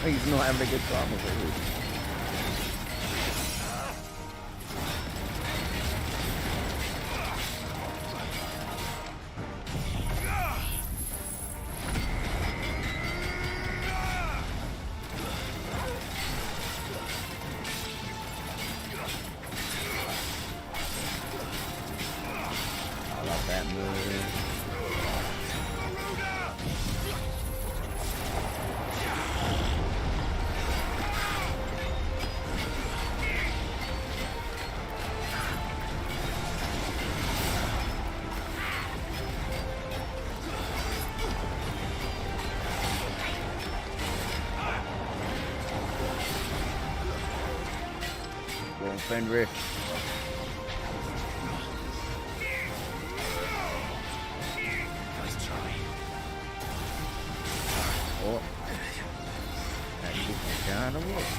He's not having a good time with it. I love that move. Fenrir. Nice try. Oh. That shit kind of works.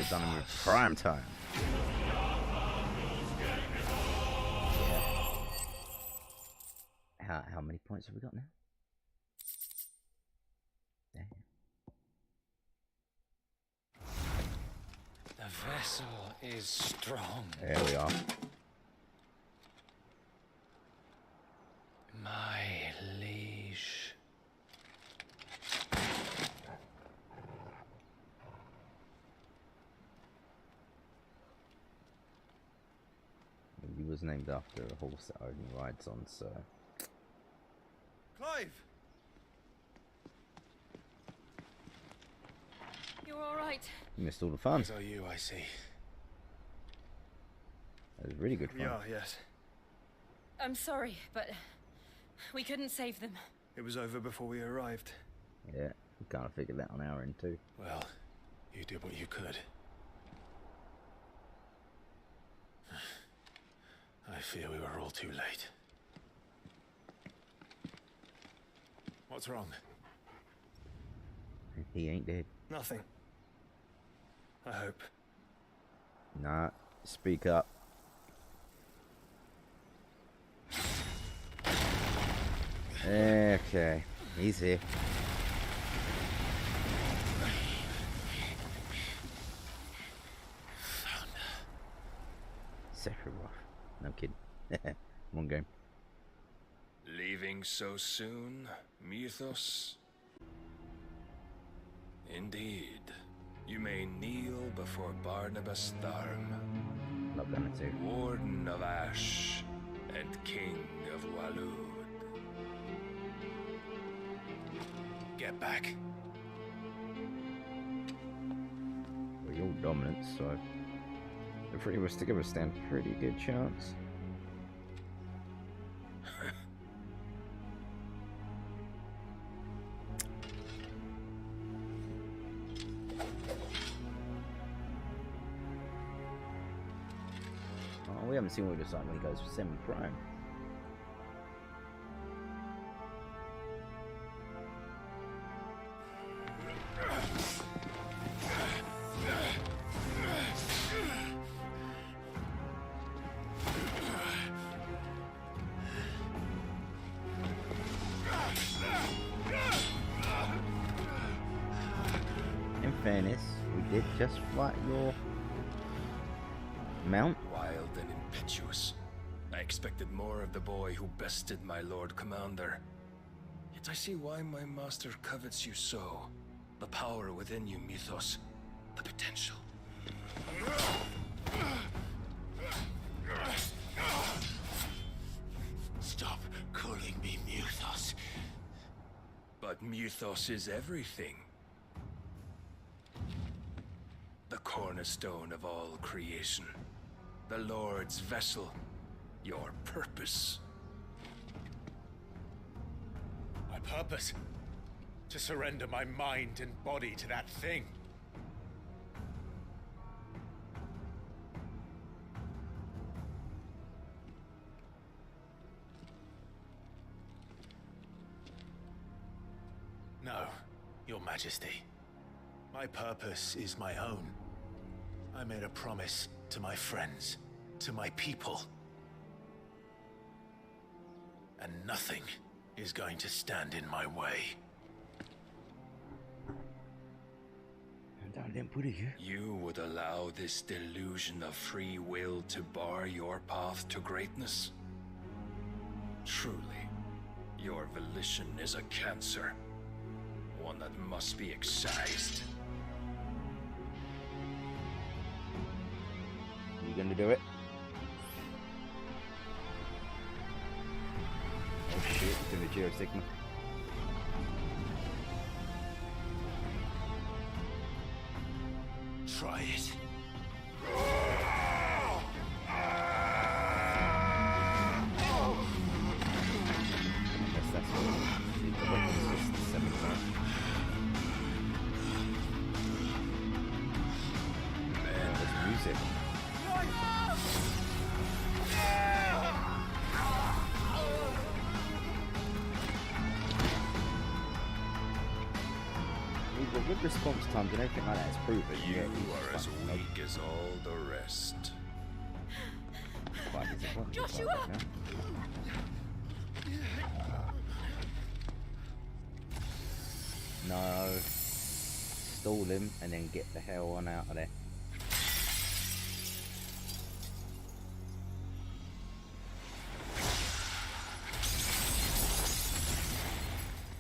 Done him with prime time. Yeah. How many points have we got now? Damn. The vessel is strong. There we are. My liege. He was named after a horse that Odin rides on, so... Clive! You're alright. You missed all the fun. So you, I see. That was really good fun. Yeah, yes. I'm sorry, but we couldn't save them. It was over before we arrived. Yeah, we kind of figured that on our end too. Well, you did what you could. I fear we were all too late. What's wrong? He ain't dead. Nothing. I hope. Nah, speak up. Okay, he's here. Sephiroth. No kidding. One game. Leaving so soon, Mythos? Indeed. You may kneel before Barnabas Tharm, Not gonna do. Warden of Ash and King of Walud. Get back. Well, you're dominant, so the three of us together stand a pretty good chance. Oh, we haven't seen what he looks like when he goes for semi-prime. In fairness, we did just fight your mount. Wild and impetuous. I expected more of the boy who bested my Lord Commander. Yet I see why my master covets you so. The power within you, Mythos. The potential. Stop calling me Mythos. But Mythos is everything. The cornerstone of all creation. The Lord's vessel. Your purpose. My purpose? To surrender my mind and body to that thing. Your Majesty, my purpose is my own. I made a promise to my friends, to my people. And nothing is going to stand in my way. You would allow this delusion of free will to bar your path to greatness? Truly, your volition is a cancer. One that must be excised. You gonna do it? Oh shit, it's doing a Geosigma. Try it. Good response times and everything like that is proven. You are as weak as all the rest. Quite disappointed. Joshua! No. Stall him and then get the hell on out of there.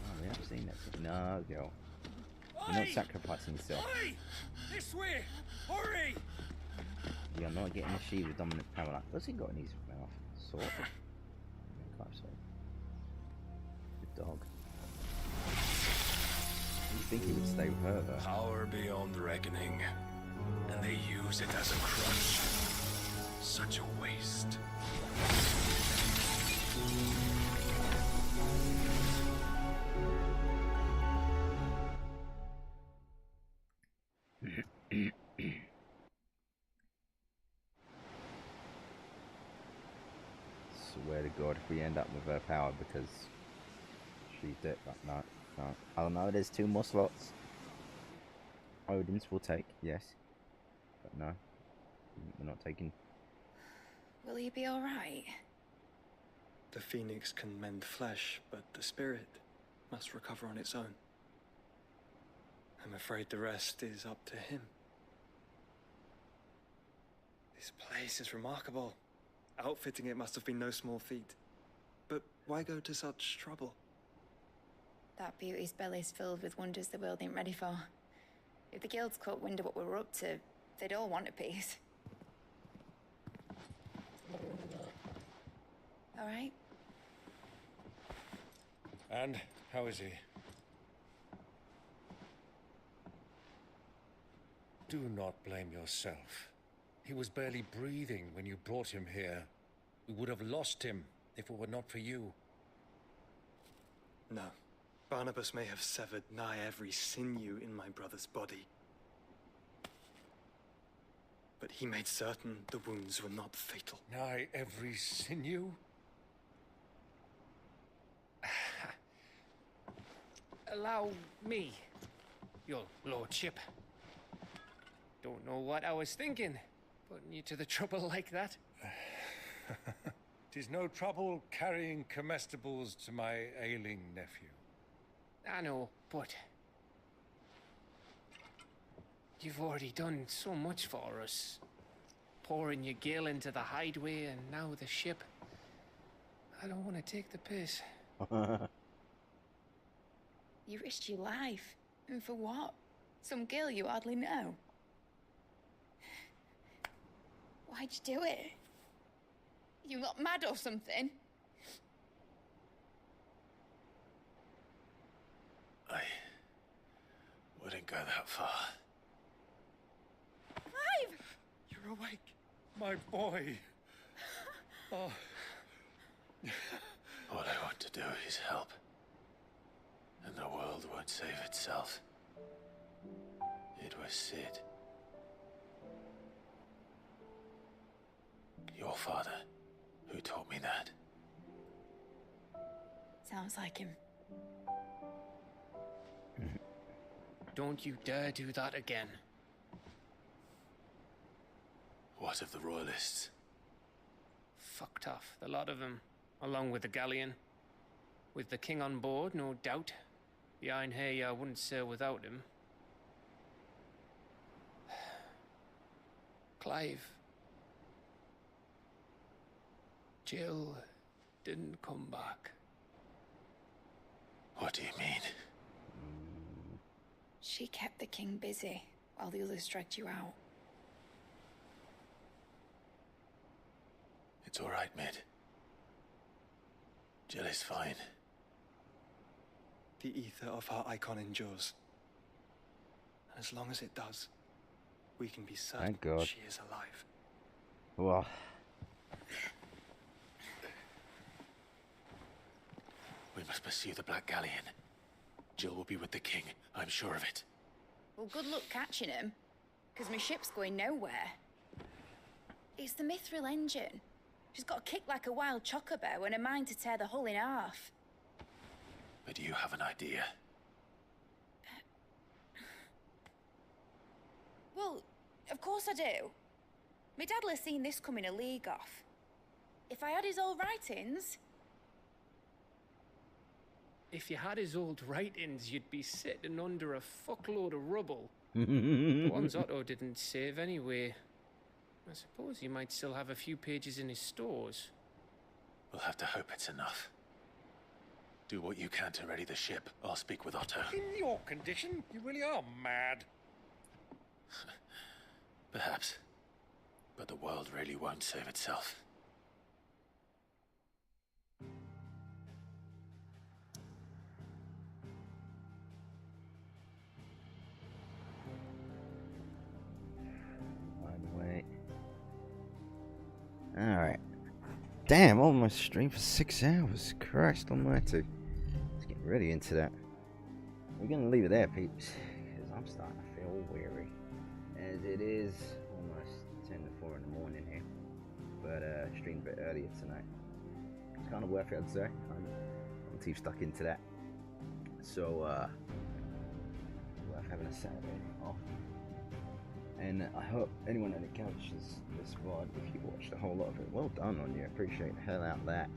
Oh, we haven't seen that. No, girl. You're not sacrificing yourself. Oi! This way! Hurry! You're not getting a shield with dominant power. Like, what's he got in his mouth? Sword? Good dog. You think he would stay with her though? Power beyond reckoning. And they use it as a crutch. Such a waste. Swear to God, if we end up with her power because she's dead, but no. I don't know, there's 2 more slots. Odin's will take, yes. But no, we're not taking. Will you be alright? The phoenix can mend flesh, but the spirit must recover on its own. I'm afraid the rest is up to him. This place is remarkable. Outfitting it must have been no small feat. But why go to such trouble? That beauty's belly's filled with wonders the world ain't ready for. If the guilds caught wind of what we were up to, they'd all want a piece. Alright? And how is he? Do not blame yourself. He was barely breathing when you brought him here. We would have lost him if it were not for you. No. Barnabas may have severed nigh every sinew in my brother's body. But he made certain the wounds were not fatal. Nigh every sinew? Allow me, your lordship. Don't know what I was thinking, putting you to the trouble like that. 'Tis no trouble carrying comestibles to my ailing nephew. I know, but you've already done so much for us. Pouring your gill into the hideaway and now the ship. I don't want to take the piss. You risked your life. And for what? Some girl you hardly know. Why'd you do it? You got mad or something? I wouldn't go that far. Clive! You're awake, my boy. Oh. All I want to do is help. And the world won't save itself. It was Sid. Your father, who taught me that. Sounds like him. don't you dare do that again. What of the royalists? Fucked off, the lot of them, along with the galleon. With the king on board, no doubt. Behind here, I wouldn't sail without him. Clive. Jill didn't come back. What do you mean? She kept the king busy while the others dragged you out. It's all right, Mid. Jill is fine. The ether of her icon endures. And as long as it does, we can be certain Thank God. she is alive. Well, We must pursue the Black Galleon. Jill will be with the king, I'm sure of it. Well, good luck catching him, because my ship's going nowhere. It's the Mithril engine. She's got a kick like a wild chocobo and a mind to tear the hull in half. But do you have an idea? Well, of course I do. My dad'll have seen this coming a league off. If I had his old writings... If you had his old writings, you'd be sitting under a fuckload of rubble. The ones Otto didn't save anyway. I suppose he might still have a few pages in his stores. We'll have to hope it's enough. Do what you can to ready the ship. I'll speak with Otto. In your condition, you really are mad. Perhaps. But the world really won't save itself. alright. Damn, almost streamed for 6 hours. Christ almighty. Let's get really into that. We're going to leave it there, peeps, because I'm starting to feel weary. As it is almost 10 to 4 in the morning here. But streamed a bit earlier tonight. It's kind of worth it, I'd say. I'm too stuck into that. So, worth having a Saturday off. And I hope anyone that catches this VOD, if you watched a whole lot of it, well done on you. Appreciate the hell out of that.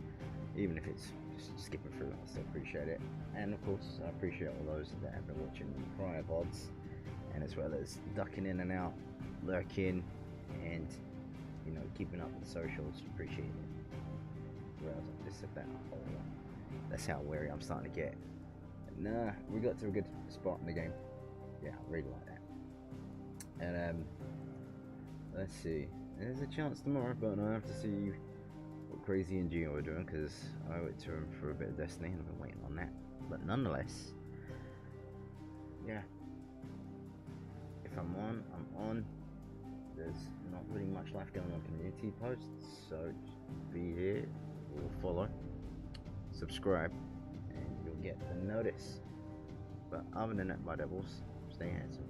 Even if it's just skipping through, I still appreciate it. And of course, I appreciate all those that have been watching the prior VODs, and as well as ducking in and out, lurking, and you know, keeping up with the socials. Appreciate it. Whereas I just said that a whole lot. That's how weary I'm starting to get. Nah, we got to a good spot in the game. Yeah, I really like that. And let's see. There's a chance tomorrow, but I have to see what Crazy and Gio are doing, because I owe it to them for a bit of Destiny, and I've been waiting on that. But nonetheless, yeah. If I'm on, I'm on. There's not really much life going on community posts, so just be here or follow, subscribe, and you'll get the notice. But other than that, my devils, stay handsome.